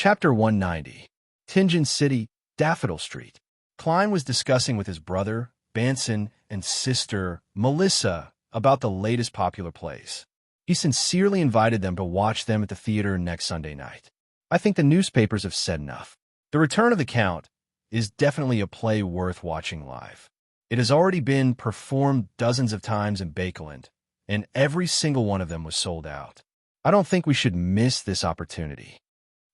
Chapter 190. Tinjin City, Daffodil Street. Klein was discussing with his brother, Banson, and sister, Melissa, about the latest popular plays. He sincerely invited them to watch them at the theater next Sunday night. I think the newspapers have said enough. The Return of the Count is definitely a play worth watching live. It has already been performed dozens of times in Bakeland, and every single one of them was sold out. I don't think we should miss this opportunity.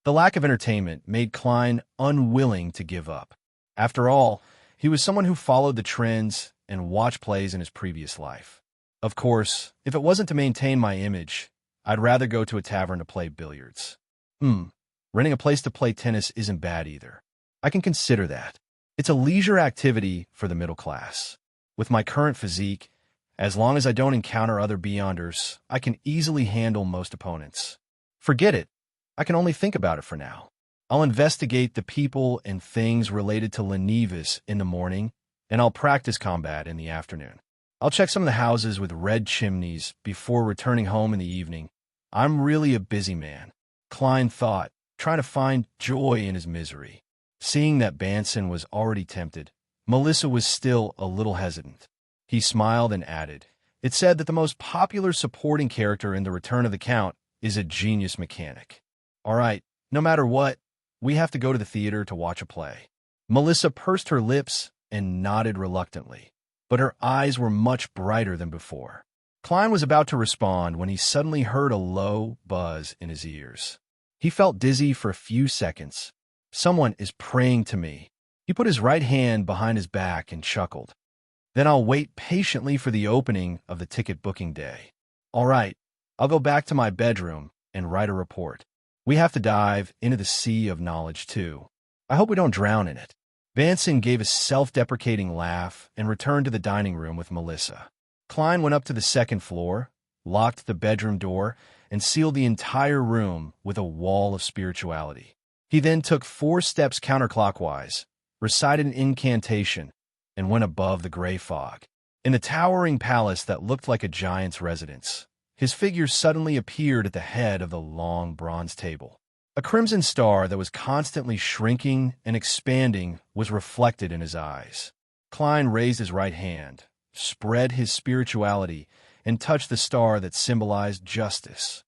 The lack of entertainment made Klein unwilling to give up. After all, he was someone who followed the trends and watched plays in his previous life. Of course, if it wasn't to maintain my image, I'd rather go to a tavern to play billiards. Renting a place to play tennis isn't bad either. I can consider that. It's a leisure activity for the middle class. With my current physique, as long as I don't encounter other beyonders, I can easily handle most opponents. Forget it. I can only think about it for now. I'll investigate the people and things related to Lenivas in the morning, and I'll practice combat in the afternoon. I'll check some of the houses with red chimneys before returning home in the evening. I'm really a busy man, Klein thought, trying to find joy in his misery. Seeing that Banson was already tempted, Melissa was still a little hesitant. He smiled and added, "It said that the most popular supporting character in The Return of the Count is a genius mechanic. All right, no matter what, we have to go to the theater to watch a play." Melissa pursed her lips and nodded reluctantly, but her eyes were much brighter than before. Klein was about to respond when he suddenly heard a low buzz in his ears. He felt dizzy for a few seconds. Someone is praying to me. He put his right hand behind his back and chuckled. Then I'll wait patiently for the opening of the ticket booking day. All right, I'll go back to my bedroom and write a report. We have to dive into the sea of knowledge, too. I hope we don't drown in it. Banson gave a self-deprecating laugh and returned to the dining room with Melissa. Klein went up to the second floor, locked the bedroom door, and sealed the entire room with a wall of spirituality. He then took 4 steps counterclockwise, recited an incantation, and went above the gray fog. In the towering palace that looked like a giant's residence, his figure suddenly appeared at the head of the long bronze table. A crimson star that was constantly shrinking and expanding was reflected in his eyes. Klein raised his right hand, spread his spirituality, and touched the star that symbolized justice.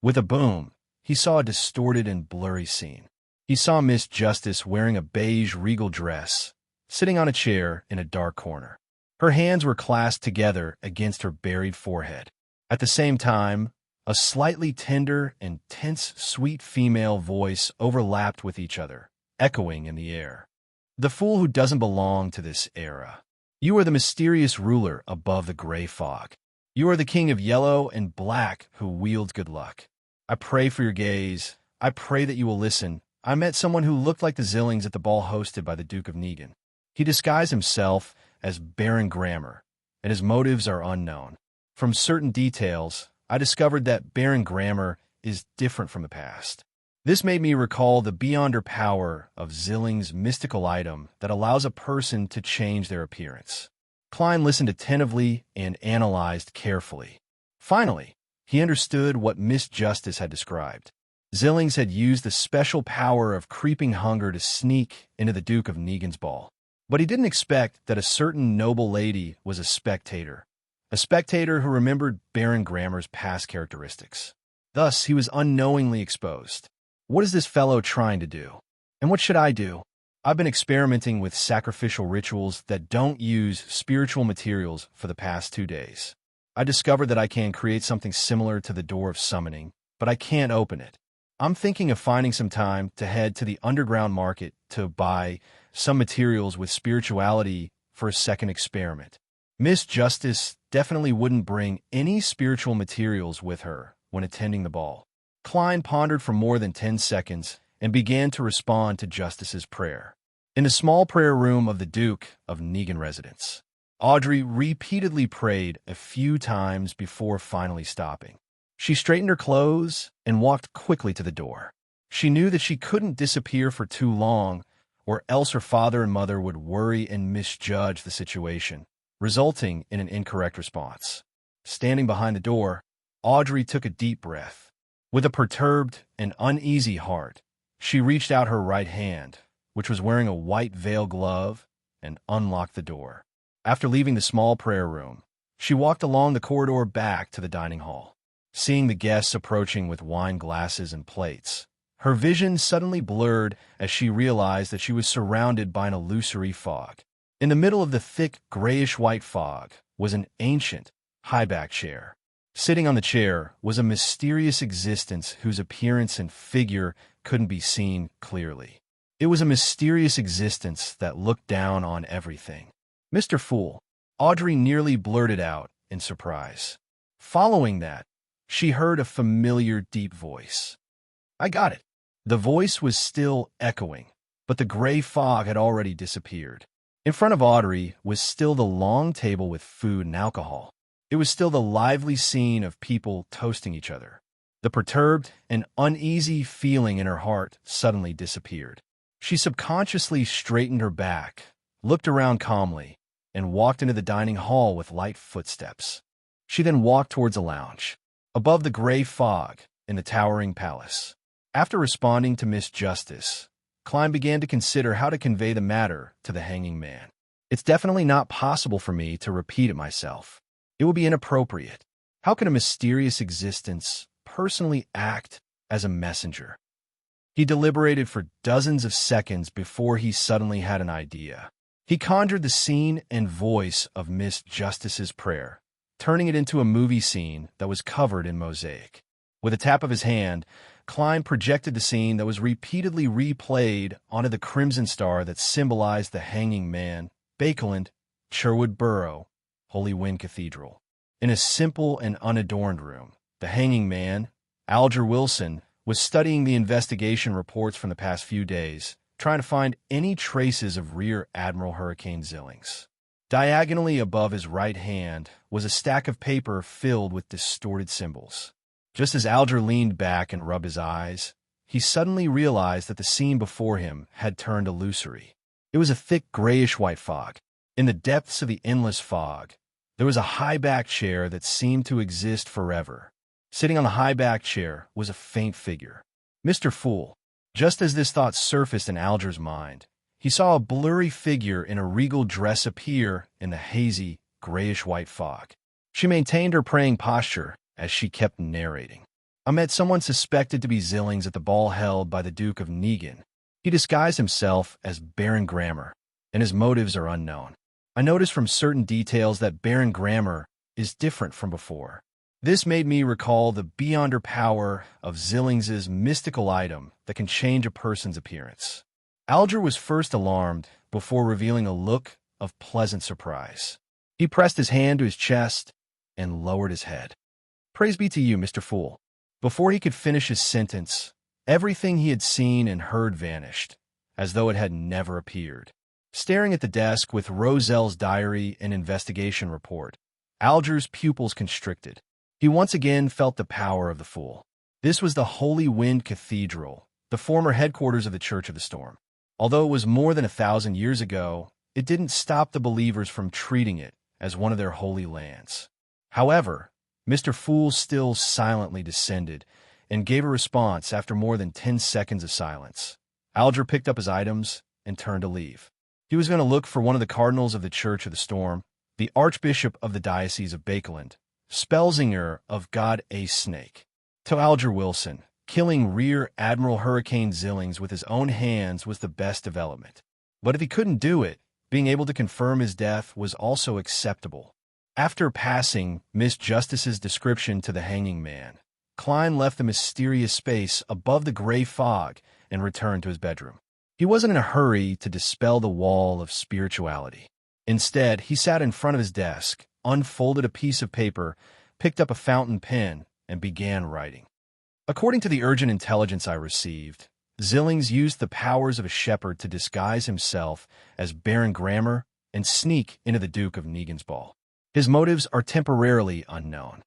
With a boom, he saw a distorted and blurry scene. He saw Miss Justice wearing a beige regal dress, sitting on a chair in a dark corner. Her hands were clasped together against her buried forehead. At the same time, a slightly tender and tense, sweet female voice overlapped with each other, echoing in the air. "The fool who doesn't belong to this era. You are the mysterious ruler above the gray fog. You are the king of yellow and black who wields good luck. I pray for your gaze. I pray that you will listen. I met someone who looked like the Zillings at the ball hosted by the Duke of Negan. He disguised himself as Baron Grammar, and his motives are unknown. From certain details, I discovered that Baron Grammar is different from the past. This made me recall the beyonder power of Zilling's mystical item that allows a person to change their appearance." Klein listened attentively and analyzed carefully. Finally, he understood what Miss Justice had described. Zillings had used the special power of creeping hunger to sneak into the Duke of Negan's ball. But he didn't expect that a certain noble lady was a spectator who remembered Baron Grammar's past characteristics. Thus, he was unknowingly exposed. What is this fellow trying to do? And what should I do? I've been experimenting with sacrificial rituals that don't use spiritual materials for the past 2 days. I discovered that I can create something similar to the Door of Summoning, but I can't open it. I'm thinking of finding some time to head to the underground market to buy some materials with spirituality for a second experiment. Miss Justice definitely wouldn't bring any spiritual materials with her when attending the ball. Klein pondered for more than 10 seconds and began to respond to Justice's prayer. In the small prayer room of the Duke of Negan residence, Audrey repeatedly prayed a few times before finally stopping. She straightened her clothes and walked quickly to the door. She knew that she couldn't disappear for too long, or else her father and mother would worry and misjudge the situation, resulting in an incorrect response. Standing behind the door, Audrey took a deep breath. With a perturbed and uneasy heart, She reached out her right hand, which was wearing a white veil glove, and unlocked the door. After leaving the small prayer room, she walked along the corridor back to the dining hall. Seeing the guests approaching with wine glasses and plates, her vision suddenly blurred as she realized that she was surrounded by an illusory fog. In the middle of the thick, grayish-white fog was an ancient, high-back chair. Sitting on the chair was a mysterious existence whose appearance and figure couldn't be seen clearly. It was a mysterious existence that looked down on everything. "Mr. Fool," Audrey nearly blurted out in surprise. Following that, she heard a familiar, deep voice. "I got it." The voice was still echoing, but the gray fog had already disappeared. In front of Audrey was still the long table with food and alcohol. It was still the lively scene of people toasting each other. The perturbed and uneasy feeling in her heart suddenly disappeared. She subconsciously straightened her back, looked around calmly, and walked into the dining hall with light footsteps. She then walked towards a lounge, above the gray fog in the towering palace. After responding to Miss Justice, Klein began to consider how to convey the matter to the hanging man. "It's definitely not possible for me to repeat it myself. It would be inappropriate. How can a mysterious existence personally act as a messenger?" He deliberated for dozens of seconds before he suddenly had an idea. He conjured the scene and voice of Miss Justice's prayer, turning it into a movie scene that was covered in mosaic. With a tap of his hand, Klein projected the scene that was repeatedly replayed onto the crimson star that symbolized the hanging man, Bakeland, Sherwood Borough, Holy Wind Cathedral. In a simple and unadorned room, the hanging man, Alger Wilson, was studying the investigation reports from the past few days, trying to find any traces of Rear Admiral Hurricane Zillings. Diagonally above his right hand was a stack of paper filled with distorted symbols. Just as Alger leaned back and rubbed his eyes, he suddenly realized that the scene before him had turned illusory. It was a thick grayish-white fog. In the depths of the endless fog, there was a high-backed chair that seemed to exist forever. Sitting on the high-backed chair was a faint figure. "Mr. Fool." Just as this thought surfaced in Alger's mind, he saw a blurry figure in a regal dress appear in the hazy, grayish-white fog. She maintained her praying posture as she kept narrating. "I met someone suspected to be Zillings at the ball held by the Duke of Negan. He disguised himself as Baron Grammer, and his motives are unknown. I noticed from certain details that Baron Grammer is different from before. This made me recall the beyonder power of Zillings's mystical item that can change a person's appearance." Alger was first alarmed before revealing a look of pleasant surprise. He pressed his hand to his chest and lowered his head. "Praise be to you, Mr. Fool." Before he could finish his sentence, everything he had seen and heard vanished, as though it had never appeared. Staring at the desk with Roselle's diary and investigation report, Alger's pupils constricted. He once again felt the power of the Fool. This was the Holy Wind Cathedral, the former headquarters of the Church of the Storm. Although it was more than 1,000 years ago, it didn't stop the believers from treating it as one of their holy lands. However, Mr. Fool still silently descended and gave a response after more than 10 seconds of silence. Alger picked up his items and turned to leave. He was going to look for one of the cardinals of the Church of the Storm, the Archbishop of the Diocese of Bakeland, Spellsinger of God A Snake. To Alger Wilson, killing Rear Admiral Hurricane Zillings with his own hands was the best development. But if he couldn't do it, being able to confirm his death was also acceptable. After passing Miss Justice's description to the hanging man, Klein left the mysterious space above the gray fog and returned to his bedroom. He wasn't in a hurry to dispel the wall of spirituality. Instead, he sat in front of his desk, unfolded a piece of paper, picked up a fountain pen, and began writing. According to the urgent intelligence I received, Zillings used the powers of a shepherd to disguise himself as Baron Grammer and sneak into the Duke of Negan's ball. His motives are temporarily unknown.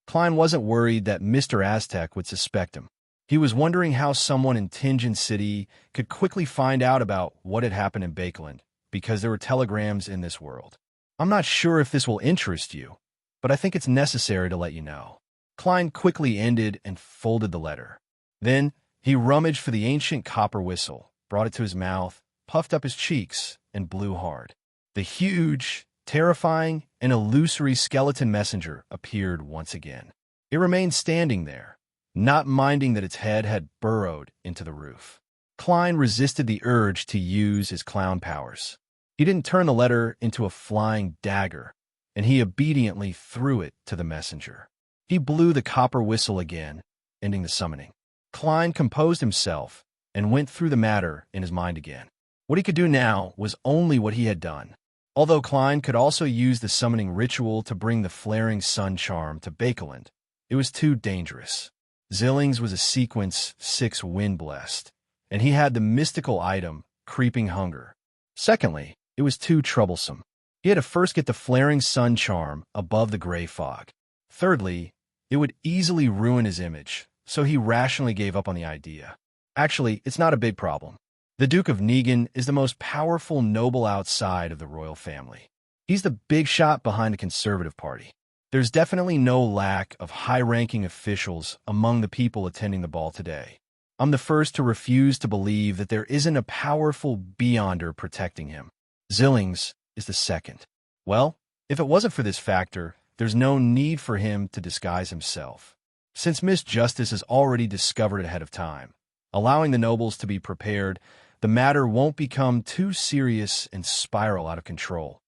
Klein wasn't worried that Mr. Aztec would suspect him. He was wondering how someone in Tinjin City could quickly find out about what had happened in Bakeland, because there were telegrams in this world. "I'm not sure if this will interest you, but I think it's necessary to let you know." Klein quickly ended and folded the letter. Then, He rummaged for the ancient copper whistle, brought it to his mouth, puffed up his cheeks, and blew hard. The huge, terrifying, and illusory skeleton messenger appeared once again. It remained standing there, not minding that its head had burrowed into the roof. Klein resisted the urge to use his clown powers. He didn't turn the letter into a flying dagger, and he obediently threw it to the messenger. He blew the copper whistle again, ending the summoning. Klein composed himself and went through the matter in his mind again. What he could do now was only what he had done. Although Klein could also use the summoning ritual to bring the flaring sun charm to Bakeland, it was too dangerous. Zillings was a sequence 6 wind-blessed, and he had the mystical item, creeping hunger. Secondly, it was too troublesome. He had to first get the flaring sun charm above the gray fog. Thirdly, it would easily ruin his image, so he rationally gave up on the idea. Actually, it's not a big problem. The Duke of Negan is the most powerful noble outside of the royal family. He's the big shot behind the Conservative Party. There's definitely no lack of high-ranking officials among the people attending the ball today. I'm the first to refuse to believe that there isn't a powerful beyonder protecting him. Zillings is the second. Well, if it wasn't for this factor, there's no need for him to disguise himself, since Miss Justice has already discovered it ahead of time. Allowing the nobles to be prepared, the matter won't become too serious and spiral out of control.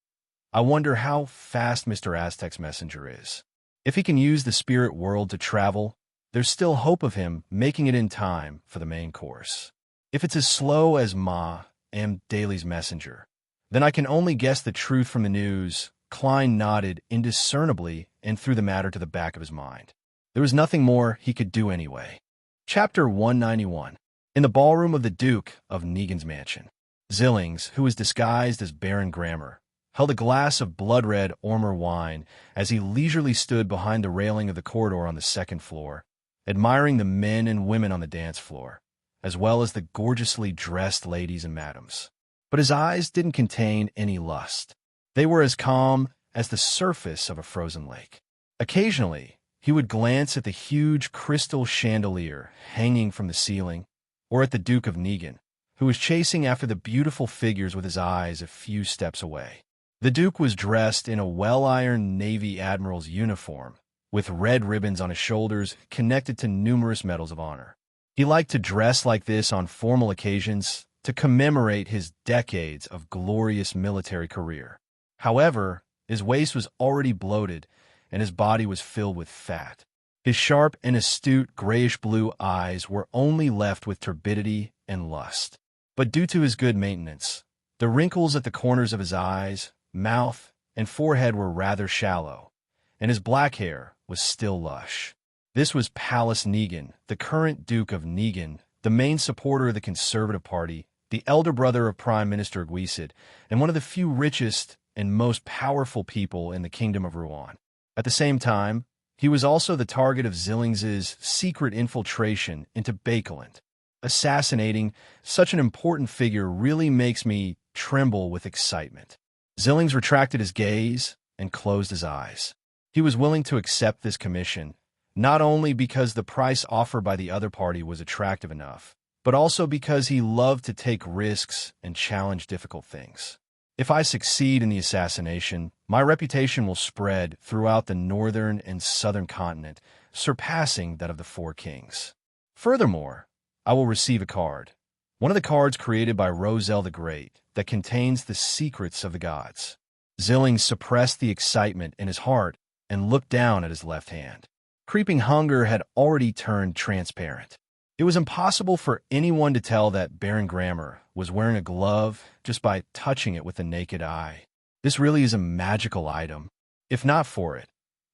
I wonder how fast Mr. Aztec's messenger is. If he can use the spirit world to travel, there's still hope of him making it in time for the main course. If it's as slow as Ma M. Daly's messenger, then I can only guess the truth from the news. Klein nodded indiscernibly and threw the matter to the back of his mind. There was nothing more he could do anyway. Chapter 191. In the ballroom of the Duke of Negan's mansion, Zillings, who was disguised as Baron Grammer, held a glass of blood-red Ormer wine as he leisurely stood behind the railing of the corridor on the second floor, admiring the men and women on the dance floor, as well as the gorgeously dressed ladies and madams. But his eyes didn't contain any lust. They were as calm as the surface of a frozen lake. Occasionally, he would glance at the huge crystal chandelier hanging from the ceiling, or at the Duke of Negan, who was chasing after the beautiful figures with his eyes a few steps away. The Duke was dressed in a well-ironed Navy Admiral's uniform, with red ribbons on his shoulders connected to numerous medals of honor. He liked to dress like this on formal occasions to commemorate his decades of glorious military career. However, his waist was already bloated, and his body was filled with fat. His sharp and astute grayish-blue eyes were only left with turbidity and lust. But due to his good maintenance, the wrinkles at the corners of his eyes, mouth, and forehead were rather shallow, and his black hair was still lush. This was Palace Negan, the current Duke of Negan, the main supporter of the Conservative Party, the elder brother of Prime Minister Guisid, and one of the few richest and most powerful people in the Kingdom of Rouen. At the same time, he was also the target of Zillings's secret infiltration into Bakeland. Assassinating such an important figure really makes me tremble with excitement. Zillings retracted his gaze and closed his eyes. He was willing to accept this commission, not only because the price offered by the other party was attractive enough, but also because he loved to take risks and challenge difficult things. If I succeed in the assassination, my reputation will spread throughout the northern and southern continent, surpassing that of the Four Kings. Furthermore, I will receive a card, one of the cards created by Roselle the Great, that contains the secrets of the gods. Zillings suppressed the excitement in his heart and looked down at his left hand. Creeping hunger had already turned transparent. It was impossible for anyone to tell that Baron Grammer was wearing a glove just by touching it with the naked eye. This really is a magical item. If not for it,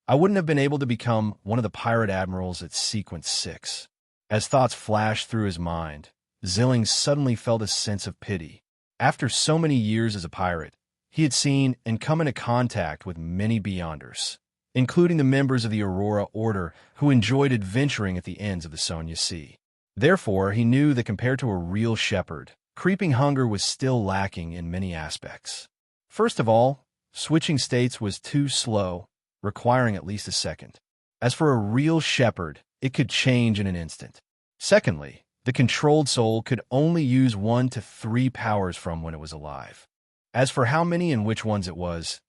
I wouldn't have been able to become one of the pirate admirals at Sequence 6. As thoughts flashed through his mind, Zillings suddenly felt a sense of pity. After so many years as a pirate, he had seen and come into contact with many beyonders, including the members of the Aurora Order who enjoyed adventuring at the ends of the Sonia Sea. Therefore, he knew that compared to a real shepherd, creeping hunger was still lacking in many aspects. First of all, switching states was too slow, requiring at least a second. As for a real shepherd, it could change in an instant. Secondly, The controlled soul could only use 1 to 3 powers from when it was alive. As for how many and which ones it was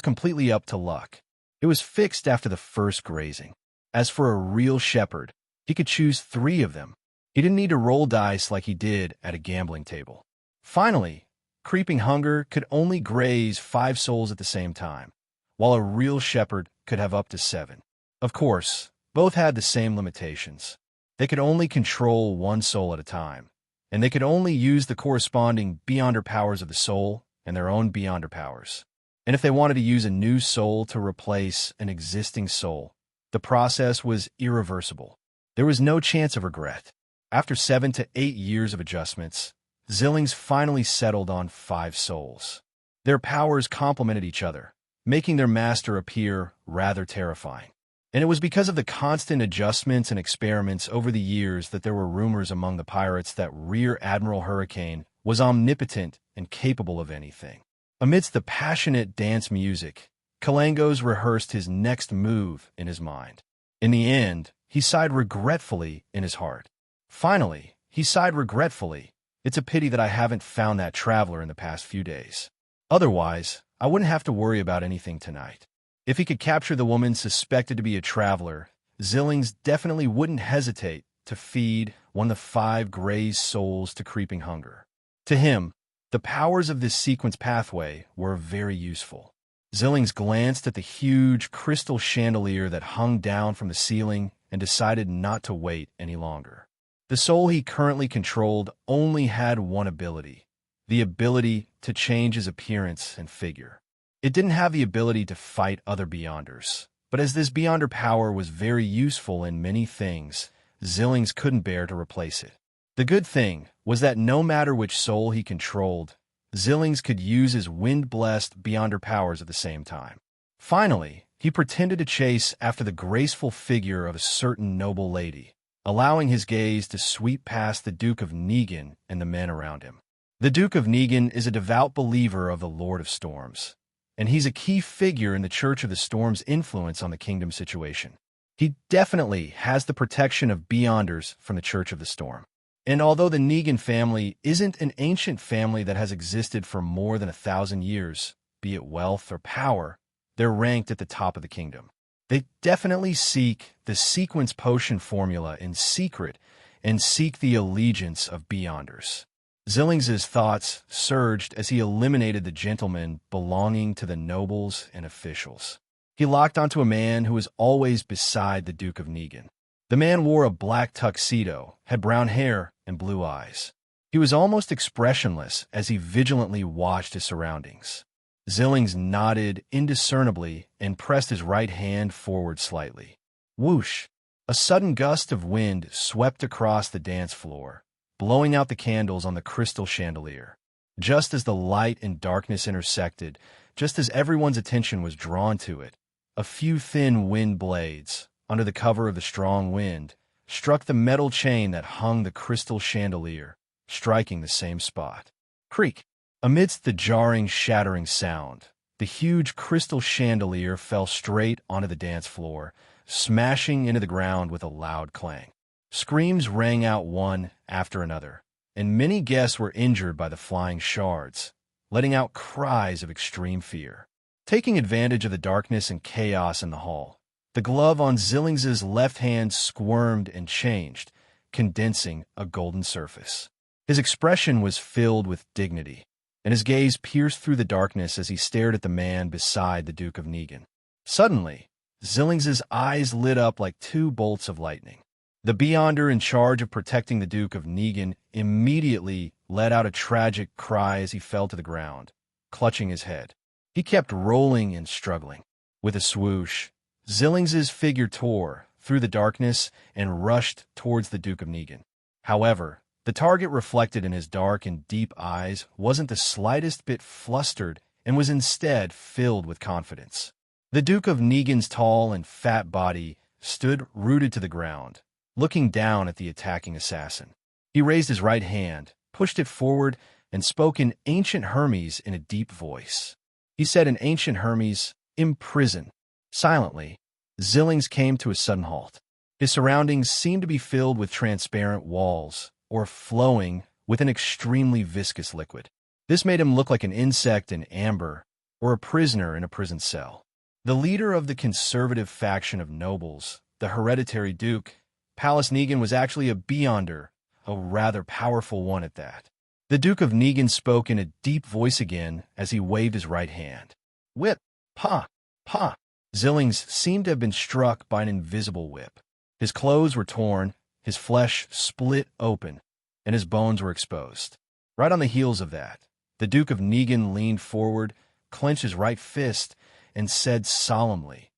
completely up to luck. It was fixed after the first grazing. As for a real shepherd, he could choose 3 of them. He didn't need to roll dice like he did at a gambling table. Finally, creeping hunger could only graze 5 souls at the same time, while a real shepherd could have up to 7. Of course, both had the same limitations. They could only control 1 soul at a time, and they could only use the corresponding beyonder powers of the soul and their own beyonder powers. And if they wanted to use a new soul to replace an existing soul, the process was irreversible. There was no chance of regret. After 7 to 8 years of adjustments, Zillings finally settled on 5 souls. Their powers complemented each other, making their master appear rather terrifying. And it was because of the constant adjustments and experiments over the years that there were rumors among the pirates that Rear Admiral Hurricane was omnipotent and capable of anything. Amidst the passionate dance music, Kalangos rehearsed his next move in his mind. In the end, he sighed regretfully in his heart. Finally, he sighed regretfully. It's a pity that I haven't found that traveler in the past few days. Otherwise, I wouldn't have to worry about anything tonight. If he could capture the woman suspected to be a traveler, Zillings definitely wouldn't hesitate to feed one of the 5 grazed souls to creeping hunger. To him, the powers of this sequence pathway were very useful. Zillings glanced at the huge crystal chandelier that hung down from the ceiling and decided not to wait any longer. The soul he currently controlled only had one ability, the ability to change his appearance and figure. It didn't have the ability to fight other Beyonders, but as this Beyonder power was very useful in many things, Zillings couldn't bear to replace it. The good thing was that no matter which soul he controlled, Zillings could use his wind-blessed Beyonder powers at the same time. Finally, he pretended to chase after the graceful figure of a certain noble lady, allowing his gaze to sweep past the Duke of Negan and the men around him. The Duke of Negan is a devout believer of the Lord of Storms, and he's a key figure in the Church of the Storm's influence on the kingdom situation. He definitely has the protection of Beyonders from the Church of the Storm. And although the Negan family isn't an ancient family that has existed for more than 1,000 years, be it wealth or power, they're ranked at the top of the kingdom. They definitely seek the sequence potion formula in secret and seek the allegiance of Beyonders. Zillings's thoughts surged as he eliminated the gentlemen belonging to the nobles and officials. He locked onto a man who was always beside the Duke of Negan. The man wore a black tuxedo, had brown hair, and blue eyes. He was almost expressionless as he vigilantly watched his surroundings. Zillings nodded indiscernibly and pressed his right hand forward slightly. Whoosh! A sudden gust of wind swept across the dance floor, blowing out the candles on the crystal chandelier. Just as the light and darkness intersected, just as everyone's attention was drawn to it, a few thin wind blades, under the cover of the strong wind, struck the metal chain that hung the crystal chandelier, striking the same spot. Creak! Amidst the jarring, shattering sound, the huge crystal chandelier fell straight onto the dance floor, smashing into the ground with a loud clang. Screams rang out one after another, and many guests were injured by the flying shards, letting out cries of extreme fear. Taking advantage of the darkness and chaos in the hall, the glove on Zillings's left hand squirmed and changed, condensing a golden surface. His expression was filled with dignity, and his gaze pierced through the darkness as he stared at the man beside the Duke of Negan. Suddenly, Zillings's eyes lit up like 2 bolts of lightning. The Beyonder in charge of protecting the Duke of Negan immediately let out a tragic cry as he fell to the ground, clutching his head. He kept rolling and struggling. With a swoosh, Zillings's figure tore through the darkness and rushed towards the Duke of Negan. However, the target reflected in his dark and deep eyes wasn't the slightest bit flustered and was instead filled with confidence. The Duke of Negan's tall and fat body stood rooted to the ground, looking down at the attacking assassin. He raised his right hand, pushed it forward, and spoke in ancient Hermes in a deep voice. He said in ancient Hermes, "Imprison." Silently, Zillings came to a sudden halt. His surroundings seemed to be filled with transparent walls, or flowing with an extremely viscous liquid. This made him look like an insect in amber or a prisoner in a prison cell. The leader of the conservative faction of nobles, the hereditary duke, Palace Negan, was actually a beyonder, a rather powerful one at that. The Duke of Negan spoke in a deep voice again as he waved his right hand. Whip! Pa! Pa! Zillings seemed to have been struck by an invisible whip. His clothes were torn, his flesh split open, and his bones were exposed. Right on the heels of that, the Duke of Negan leaned forward, clenched his right fist, and said solemnly,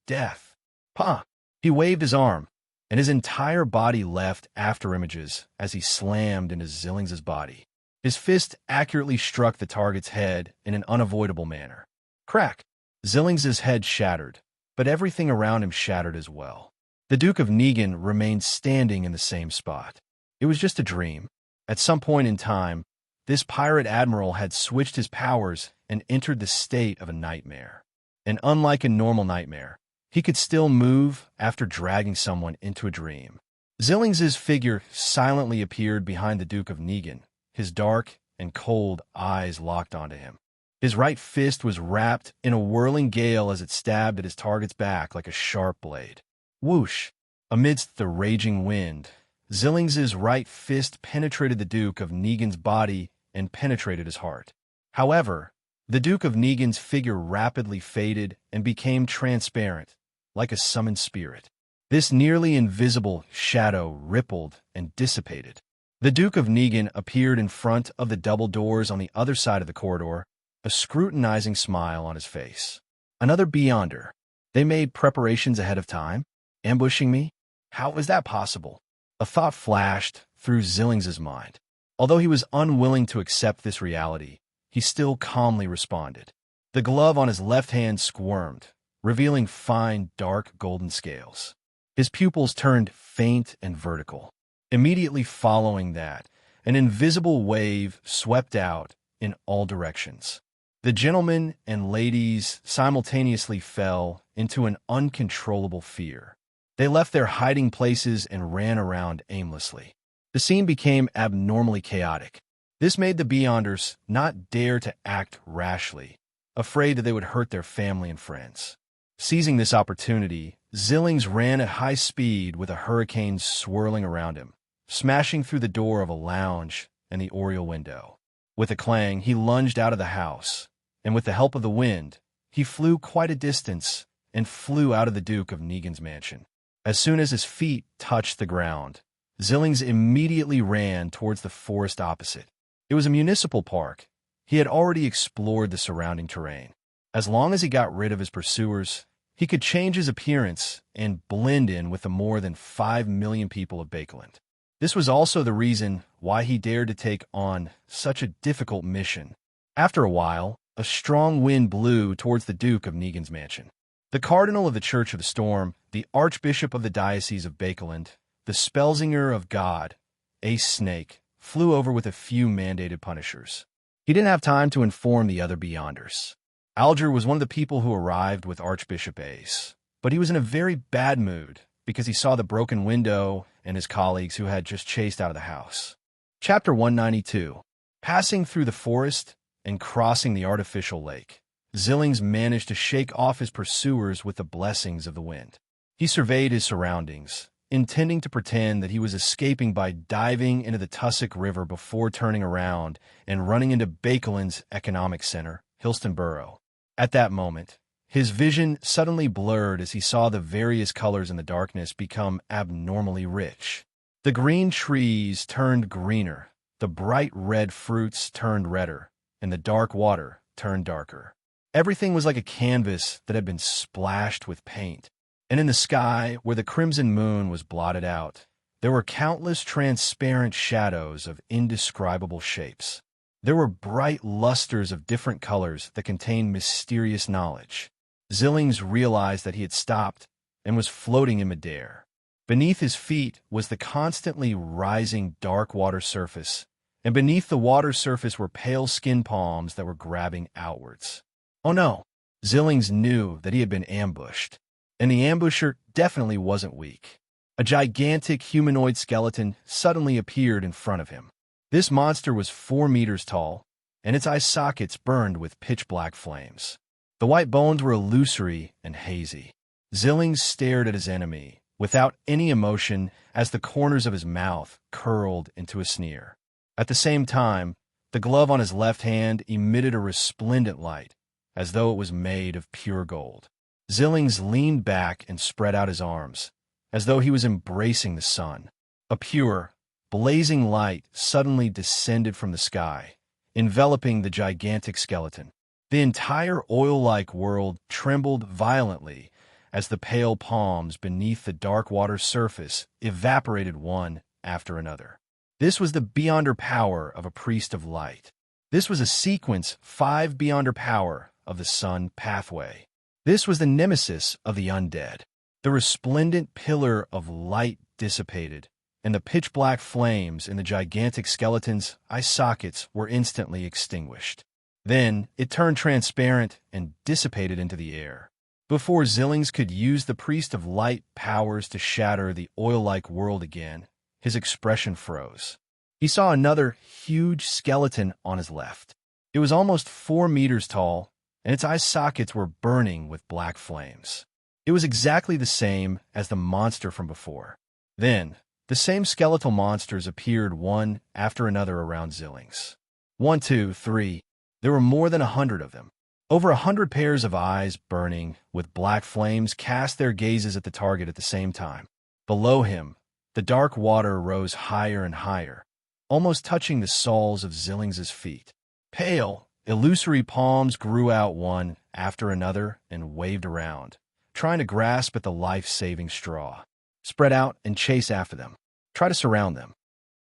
"Death! Pa!" He waved his arm, and his entire body left afterimages as he slammed into Zillings's body. His fist accurately struck the target's head in an unavoidable manner. Crack! Zillings's head shattered, but everything around him shattered as well. The Duke of Negan remained standing in the same spot. It was just a dream. At some point in time, this pirate admiral had switched his powers and entered the state of a nightmare. And unlike a normal nightmare, he could still move after dragging someone into a dream. Zillings's figure silently appeared behind the Duke of Negan, his dark and cold eyes locked onto him. His right fist was wrapped in a whirling gale as it stabbed at his target's back like a sharp blade. Whoosh! Amidst the raging wind, Zillings's right fist penetrated the Duke of Negan's body and penetrated his heart. However, the Duke of Negan's figure rapidly faded and became transparent, like a summoned spirit. This nearly invisible shadow rippled and dissipated. The Duke of Negan appeared in front of the double doors on the other side of the corridor, a scrutinizing smile on his face. Another beyonder. They made preparations ahead of time, ambushing me? How was that possible? A thought flashed through Zillings's mind. Although he was unwilling to accept this reality, he still calmly responded. The glove on his left hand squirmed, revealing fine, dark golden scales. His pupils turned faint and vertical. Immediately following that, an invisible wave swept out in all directions. The gentlemen and ladies simultaneously fell into an uncontrollable fear. They left their hiding places and ran around aimlessly. The scene became abnormally chaotic. This made the Beyonders not dare to act rashly, afraid that they would hurt their family and friends. Seizing this opportunity, Zillings ran at high speed with a hurricane swirling around him, smashing through the door of a lounge and the oriel window. With a clang, he lunged out of the house, and with the help of the wind, he flew quite a distance and flew out of the Duke of Negan's mansion. As soon as his feet touched the ground, Zillings immediately ran towards the forest opposite. It was a municipal park. He had already explored the surrounding terrain. As long as he got rid of his pursuers, he could change his appearance and blend in with the more than 5 million people of Bakeland. This was also the reason why he dared to take on such a difficult mission. After a while, a strong wind blew towards the Duke of Negan's mansion. The Cardinal of the Church of the Storm, the Archbishop of the Diocese of Bakeland, the Spellsinger of God, Ace Snake, flew over with a few mandated punishers. He didn't have time to inform the other Beyonders. Alger was one of the people who arrived with Archbishop Ace, but he was in a very bad mood because he saw the broken window and his colleagues who had just chased out of the house. Chapter 192. Passing through the forest and crossing the artificial lake, Zillings managed to shake off his pursuers with the blessings of the wind. He surveyed his surroundings, intending to pretend that he was escaping by diving into the Tussock River before turning around and running into Bakeland's economic center, Hillston Borough. At that moment, his vision suddenly blurred as he saw the various colors in the darkness become abnormally rich. The green trees turned greener, the bright red fruits turned redder, and the dark water turned darker. Everything was like a canvas that had been splashed with paint, and in the sky, where the crimson moon was blotted out, there were countless transparent shadows of indescribable shapes. There were bright lusters of different colors that contained mysterious knowledge. Zillings realized that he had stopped and was floating in midair. Beneath his feet was the constantly rising dark water surface, and beneath the water surface were pale skin palms that were grabbing outwards. Oh no! Zillings knew that he had been ambushed, and the ambusher definitely wasn't weak. A gigantic humanoid skeleton suddenly appeared in front of him. This monster was 4 meters tall, and its eye sockets burned with pitch-black flames. The white bones were illusory and hazy. Zillings stared at his enemy, without any emotion, as the corners of his mouth curled into a sneer. At the same time, the glove on his left hand emitted a resplendent light, as though it was made of pure gold. Zillings leaned back and spread out his arms, as though he was embracing the sun. A pure, blazing light suddenly descended from the sky, enveloping the gigantic skeleton. The entire oil-like world trembled violently as the pale palms beneath the dark water surface evaporated one after another. This was the beyonder power of a priest of light. This was a sequence 5 beyonder power of the sun pathway. This was the nemesis of the undead. The resplendent pillar of light dissipated, and the pitch-black flames in the gigantic skeleton's eye sockets were instantly extinguished. Then it turned transparent and dissipated into the air. Before Zillings could use the priest of light powers to shatter the oil-like world again, his expression froze. He saw another huge skeleton on his left. It was almost 4 meters tall, and its eye sockets were burning with black flames. It was exactly the same as the monster from before. Then, the same skeletal monsters appeared one after another around Zillings. 1, 2, 3. There were more than 100 of them. Over 100 pairs of eyes burning with black flames cast their gazes at the target at the same time. Below him, the dark water rose higher and higher, almost touching the soles of Zillings's feet. Pale, illusory palms grew out one after another and waved around, trying to grasp at the life-saving straw. Spread out and chase after them. Try to surround them.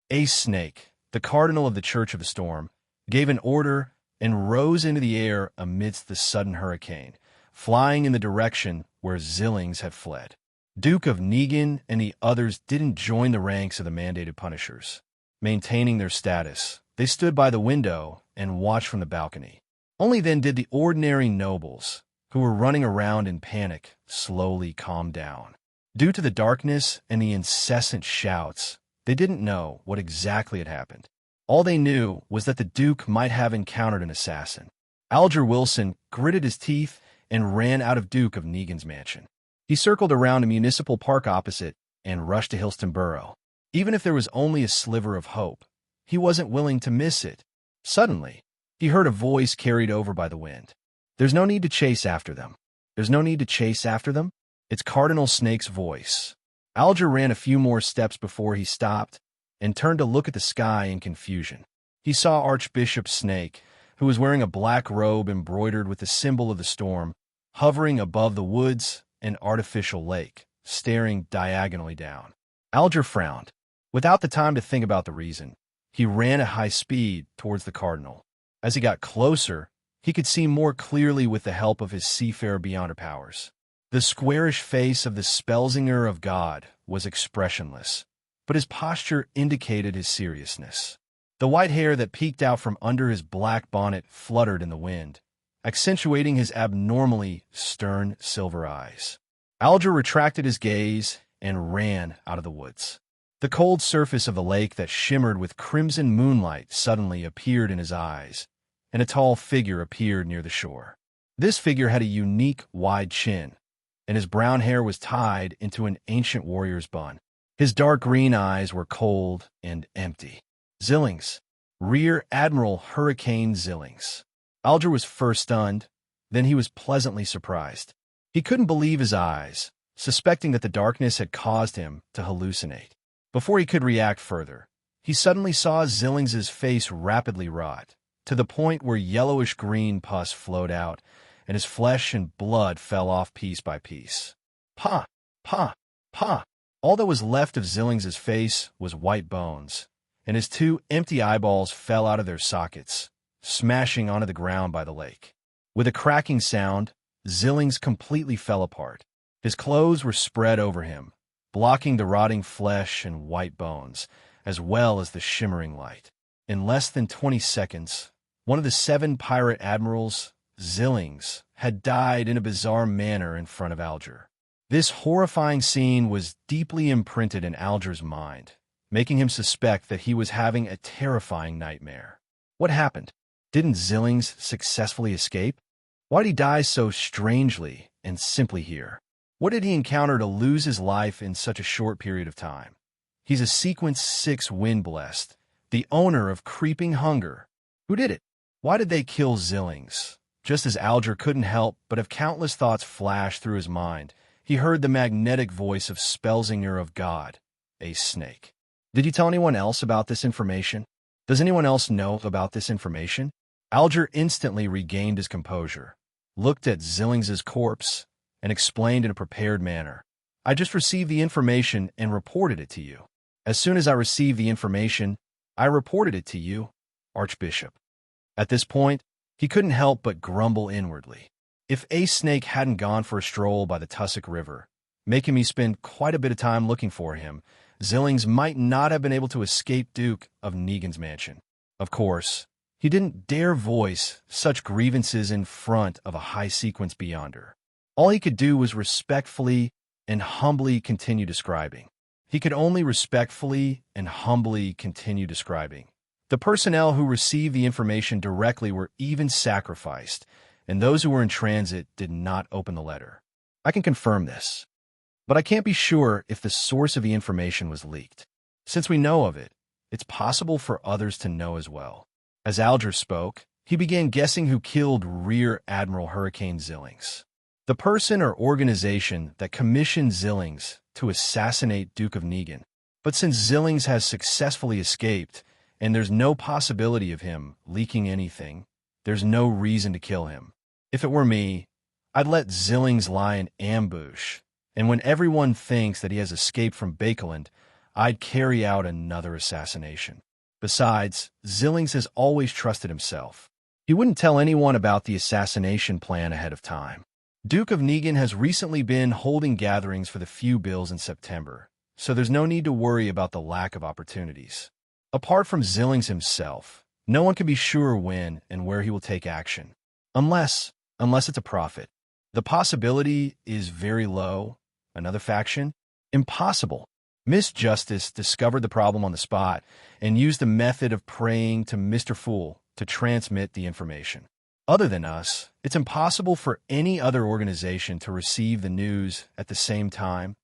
Ace Snake, the cardinal of the Church of the Storm, gave an order and rose into the air amidst the sudden hurricane, flying in the direction where Zillings had fled. Duke of Negan and the others didn't join the ranks of the mandated punishers. Maintaining their status, they stood by the window and watched from the balcony. Only then did the ordinary nobles, who were running around in panic, slowly calm down. Due to the darkness and the incessant shouts, they didn't know what exactly had happened. All they knew was that the Duke might have encountered an assassin. Alger Wilson gritted his teeth and ran out of Duke of Negan's mansion. He circled around a municipal park opposite and rushed to Hillstonborough. Even if there was only a sliver of hope, he wasn't willing to miss it. Suddenly, he heard a voice carried over by the wind. "There's no need to chase after them. There's no need to chase after them." It's Cardinal Snake's voice. Alger ran a few more steps before he stopped and turned to look at the sky in confusion. He saw Archbishop Snake, who was wearing a black robe embroidered with the symbol of the storm, hovering above the woods and artificial lake, staring diagonally down. Alger frowned. Without the time to think about the reason, he ran at high speed towards the cardinal. As he got closer, he could see more clearly with the help of his seafarer beyonder powers. The squarish face of the Spellsinger of God was expressionless, but his posture indicated his seriousness. The white hair that peeked out from under his black bonnet fluttered in the wind, accentuating his abnormally stern silver eyes. Alger retracted his gaze and ran out of the woods. The cold surface of the lake that shimmered with crimson moonlight suddenly appeared in his eyes, and a tall figure appeared near the shore. This figure had a unique, wide chin, and his brown hair was tied into an ancient warrior's bun. His dark green eyes were cold and empty. Zillings. Rear Admiral Hurricane Zillings. Alger was first stunned, then he was pleasantly surprised. He couldn't believe his eyes, suspecting that the darkness had caused him to hallucinate. Before he could react further, he suddenly saw Zillings's face rapidly rot, to the point where yellowish-green pus flowed out, and his flesh and blood fell off piece by piece. Pa! Pa! Pa! All that was left of Zillings's face was white bones, and his 2 empty eyeballs fell out of their sockets, smashing onto the ground by the lake. With a cracking sound, Zillings completely fell apart. His clothes were spread over him, blocking the rotting flesh and white bones, as well as the shimmering light. In less than 20 seconds, one of the 7 pirate admirals, Zillings, had died in a bizarre manner in front of Alger. This horrifying scene was deeply imprinted in Alger's mind, making him suspect that he was having a terrifying nightmare. What happened? Didn't Zillings successfully escape? Why did he die so strangely and simply here? What did he encounter to lose his life in such a short period of time? He's a Sequence 6 wind-blessed, the owner of creeping hunger. Who did it? Why did they kill Zillings? Just as Alger couldn't help but have countless thoughts flash through his mind, he heard the magnetic voice of Spellsinger of God, a snake. Did you tell anyone else about this information? Does anyone else know about this information? Alger instantly regained his composure, looked at Zillings's corpse, and explained in a prepared manner. I just received the information and reported it to you. As soon as I received the information, I reported it to you, Archbishop. At this point, he couldn't help but grumble inwardly. If a snake hadn't gone for a stroll by the Tussock River, making me spend quite a bit of time looking for him, Zillings might not have been able to escape Duke of Negan's mansion. Of course, he didn't dare voice such grievances in front of a high-sequence beyonder. All he could do was respectfully and humbly continue describing. He could only respectfully and humbly continue describing. The personnel who received the information directly were even sacrificed, and those who were in transit did not open the letter. I can confirm this, but I can't be sure if the source of the information was leaked. Since we know of it, it's possible for others to know as well. As Alger spoke, he began guessing who killed Rear Admiral Hurricane Zillings. The person or organization that commissioned Zillings to assassinate Duke of Negan. But since Zillings has successfully escaped, and there's no possibility of him leaking anything, there's no reason to kill him. If it were me, I'd let Zillings lie in ambush, and when everyone thinks that he has escaped from Bakeland, I'd carry out another assassination. Besides, Zillings has always trusted himself. He wouldn't tell anyone about the assassination plan ahead of time. Duke of Negan has recently been holding gatherings for the few bills in September, so there's no need to worry about the lack of opportunities. Apart from Zillings himself, no one can be sure when and where he will take action. Unless it's a prophet. The possibility is very low. Another faction? Impossible. Miss Justice discovered the problem on the spot and used the method of praying to Mr. Fool to transmit the information. Other than us, it's impossible for any other organization to receive the news at the same time.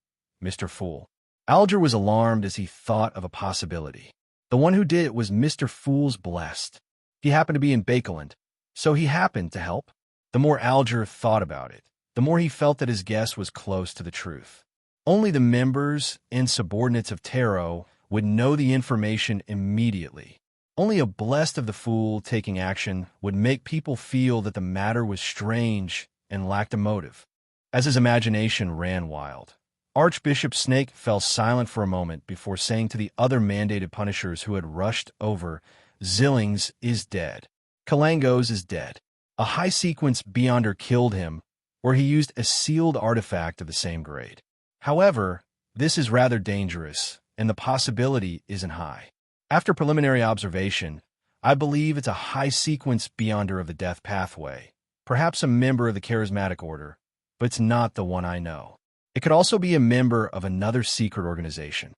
Mr. Fool. Alger was alarmed as he thought of a possibility. The one who did it was Mr. Fool's blessed. He happened to be in Bakeland, so he happened to help. The more Alger thought about it, the more he felt that his guess was close to the truth. Only the members and subordinates of Tarot would know the information immediately. Only a blessed of the Fool taking action would make people feel that the matter was strange and lacked a motive. As his imagination ran wild, Archbishop Snake fell silent for a moment before saying to the other mandated punishers who had rushed over, Zillings is dead. Kalangos is dead. A high-sequence Beyonder killed him, or he used a sealed artifact of the same grade. However, this is rather dangerous, and the possibility isn't high. After preliminary observation, I believe it's a high-sequence Beyonder of the Death Pathway, perhaps a member of the Charismatic Order, but it's not the one I know. It could also be a member of another secret organization.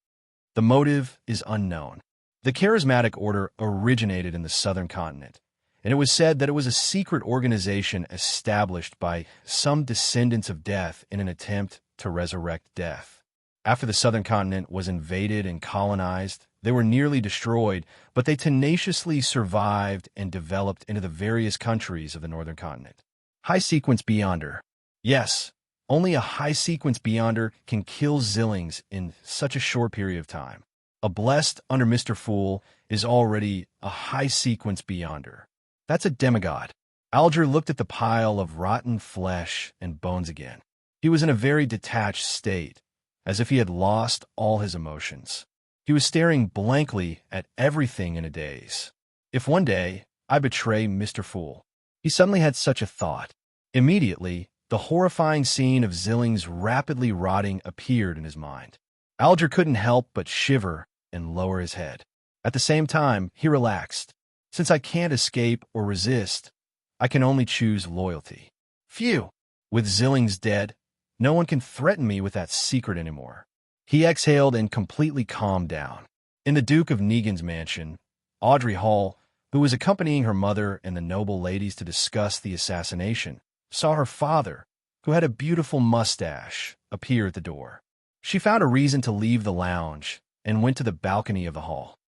The motive is unknown. The Charismatic Order originated in the southern continent, and it was said that it was a secret organization established by some descendants of death in an attempt to resurrect death. After the southern continent was invaded and colonized, they were nearly destroyed, but they tenaciously survived and developed into the various countries of the northern continent. High-sequence Beyonder. Yes, only a high-sequence Beyonder can kill Zillings in such a short period of time. A blessed under Mr. Fool is already a high-sequence Beyonder. That's a demigod. Alger looked at the pile of rotten flesh and bones again. He was in a very detached state, as if he had lost all his emotions. He was staring blankly at everything in a daze. If one day I betray Mr. Fool, he suddenly had such a thought. Immediately, the horrifying scene of Zillings rapidly rotting appeared in his mind. Alger couldn't help but shiver and lower his head. At the same time, he relaxed. Since I can't escape or resist, I can only choose loyalty. Phew! With Zillings dead, No one can threaten me with that secret anymore. He exhaled and completely calmed down. In the Duke of Negan's mansion, Audrey Hall, who was accompanying her mother and the noble ladies to discuss the assassination, saw her father, who had a beautiful mustache, appear at the door. She found a reason to leave the lounge and went to the balcony of the hall.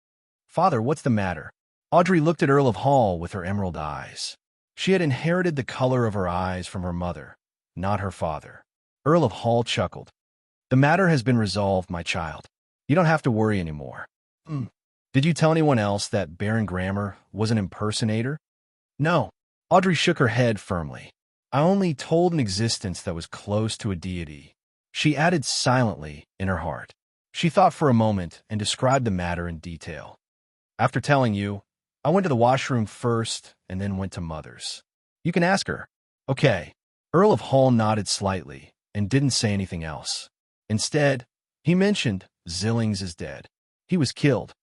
"Father, what's the matter?" Audrey looked at Earl of Hall with her emerald eyes. She had inherited the color of her eyes from her mother, not her father. Earl of Hall chuckled. "The matter has been resolved, my child. You don't have to worry anymore." "Did you tell anyone else that Baron Grammar was an impersonator?" "No." Audrey shook her head firmly. "I only told an existence that was close to a deity." She added silently in her heart. She thought for a moment and described the matter in detail. "After telling you, I went to the washroom first and then went to Mother's. You can ask her." "Okay." Earl of Hall nodded slightly and didn't say anything else. Instead, he mentioned Zillings is dead. He was killed.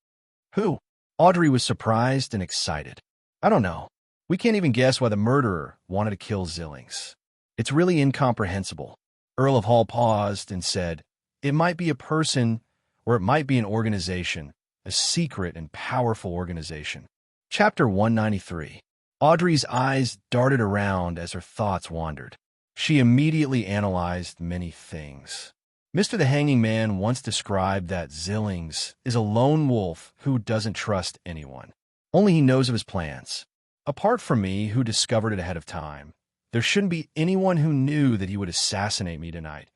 "Who?" Audrey was surprised and excited. "I don't know. We can't even guess why the murderer wanted to kill Zillings. It's really incomprehensible." Earl of Hall paused and said, "It might be a person, or it might be an organization, a secret and powerful organization." Chapter 193. Audrey's eyes darted around as her thoughts wandered. She immediately analyzed many things. Mr. the Hanging Man once described that Zillings is a lone wolf who doesn't trust anyone. Only he knows of his plans. Apart from me, who discovered it ahead of time, there shouldn't be anyone who knew that he would assassinate me tonight.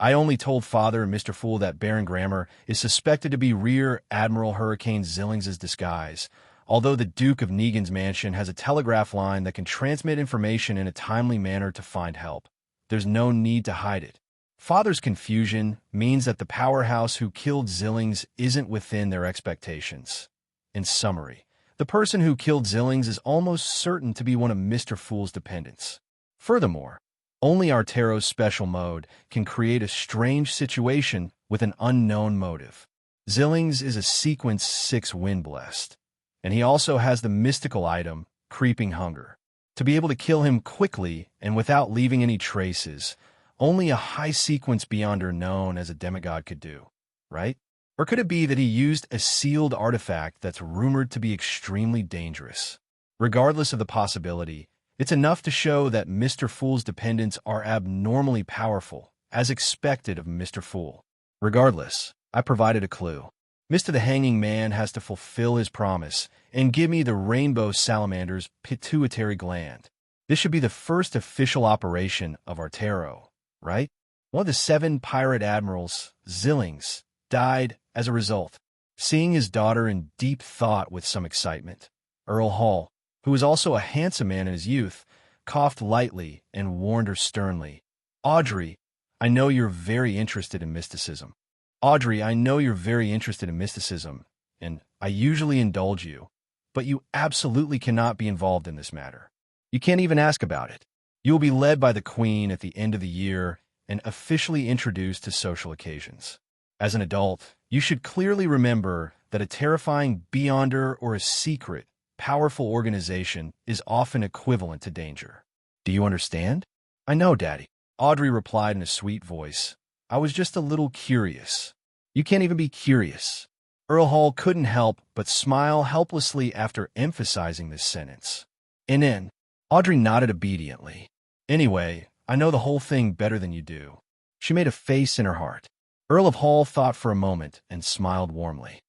I only told Father and Mr. Fool that Baron Grammar is suspected to be Rear Admiral Hurricane Zillings' disguise, although the Duke of Negan's mansion has a telegraph line that can transmit information in a timely manner to find help. There's no need to hide it. Father's confusion means that the powerhouse who killed Zillings isn't within their expectations. In summary, the person who killed Zillings is almost certain to be one of Mr. Fool's dependents. Furthermore, only Artero's special mode can create a strange situation with an unknown motive. Zillings is a Sequence 6 Wind-blessed, and he also has the mystical item, Creeping Hunger. To be able to kill him quickly and without leaving any traces, only a high-sequence Beyonder known as a demigod could do, right? Or could it be that he used a sealed artifact that's rumored to be extremely dangerous? Regardless of the possibility, it's enough to show that Mr. Fool's dependents are abnormally powerful, as expected of Mr. Fool. Regardless, I provided a clue. Mr. the Hanging Man has to fulfill his promise and give me the Rainbow Salamander's pituitary gland. This should be the first official operation of Artero, right? One of the 7 pirate admirals, Zillings, died as a result. Seeing his daughter in deep thought with some excitement, Earl Hall, who was also a handsome man in his youth, coughed lightly and warned her sternly, "Audrey, I know you're very interested in mysticism. Audrey, I know you're very interested in mysticism, and I usually indulge you, but you absolutely cannot be involved in this matter. You can't even ask about it. You will be led by the Queen at the end of the year and officially introduced to social occasions. As an adult, you should clearly remember that a terrifying Beyonder or a secret, powerful organization is often equivalent to danger. Do you understand?" "I know, Daddy," Audrey replied in a sweet voice. "I was just a little curious." "You can't even be curious." Earl Hall couldn't help but smile helplessly after emphasizing this sentence. And then, Audrey nodded obediently. "Anyway, I know the whole thing better than you do." She made a face in her heart. Earl of Hall thought for a moment and smiled warmly.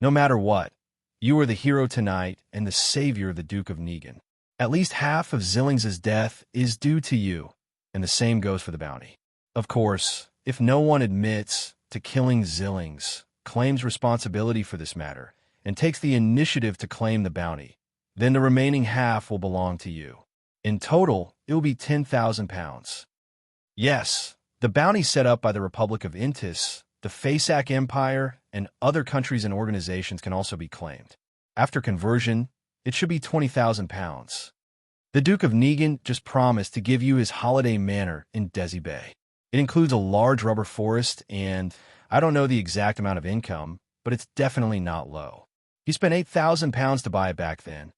"No matter what, you are the hero tonight and the savior of the Duke of Negan. At least half of Zillings' death is due to you, and the same goes for the bounty. Of course, if no one admits to killing Zillings, claims responsibility for this matter, and takes the initiative to claim the bounty, then the remaining half will belong to you. In total, it will be 10,000 pounds. Yes, the bounty set up by the Republic of Intis, the Fasak Empire, and other countries and organizations can also be claimed. After conversion, it should be 20,000 pounds. The Duke of Negan just promised to give you his holiday manor in Desi Bay. It includes a large rubber forest and, I don't know the exact amount of income, but it's definitely not low. He spent 8,000 pounds to buy it back then,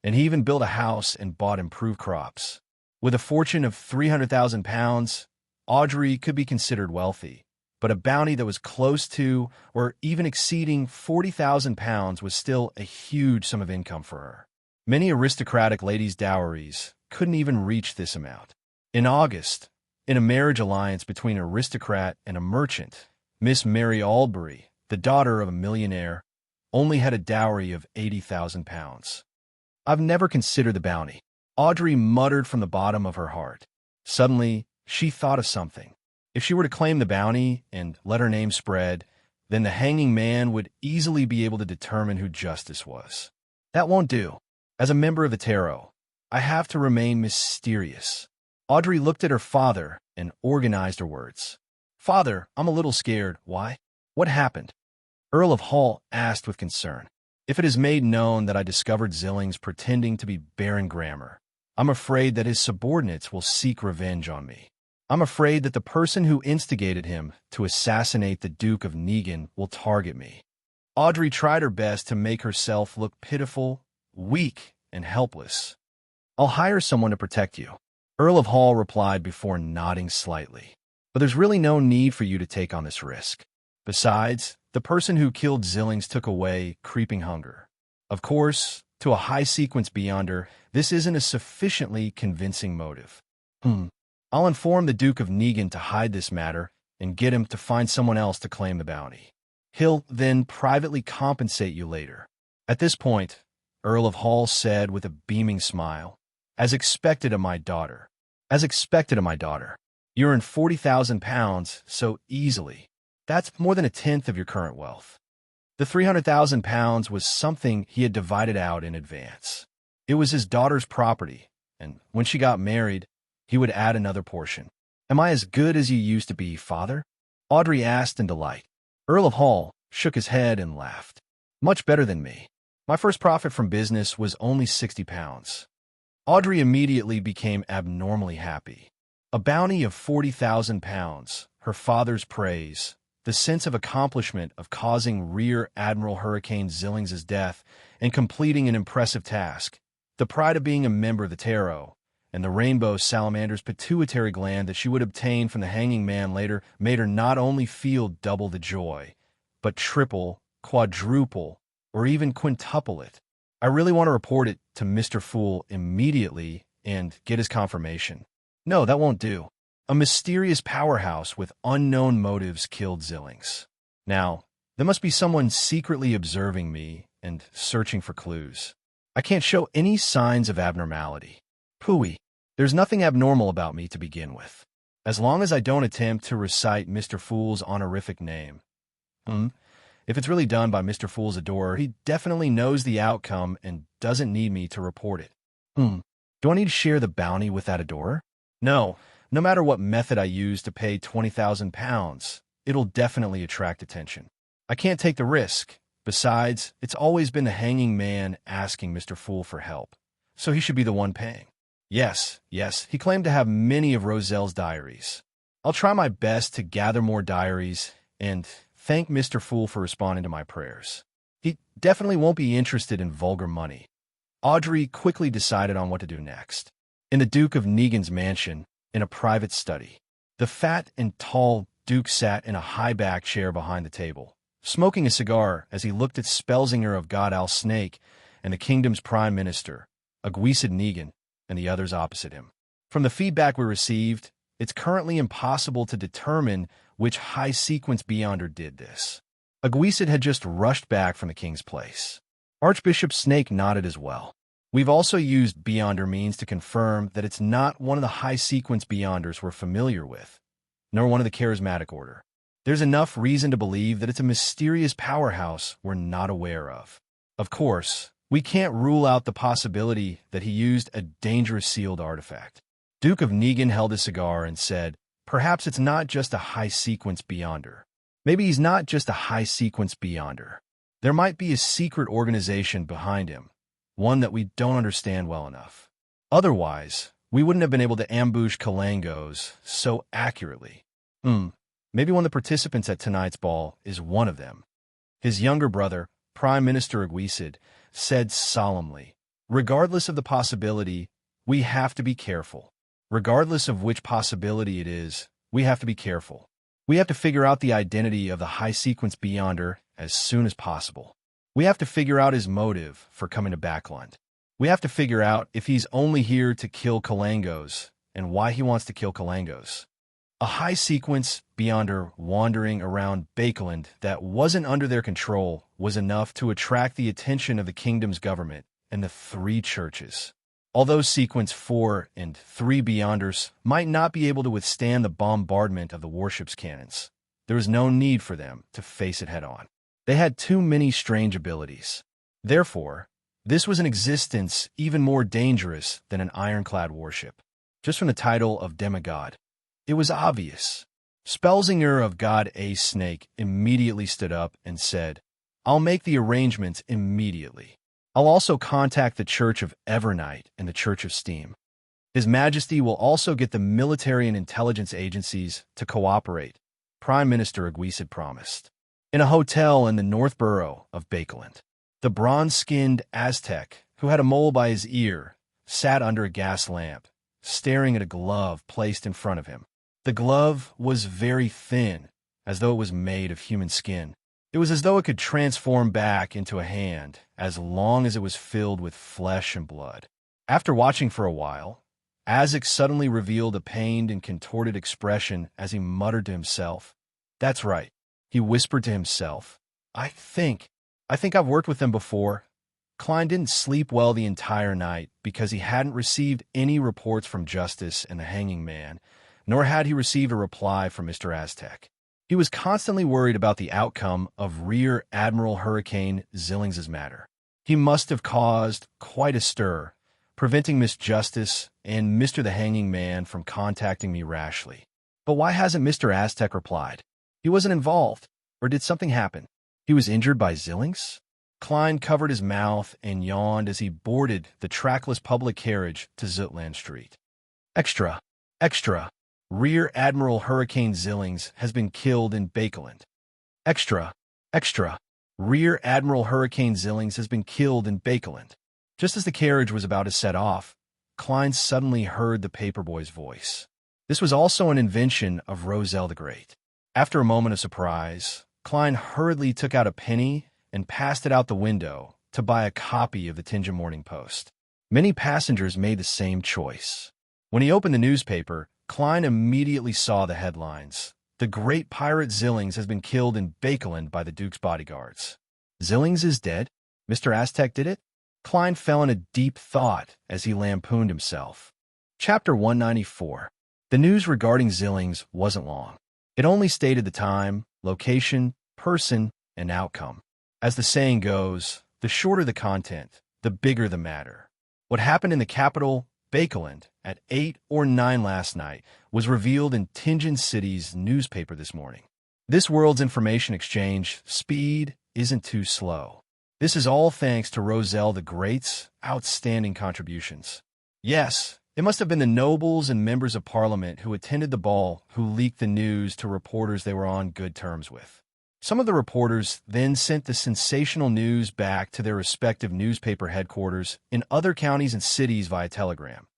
and he even built a house and bought improved crops. With a fortune of 300,000 pounds, Audrey could be considered wealthy, but a bounty that was close to or even exceeding £40,000 was still a huge sum of income for her. Many aristocratic ladies' dowries couldn't even reach this amount. In August, in a marriage alliance between an aristocrat and a merchant, Miss Mary Aldbury, the daughter of a millionaire, only had a dowry of £80,000. I've never considered the bounty, Audrey muttered from the bottom of her heart. Suddenly, she thought of something. If she were to claim the bounty and let her name spread, then the hanging man would easily be able to determine who justice was. That won't do. As a member of the tarot, I have to remain mysterious. Audrey looked at her father and organized her words. Father, I'm a little scared. Why? What happened? Earl of Hall asked with concern. If it is made known that I discovered Zillings pretending to be Baron Grammer, I'm afraid that his subordinates will seek revenge on me. I'm afraid that the person who instigated him to assassinate the Duke of Negan will target me. Audrey tried her best to make herself look pitiful, weak, and helpless. I'll hire someone to protect you, Earl of Hall replied before nodding slightly. But there's really no need for you to take on this risk. Besides, the person who killed Zillings took away creeping hunger. Of course, to a high-sequence beyonder, this isn't a sufficiently convincing motive. I'll inform the Duke of Negan to hide this matter and get him to find someone else to claim the bounty. He'll then privately compensate you later. At this point, Earl of Hall said with a beaming smile, As expected of my daughter. As expected of my daughter. You earned £40,000 so easily. That's more than a tenth of your current wealth. The £300,000 was something he had divided out in advance. It was his daughter's property, and when she got married, he would add another portion. Am I as good as you used to be, father? Audrey asked in delight. Earl of Hall shook his head and laughed. Much better than me. My first profit from business was only £60. Audrey immediately became abnormally happy. A bounty of £40,000, her father's praise, the sense of accomplishment of causing Rear Admiral Hurricane Zillings' death and completing an impressive task, the pride of being a member of the tarot, and the rainbow salamander's pituitary gland that she would obtain from the hanging man later made her not only feel double the joy, but triple, quadruple, or even quintuple it. I really want to report it to Mr. Fool immediately and get his confirmation. No, that won't do. A mysterious powerhouse with unknown motives killed Zillings. Now, there must be someone secretly observing me and searching for clues. I can't show any signs of abnormality. Pooey. There's nothing abnormal about me to begin with. As long as I don't attempt to recite Mr. Fool's honorific name. If it's really done by Mr. Fool's adorer, he definitely knows the outcome and doesn't need me to report it. Do I need to share the bounty with that adorer? No. No matter what method I use to pay £20,000, it'll definitely attract attention. I can't take the risk. Besides, it's always been the hanging man asking Mr. Fool for help, so he should be the one paying. Yes, he claimed to have many of Roselle's diaries. I'll try my best to gather more diaries and thank Mr. Fool for responding to my prayers. He definitely won't be interested in vulgar money. Audrey quickly decided on what to do next. In the Duke of Negan's mansion, in a private study, the fat and tall Duke sat in a high-back chair behind the table, smoking a cigar as he looked at Spellsinger of God Al Snake and the kingdom's prime minister, Aguisid Negan, and the others opposite him. From the feedback we received, it's currently impossible to determine which high-sequence beyonder did this. Aguisid had just rushed back from the king's place. Archbishop Snake nodded as well. We've also used beyonder means to confirm that it's not one of the high-sequence beyonders we're familiar with, nor one of the charismatic order. There's enough reason to believe that it's a mysterious powerhouse we're not aware of. Of course, we can't rule out the possibility that he used a dangerous sealed artifact. Duke of Negan held his cigar and said, perhaps it's not just a high-sequence beyonder. Maybe he's not just a high-sequence beyonder. There might be a secret organization behind him, one that we don't understand well enough. Otherwise, we wouldn't have been able to ambush Kalangos so accurately. Maybe one of the participants at tonight's ball is one of them. His younger brother, Prime Minister Aguisid, said solemnly, regardless of the possibility, we have to be careful. Regardless of which possibility it is, We have to be careful. We have to figure out the identity of the high-sequence Beyonder as soon as possible. We have to figure out his motive for coming to Backland. We have to figure out if he's only here to kill Kalangos and why he wants to kill Kalangos. A high-sequence Beyonder wandering around Bakeland that wasn't under their control was enough to attract the attention of the kingdom's government and the three churches. Although Sequence 4 and 3 Beyonders might not be able to withstand the bombardment of the warship's cannons, there was no need for them to face it head-on. They had too many strange abilities. Therefore, this was an existence even more dangerous than an ironclad warship. Just from the title of demigod, it was obvious. Spellsinger of God A. Snake immediately stood up and said, "I'll make the arrangements immediately. I'll also contact the Church of Evernight and the Church of Steam. His Majesty will also get the military and intelligence agencies to cooperate," Prime Minister Aguis had promised. In a hotel in the North Borough of Bakeland, the bronze-skinned Aztec, who had a mole by his ear, sat under a gas lamp, staring at a glove placed in front of him. The glove was very thin, as though it was made of human skin. It was as though it could transform back into a hand as long as it was filled with flesh and blood. After watching for a while, Azek suddenly revealed a pained and contorted expression as he muttered to himself. "That's right," he whispered to himself. I think I've worked with them before." Klein didn't sleep well the entire night because he hadn't received any reports from Justice and the Hanging Man, nor had he received a reply from Mr. Aztec. He was constantly worried about the outcome of Rear Admiral Hurricane Zillings's matter. He must have caused quite a stir, preventing Miss Justice and Mr. the Hanging Man from contacting me rashly. But why hasn't Mr. Aztec replied? He wasn't involved, or did something happen? He was injured by Zillings? Klein covered his mouth and yawned as he boarded the trackless public carriage to Zutland Street. Extra! Extra! Rear Admiral Hurricane Zillings has been killed in Bakeland. Extra! Extra! Rear Admiral Hurricane Zillings has been killed in Bakeland. Just as the carriage was about to set off, Klein suddenly heard the paperboy's voice. This was also an invention of Roselle the Great. After a moment of surprise, Klein hurriedly took out a penny and passed it out the window to buy a copy of the Tianjin Morning Post. Many passengers made the same choice. When he opened the newspaper, Klein immediately saw the headlines. "The great pirate Zillings has been killed in Bakeland by the Duke's bodyguards." Zillings is dead? Mr. Aztec did it? Klein fell in a deep thought as he lampooned himself. Chapter 194. The news regarding Zillings wasn't long. It only stated the time, location, person, and outcome. As the saying goes, the shorter the content, the bigger the matter. What happened in the capital, Bakeland, at 8 or 9 last night was revealed in Tianjin City's newspaper this morning. This world's information exchange speed isn't too slow. This is all thanks to Roselle the Great's outstanding contributions. Yes, it must have been the nobles and members of parliament who attended the ball who leaked the news to reporters they were on good terms with. Some of the reporters then sent the sensational news back to their respective newspaper headquarters in other counties and cities via telegram.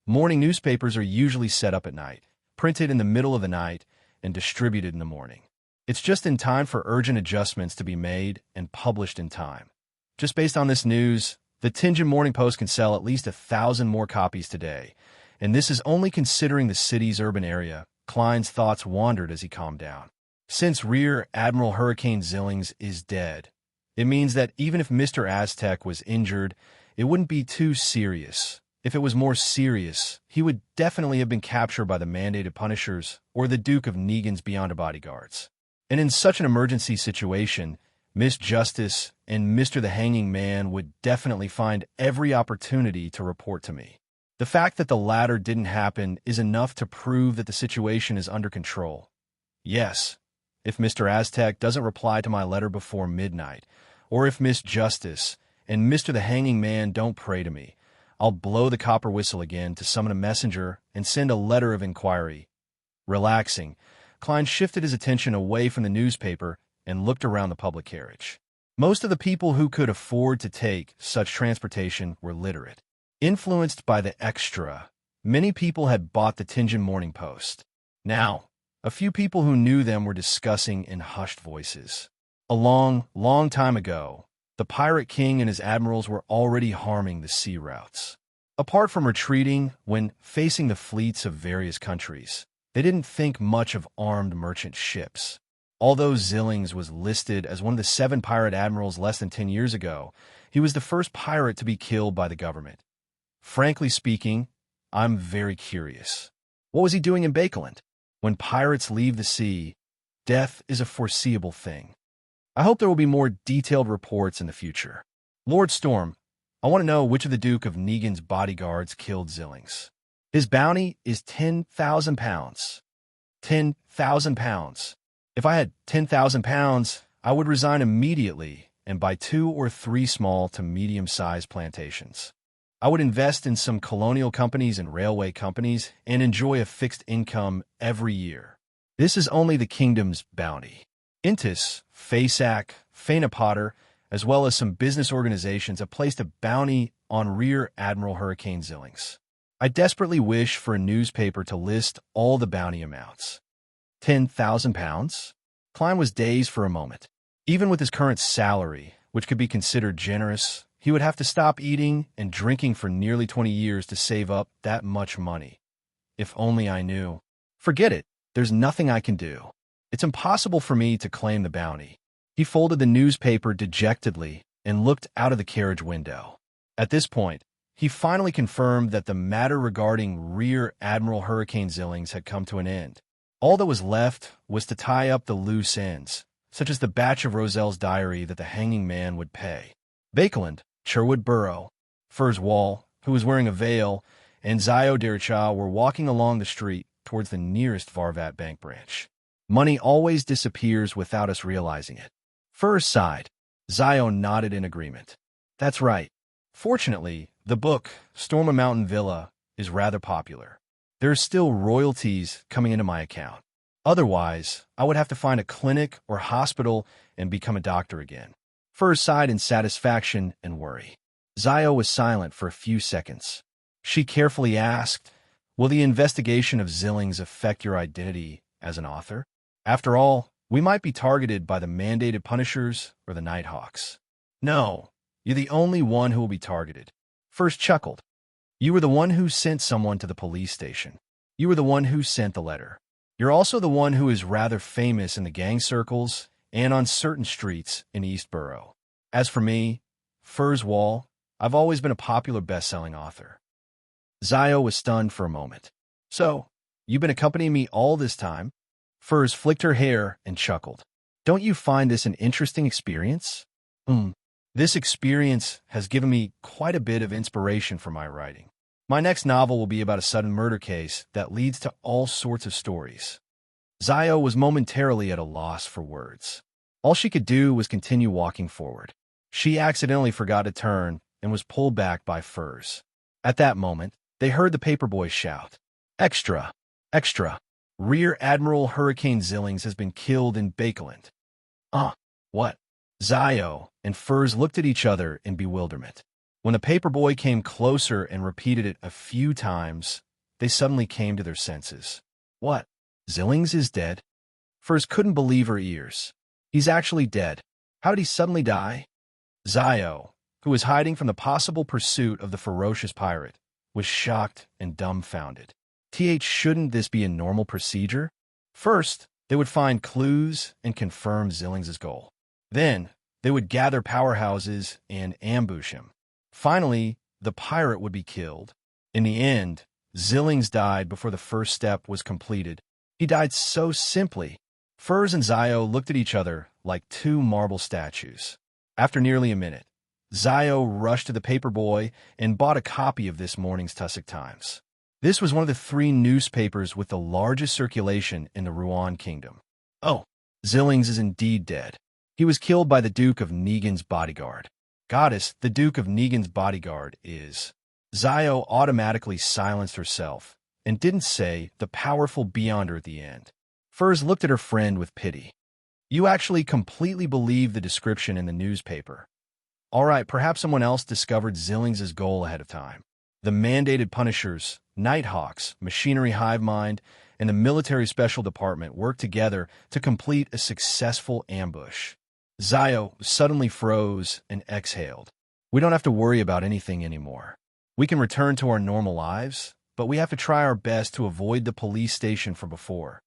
Morning newspapers are usually set up at night, printed in the middle of the night, and distributed in the morning. It's just in time for urgent adjustments to be made and published in time. Just based on this news, the Tianjin Morning Post can sell at least 1,000 more copies today, and this is only considering the city's urban area. Klein's thoughts wandered as he calmed down. Since Rear Admiral Hurricane Zillings is dead, it means that even if Mr. Aztec was injured, it wouldn't be too serious. If it was more serious, he would definitely have been captured by the mandated punishers or the Duke of Negan's Beyonder bodyguards. And in such an emergency situation, Miss Justice and Mr. the Hanging Man would definitely find every opportunity to report to me. The fact that the latter didn't happen is enough to prove that the situation is under control. Yes, if Mr. Aztec doesn't reply to my letter before midnight, or if Miss Justice and Mr. the Hanging Man don't pray to me, I'll blow the copper whistle again to summon a messenger and send a letter of inquiry. Relaxing, Klein shifted his attention away from the newspaper and looked around the public carriage. Most of the people who could afford to take such transportation were literate. Influenced by the extra, many people had bought the Tianjin Morning Post. Now, A few people who knew them were discussing in hushed voices. A long, long time ago, the pirate king and his admirals were already harming the sea routes. Apart from retreating when facing the fleets of various countries, they didn't think much of armed merchant ships. Although Zillings was listed as one of the 7 pirate admirals less than 10 years ago, he was the first pirate to be killed by the government. Frankly speaking, I'm very curious. What was he doing in Bakeland? When pirates leave the sea, death is a foreseeable thing. I hope there will be more detailed reports in the future. Lord Storm, I want to know which of the Duke of Negan's bodyguards killed Zillings. His bounty is 10,000 pounds. 10,000 pounds. If I had 10,000 pounds, I would resign immediately and buy 2 or 3 small to medium-sized plantations. I would invest in some colonial companies and railway companies and enjoy a fixed income every year. This is only the kingdom's bounty. Intis, Fasak, Fainapotter, as well as some business organizations have placed a bounty on Rear Admiral Hurricane Zillings. I desperately wish for a newspaper to list all the bounty amounts. 10,000 pounds? Klein was dazed for a moment. Even with his current salary, which could be considered generous, he would have to stop eating and drinking for nearly 20 years to save up that much money. If only I knew. Forget it. There's nothing I can do. It's impossible for me to claim the bounty. He folded the newspaper dejectedly and looked out of the carriage window. At this point, he finally confirmed that the matter regarding Rear Admiral Hurricane Zillings had come to an end. All that was left was to tie up the loose ends, such as the batch of Roselle's diary that the hanging man would pay. Bakeland, Sherwood Borough, Furs Wall, who was wearing a veil, and Zio Dericha were walking along the street towards the nearest Varvat Bank branch. Money always disappears without us realizing it. Furs sighed. Zio nodded in agreement. That's right. Fortunately, the book, Storm a Mountain Villa, is rather popular. There are still royalties coming into my account. Otherwise, I would have to find a clinic or hospital and become a doctor again. Furs sighed in satisfaction and worry. Zio was silent for a few seconds. She carefully asked, will the investigation of Zillings affect your identity as an author? After all, we might be targeted by the mandated punishers or the Nighthawks. No, you're the only one who will be targeted. Furs chuckled. You were the one who sent someone to the police station. You were the one who sent the letter. You're also the one who is rather famous in the gang circles and on certain streets in East Borough. As for me, Furs Wall, I've always been a popular best-selling author. Zio was stunned for a moment. So, you've been accompanying me all this time? Furs flicked her hair and chuckled. Don't you find this an interesting experience? This experience has given me quite a bit of inspiration for my writing. My next novel will be about a sudden murder case that leads to all sorts of stories. Zio was momentarily at a loss for words. All she could do was continue walking forward. She accidentally forgot to turn and was pulled back by Furs. At that moment, they heard the paperboy shout, "Extra! Extra! Rear Admiral Hurricane Zillings has been killed in Bakeland." What? Zio and Furs looked at each other in bewilderment. When the paperboy came closer and repeated it a few times, they suddenly came to their senses. What? Zillings is dead? Furs couldn't believe her ears. He's actually dead. How did he suddenly die? Zio, who was hiding from the possible pursuit of the ferocious pirate, was shocked and dumbfounded. Shouldn't this be a normal procedure? First, they would find clues and confirm Zillings' goal. Then, they would gather powerhouses and ambush him. Finally, the pirate would be killed. In the end, Zillings died before the first step was completed. He died so simply. Furs and Zio looked at each other like 2 marble statues. After nearly a minute, Zio rushed to the paperboy and bought a copy of this morning's Tussock Times. This was one of the 3 newspapers with the largest circulation in the Ruan Kingdom. Oh, Zillings is indeed dead. He was killed by the Duke of Negan's bodyguard. Goddess, the Duke of Negan's bodyguard is... Zio automatically silenced herself and didn't say the powerful Beyonder at the end. Furs looked at her friend with pity. You actually completely believe the description in the newspaper. All right, perhaps someone else discovered Zillings' goal ahead of time. The mandated punishers, Nighthawks, Machinery Hive Mind, and the military special department worked together to complete a successful ambush. Zio suddenly froze and exhaled. We don't have to worry about anything anymore. We can return to our normal lives, but we have to try our best to avoid the police station from before.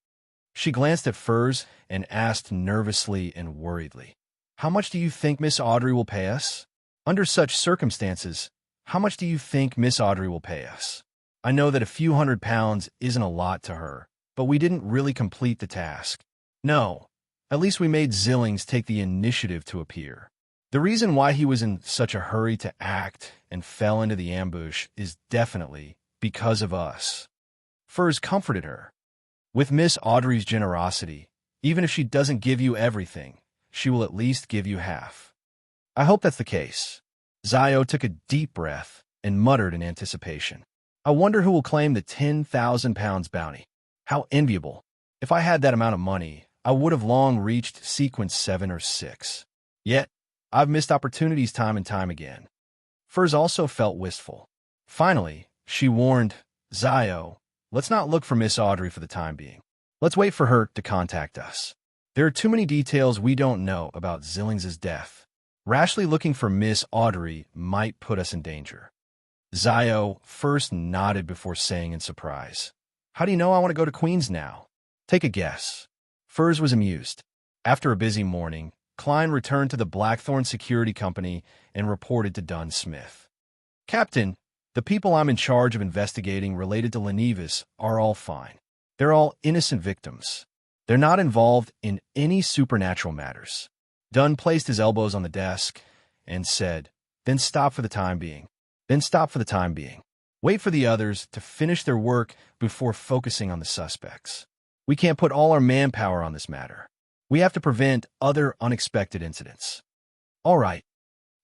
She glanced at Furs and asked nervously and worriedly, "How much do you think Miss Audrey will pay us? Under such circumstances, how much do you think Miss Audrey will pay us? I know that a few £100 isn't a lot to her, but we didn't really complete the task. No, at least we made Zillings take the initiative to appear. The reason why he was in such a hurry to act and fell into the ambush is definitely because of us." Furs comforted her. "With Miss Audrey's generosity, even if she doesn't give you everything, she will at least give you half." "I hope that's the case." Zio took a deep breath and muttered in anticipation. "I wonder who will claim the £10,000 bounty. How enviable. If I had that amount of money, I would have long reached sequence 7 or 6. Yet, I've missed opportunities time and time again." Furs also felt wistful. Finally, she warned, "Zio, let's not look for Miss Audrey for the time being. Let's wait for her to contact us. There are too many details we don't know about Zillings' death. Rashly looking for Miss Audrey might put us in danger." Zio first nodded before saying in surprise, "How do you know I want to go to Queens now? Take a guess." Furs was amused. After a busy morning, Klein returned to the Blackthorn Security Company and reported to Dunn Smith. "Captain, the people I'm in charge of investigating related to Lenevis are all fine. They're all innocent victims. They're not involved in any supernatural matters." Dunn placed his elbows on the desk and said, "Then stop for the time being. Then stop for the time being. Wait for the others to finish their work before focusing on the suspects. We can't put all our manpower on this matter. We have to prevent other unexpected incidents." "All right."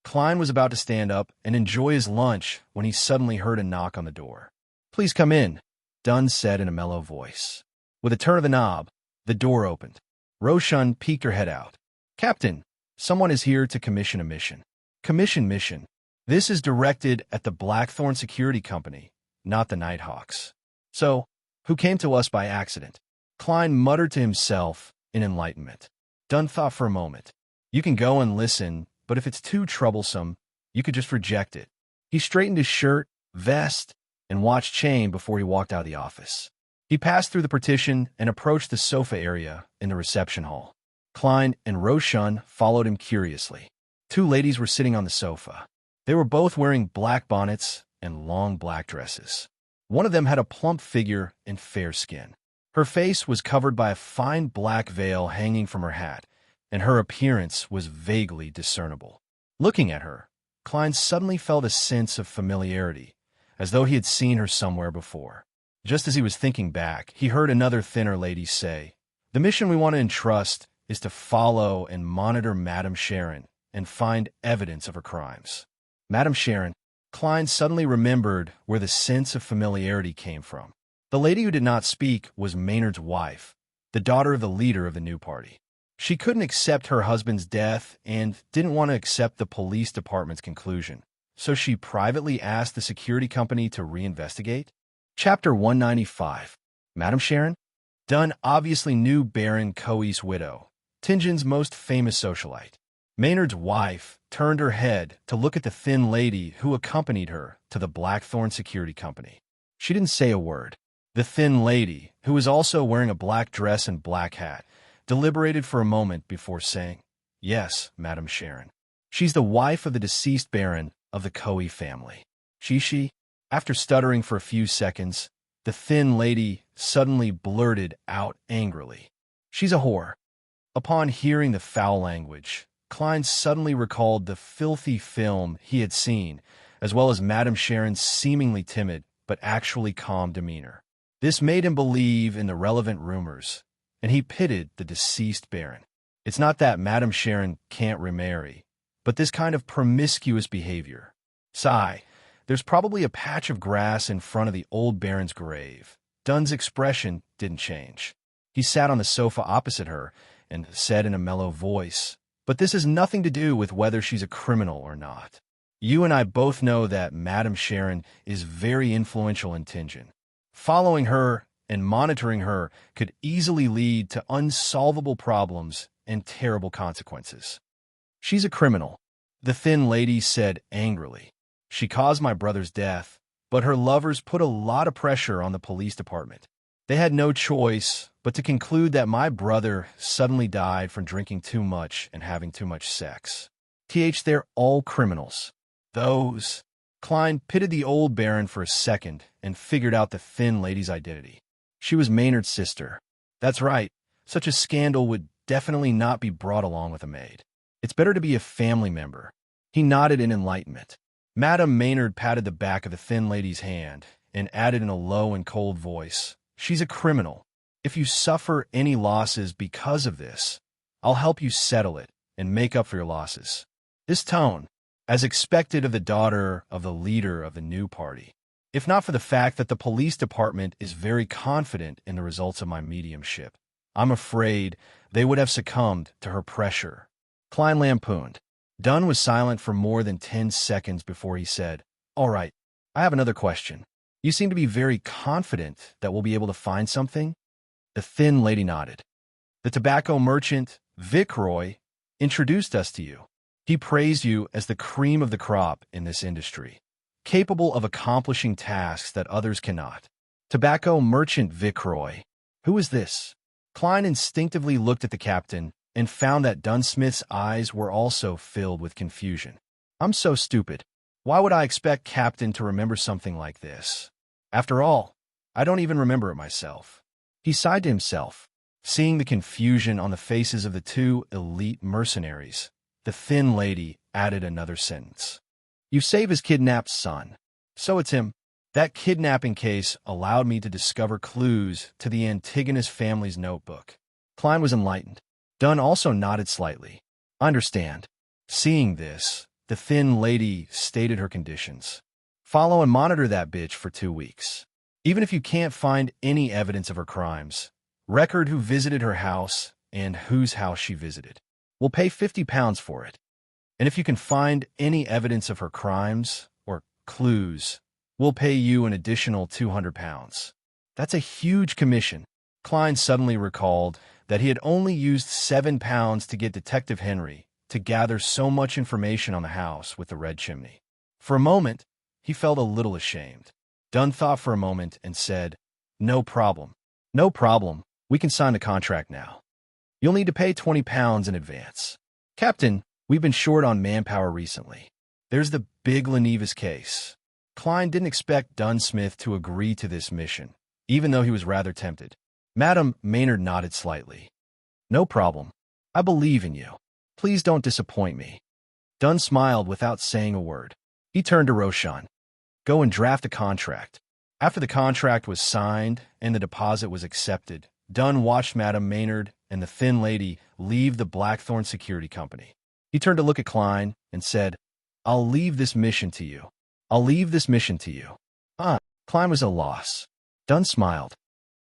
Klein was about to stand up and enjoy his lunch when he suddenly heard a knock on the door. "Please come in," Dunn said in a mellow voice. With a turn of the knob, the door opened. Roshan peeked her head out. "Captain, someone is here to commission a mission." "Commission mission? This is directed at the Blackthorn Security Company, not the Nighthawks. So, who came to us by accident?" Klein muttered to himself in enlightenment. Dunn thought for a moment. "You can go and listen, but if it's too troublesome, you could just reject it." He straightened his shirt, vest, and watch chain before he walked out of the office. He passed through the partition and approached the sofa area in the reception hall. Klein and Roshan followed him curiously. Two ladies were sitting on the sofa. They were both wearing black bonnets and long black dresses. One of them had a plump figure and fair skin. Her face was covered by a fine black veil hanging from her hat, and her appearance was vaguely discernible. Looking at her, Klein suddenly felt a sense of familiarity, as though he had seen her somewhere before. Just as he was thinking back, he heard another thinner lady say, "The mission we want to entrust is to follow and monitor Madame Sharon and find evidence of her crimes." Madame Sharon. Klein suddenly remembered where the sense of familiarity came from. The lady who did not speak was Maynard's wife, the daughter of the leader of the new party. She couldn't accept her husband's death and didn't want to accept the police department's conclusion, so she privately asked the security company to reinvestigate. Chapter 195. Madame Sharon? Dunn obviously knew Baron Coe's widow, Tingin's most famous socialite. Maynard's wife turned her head to look at the thin lady who accompanied her to the Blackthorn Security Company. She didn't say a word. The thin lady, who was also wearing a black dress and black hat, deliberated for a moment before saying, "Yes, Madame Sharon. She's the wife of the deceased Baron of the Coe family." She? After stuttering for a few seconds, the thin lady suddenly blurted out angrily, "She's a whore." Upon hearing the foul language, Klein suddenly recalled the filthy film he had seen, as well as Madame Sharon's seemingly timid but actually calm demeanor. This made him believe in the relevant rumors, and he pitied the deceased Baron. It's not that Madame Sharon can't remarry, but this kind of promiscuous behavior. Sigh, there's probably a patch of grass in front of the old Baron's grave. Dunn's expression didn't change. He sat on the sofa opposite her and said in a mellow voice, "But this has nothing to do with whether she's a criminal or not. You and I both know that Madame Sharon is very influential in Tingen. Following her and monitoring her could easily lead to unsolvable problems and terrible consequences. She's a criminal, the thin lady said angrily. She caused my brother's death, but her lovers put a lot of pressure on the police department. They had no choice but to conclude that my brother suddenly died from drinking too much and having too much sex. They're all criminals. Those. Klein pitted the old baron for a second and figured out the thin lady's identity. She was Maynard's sister. That's right. Such a scandal would definitely not be brought along with a maid. It's better to be a family member. He nodded in enlightenment. Madame Maynard patted the back of the thin lady's hand and added in a low and cold voice, "She's a criminal. If you suffer any losses because of this, I'll help you settle it and make up for your losses." This tone, as expected of the daughter of the leader of the new party, if not for the fact that the police department is very confident in the results of my mediumship, I'm afraid they would have succumbed to her pressure. Klein lampooned. Dunn was silent for more than 10 seconds before he said, "All right, I have another question. You seem to be very confident that we'll be able to find something?" The thin lady nodded. "The tobacco merchant, Viceroy, introduced us to you. He praised you as the cream of the crop in this industry, capable of accomplishing tasks that others cannot." Tobacco merchant Viceroy. Who is this? Klein instinctively looked at the captain and found that Dunsmith's eyes were also filled with confusion. "I'm so stupid. Why would I expect Captain to remember something like this? After all, I don't even remember it myself." He sighed to himself, seeing the confusion on the faces of the two elite mercenaries. The thin lady added another sentence. "You save his kidnapped son. So it's him. That kidnapping case allowed me to discover clues to the Antigonus family's notebook." Klein was enlightened. Dunn also nodded slightly. "I understand." Seeing this, the thin lady stated her conditions. "Follow and monitor that bitch for 2 weeks. Even if you can't find any evidence of her crimes, record who visited her house and whose house she visited. We'll pay £50 for it. And if you can find any evidence of her crimes or clues, we'll pay you an additional £200. That's a huge commission." Klein suddenly recalled that he had only used £7 to get Detective Henry to gather so much information on the house with the red chimney. For a moment, he felt a little ashamed. Dunn thought for a moment and said, "No problem. No problem. We can sign the contract now. You'll need to pay £20 in advance. Captain, we've been short on manpower recently. There's the big Lenevas case." Klein didn't expect Dunsmith to agree to this mission, even though he was rather tempted. Madame Maynard nodded slightly. "No problem. I believe in you. Please don't disappoint me." Dunn smiled without saying a word. He turned to Roshan. "Go and draft a contract." After the contract was signed and the deposit was accepted, Dunn watched Madame Maynard and the thin lady leave the Blackthorn Security Company. He turned to look at Klein and said, "I'll leave this mission to you. I'll leave this mission to you." Klein was at a loss. Dunn smiled.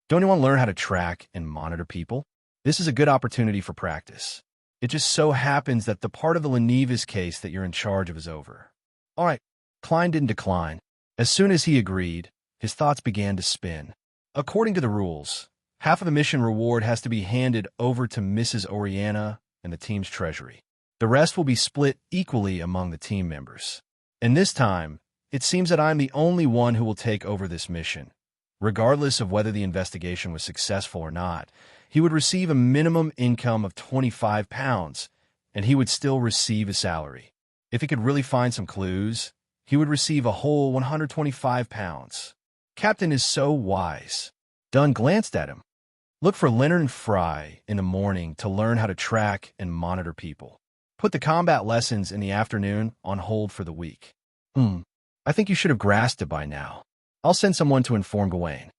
"Don't you want to learn how to track and monitor people? This is a good opportunity for practice. It just so happens that the part of the Lenevas case that you're in charge of is over." "All right." Klein didn't decline. As soon as he agreed, his thoughts began to spin. According to the rules, half of the mission reward has to be handed over to Mrs. Oriana and the team's treasury. The rest will be split equally among the team members. And this time, it seems that I'm the only one who will take over this mission. Regardless of whether the investigation was successful or not, he would receive a minimum income of £25, and he would still receive a salary. If he could really find some clues, he would receive a whole £125. Captain is so wise. Dunn glanced at him. "Look for Leonard and Fry in the morning to learn how to track and monitor people. Put the combat lessons in the afternoon on hold for the week." I think you should have grasped it by now. I'll send someone to inform Gawain."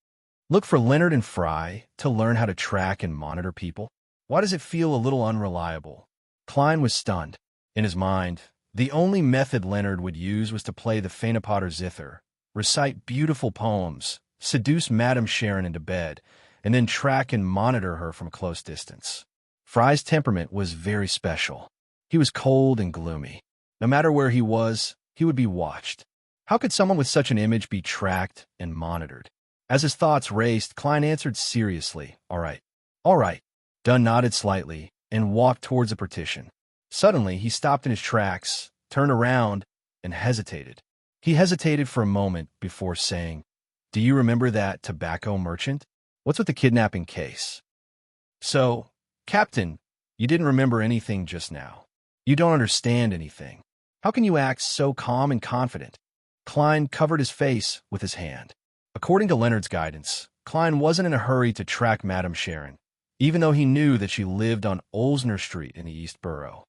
"Look for Leonard and Fry to learn how to track and monitor people." Why does it feel a little unreliable? Klein was stunned. In his mind, the only method Leonard would use was to play the Fainapotter zither, recite beautiful poems, seduce Madame Sharon into bed, and then track and monitor her from a close distance. Fry's temperament was very special. He was cold and gloomy. No matter where he was, he would be watched. How could someone with such an image be tracked and monitored? As his thoughts raced, Klein answered seriously, "All right. All right." Dunn nodded slightly and walked towards the partition. Suddenly, he stopped in his tracks, turned around, and hesitated. He hesitated for a moment before saying, "Do you remember that tobacco merchant? What's with the kidnapping case?" "So, Captain, you didn't remember anything just now. You don't understand anything. How can you act so calm and confident?" Klein covered his face with his hand. According to Leonard's guidance, Klein wasn't in a hurry to track Madame Sharon, even though he knew that she lived on Olsner Street in the East Borough.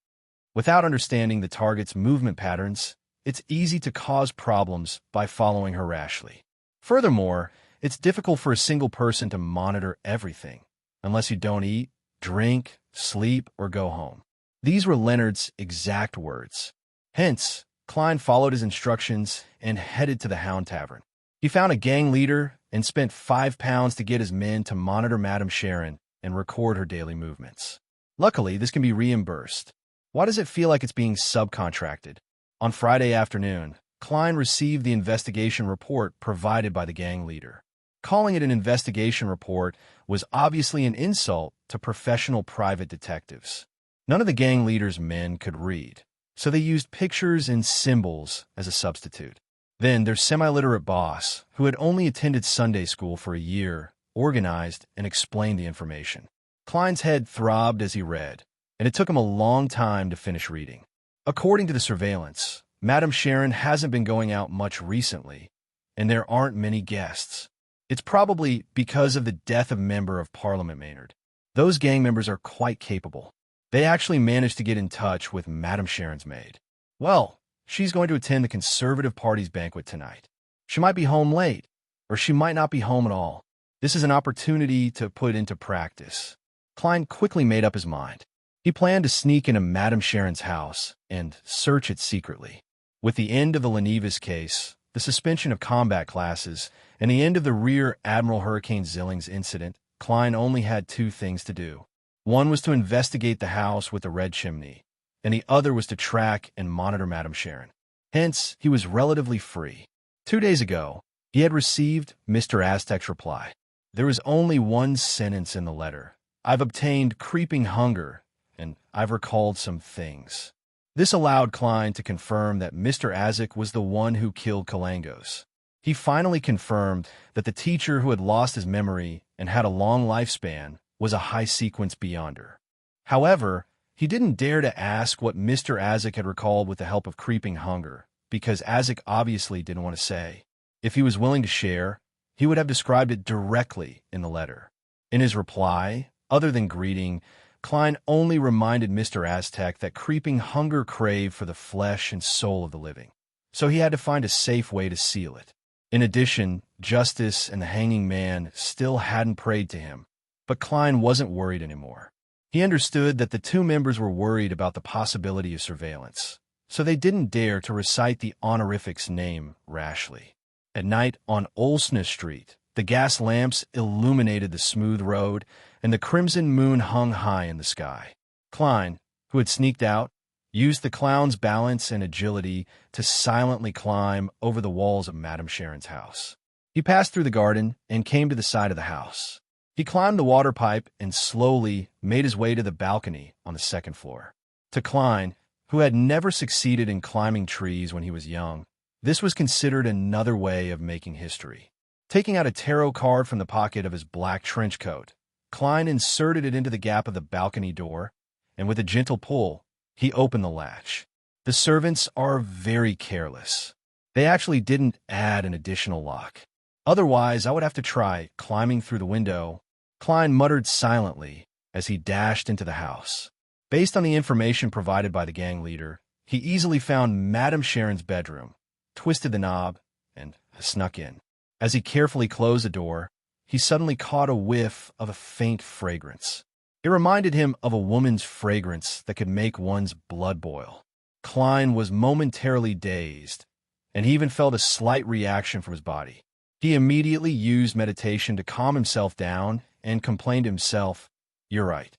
Without understanding the target's movement patterns, it's easy to cause problems by following her rashly. Furthermore, it's difficult for a single person to monitor everything, unless you don't eat, drink, sleep, or go home. These were Leonard's exact words. Hence, Klein followed his instructions and headed to the Hound Tavern. He found a gang leader and spent £5 to get his men to monitor Madame Sharon and record her daily movements. Luckily, this can be reimbursed. Why does it feel like it's being subcontracted? On Friday afternoon, Klein received the investigation report provided by the gang leader. Calling it an investigation report was obviously an insult to professional private detectives. None of the gang leader's men could read, so they used pictures and symbols as a substitute. Then their semi-literate boss, who had only attended Sunday school for a year, organized and explained the information. Klein's head throbbed as he read, and it took him a long time to finish reading. According to the surveillance, Madame Sharon hasn't been going out much recently, and there aren't many guests. It's probably because of the death of a member of Parliament Maynard. Those gang members are quite capable. They actually managed to get in touch with Madame Sharon's maid. Well, she's going to attend the Conservative Party's banquet tonight. She might be home late, or she might not be home at all. This is an opportunity to put into practice. Klein quickly made up his mind. He planned to sneak into Madame Sharon's house and search it secretly. With the end of the Lenevas case, the suspension of combat classes, and the end of the Rear Admiral Hurricane Zillings incident, Klein only had two things to do. One was to investigate the house with the red chimney, and the other was to track and monitor Madame Sharon. Hence, he was relatively free. 2 days ago, he had received Mr. Aztec's reply. There was only one sentence in the letter. "I've obtained creeping hunger, and I've recalled some things." This allowed Klein to confirm that Mr. Aztec was the one who killed Kalangos. He finally confirmed that the teacher who had lost his memory and had a long lifespan was a high-sequence beyonder. However, he didn't dare to ask what Mr. Aztec had recalled with the help of creeping hunger, because Aztec obviously didn't want to say. If he was willing to share, he would have described it directly in the letter. In his reply, other than greeting, Klein only reminded Mr. Aztec that creeping hunger craved for the flesh and soul of the living, so he had to find a safe way to seal it. In addition, Justice and the hanging man still hadn't prayed to him, but Klein wasn't worried anymore. He understood that the two members were worried about the possibility of surveillance, so they didn't dare to recite the honorific's name rashly. At night on Olsner Street, the gas lamps illuminated the smooth road, and the crimson moon hung high in the sky. Klein, who had sneaked out, used the clown's balance and agility to silently climb over the walls of Madame Sharon's house. He passed through the garden and came to the side of the house. He climbed the water pipe and slowly made his way to the balcony on the second floor. To Klein, who had never succeeded in climbing trees when he was young, this was considered another way of making history. Taking out a tarot card from the pocket of his black trench coat, Klein inserted it into the gap of the balcony door, and with a gentle pull, he opened the latch. The servants are very careless. They actually didn't add an additional lock. Otherwise, I would have to try climbing through the window. Klein muttered silently as he dashed into the house. Based on the information provided by the gang leader, he easily found Madame Sharon's bedroom, twisted the knob, and snuck in. As he carefully closed the door, he suddenly caught a whiff of a faint fragrance. It reminded him of a woman's fragrance that could make one's blood boil. Klein was momentarily dazed, and he even felt a slight reaction from his body. He immediately used meditation to calm himself down and complained to himself, "You're right."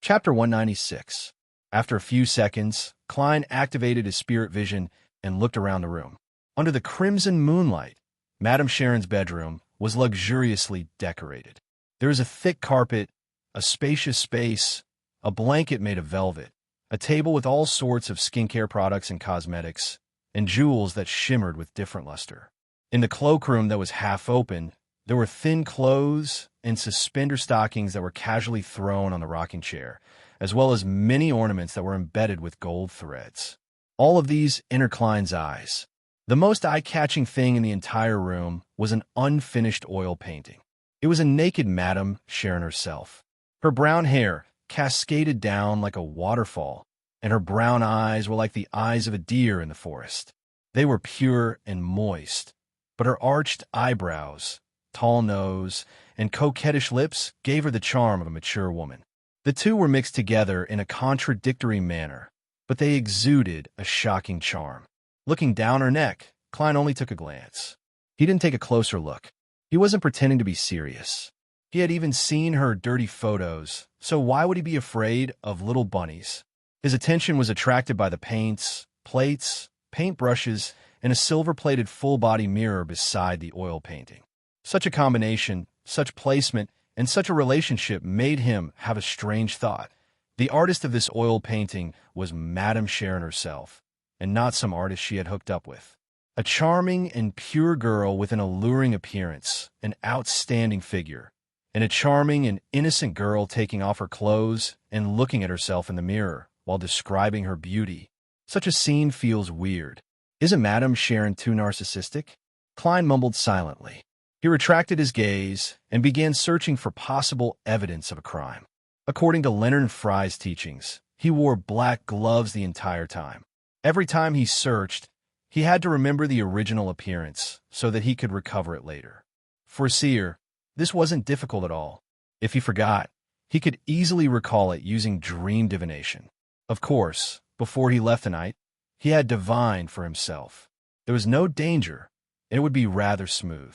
Chapter 196. After a few seconds, Klein activated his spirit vision and looked around the room. Under the crimson moonlight, Madame Sharon's bedroom was luxuriously decorated. There was a thick carpet, a spacious space, a blanket made of velvet, a table with all sorts of skincare products and cosmetics, and jewels that shimmered with different luster. In the cloakroom that was half open, there were thin clothes and suspender stockings that were casually thrown on the rocking chair, as well as many ornaments that were embedded with gold threads. All of these entered Klein's eyes. The most eye-catching thing in the entire room was an unfinished oil painting. It was a naked Madame Sharon herself. Her brown hair cascaded down like a waterfall, and her brown eyes were like the eyes of a deer in the forest. They were pure and moist, but her arched eyebrows, tall nose, and coquettish lips gave her the charm of a mature woman. The two were mixed together in a contradictory manner, but they exuded a shocking charm. Looking down her neck, Klein only took a glance. He didn't take a closer look. He wasn't pretending to be serious. He had even seen her dirty photos, so why would he be afraid of little bunnies? His attention was attracted by the paints, plates, paintbrushes, and a silver-plated full-body mirror beside the oil painting. Such a combination, such placement, and such a relationship made him have a strange thought. The artist of this oil painting was Madame Sharon herself, and not some artist she had hooked up with. A charming and pure girl with an alluring appearance, an outstanding figure, and a charming and innocent girl taking off her clothes and looking at herself in the mirror while describing her beauty. Such a scene feels weird. Isn't Madame Sharon too narcissistic? Klein mumbled silently. He retracted his gaze and began searching for possible evidence of a crime. According to Leonard Fry's teachings, he wore black gloves the entire time. Every time he searched, he had to remember the original appearance so that he could recover it later. For a seer, this wasn't difficult at all. If he forgot, he could easily recall it using dream divination. Of course, before he left the night, he had divined for himself. There was no danger, and it would be rather smooth.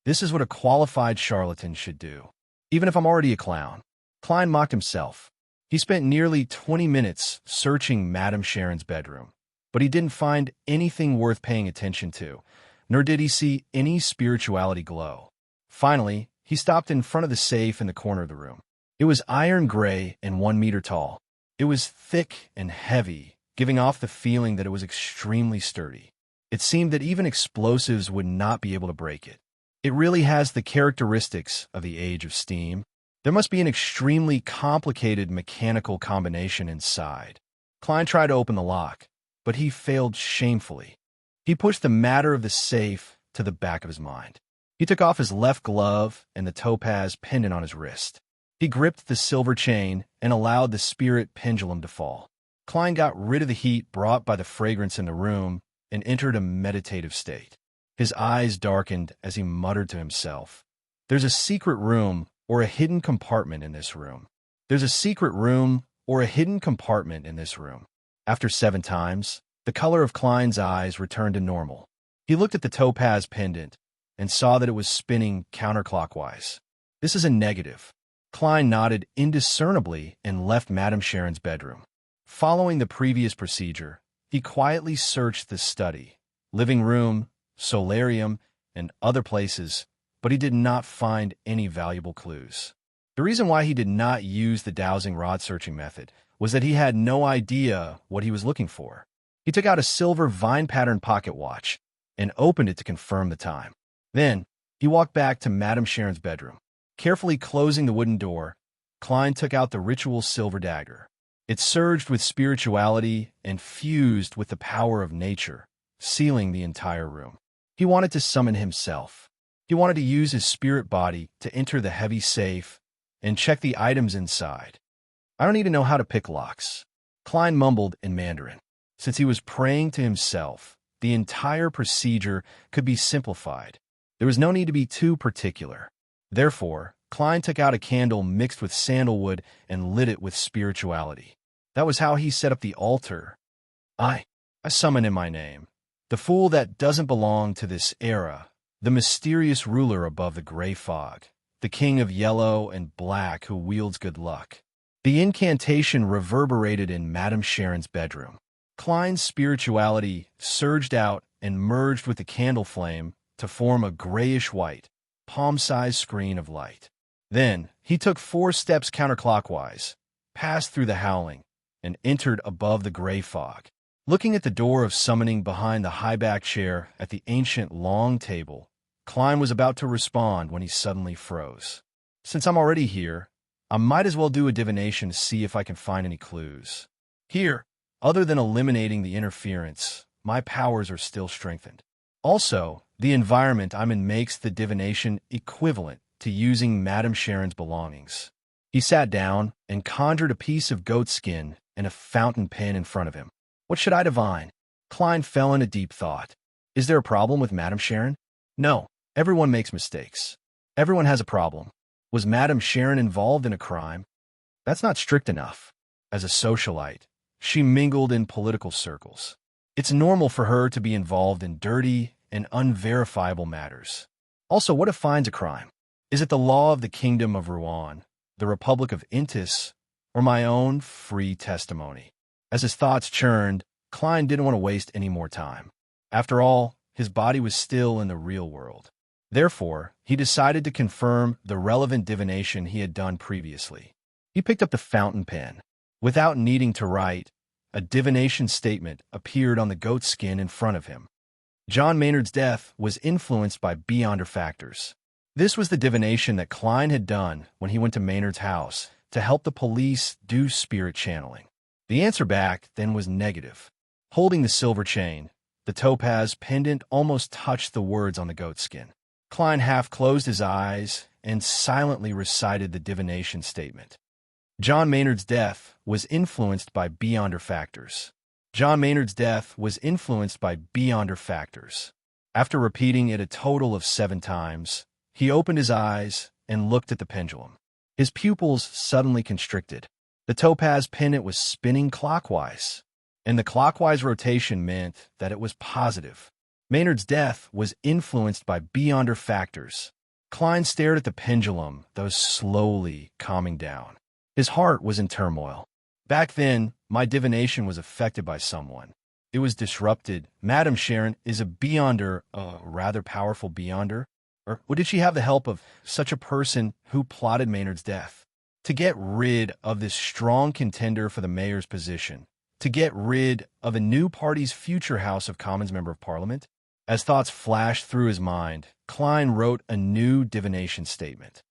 This is what a qualified charlatan should do. Even if I'm already a clown. Klein mocked himself. He spent nearly 20 minutes searching Madame Sharon's bedroom, but he didn't find anything worth paying attention to, nor did he see any spirituality glow. Finally, he stopped in front of the safe in the corner of the room. It was iron gray and 1 meter tall. It was thick and heavy, giving off the feeling that it was extremely sturdy. It seemed that even explosives would not be able to break it. It really has the characteristics of the age of steam. There must be an extremely complicated mechanical combination inside. Klein tried to open the lock, but he failed shamefully. He pushed the matter of the safe to the back of his mind. He took off his left glove and the topaz pendant on his wrist. He gripped the silver chain and allowed the spirit pendulum to fall. Klein got rid of the heat brought by the fragrance in the room and entered a meditative state. His eyes darkened as he muttered to himself, "There's a secret room or a hidden compartment in this room. There's a secret room or a hidden compartment in this room." After 7 times, the color of Klein's eyes returned to normal. He looked at the topaz pendant and saw that it was spinning counterclockwise. This is a negative. Klein nodded indiscernibly and left Madame Sharon's bedroom. Following the previous procedure, he quietly searched the study, living room, solarium, and other places, but he did not find any valuable clues. The reason why he did not use the dowsing rod searching method was that he had no idea what he was looking for. He took out a silver vine-patterned pocket watch and opened it to confirm the time. Then, he walked back to Madame Sharon's bedroom. Carefully closing the wooden door, Klein took out the ritual silver dagger. It surged with spirituality and fused with the power of nature, sealing the entire room. He wanted to summon himself. He wanted to use his spirit body to enter the heavy safe and check the items inside. "I don't even know how to pick locks," Klein mumbled in Mandarin. Since he was praying to himself, the entire procedure could be simplified. There was no need to be too particular. Therefore, Klein took out a candle mixed with sandalwood and lit it with spirituality. That was how he set up the altar. I summon in my name, the fool that doesn't belong to this era, the mysterious ruler above the gray fog, the king of yellow and black who wields good luck." The incantation reverberated in Madame Sharon's bedroom. Klein's spirituality surged out and merged with the candle flame to form a grayish white, palm-sized screen of light. Then, he took 4 steps counterclockwise, passed through the howling, and entered above the gray fog. Looking at the door of summoning behind the high-back chair at the ancient long table, Klein was about to respond when he suddenly froze. Since I'm already here, I might as well do a divination to see if I can find any clues. Here, other than eliminating the interference, my powers are still strengthened. Also, the environment I'm in makes the divination equivalent to using Madame Sharon's belongings. He sat down and conjured a piece of goat skin and a fountain pen in front of him. What should I divine? Klein fell into deep thought. Is there a problem with Madame Sharon? No, everyone makes mistakes. Everyone has a problem. Was Madame Sharon involved in a crime? That's not strict enough. As a socialite, she mingled in political circles. It's normal for her to be involved in dirty and unverifiable matters. Also, what defines a crime? Is it the law of the Kingdom of Rouen, the Republic of Intis, or my own free testimony? As his thoughts churned, Klein didn't want to waste any more time. After all, his body was still in the real world. Therefore, he decided to confirm the relevant divination he had done previously. He picked up the fountain pen. Without needing to write, a divination statement appeared on the goat skin in front of him. John Maynard's death was influenced by beyonder factors. This was the divination that Klein had done when he went to Maynard's house to help the police do spirit channeling. The answer back then was negative. Holding the silver chain, the topaz pendant almost touched the words on the goat skin. Klein half closed his eyes and silently recited the divination statement. John Maynard's death was influenced by beyonder factors. John Maynard's death was influenced by beyonder factors. After repeating it a total of 7 times, he opened his eyes and looked at the pendulum. His pupils suddenly constricted. The topaz pendant was spinning clockwise, and the clockwise rotation meant that it was positive. Maynard's death was influenced by beyonder factors. Klein stared at the pendulum, though slowly calming down. His heart was in turmoil. Back then, my divination was affected by someone. It was disrupted. Madame Sharon is a beyonder, a rather powerful beyonder. Or did she have the help of such a person who plotted Maynard's death? To get rid of this strong contender for the mayor's position, to get rid of a new party's future House of Commons Member of Parliament? As thoughts flashed through his mind, Klein wrote a new divination statement.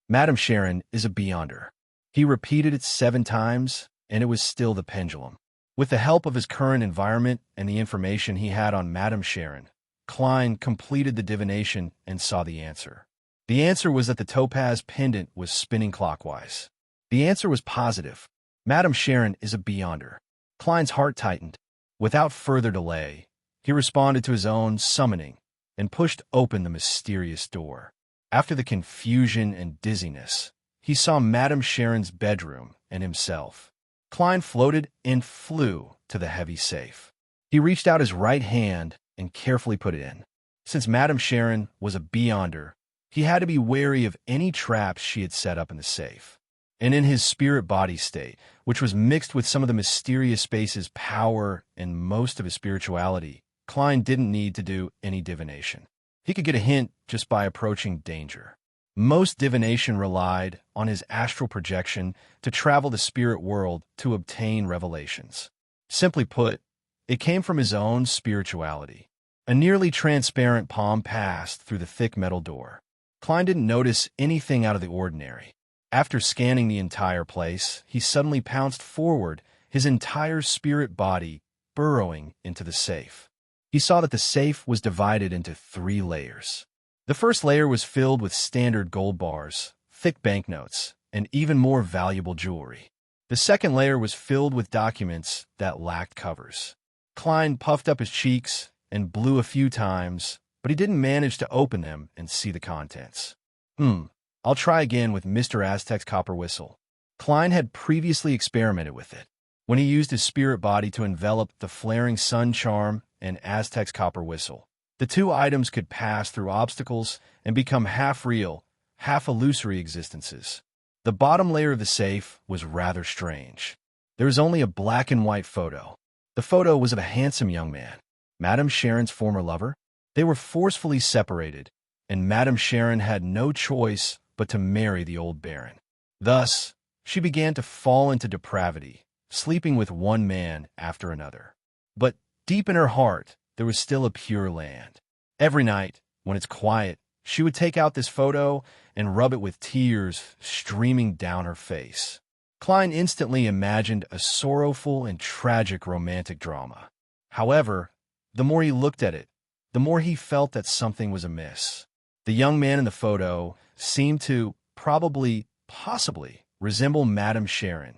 Madame Sharon is a beyonder. He repeated it 7 times, and it was still the pendulum. With the help of his current environment and the information he had on Madame Sharon, Klein completed the divination and saw the answer. The answer was that the topaz pendant was spinning clockwise. The answer was positive. Madame Sharon is a beyonder. Klein's heart tightened. Without further delay, he responded to his own summoning and pushed open the mysterious door. After the confusion and dizziness, he saw Madame Sharon's bedroom and himself. Klein floated and flew to the heavy safe. He reached out his right hand and carefully put it in. Since Madame Sharon was a beyonder, he had to be wary of any traps she had set up in the safe. And in his spirit-body state, which was mixed with some of the mysterious space's power and most of his spirituality, Klein didn't need to do any divination. He could get a hint just by approaching danger. Most divination relied on his astral projection to travel the spirit world to obtain revelations. Simply put, it came from his own spirituality. A nearly transparent palm passed through the thick metal door. Klein didn't notice anything out of the ordinary. After scanning the entire place, he suddenly pounced forward, his entire spirit body burrowing into the safe. He saw that the safe was divided into 3 layers. The first layer was filled with standard gold bars, thick banknotes, and even more valuable jewelry. The second layer was filled with documents that lacked covers. Klein puffed up his cheeks and blew a few times, but he didn't manage to open them and see the contents. I'll try again with Mr. Aztec's copper whistle. Klein had previously experimented with it, when he used his spirit body to envelop the flaring sun charm and Aztec's copper whistle. The 2 items could pass through obstacles and become half real, half illusory existences. The bottom layer of the safe was rather strange. There was only a black and white photo. The photo was of a handsome young man, Madame Sharon's former lover. They were forcefully separated, and Madame Sharon had no choice but to marry the old baron. Thus, she began to fall into depravity, sleeping with one man after another. But deep in her heart, there was still a pure land. Every night, when it's quiet, she would take out this photo and rub it with tears streaming down her face. Klein instantly imagined a sorrowful and tragic romantic drama. However, the more he looked at it, the more he felt that something was amiss. The young man in the photo seemed to possibly, resemble Madame Sharon.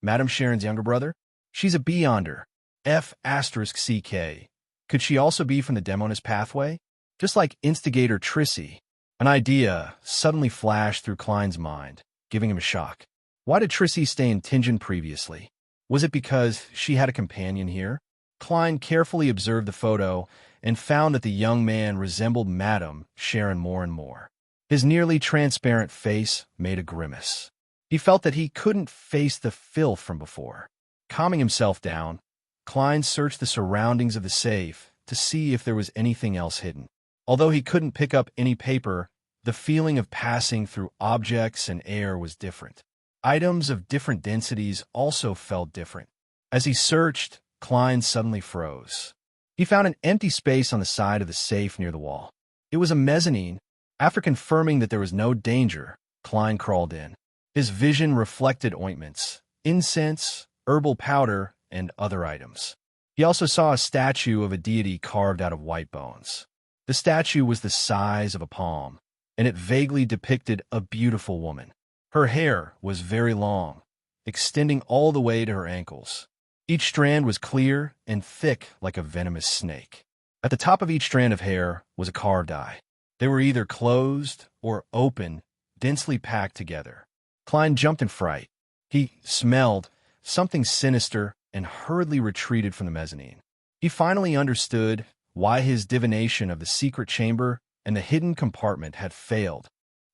Madame Sharon's younger brother? She's a Beyonder. F*CK. Could she also be from the Demonist pathway? Just like instigator Trissy. An idea suddenly flashed through Klein's mind, giving him a shock. Why did Trissy stay in Tingen previously? Was it because she had a companion here? Klein carefully observed the photo and found that the young man resembled Madame Sharon more and more. His nearly transparent face made a grimace. He felt that he couldn't face the filth from before. Calming himself down, Klein searched the surroundings of the safe to see if there was anything else hidden. Although he couldn't pick up any paper, the feeling of passing through objects and air was different. Items of different densities also felt different. As he searched, Klein suddenly froze. He found an empty space on the side of the safe near the wall. It was a mezzanine. After confirming that there was no danger, Klein crawled in. His vision reflected ointments, incense, herbal powder, and other items. He also saw a statue of a deity carved out of white bones. The statue was the size of a palm, and it vaguely depicted a beautiful woman. Her hair was very long, extending all the way to her ankles. Each strand was clear and thick like a venomous snake. At the top of each strand of hair was a carved eye. They were either closed or open, densely packed together. Klein jumped in fright. He smelled something sinister and hurriedly retreated from the mezzanine. He finally understood why his divination of the secret chamber and the hidden compartment had failed.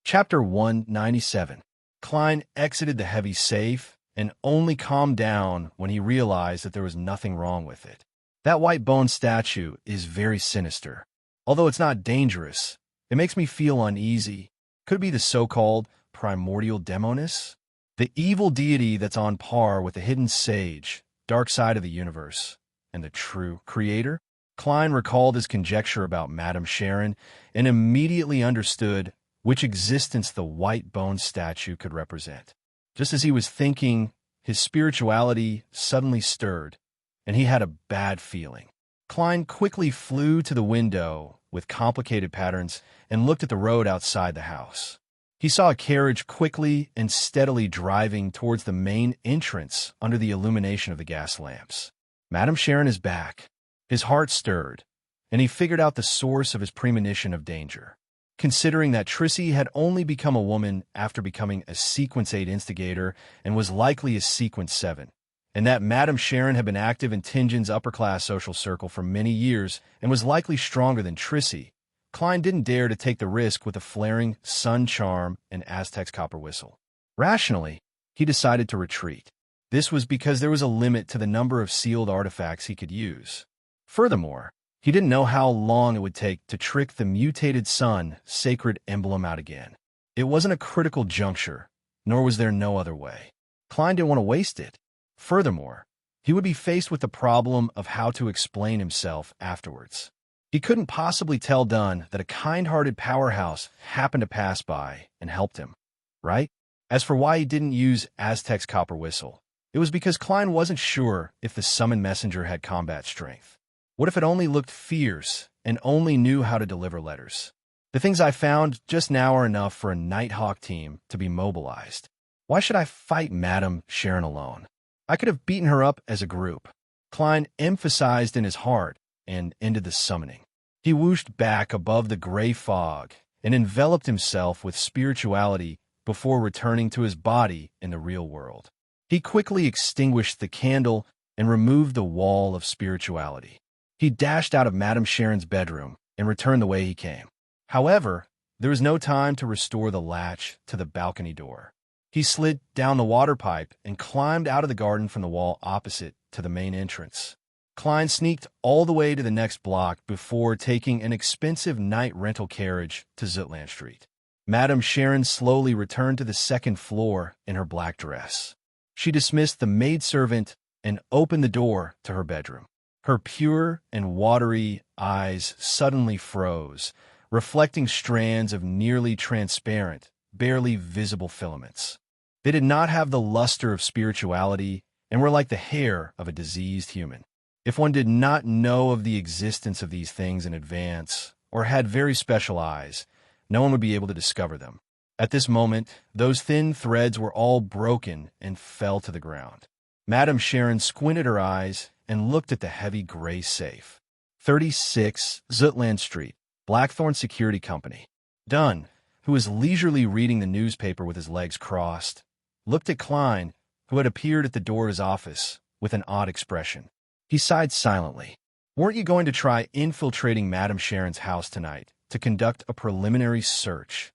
Chapter 197. Klein exited the heavy safe and only calmed down when he realized that there was nothing wrong with it. That white bone statue is very sinister. Although it's not dangerous, it makes me feel uneasy. Could it be the so-called primordial Demonist? The evil deity that's on par with the hidden sage, dark side of the universe, and the true creator? Klein recalled his conjecture about Madame Sharon and immediately understood which existence the white bone statue could represent. Just as he was thinking, his spirituality suddenly stirred, and he had a bad feeling. Klein quickly flew to the window with complicated patterns and looked at the road outside the house. He saw a carriage quickly and steadily driving towards the main entrance under the illumination of the gas lamps. Madame Sharon is back. His heart stirred, and he figured out the source of his premonition of danger. Considering that Trissy had only become a woman after becoming a Sequence 8 instigator and was likely a Sequence 7, and that Madame Sharon had been active in Tingen's upper-class social circle for many years and was likely stronger than Trissy, Klein didn't dare to take the risk with a flaring sun charm and Aztec's copper whistle. Rationally, he decided to retreat. This was because there was a limit to the number of sealed artifacts he could use. Furthermore, he didn't know how long it would take to trick the mutated sun sacred emblem out again. It wasn't a critical juncture, nor was there no other way. Klein didn't want to waste it. Furthermore, he would be faced with the problem of how to explain himself afterwards. He couldn't possibly tell Dunn that a kind-hearted powerhouse happened to pass by and helped him, right? As for why he didn't use Aztec's copper whistle, it was because Klein wasn't sure if the summoned messenger had combat strength. What if it only looked fierce and only knew how to deliver letters? The things I found just now are enough for a Nighthawk team to be mobilized. Why should I fight Madame Sharon alone? I could have beaten her up as a group. Klein emphasized in his heart and ended the summoning. He whooshed back above the gray fog and enveloped himself with spirituality before returning to his body in the real world. He quickly extinguished the candle and removed the wall of spirituality. He dashed out of Madame Sharon's bedroom and returned the way he came. However, there was no time to restore the latch to the balcony door. He slid down the water pipe and climbed out of the garden from the wall opposite to the main entrance. Klein sneaked all the way to the next block before taking an expensive night rental carriage to Zutland Street. Madame Sharon slowly returned to the second floor in her black dress. She dismissed the maidservant and opened the door to her bedroom. Her pure and watery eyes suddenly froze, reflecting strands of nearly transparent, barely visible filaments. They did not have the luster of spirituality and were like the hair of a diseased human. If one did not know of the existence of these things in advance, or had very special eyes, no one would be able to discover them. At this moment, those thin threads were all broken and fell to the ground. Madame Sharon squinted her eyes and looked at the heavy gray safe. 36 Zutland Street, Blackthorn Security Company. Dunn, who was leisurely reading the newspaper with his legs crossed, looked at Klein, who had appeared at the door of his office, with an odd expression. He sighed silently. "Weren't you going to try infiltrating Madame Sharon's house tonight to conduct a preliminary search?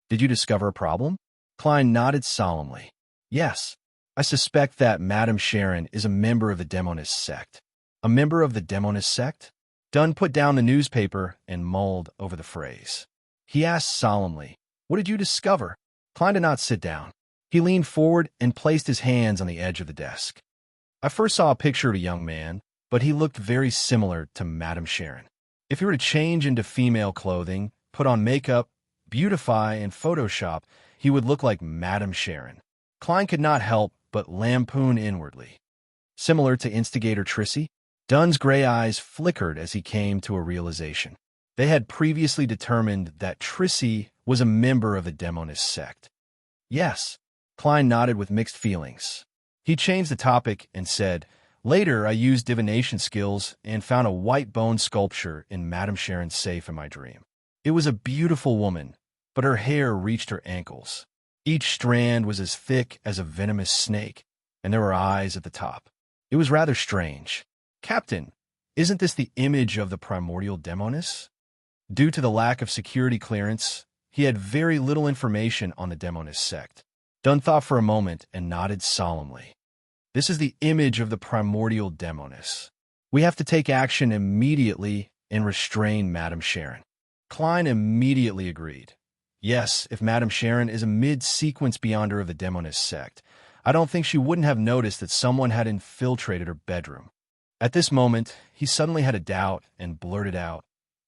Did you discover a problem?" Klein nodded solemnly. "Yes, I suspect that Madame Sharon is a member of the Demonist sect." "A member of the Demonist sect?" Dunn put down the newspaper and mulled over the phrase. He asked solemnly, "What did you discover?" Klein did not sit down. He leaned forward and placed his hands on the edge of the desk. "I first saw a picture of a young man, but he looked very similar to Madame Sharon. If he were to change into female clothing, put on makeup, beautify, and Photoshop, he would look like Madame Sharon." Klein could not help but lampoon inwardly. "Similar to instigator Trissy?" Dunn's gray eyes flickered as he came to a realization. They had previously determined that Trissy was a member of the Demonist sect. "Yes." Klein nodded with mixed feelings. He changed the topic and said, "Later, I used divination skills and found a white bone sculpture in Madame Sharon's safe in my dream. It was a beautiful woman, but her hair reached her ankles. Each strand was as thick as a venomous snake, and there were eyes at the top. It was rather strange." "Captain, isn't this the image of the primordial Demoness?" Due to the lack of security clearance, he had very little information on the Demonist sect. Dunn thought for a moment and nodded solemnly. "This is the image of the primordial Demoness. We have to take action immediately and restrain Madame Sharon." Klein immediately agreed. "Yes, if Madame Sharon is a mid-sequence beyonder of the Demonist sect, I don't think she wouldn't have noticed that someone had infiltrated her bedroom." At this moment, he suddenly had a doubt and blurted out,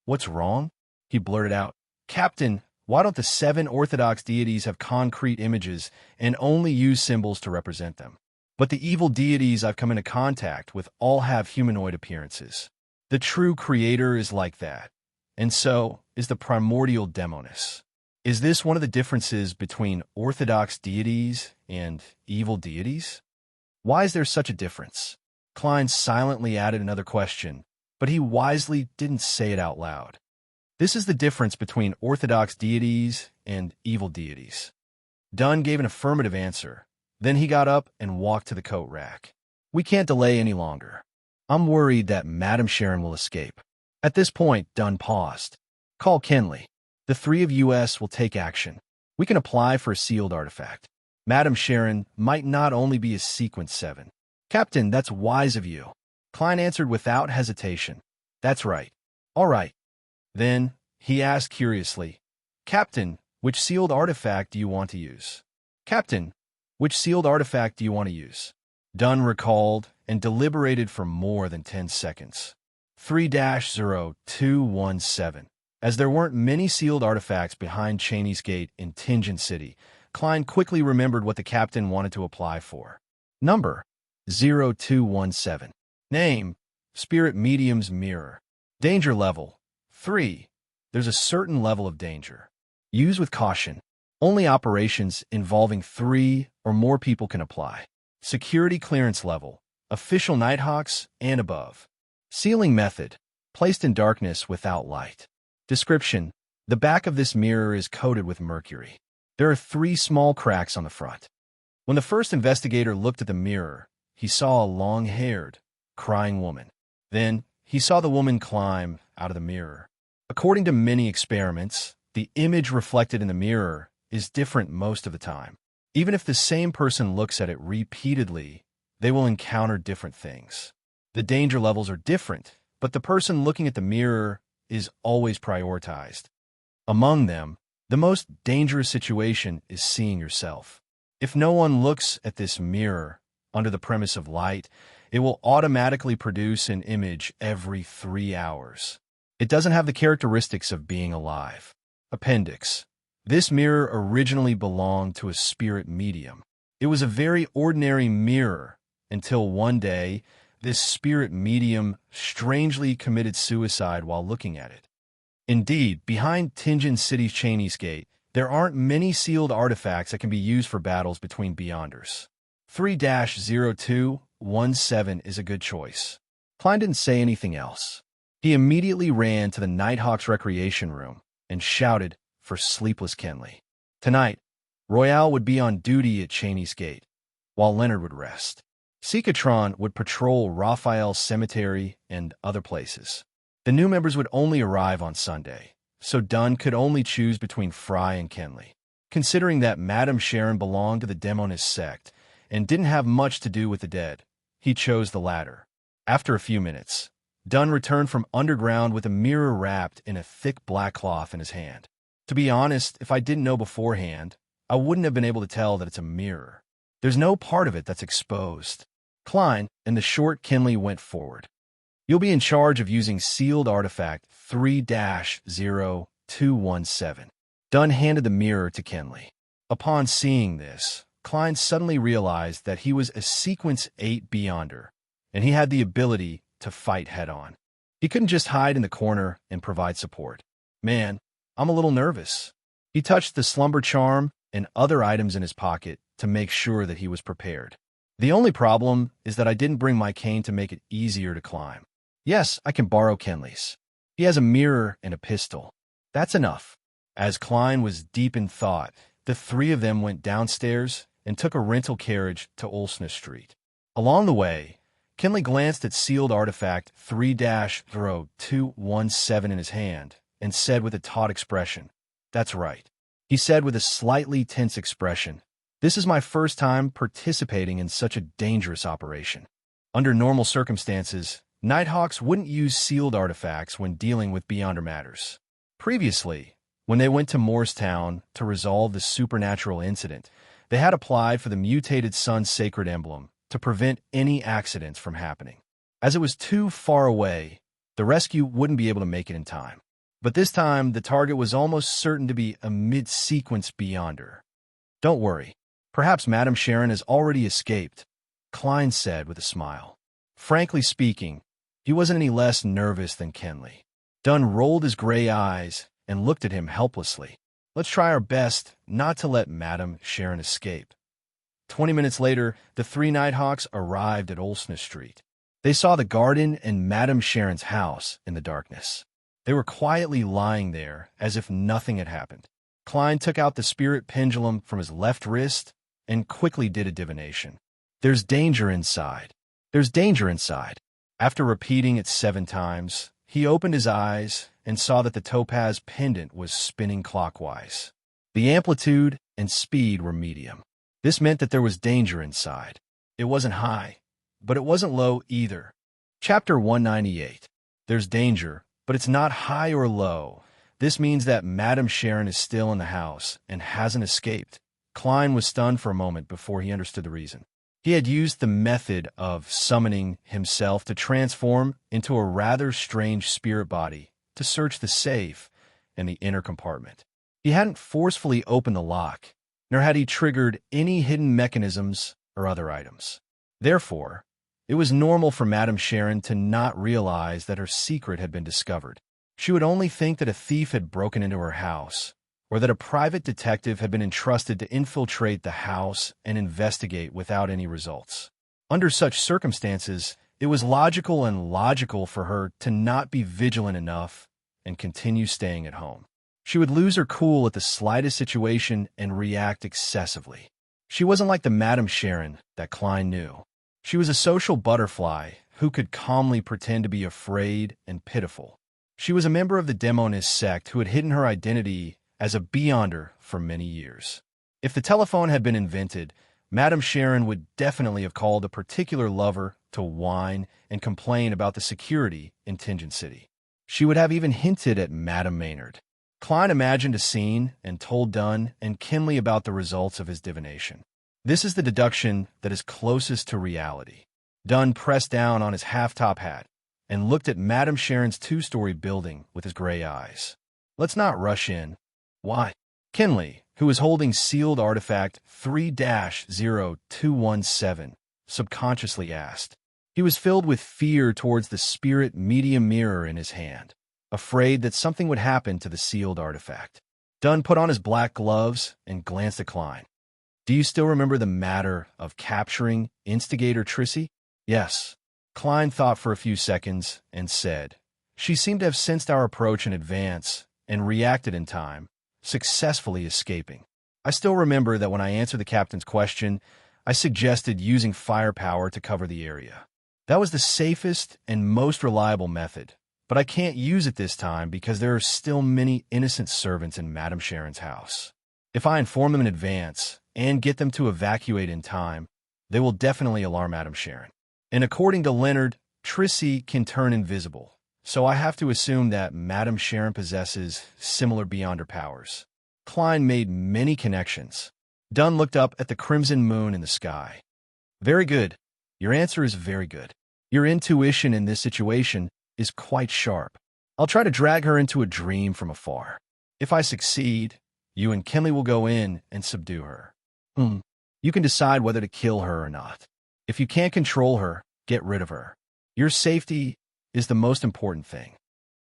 "What's wrong?" He blurted out, "Captain, why don't the 7 Orthodox deities have concrete images and only use symbols to represent them? But the evil deities I've come into contact with all have humanoid appearances. The true creator is like that, and so is the primordial Demoness. Is this one of the differences between Orthodox deities and evil deities? Why is there such a difference?" Klein silently added another question, but he wisely didn't say it out loud. "This is the difference between Orthodox deities and evil deities." Dunn gave an affirmative answer. Then he got up and walked to the coat rack. "We can't delay any longer. I'm worried that Madame Sharon will escape." At this point, Dunn paused. "Call Kenley. The 3 of us will take action. We can apply for a sealed artifact. Madame Sharon might not only be a sequence 7. "Captain, that's wise of you." Klein answered without hesitation. "That's right." "All right." Then he asked curiously, "Captain, which sealed artifact do you want to use?" "Captain, which sealed artifact do you want to use?" Dunn recalled and deliberated for more than 10 seconds. 3-0217. As there weren't many sealed artifacts behind Cheney's Gate in Tingent City, Klein quickly remembered what the captain wanted to apply for. Number: 0217. Name: Spirit Medium's Mirror. Danger level: 3. There's a certain level of danger. Use with caution. Only operations involving 3 or more people can apply. Security clearance level: Official Nighthawks and above. Sealing method: Placed in darkness without light. Description: The back of this mirror is coated with mercury. There are 3 small cracks on the front. When the first investigator looked at the mirror, he saw a long-haired, crying woman. Then he saw the woman climb out of the mirror. According to many experiments, the image reflected in the mirror is different most of the time. Even if the same person looks at it repeatedly, they will encounter different things. The danger levels are different, but the person looking at the mirror is always prioritized. Among them, the most dangerous situation is seeing yourself. If no one looks at this mirror under the premise of light, it will automatically produce an image every 3 hours. It doesn't have the characteristics of being alive. Appendix. This mirror originally belonged to a spirit medium. It was a very ordinary mirror until one day, this spirit medium strangely committed suicide while looking at it. Indeed, behind Tinjin City's Chinese Gate, there aren't many sealed artifacts that can be used for battles between Beyonders. 3-0217 is a good choice. Klein didn't say anything else. He immediately ran to the Nighthawk's recreation room and shouted for sleepless Kenley. Tonight, Royale would be on duty at Cheney's Gate, while Leonard would rest. Seekatron would patrol Raphael's cemetery and other places. The new members would only arrive on Sunday, so Dunn could only choose between Fry and Kenley. Considering that Madame Sharon belonged to the Demonist sect and didn't have much to do with the dead, he chose the latter. After a few minutes, Dunn returned from underground with a mirror wrapped in a thick black cloth in his hand. To be honest, if I didn't know beforehand, I wouldn't have been able to tell that it's a mirror. There's no part of it that's exposed. Klein and the short Kenley went forward. You'll be in charge of using sealed artifact 3-0217. Dunn handed the mirror to Kenley. Upon seeing this, Klein suddenly realized that he was a Sequence 8 Beyonder, and he had the ability to fight head-on. He couldn't just hide in the corner and provide support. Man, I'm a little nervous. He touched the slumber charm and other items in his pocket to make sure that he was prepared. The only problem is that I didn't bring my cane to make it easier to climb. Yes, I can borrow Kenley's. He has a mirror and a pistol. That's enough. As Klein was deep in thought, the three of them went downstairs and took a rental carriage to Olsna Street. Along the way, Kenley glanced at sealed artifact 3-0217 in his hand and said with a taut expression, "That's right." He said with a slightly tense expression, "This is my first time participating in such a dangerous operation." Under normal circumstances, Nighthawks wouldn't use sealed artifacts when dealing with Beyonder matters. Previously, when they went to Morristown to resolve the supernatural incident, they had applied for the mutated Sun's sacred emblem to prevent any accidents from happening. As it was too far away, the rescue wouldn't be able to make it in time. But this time, the target was almost certain to be a mid-sequence Beyonder. "Don't worry. Perhaps Madame Sharon has already escaped," Klein said with a smile. Frankly speaking, he wasn't any less nervous than Kenley. Dunn rolled his gray eyes and looked at him helplessly. "Let's try our best not to let Madame Sharon escape." 20 minutes later, the three Nighthawks arrived at Olsna Street. They saw the garden and Madame Sharon's house in the darkness. They were quietly lying there as if nothing had happened. Klein took out the spirit pendulum from his left wrist and quickly did a divination. "There's danger inside. There's danger inside." After repeating it 7 times, he opened his eyes and saw that the topaz pendant was spinning clockwise. The amplitude and speed were medium. This meant that there was danger inside. It wasn't high, but it wasn't low either. Chapter 198. There's danger, but it's not high or low. This means that Madame Sharon is still in the house and hasn't escaped. Klein was stunned for a moment before he understood the reason. He had used the method of summoning himself to transform into a rather strange spirit body to search the safe in the inner compartment. He hadn't forcefully opened the lock, nor had he triggered any hidden mechanisms or other items. Therefore, it was normal for Madame Sharon to not realize that her secret had been discovered. She would only think that a thief had broken into her house, or that a private detective had been entrusted to infiltrate the house and investigate without any results. Under such circumstances, it was logical for her to not be vigilant enough and continue staying at home. She would lose her cool at the slightest situation and react excessively. She wasn't like the Madame Sharon that Klein knew. She was a social butterfly who could calmly pretend to be afraid and pitiful. She was a member of the Demonist sect who had hidden her identity as a Beyonder for many years. If the telephone had been invented, Madame Sharon would definitely have called a particular lover to whine and complain about the security in Tingeon City. She would have even hinted at Madame Maynard. Klein imagined a scene and told Dunn and Kinley about the results of his divination. This is the deduction that is closest to reality. Dunn pressed down on his half-top hat and looked at Madame Sharon's two-story building with his gray eyes. Let's not rush in. Why? Kinley, who was holding sealed artifact 3-0217, subconsciously asked. He was filled with fear towards the spirit medium mirror in his hand, afraid that something would happen to the sealed artifact. Dunn put on his black gloves and glanced at Klein. Do you still remember the matter of capturing Instigator Trissy? Yes. Klein thought for a few seconds and said, She seemed to have sensed our approach in advance and reacted in time, successfully escaping. I still remember that when I answered the captain's question, I suggested using firepower to cover the area. That was the safest and most reliable method, but I can't use it this time because there are still many innocent servants in Madame Sharon's house. If I inform them in advance and get them to evacuate in time, they will definitely alarm Madame Sharon. And according to Leonard, Trissy can turn invisible, so I have to assume that Madame Sharon possesses similar beyonder powers. Klein made many connections. Dunn looked up at the crimson moon in the sky. Very good. Your answer is very good. Your intuition in this situation is quite sharp. I'll try to drag her into a dream from afar. If I succeed, you and Kinley will go in and subdue her. You can decide whether to kill her or not. If you can't control her, get rid of her. Your safety is the most important thing.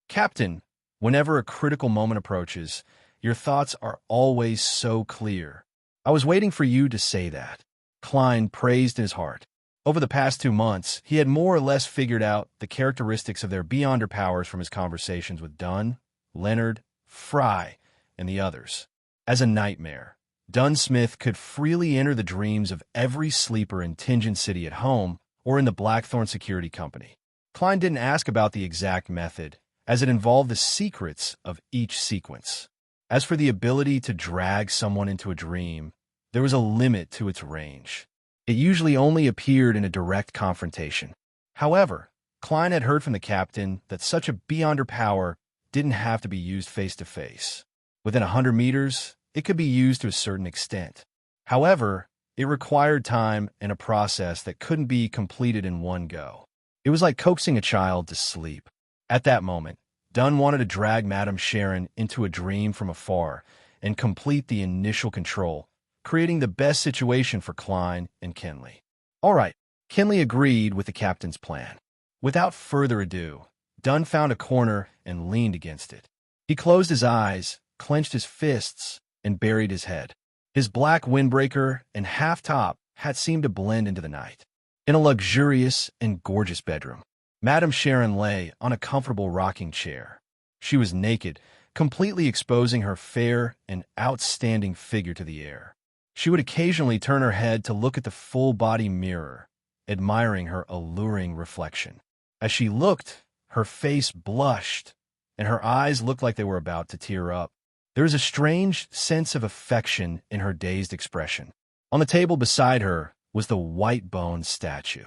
Captain, whenever a critical moment approaches, your thoughts are always so clear. I was waiting for you to say that. Klein praised in his heart. Over the past 2 months, he had more or less figured out the characteristics of their beyonder powers from his conversations with Dunn, Leonard, Fry, and the others. As a nightmare, Dunn Smith could freely enter the dreams of every sleeper in Tingeon City at home or in the Blackthorn Security Company. Klein didn't ask about the exact method, as it involved the secrets of each sequence. As for the ability to drag someone into a dream, there was a limit to its range. It usually only appeared in a direct confrontation. However, Klein had heard from the captain that such a beyonder power didn't have to be used face-to-face. Within 100 meters, it could be used to a certain extent. However, it required time and a process that couldn't be completed in one go. It was like coaxing a child to sleep. At that moment, Dunn wanted to drag Madame Sharon into a dream from afar and complete the initial control, creating the best situation for Klein and Kinley. All right, Kinley agreed with the captain's plan. Without further ado, Dunn found a corner and leaned against it. He closed his eyes, clenched his fists, and buried his head. His black windbreaker and half-top hat seemed to blend into the night. In a luxurious and gorgeous bedroom, Madame Sharon lay on a comfortable rocking chair. She was naked, completely exposing her fair and outstanding figure to the air. She would occasionally turn her head to look at the full-body mirror, admiring her alluring reflection. As she looked, her face blushed, and her eyes looked like they were about to tear up. There was a strange sense of affection in her dazed expression. On the table beside her was the white bone statue.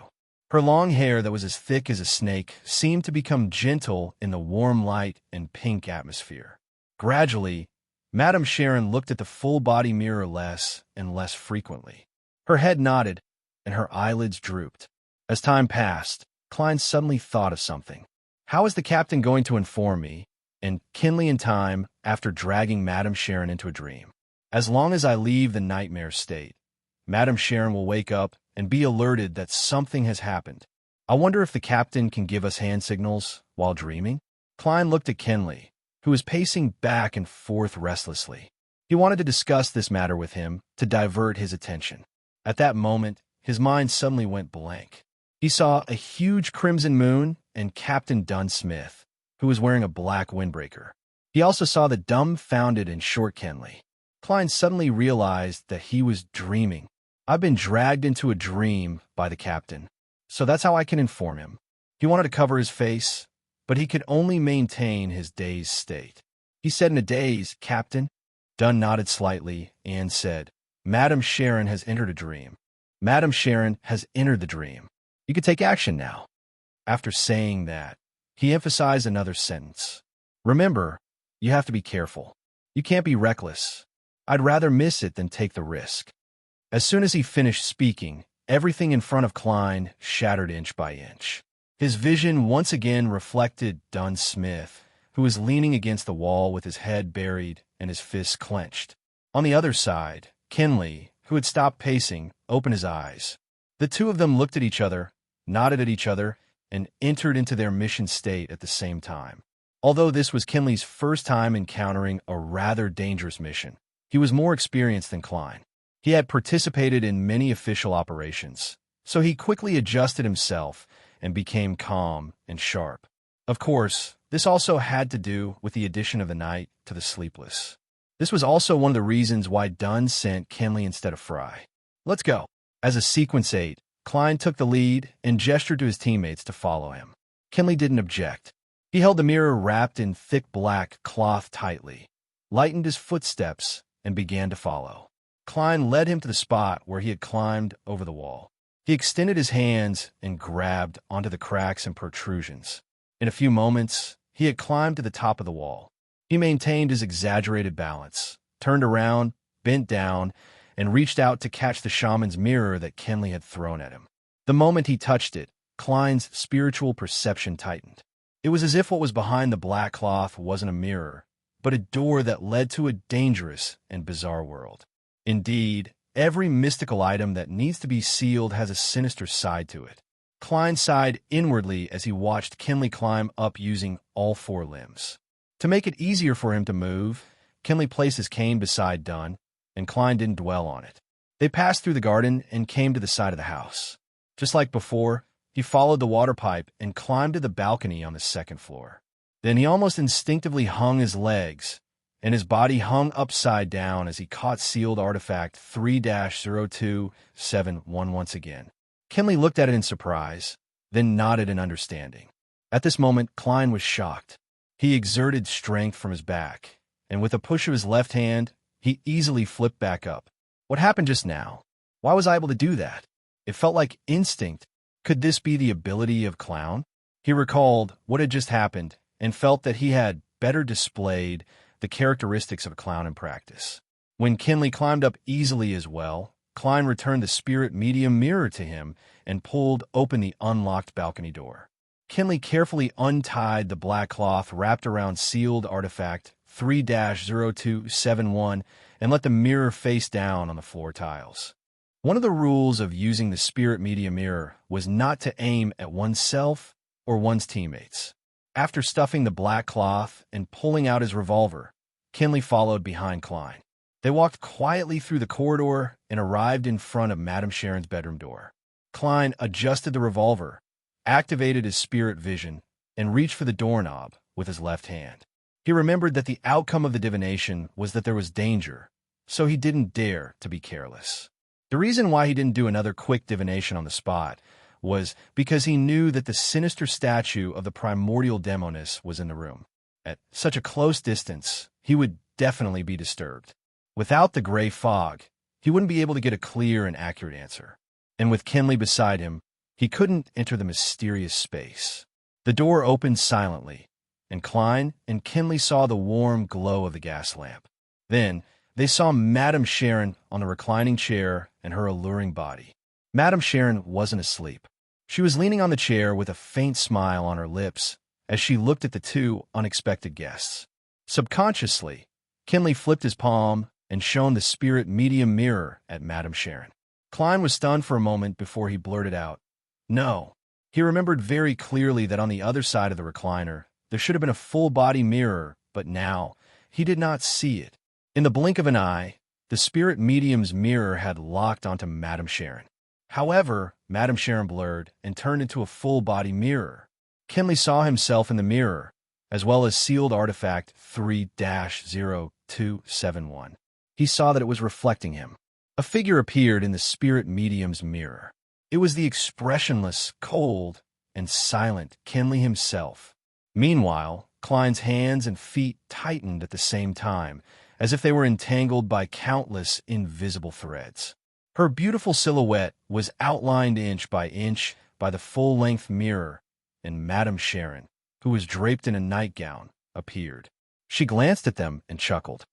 Her long hair that was as thick as a snake seemed to become gentle in the warm light and pink atmosphere. Gradually, Madame Sharon looked at the full-body mirror less and less frequently. Her head nodded, and her eyelids drooped. As time passed, Klein suddenly thought of something. How is the captain going to inform me, and Kinley in time, after dragging Madame Sharon into a dream? As long as I leave the nightmare state, Madame Sharon will wake up and be alerted that something has happened. I wonder if the captain can give us hand signals while dreaming? Klein looked at Kinley, who was pacing back and forth restlessly. He wanted to discuss this matter with him to divert his attention. At that moment, his mind suddenly went blank. He saw a huge crimson moon and Captain Dunn Smith, who was wearing a black windbreaker. He also saw the dumbfounded and short Kinley. Klein suddenly realized that he was dreaming. I've been dragged into a dream by the captain, so that's how I can inform him. He wanted to cover his face, but he could only maintain his dazed state. He said in a daze, "Captain?" Dunn nodded slightly and said, "Madame Sharon has entered a dream. Madame Sharon has entered the dream. You can take action now." After saying that, he emphasized another sentence. "Remember, you have to be careful. You can't be reckless. I'd rather miss it than take the risk." As soon as he finished speaking, everything in front of Klein shattered inch by inch. His vision once again reflected Dunn Smith, who was leaning against the wall with his head buried and his fists clenched. On the other side, Kinley, who had stopped pacing, opened his eyes. The two of them looked at each other, nodded at each other, and entered into their mission state at the same time. Although this was Kinley's first time encountering a rather dangerous mission, he was more experienced than Klein. He had participated in many official operations, so he quickly adjusted himself and became calm and sharp. Of course, this also had to do with the addition of the night to the sleepless. This was also one of the reasons why Dunn sent Kinley instead of Fry. "Let's go." As a sequence 8, Klein took the lead and gestured to his teammates to follow him. Kinley didn't object. He held the mirror wrapped in thick black cloth tightly, lightened his footsteps, and began to follow. Klein led him to the spot where he had climbed over the wall. He extended his hands and grabbed onto the cracks and protrusions. In a few moments, he had climbed to the top of the wall. He maintained his exaggerated balance, turned around, bent down, and reached out to catch the shaman's mirror that Kinley had thrown at him. The moment he touched it, Klein's spiritual perception tightened. It was as if what was behind the black cloth wasn't a mirror, but a door that led to a dangerous and bizarre world. Indeed, every mystical item that needs to be sealed has a sinister side to it. Klein sighed inwardly as he watched Kinley climb up using all 4 limbs. To make it easier for him to move, Kinley placed his cane beside Dunn, and Klein didn't dwell on it. They passed through the garden and came to the side of the house. Just like before, he followed the water pipe and climbed to the balcony on the 2nd floor. Then he almost instinctively hung his legs, and his body hung upside down as he caught sealed artifact 3-0271 once again. Kinley looked at it in surprise, then nodded in understanding. At this moment, Klein was shocked. He exerted strength from his back, and with a push of his left hand, he easily flipped back up. What happened just now? Why was I able to do that? It felt like instinct. Could this be the ability of Clown? He recalled what had just happened and felt that he had better displayed the characteristics of a clown in practice. When Kinley climbed up easily as well, Klein returned the spirit medium mirror to him and pulled open the unlocked balcony door. Kinley carefully untied the black cloth wrapped around sealed artifact 3-0271 and let the mirror face down on the floor tiles. One of the rules of using the spirit medium mirror was not to aim at oneself or one's teammates. After stuffing the black cloth and pulling out his revolver, Kinley followed behind Klein. They walked quietly through the corridor and arrived in front of Madame Sharon's bedroom door. Klein adjusted the revolver, activated his spirit vision, and reached for the doorknob with his left hand. He remembered that the outcome of the divination was that there was danger, so he didn't dare to be careless. The reason why he didn't do another quick divination on the spot was because he knew that the sinister statue of the primordial demoness was in the room. At such a close distance, he would definitely be disturbed. Without the gray fog, he wouldn't be able to get a clear and accurate answer. And with Kinley beside him, he couldn't enter the mysterious space. The door opened silently, and Klein and Kinley saw the warm glow of the gas lamp. Then, they saw Madame Sharon on the reclining chair and her alluring body. Madame Sharon wasn't asleep. She was leaning on the chair with a faint smile on her lips as she looked at the two unexpected guests. Subconsciously, Kinley flipped his palm and shone the spirit medium mirror at Madame Sharon. Klein was stunned for a moment before he blurted out, "No." He remembered very clearly that on the other side of the recliner, there should have been a full-body mirror, but now he did not see it. In the blink of an eye, the spirit medium's mirror had locked onto Madame Sharon. However, Madame Sharon blurred and turned into a full-body mirror. Kinley saw himself in the mirror, as well as sealed artifact 3-0271. He saw that it was reflecting him. A figure appeared in the spirit medium's mirror. It was the expressionless, cold, and silent Kinley himself. Meanwhile, Klein's hands and feet tightened at the same time, as if they were entangled by countless invisible threads. Her beautiful silhouette was outlined inch by inch by the full-length mirror, and Madame Sharon, who was draped in a nightgown, appeared. She glanced at them and chuckled.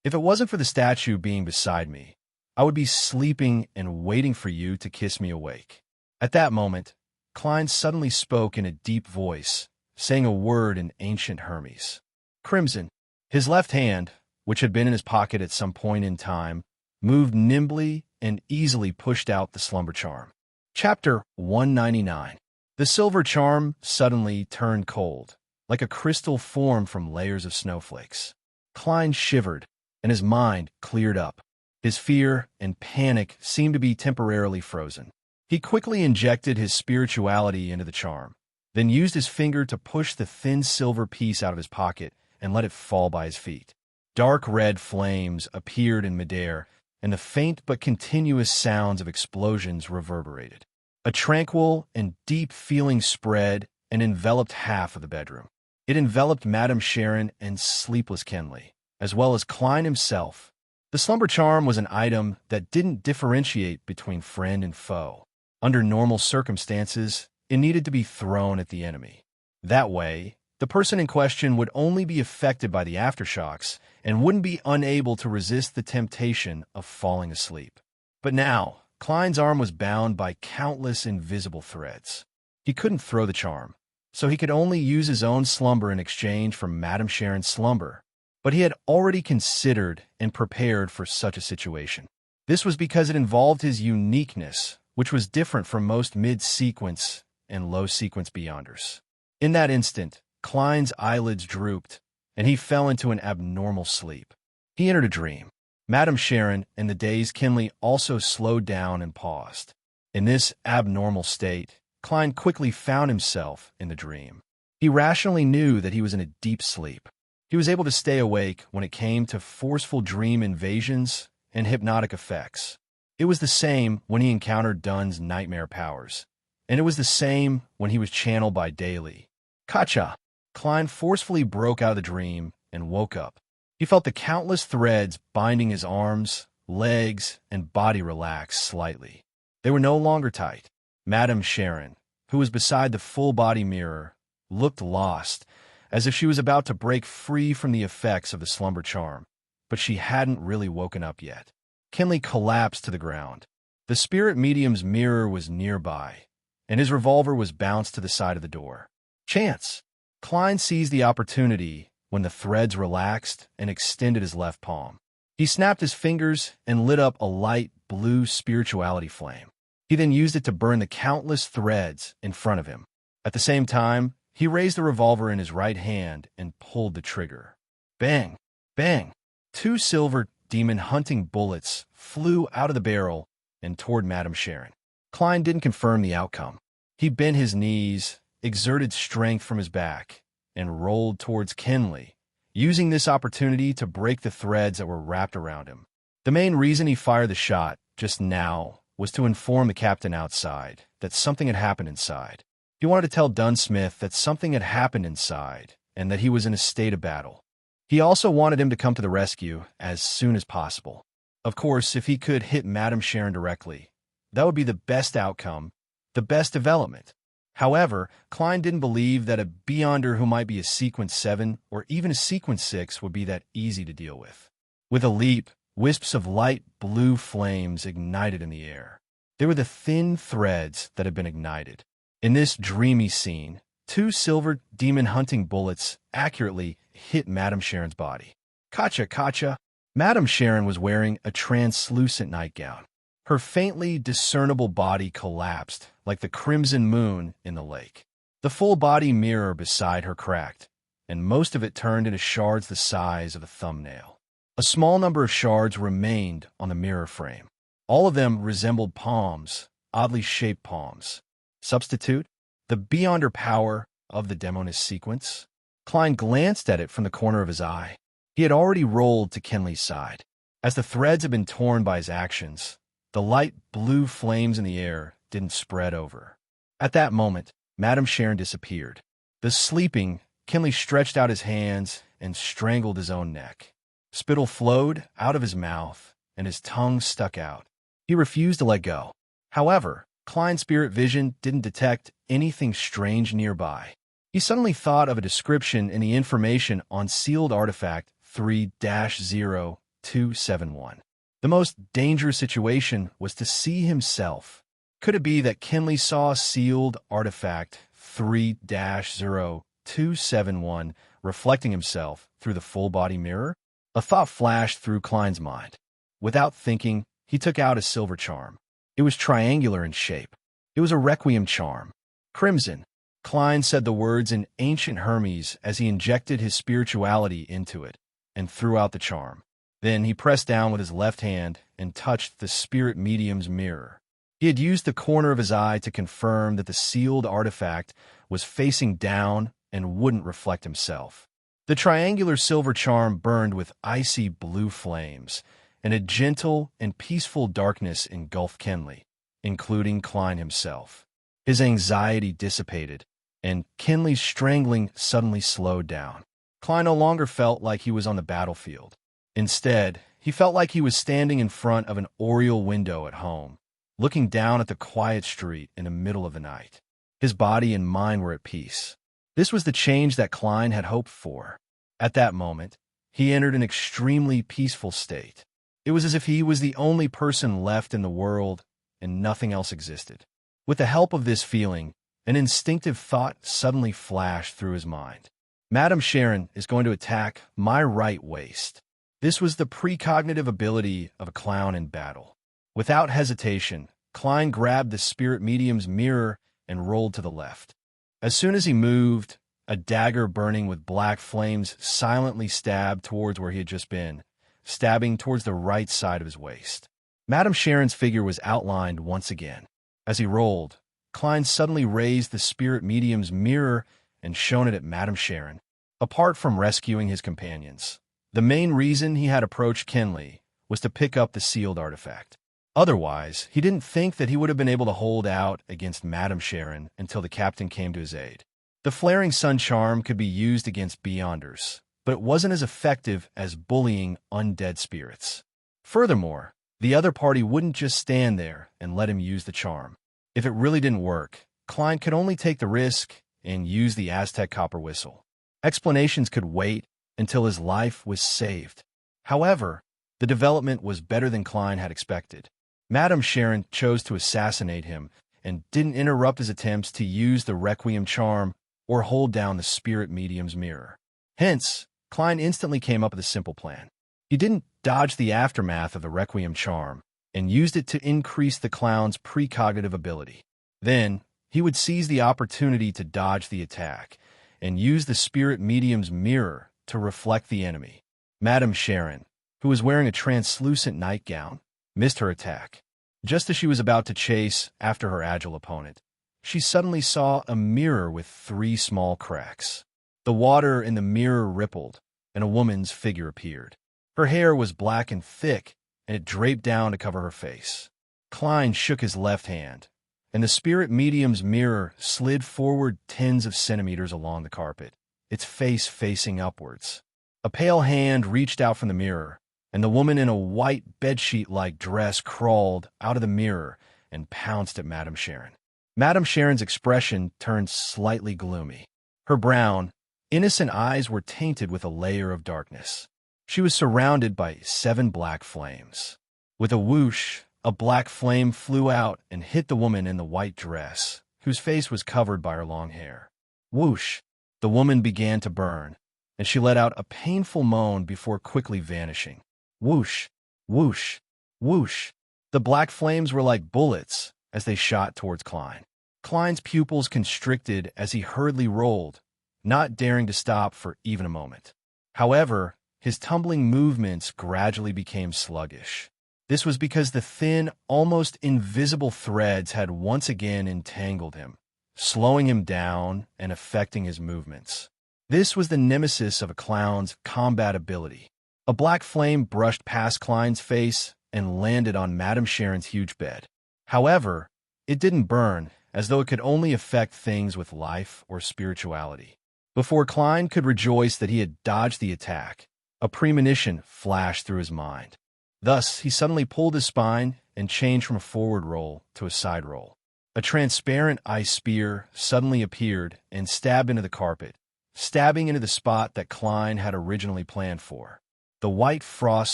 If it wasn't for the statue being beside me, I would be sleeping and waiting for you to kiss me awake. At that moment, Klein suddenly spoke in a deep voice, saying a word in ancient Hermes. Crimson. His left hand, which had been in his pocket at some point in time, moved nimbly and easily pushed out the slumber charm. Chapter 199. The silver charm suddenly turned cold, like a crystal formed from layers of snowflakes. Klein shivered, and his mind cleared up. His fear and panic seemed to be temporarily frozen. He quickly injected his spirituality into the charm, then used his finger to push the thin silver piece out of his pocket and let it fall by his feet. Dark red flames appeared in midair, and the faint but continuous sounds of explosions reverberated. A tranquil and deep feeling spread and enveloped half of the bedroom. It enveloped Madame Sharon and sleepless Kenley, as well as Klein himself. The slumber charm was an item that didn't differentiate between friend and foe. Under normal circumstances, it needed to be thrown at the enemy. That way, the person in question would only be affected by the aftershocks and wouldn't be unable to resist the temptation of falling asleep. But now, Klein's arm was bound by countless invisible threads. He couldn't throw the charm, so he could only use his own slumber in exchange for Madame Sharon's slumber. But he had already considered and prepared for such a situation. This was because it involved his uniqueness, which was different from most mid-sequence and low-sequence Beyonders. In that instant, Klein's eyelids drooped, and he fell into an abnormal sleep. He entered a dream. Madame Sharon and the dazed Kenley also slowed down and paused. In this abnormal state, Klein quickly found himself in the dream. He rationally knew that he was in a deep sleep. He was able to stay awake when it came to forceful dream invasions and hypnotic effects. It was the same when he encountered Dunn's nightmare powers, and it was the same when he was channeled by Daly. Kacha! Klein forcefully broke out of the dream and woke up. He felt the countless threads binding his arms, legs, and body relax slightly. They were no longer tight. Madame Sharon, who was beside the full-body mirror, looked lost, as if she was about to break free from the effects of the slumber charm, but she hadn't really woken up yet. Kenley collapsed to the ground. The spirit medium's mirror was nearby, and his revolver was bounced to the side of the door. Chance! Klein seized the opportunity when the threads relaxed and extended his left palm. He snapped his fingers and lit up a light blue spirituality flame. He then used it to burn the countless threads in front of him. At the same time, he raised the revolver in his right hand and pulled the trigger. Bang! Bang! 2 silver demon-hunting bullets flew out of the barrel and toward Madame Sharon. Klein didn't confirm the outcome. He bent his knees, exerted strength from his back, and rolled towards Kenley, using this opportunity to break the threads that were wrapped around him. The main reason he fired the shot just now was to inform the captain outside that something had happened inside. He wanted to tell Dunn Smith that something had happened inside and that he was in a state of battle. He also wanted him to come to the rescue as soon as possible. Of course, if he could hit Madame Sharon directly, that would be the best outcome, the best development. However, Klein didn't believe that a Beyonder who might be a Sequence 7 or even a Sequence 6 would be that easy to deal with. With a leap, wisps of light blue flames ignited in the air. They were the thin threads that had been ignited. In this dreamy scene, 2 silver demon-hunting bullets accurately hit Madame Sharon's body. Kacha, Kacha! Madame Sharon was wearing a translucent nightgown. Her faintly discernible body collapsed like the crimson moon in the lake. The full-body mirror beside her cracked, and most of it turned into shards the size of a thumbnail. A small number of shards remained on the mirror frame. All of them resembled palms, oddly shaped palms. Substitute the Beyonder power of the Demonist sequence. Klein glanced at it from the corner of his eye. He had already rolled to Kenley's side. As the threads had been torn by his actions, the light blue flames in the air didn't spread over. At that moment, Madame Sharon disappeared. The sleeping, Kenley stretched out his hands and strangled his own neck. Spittle flowed out of his mouth, and his tongue stuck out. He refused to let go. However, Klein's spirit vision didn't detect anything strange nearby. He suddenly thought of a description in the information on sealed artifact 3-0271. The most dangerous situation was to see himself. Could it be that Kinley saw sealed artifact 3-0271 reflecting himself through the full-body mirror? A thought flashed through Klein's mind. Without thinking, he took out a silver charm. It was triangular in shape. It was a requiem charm. Crimson. Klein said the words in ancient Hermes as he injected his spirituality into it and threw out the charm. Then he pressed down with his left hand and touched the spirit medium's mirror. He had used the corner of his eye to confirm that the sealed artifact was facing down and wouldn't reflect himself. The triangular silver charm burned with icy blue flames, and a gentle and peaceful darkness engulfed Kinley, including Klein himself. His anxiety dissipated, and Kinley's strangling suddenly slowed down. Klein no longer felt like he was on the battlefield. Instead, he felt like he was standing in front of an oriel window at home, looking down at the quiet street in the middle of the night. His body and mind were at peace. This was the change that Klein had hoped for. At that moment, he entered an extremely peaceful state. It was as if he was the only person left in the world and nothing else existed. With the help of this feeling, an instinctive thought suddenly flashed through his mind. Madame Sharon is going to attack my right waist. This was the precognitive ability of a clown in battle. Without hesitation, Klein grabbed the spirit medium's mirror and rolled to the left. As soon as he moved, a dagger burning with black flames silently stabbed towards where he had just been, stabbing towards the right side of his waist. Madame Sharon's figure was outlined once again. As he rolled, Klein suddenly raised the spirit medium's mirror and shone it at Madame Sharon. Apart from rescuing his companions, the main reason he had approached Kinley was to pick up the sealed artifact. Otherwise, he didn't think that he would have been able to hold out against Madame Sharon until the captain came to his aid. The flaring sun charm could be used against beyonders, but it wasn't as effective as bullying undead spirits. Furthermore, the other party wouldn't just stand there and let him use the charm. If it really didn't work, Klein could only take the risk and use the Aztec copper whistle. Explanations could wait until his life was saved. However, the development was better than Klein had expected. Madame Sharon chose to assassinate him and didn't interrupt his attempts to use the requiem charm or hold down the spirit medium's mirror. Hence, Klein instantly came up with a simple plan. He didn't dodge the aftermath of the requiem charm and used it to increase the clown's precognitive ability. Then, he would seize the opportunity to dodge the attack and use the spirit medium's mirror to reflect the enemy. Madame Sharon, who was wearing a translucent nightgown, missed her attack. Just as she was about to chase after her agile opponent, she suddenly saw a mirror with 3 small cracks. The water in the mirror rippled, and a woman's figure appeared. Her hair was black and thick, and it draped down to cover her face. Klein shook his left hand, and the spirit medium's mirror slid forward tens of centimeters along the carpet, its face facing upwards. A pale hand reached out from the mirror, and the woman in a white bedsheet-like dress crawled out of the mirror and pounced at Madame Sharon. Madame Sharon's expression turned slightly gloomy. Her brown, innocent eyes were tainted with a layer of darkness. She was surrounded by 7 black flames. With a whoosh, a black flame flew out and hit the woman in the white dress, whose face was covered by her long hair. Whoosh! The woman began to burn, and she let out a painful moan before quickly vanishing. Whoosh! Whoosh! Whoosh! The black flames were like bullets as they shot towards Klein. Klein's pupils constricted as he hurriedly rolled, not daring to stop for even a moment. However, his tumbling movements gradually became sluggish. This was because the thin, almost invisible threads had once again entangled him, slowing him down and affecting his movements. This was the nemesis of a clown's combat ability. A black flame brushed past Klein's face and landed on Madame Sharon's huge bed. However, it didn't burn, as though it could only affect things with life or spirituality. Before Klein could rejoice that he had dodged the attack, a premonition flashed through his mind. Thus, he suddenly pulled his spine and changed from a forward roll to a side roll. A transparent ice spear suddenly appeared and stabbed into the carpet, stabbing into the spot that Klein had originally planned for. The white frost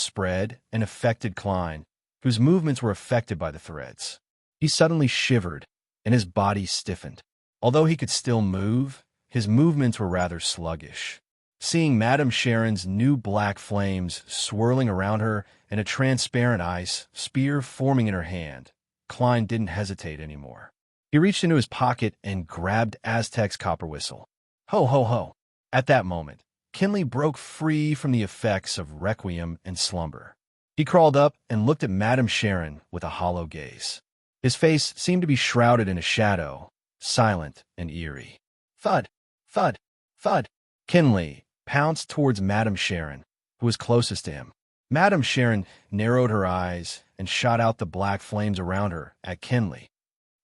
spread and affected Klein, whose movements were affected by the threads. He suddenly shivered, and his body stiffened. Although he could still move, his movements were rather sluggish. Seeing Madame Sharon's new black flames swirling around her and a transparent ice spear forming in her hand, Klein didn't hesitate anymore. He reached into his pocket and grabbed Aztec's copper whistle. Ho, ho, ho! At that moment, Kinley broke free from the effects of requiem and slumber. He crawled up and looked at Madame Sharon with a hollow gaze. His face seemed to be shrouded in a shadow, silent and eerie. Thud! Thud! Thud! Kinley pounced towards Madame Sharon, who was closest to him. Madame Sharon narrowed her eyes and shot out the black flames around her at Kinley.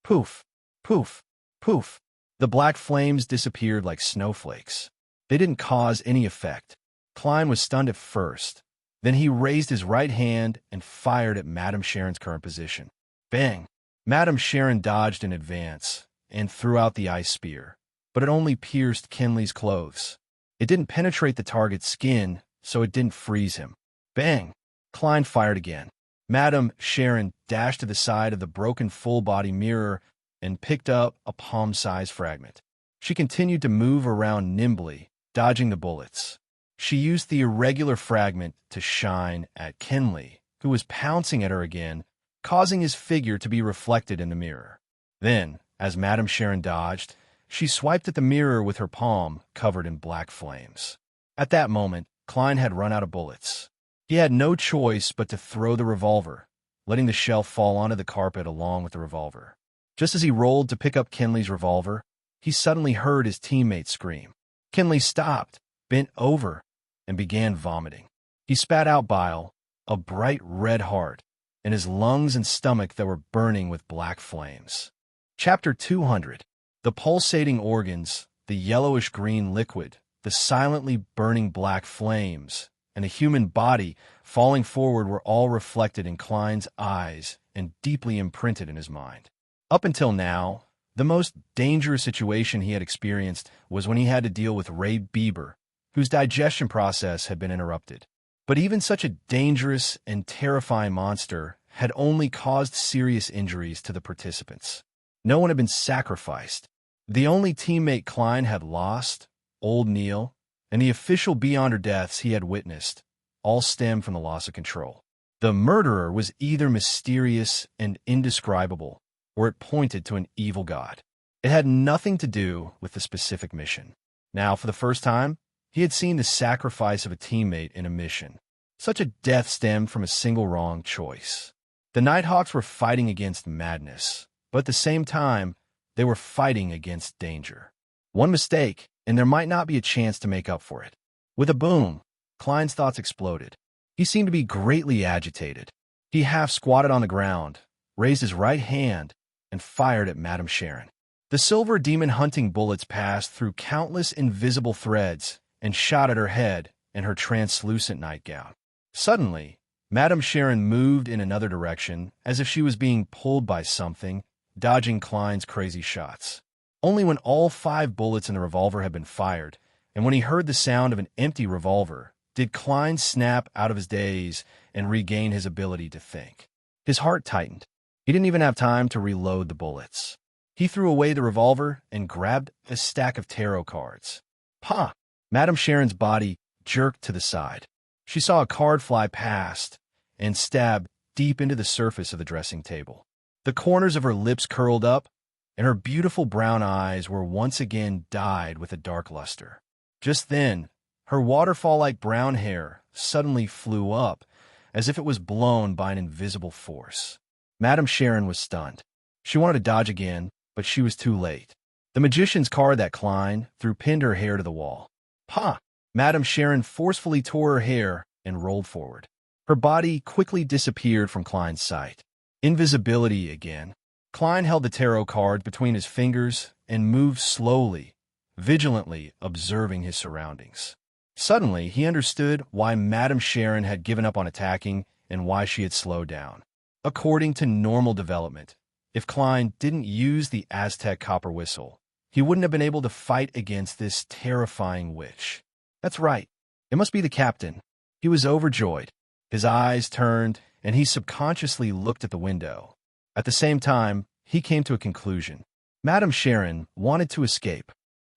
Poof! Poof! Poof! The black flames disappeared like snowflakes. They didn't cause any effect. Klein was stunned at first. Then he raised his right hand and fired at Madame Sharon's current position. Bang! Madame Sharon dodged in advance and threw out the ice spear, but it only pierced Kinley's clothes. It didn't penetrate the target's skin, so it didn't freeze him. Bang! Klein fired again. Madame Sharon dashed to the side of the broken full-body mirror and picked up a palm-sized fragment. She continued to move around nimbly, dodging the bullets. She used the irregular fragment to shine at Kinley, who was pouncing at her again, causing his figure to be reflected in the mirror. Then, as Madame Sharon dodged, she swiped at the mirror with her palm covered in black flames. At that moment, Klein had run out of bullets. He had no choice but to throw the revolver, letting the shell fall onto the carpet along with the revolver. Just as he rolled to pick up Kinley's revolver, he suddenly heard his teammate scream. Kinley stopped, bent over, and began vomiting. He spat out bile, a bright red heart, and his lungs and stomach that were burning with black flames. Chapter 200. The pulsating organs, the yellowish-green liquid, the silently burning black flames, and a human body falling forward were all reflected in Klein's eyes and deeply imprinted in his mind. Up until now, the most dangerous situation he had experienced was when he had to deal with Ray Bieber, whose digestion process had been interrupted. But even such a dangerous and terrifying monster had only caused serious injuries to the participants. No one had been sacrificed. The only teammate Klein had lost, Old Neil, and the official beyonder deaths he had witnessed, all stemmed from the loss of control. The murderer was either mysterious and indescribable, or it pointed to an evil god. It had nothing to do with the specific mission. Now, for the first time, he had seen the sacrifice of a teammate in a mission. Such a death stemmed from a single wrong choice. The Nighthawks were fighting against madness, but at the same time, they were fighting against danger. One mistake, and there might not be a chance to make up for it. With a boom, Klein's thoughts exploded. He seemed to be greatly agitated. He half squatted on the ground, raised his right hand, and fired at Madame Sharon. The silver demon-hunting bullets passed through countless invisible threads and shot at her head and her translucent nightgown. Suddenly, Madame Sharon moved in another direction as if she was being pulled by something, dodging Klein's crazy shots. Only when all 5 bullets in the revolver had been fired, and when he heard the sound of an empty revolver, did Klein snap out of his daze and regain his ability to think. His heart tightened. He didn't even have time to reload the bullets. He threw away the revolver and grabbed a stack of tarot cards. Pa! Madame Sharon's body jerked to the side. She saw a card fly past and stab deep into the surface of the dressing table. The corners of her lips curled up, and her beautiful brown eyes were once again dyed with a dark luster. Just then, her waterfall-like brown hair suddenly flew up, as if it was blown by an invisible force. Madame Sharon was stunned. She wanted to dodge again, but she was too late. The magician's card that Klein threw pinned her hair to the wall. Pa! Madame Sharon forcefully tore her hair and rolled forward. Her body quickly disappeared from Klein's sight. Invisibility again. Klein held the tarot cards between his fingers and moved slowly, vigilantly observing his surroundings. Suddenly, he understood why Madame Sharon had given up on attacking and why she had slowed down. According to normal development, if Klein didn't use the Aztec copper whistle, he wouldn't have been able to fight against this terrifying witch. That's right. It must be the captain. He was overjoyed. His eyes turned, and he subconsciously looked at the window. At the same time, he came to a conclusion. Madame Sharon wanted to escape.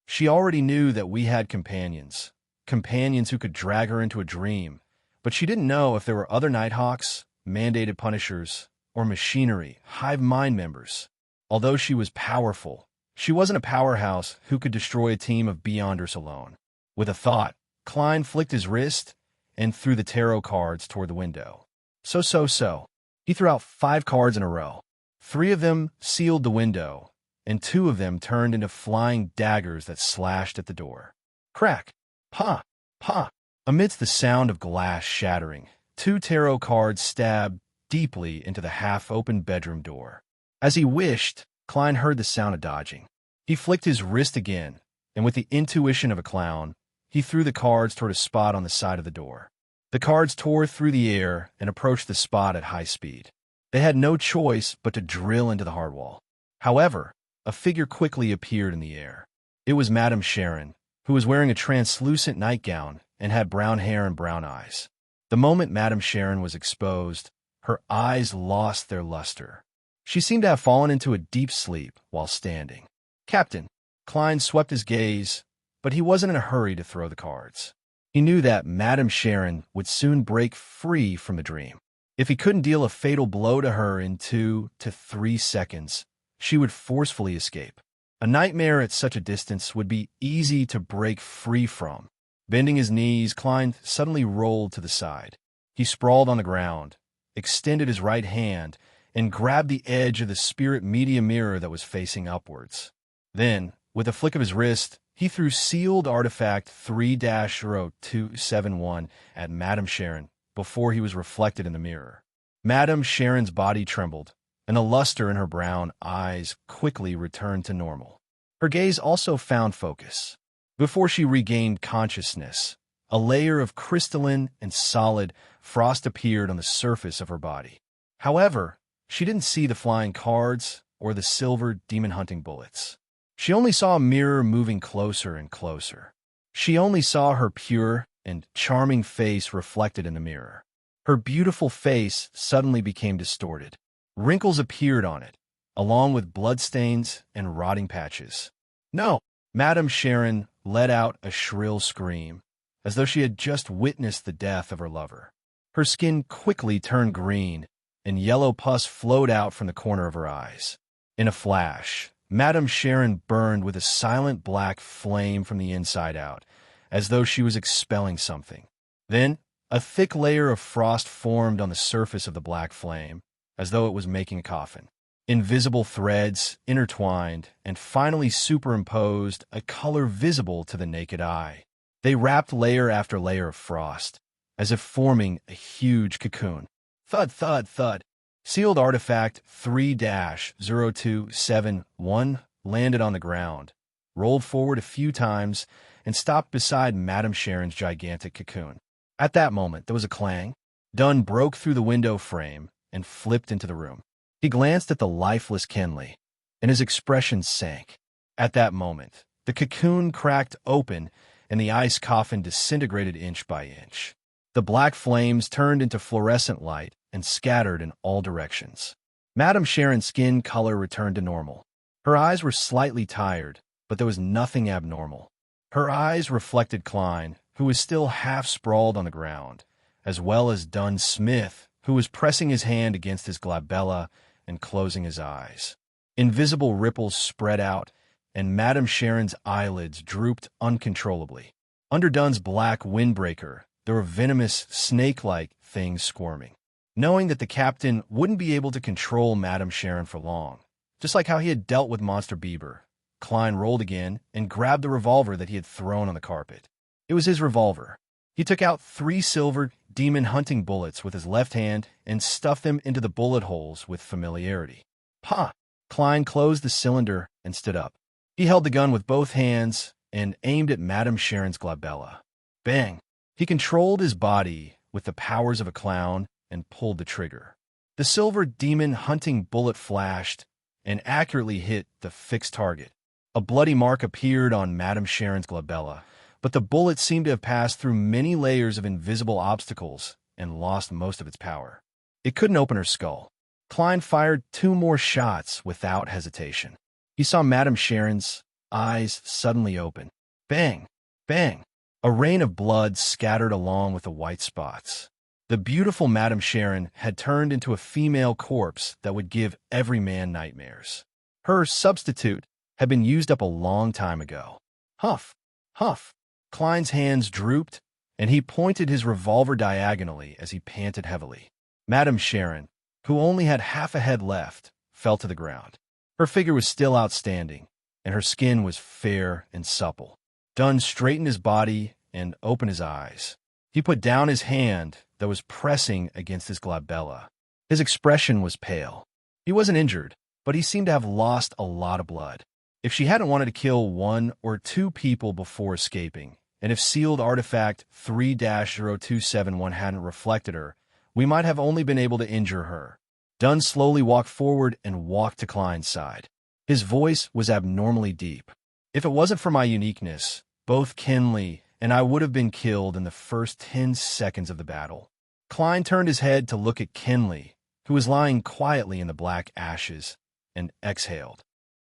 She already knew that we had companions who could drag her into a dream, but she didn't know if there were other Nighthawks, mandated punishers, or machinery, hive mind members. Although she was powerful, she wasn't a powerhouse who could destroy a team of Beyonders alone. With a thought, Klein flicked his wrist and threw the tarot cards toward the window. So. He threw out 5 cards in a row. 3 of them sealed the window, and 2 of them turned into flying daggers that slashed at the door. Crack! Pa! Pa! Amidst the sound of glass shattering, 2 tarot cards stabbed deeply into the half-open bedroom door. As he wished, Klein heard the sound of dodging. He flicked his wrist again, and with the intuition of a clown, he threw the cards toward a spot on the side of the door. The cards tore through the air and approached the spot at high speed. They had no choice but to drill into the hard wall. However, a figure quickly appeared in the air. It was Madame Sharon, who was wearing a translucent nightgown and had brown hair and brown eyes. The moment Madame Sharon was exposed, her eyes lost their luster. She seemed to have fallen into a deep sleep while standing. Captain, Klein swept his gaze, but he wasn't in a hurry to throw the cards. He knew that Madame Sharon would soon break free from the dream. If he couldn't deal a fatal blow to her in 2 to 3 seconds, she would forcefully escape. A nightmare at such a distance would be easy to break free from. Bending his knees, Klein suddenly rolled to the side. He sprawled on the ground, extended his right hand, and grabbed the edge of the spirit media mirror that was facing upwards. Then, with a flick of his wrist, he threw sealed artifact 3-0271 at Madame Sharon before he was reflected in the mirror. Madame Sharon's body trembled, and the luster in her brown eyes quickly returned to normal. Her gaze also found focus. Before she regained consciousness, a layer of crystalline and solid frost appeared on the surface of her body. However, she didn't see the flying cards or the silver demon-hunting bullets. She only saw a mirror moving closer and closer. She only saw her pure and charming face reflected in the mirror. Her beautiful face suddenly became distorted. Wrinkles appeared on it, along with bloodstains and rotting patches. No! Madame Sharon let out a shrill scream, as though she had just witnessed the death of her lover. Her skin quickly turned green, and yellow pus flowed out from the corner of her eyes. In a flash, Madame Sharon burned with a silent black flame from the inside out, as though she was expelling something. Then, a thick layer of frost formed on the surface of the black flame, as though it was making a coffin. Invisible threads intertwined and finally superimposed a color visible to the naked eye. They wrapped layer after layer of frost, as if forming a huge cocoon. Thud, thud, thud. Sealed artifact 3-0271 landed on the ground, rolled forward a few times, and stopped beside Madame Sharon's gigantic cocoon. At that moment, there was a clang. Dunn broke through the window frame and flipped into the room. He glanced at the lifeless Kenley, and his expression sank. At that moment, the cocoon cracked open, and the ice coffin disintegrated inch by inch. The black flames turned into fluorescent light and scattered in all directions. Madame Sharon's skin color returned to normal. Her eyes were slightly tired, but there was nothing abnormal. Her eyes reflected Klein, who was still half sprawled on the ground, as well as Dunn Smith, who was pressing his hand against his glabella and closing his eyes. Invisible ripples spread out, and Madame Sharon's eyelids drooped uncontrollably. Under Dunn's black windbreaker, there were venomous, snake-like things squirming. Knowing that the captain wouldn't be able to control Madame Sharon for long, just like how he had dealt with Monster Bieber, Klein rolled again and grabbed the revolver that he had thrown on the carpet. It was his revolver. He took out 3 silver demon-hunting bullets with his left hand and stuffed them into the bullet holes with familiarity. Pa! Klein closed the cylinder and stood up. He held the gun with both hands and aimed at Madame Sharon's glabella. Bang! He controlled his body with the powers of a clown and pulled the trigger. The silver demon hunting bullet flashed and accurately hit the fixed target. A bloody mark appeared on Madame Sharon's glabella, but the bullet seemed to have passed through many layers of invisible obstacles and lost most of its power. It couldn't open her skull. Klein fired 2 more shots without hesitation. He saw Madame Sharon's eyes suddenly open. Bang! Bang! A rain of blood scattered along with the white spots. The beautiful Madame Sharon had turned into a female corpse that would give every man nightmares. Her substitute had been used up a long time ago. Huff! Huff! Klein's hands drooped, and he pointed his revolver diagonally as he panted heavily. Madame Sharon, who only had half a head left, fell to the ground. Her figure was still outstanding, and her skin was fair and supple. Dunn straightened his body and opened his eyes. He put down his hand that was pressing against his glabella. His expression was pale. He wasn't injured, but he seemed to have lost a lot of blood. If she hadn't wanted to kill 1 or 2 people before escaping, and if sealed artifact 3-0271 hadn't reflected her, we might have only been able to injure her. Dunn slowly walked forward and walked to Klein's side. His voice was abnormally deep. If it wasn't for my uniqueness, both Kinley and I would have been killed in the first 10 seconds of the battle. Klein turned his head to look at Kinley, who was lying quietly in the black ashes, and exhaled.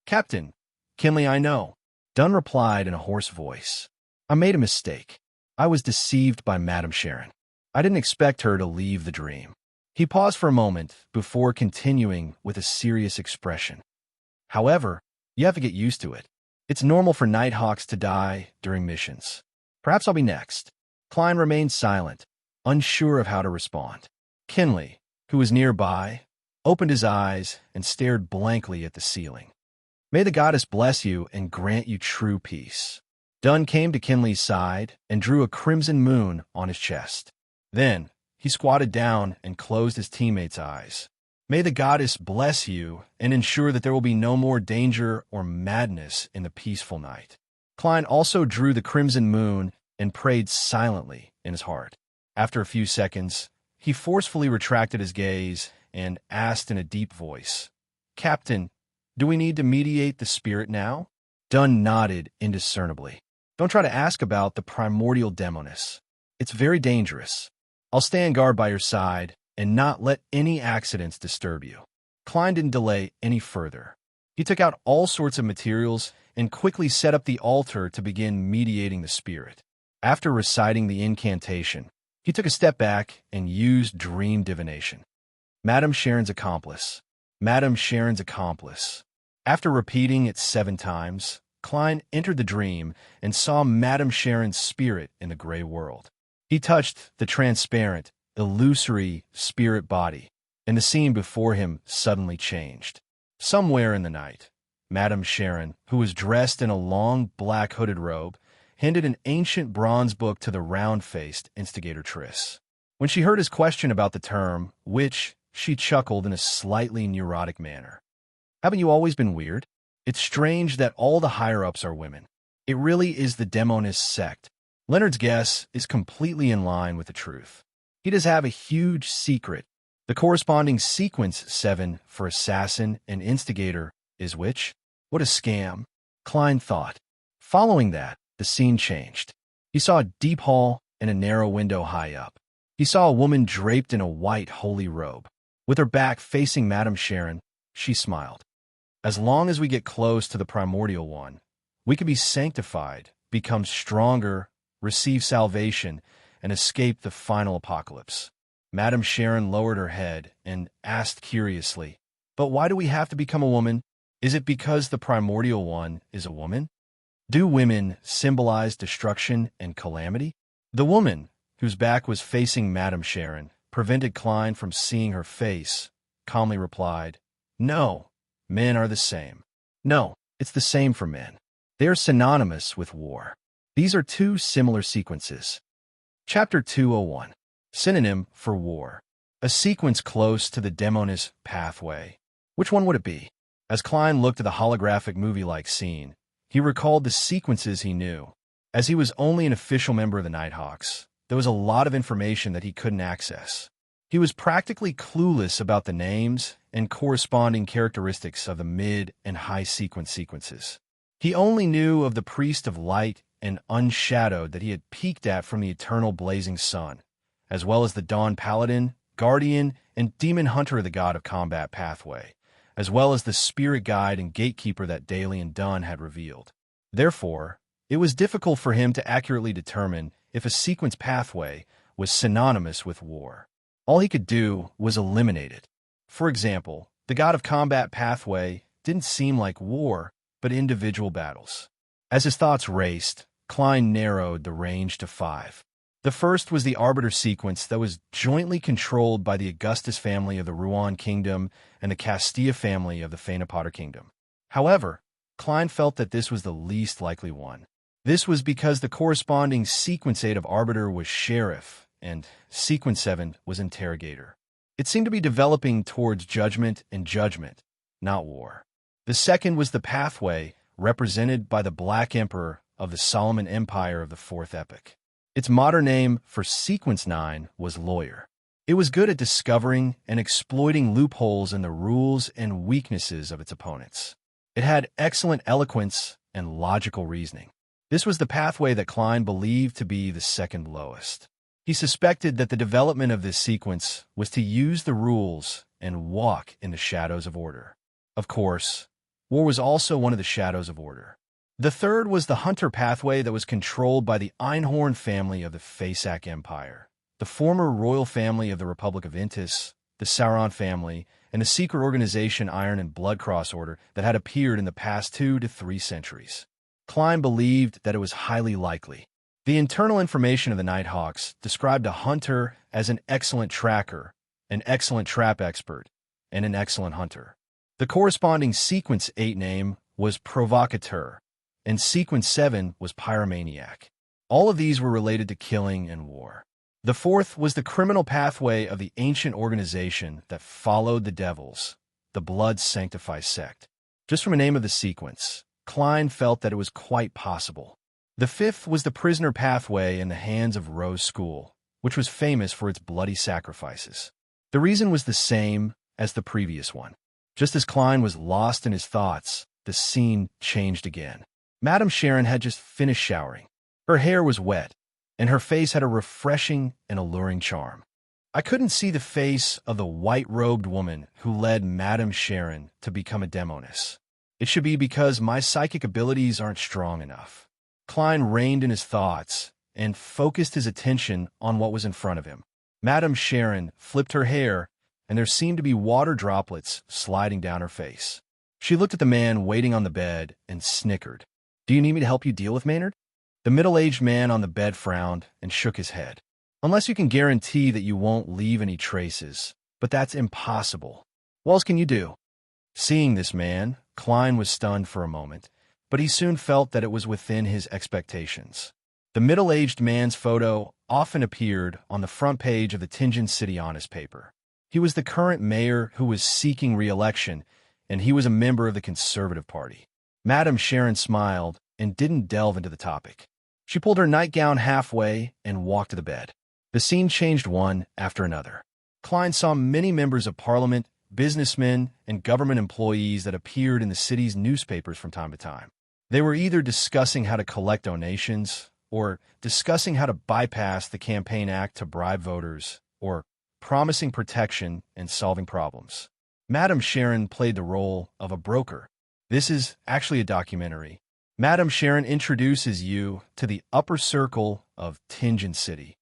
"Captain, Kinley, I know." Dunn replied in a hoarse voice. "I made a mistake. I was deceived by Madame Sharon. I didn't expect her to leave the dream." He paused for a moment before continuing with a serious expression. "However, you have to get used to it. It's normal for Nighthawks to die during missions. Perhaps I'll be next." Klein remained silent, unsure of how to respond. Kinley, who was nearby, opened his eyes and stared blankly at the ceiling. "May the goddess bless you and grant you true peace." Dunn came to Kinley's side and drew a crimson moon on his chest. Then he squatted down and closed his teammate's eyes. "May the goddess bless you and ensure that there will be no more danger or madness in the peaceful night." Klein also drew the crimson moon and prayed silently in his heart. After a few seconds, he forcefully retracted his gaze and asked in a deep voice, "Captain, do we need to mediate the spirit now?" Dunn nodded indiscernibly. "Don't try to ask about the primordial demoness. It's very dangerous. I'll stand guard by your side and not let any accidents disturb you." Klein didn't delay any further. He took out all sorts of materials and quickly set up the altar to begin mediating the spirit. After reciting the incantation, he took a step back and used dream divination. Madame Sharon's accomplice. Madame Sharon's accomplice. After repeating it 7 times, Klein entered the dream and saw Madame Sharon's spirit in the gray world. He touched the transparent, illusory spirit body, and the scene before him suddenly changed. Somewhere in the night, Madame Sharon, who was dressed in a long black hooded robe, handed an ancient bronze book to the round-faced instigator Triss. When she heard his question about the term, witch, she chuckled in a slightly neurotic manner. "Haven't you always been weird? It's strange that all the higher-ups are women. It really is the demonist sect." Leonard's guess is completely in line with the truth. He does have a huge secret. The corresponding sequence 7 for assassin and instigator is witch. What a scam, Klein thought. Following that, the scene changed. He saw a deep hall and a narrow window high up. He saw a woman draped in a white holy robe. With her back facing Madame Sharon, she smiled. "As long as we get close to the primordial one, we can be sanctified, become stronger, receive salvation, and escape the final apocalypse." Madame Sharon lowered her head and asked curiously, "But why do we have to become a woman? Is it because the primordial one is a woman? Do women symbolize destruction and calamity?" The woman, whose back was facing Madame Sharon, prevented Klein from seeing her face, calmly replied, "No, men are the same. No, it's the same for men. They are synonymous with war." These are 2 similar sequences. Chapter 201. Synonym for war. A sequence close to the demonist pathway. Which one would it be? As Klein looked at the holographic movie-like scene, he recalled the sequences he knew. As he was only an official member of the Nighthawks, there was a lot of information that he couldn't access. He was practically clueless about the names and corresponding characteristics of the mid and high sequences. He only knew of the priest of light and unshadowed that he had peeked at from the eternal blazing sun, as well as the dawn paladin, guardian, and demon hunter of the god of combat pathway, as well as the spirit guide and gatekeeper that Daly and Dunn had revealed. Therefore, it was difficult for him to accurately determine if a sequence pathway was synonymous with war. All he could do was eliminate it. For example, the god of combat pathway didn't seem like war, but individual battles. As his thoughts raced, Klein narrowed the range to 5. The first was the Arbiter sequence that was jointly controlled by the Augustus family of the Rouen Kingdom and the Castilla family of the Feinapotter Kingdom. However, Klein felt that this was the least likely one. This was because the corresponding sequence 8 of Arbiter was Sheriff, and sequence 7 was Interrogator. It seemed to be developing towards judgment and judgment, not war. The second was the Pathway, represented by the Black Emperor of the Solomon Empire of the Fourth Epoch. Its modern name for sequence 9 was Lawyer. It was good at discovering and exploiting loopholes in the rules and weaknesses of its opponents. It had excellent eloquence and logical reasoning. This was the pathway that Klein believed to be the second lowest. He suspected that the development of this sequence was to use the rules and walk in the shadows of order. Of course, war was also one of the shadows of order. The third was the Hunter pathway that was controlled by the Einhorn family of the Faesac Empire, the former royal family of the Republic of Intis, the Sauron family, and the secret organization Iron and Blood Cross Order that had appeared in the past 2 to 3 centuries. Klein believed that it was highly likely. The internal information of the Nighthawks described a hunter as an excellent tracker, an excellent trap expert, and an excellent hunter. The corresponding sequence 8 name was Provocateur, and sequence 7 was Pyromaniac. All of these were related to killing and war. The fourth was the criminal pathway of the ancient organization that followed the devils, the Blood Sanctify sect. Just from the name of the sequence, Klein felt that it was quite possible. The fifth was the prisoner pathway in the hands of Rose School, which was famous for its bloody sacrifices. The reason was the same as the previous one. Just as Klein was lost in his thoughts, the scene changed again. Madame Sharon had just finished showering. Her hair was wet, and her face had a refreshing and alluring charm. I couldn't see the face of the white-robed woman who led Madame Sharon to become a demoness. It should be because my psychic abilities aren't strong enough. Klein reined in his thoughts and focused his attention on what was in front of him. Madame Sharon flipped her hair, and there seemed to be water droplets sliding down her face. She looked at the man waiting on the bed and snickered. "Do you need me to help you deal with Maynard?" The middle-aged man on the bed frowned and shook his head. "Unless you can guarantee that you won't leave any traces, but that's impossible. What else can you do?" Seeing this man, Klein was stunned for a moment, but he soon felt that it was within his expectations. The middle-aged man's photo often appeared on the front page of the Tingen City Honest paper. He was the current mayor who was seeking re-election, and he was a member of the Conservative Party. Madame Sharon smiled and didn't delve into the topic. She pulled her nightgown halfway and walked to the bed. The scene changed one after another. Klein saw many members of parliament, businessmen, and government employees that appeared in the city's newspapers from time to time. They were either discussing how to collect donations, or discussing how to bypass the Campaign Act to bribe voters, or promising protection and solving problems. Madame Sharon played the role of a broker. This is actually a documentary. Madame Sharon introduces you to the upper circle of Tingen City.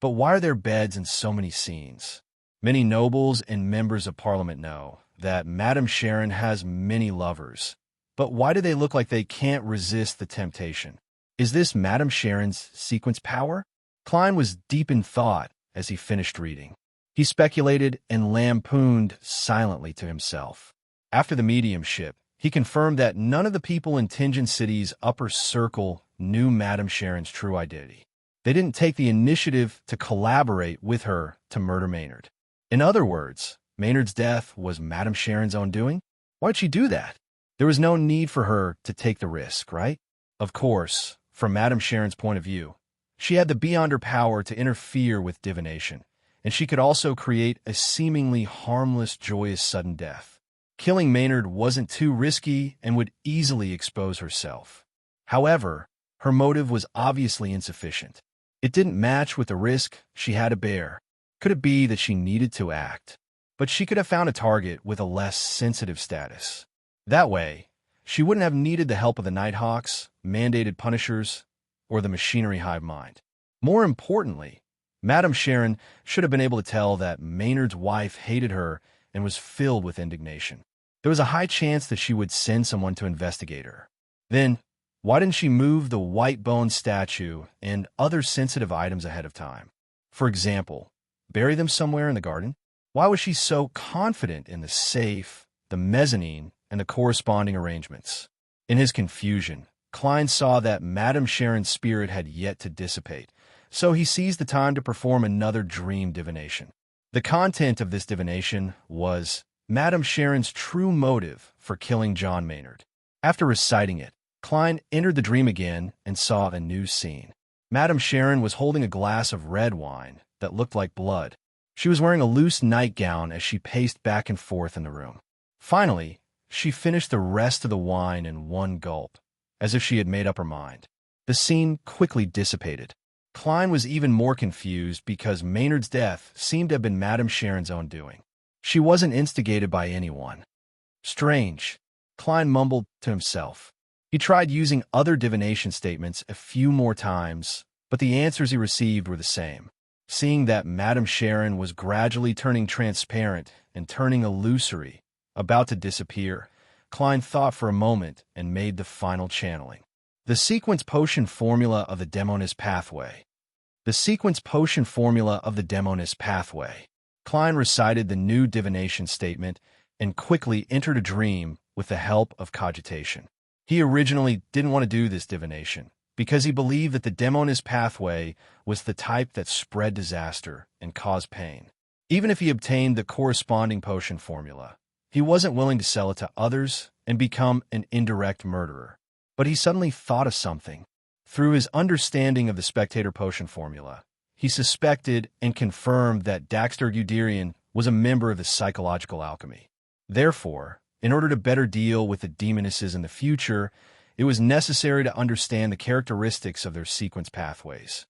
But why are there beds in so many scenes? Many nobles and members of parliament know that Madame Sharon has many lovers. But why do they look like they can't resist the temptation? Is this Madame Sharon's sequence power? Klein was deep in thought as he finished reading. He speculated and lampooned silently to himself. After the mediumship, he confirmed that none of the people in Tingen City's upper circle knew Madame Sharon's true identity. They didn't take the initiative to collaborate with her to murder Maynard. In other words, Maynard's death was Madame Sharon's own doing? Why'd she do that? There was no need for her to take the risk, right? Of course, from Madame Sharon's point of view, she had the beyonder power to interfere with divination, and she could also create a seemingly harmless, joyous sudden death. Killing Maynard wasn't too risky and would easily expose herself. However, her motive was obviously insufficient. It didn't match with the risk she had to bear. Could it be that she needed to act? But she could have found a target with a less sensitive status. That way, she wouldn't have needed the help of the Nighthawks, mandated punishers, or the machinery hive mind. More importantly, Madame Sharon should have been able to tell that Maynard's wife hated her and was filled with indignation. There was a high chance that she would send someone to investigate her. Then, why didn't she move the white bone statue and other sensitive items ahead of time? For example, bury them somewhere in the garden? Why was she so confident in the safe, the mezzanine, and the corresponding arrangements? In his confusion, Klein saw that Madame Sharon's spirit had yet to dissipate, so he seized the time to perform another dream divination. The content of this divination was Madame Sharon's true motive for killing John Maynard. After reciting it, Klein entered the dream again and saw a new scene. Madame Sharon was holding a glass of red wine that looked like blood. She was wearing a loose nightgown as she paced back and forth in the room. Finally, she finished the rest of the wine in one gulp, as if she had made up her mind. The scene quickly dissipated. Klein was even more confused because Maynard's death seemed to have been Madame Sharon's own doing. She wasn't instigated by anyone. Strange, Klein mumbled to himself. He tried using other divination statements a few more times, but the answers he received were the same. Seeing that Madame Sharon was gradually turning transparent and turning illusory, about to disappear, Klein thought for a moment and made the final channeling. The sequence potion formula of the Demonist pathway. The sequence potion formula of the Demonist pathway. Klein recited the new divination statement and quickly entered a dream with the help of cogitation. He originally didn't want to do this divination because he believed that the Demonist pathway was the type that spread disaster and caused pain. Even if he obtained the corresponding potion formula, he wasn't willing to sell it to others and become an indirect murderer. But he suddenly thought of something. Through his understanding of the spectator potion formula, he suspected and confirmed that Daxter Guderian was a member of the psychological alchemy. Therefore, in order to better deal with the demonesses in the future, it was necessary to understand the characteristics of their sequence pathways.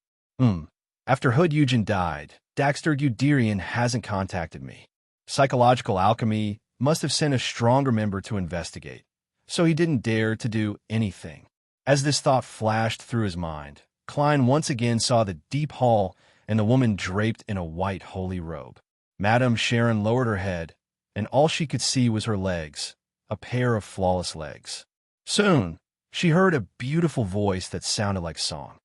After Hood Eugen died, Daxter Guderian hasn't contacted me. Psychological alchemy must have sent a stronger member to investigate, so he didn't dare to do anything. As this thought flashed through his mind, Klein once again saw the deep hall and the woman draped in a white holy robe. Madame Sharon lowered her head, and all she could see was her legs, a pair of flawless legs. Soon, she heard a beautiful voice that sounded like song.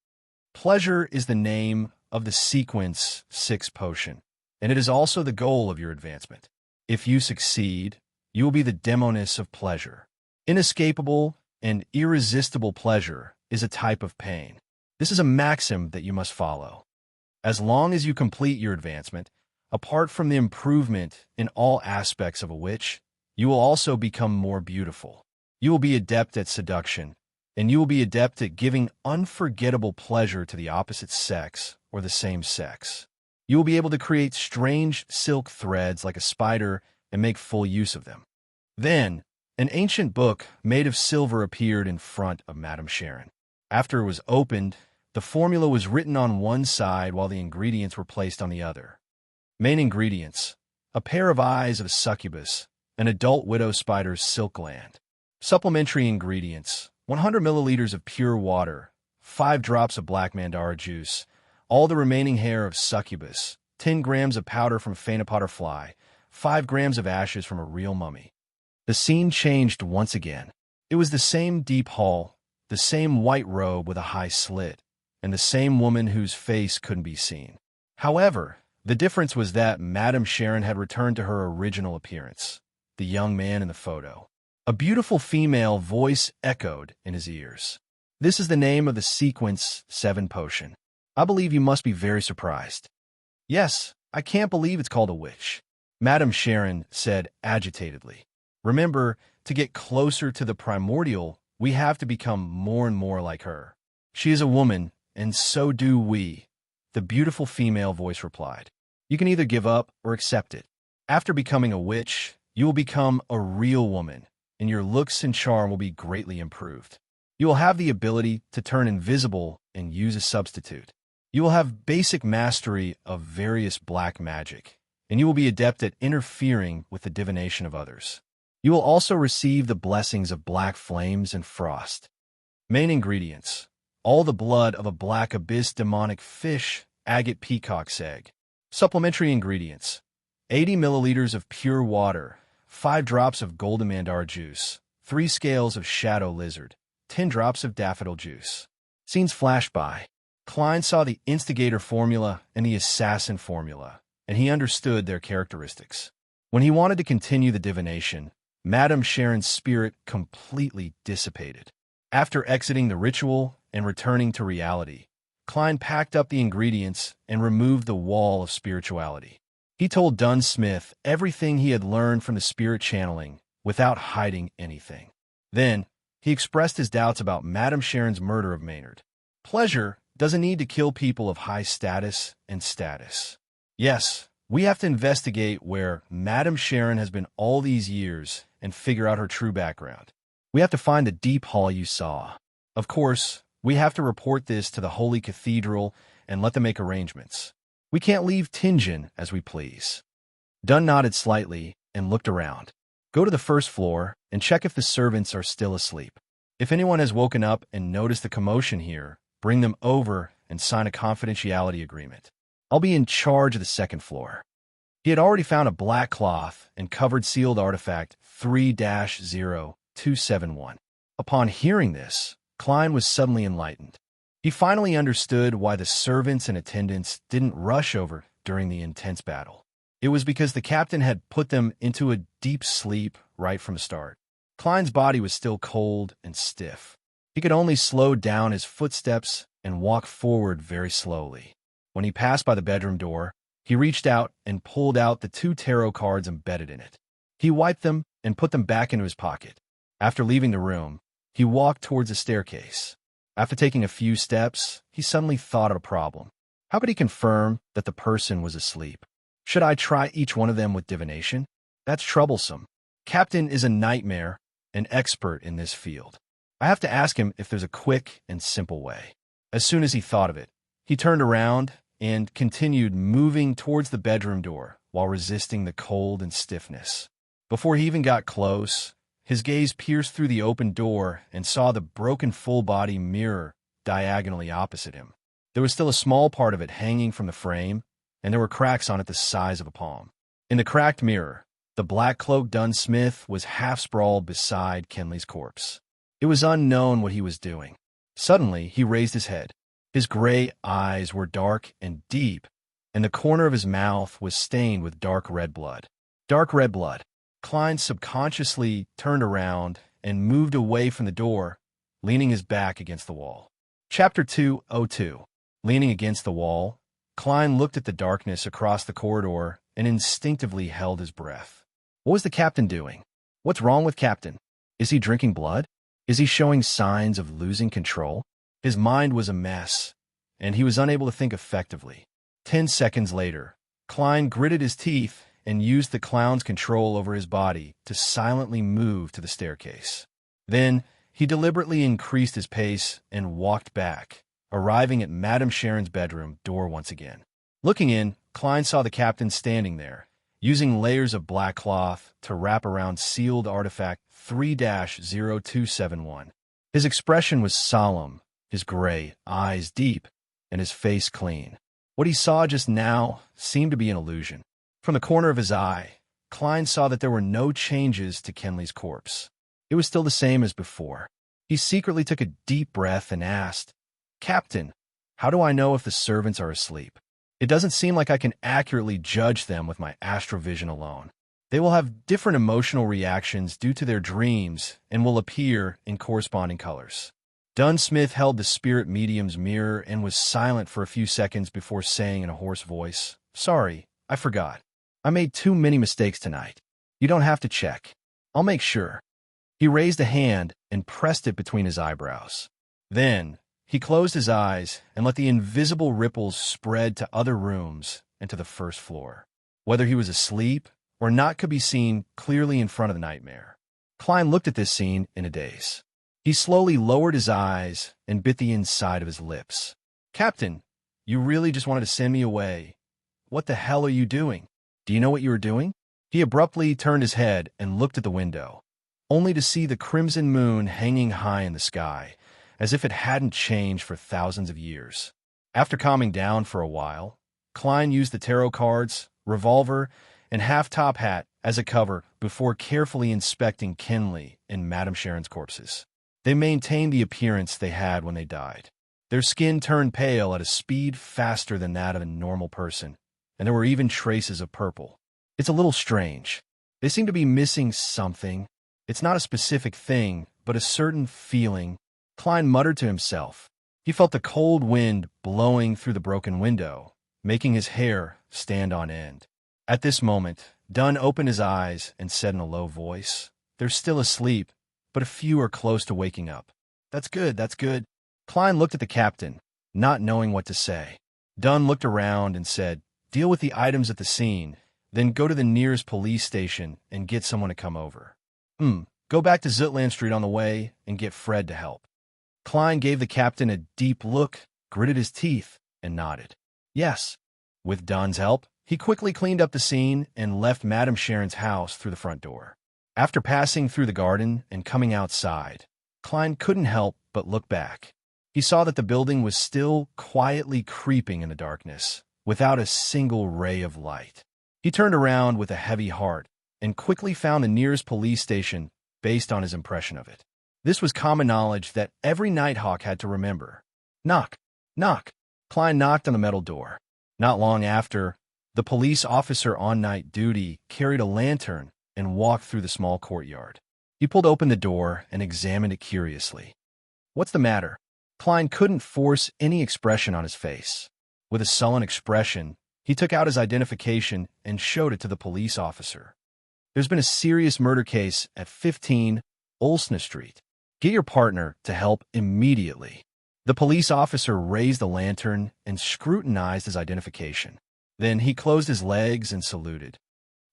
Pleasure is the name of the sequence 6 potion, and it is also the goal of your advancement. If you succeed, you will be the demoness of pleasure. Inescapable and irresistible pleasure is a type of pain. This is a maxim that you must follow. As long as you complete your advancement, apart from the improvement in all aspects of a witch, you will also become more beautiful. You will be adept at seduction, and you will be adept at giving unforgettable pleasure to the opposite sex or the same sex. You will be able to create strange silk threads like a spider and make full use of them. Then, an ancient book made of silver appeared in front of Madame Sharon. After it was opened, the formula was written on one side while the ingredients were placed on the other. Main ingredients: a pair of eyes of a succubus, an adult widow spider's silk gland. Supplementary ingredients: 100 milliliters of pure water, 5 drops of black mandara juice, all the remaining hair of succubus, 10 grams of powder from phanepotter fly, 5 grams of ashes from a real mummy. The scene changed once again. It was the same deep hall, the same white robe with a high slit, and the same woman whose face couldn't be seen. However, the difference was that Madame Sharon had returned to her original appearance, the young man in the photo. A beautiful female voice echoed in his ears. This is the name of the sequence 7 potion. I believe you must be very surprised. Yes, I can't believe it's called a witch, Madame Sharon said agitatedly. Remember, to get closer to the primordial, we have to become more and more like her. She is a woman, and so do we, the beautiful female voice replied. You can either give up or accept it. After becoming a witch, you will become a real woman, and your looks and charm will be greatly improved. You will have the ability to turn invisible and use a substitute. You will have basic mastery of various black magic, and you will be adept at interfering with the divination of others. You will also receive the blessings of black flames and frost. Main ingredients: all the blood of a black abyss demonic fish, agate peacock's egg. Supplementary ingredients: 80 milliliters of pure water, 5 drops of golden mandar juice, 3 scales of shadow lizard, 10 drops of daffodil juice. Scenes flash by. Klein saw the instigator formula and the assassin formula, and he understood their characteristics. When he wanted to continue the divination, Madame Sharon's spirit completely dissipated. After exiting the ritual and returning to reality, Klein packed up the ingredients and removed the wall of spirituality. He told Dunsmith everything he had learned from the spirit channeling without hiding anything. Then, he expressed his doubts about Madame Sharon's murder of Maynard. Pleasure doesn't need to kill people of high status and status. Yes, we have to investigate where Madame Sharon has been all these years and figure out her true background. We have to find the deep hall you saw. Of course, we have to report this to the Holy Cathedral and let them make arrangements. We can't leave Tingen as we please. Dunn nodded slightly and looked around. Go to the first floor and check if the servants are still asleep. If anyone has woken up and noticed the commotion here, bring them over and sign a confidentiality agreement. I'll be in charge of the second floor. He had already found a black cloth and covered sealed artifact 3-0271. Upon hearing this, Klein was suddenly enlightened. He finally understood why the servants and attendants didn't rush over during the intense battle. It was because the captain had put them into a deep sleep right from the start. Klein's body was still cold and stiff. He could only slow down his footsteps and walk forward very slowly. When he passed by the bedroom door, he reached out and pulled out the 2 tarot cards embedded in it. He wiped them and put them back into his pocket. After leaving the room, he walked towards the staircase. After taking a few steps, he suddenly thought of a problem. How could he confirm that the person was asleep? Should I try each one of them with divination? That's troublesome. Captain is a nightmare, an expert in this field. I have to ask him if there's a quick and simple way. As soon as he thought of it, he turned around and continued moving towards the bedroom door while resisting the cold and stiffness. Before he even got close, his gaze pierced through the open door and saw the broken full-body mirror diagonally opposite him. There was still a small part of it hanging from the frame, and there were cracks on it the size of a palm. In the cracked mirror, the black-cloaked Dunsmith was half-sprawled beside Kenley's corpse. It was unknown what he was doing. Suddenly, he raised his head. His gray eyes were dark and deep, and the corner of his mouth was stained with dark red blood. Dark red blood. Klein subconsciously turned around and moved away from the door, leaning his back against the wall. Chapter 202. Leaning against the wall, Klein looked at the darkness across the corridor and instinctively held his breath. What was the captain doing? What's wrong with Captain? Is he drinking blood? Is he showing signs of losing control? His mind was a mess, and he was unable to think effectively. 10 seconds later, Klein gritted his teeth and used the clown's control over his body to silently move to the staircase. Then, he deliberately increased his pace and walked back, arriving at Madame Sharon's bedroom door once again. Looking in, Klein saw the captain standing there, using layers of black cloth to wrap around sealed artifact 3-0271. His expression was solemn, his gray eyes deep, and his face clean. What he saw just now seemed to be an illusion. From the corner of his eye, Klein saw that there were no changes to Kenley's corpse. It was still the same as before. He secretly took a deep breath and asked, "Captain, how do I know if the servants are asleep? It doesn't seem like I can accurately judge them with my astrovision alone. They will have different emotional reactions due to their dreams and will appear in corresponding colors." Dunsmith held the spirit medium's mirror and was silent for a few seconds before saying in a hoarse voice, "Sorry, I forgot. I made too many mistakes tonight. You don't have to check. I'll make sure." He raised a hand and pressed it between his eyebrows. Then, he closed his eyes and let the invisible ripples spread to other rooms and to the first floor. Whether he was asleep or not could be seen clearly in front of the nightmare. Klein looked at this scene in a daze. He slowly lowered his eyes and bit the inside of his lips. "Captain, you really just wanted to send me away. What the hell are you doing? Do you know what you were doing?" He abruptly turned his head and looked at the window, only to see the crimson moon hanging high in the sky, as if it hadn't changed for thousands of years. After calming down for a while, Klein used the tarot cards, revolver, and half-top hat as a cover before carefully inspecting Kinley and Madame Sharon's corpses. They maintained the appearance they had when they died. Their skin turned pale at a speed faster than that of a normal person, and there were even traces of purple. It's a little strange. They seem to be missing something. It's not a specific thing, but a certain feeling. Klein muttered to himself. He felt the cold wind blowing through the broken window, making his hair stand on end. At this moment, Dunn opened his eyes and said in a low voice, "They're still asleep, but a few are close to waking up." That's good, that's good." Klein looked at the captain, not knowing what to say. Dunn looked around and said, "Deal with the items at the scene, then go to the nearest police station and get someone to come over. Go back to Zutland Street on the way and get Fred to help." Klein gave the captain a deep look, gritted his teeth, and nodded. Yes. With Dunn's help, he quickly cleaned up the scene and left Madame Sharon's house through the front door. After passing through the garden and coming outside, Klein couldn't help but look back. He saw that the building was still quietly creeping in the darkness, without a single ray of light. He turned around with a heavy heart and quickly found the nearest police station based on his impression of it. This was common knowledge that every Nighthawk had to remember. Knock, knock. Klein knocked on the metal door. Not long after, the police officer on night duty carried a lantern and walked through the small courtyard. He pulled open the door and examined it curiously. "What's the matter?" Klein couldn't force any expression on his face. With a sullen expression, he took out his identification and showed it to the police officer. "There's been a serious murder case at 15 Olsna Street. Get your partner to help immediately." The police officer raised the lantern and scrutinized his identification. Then he closed his legs and saluted.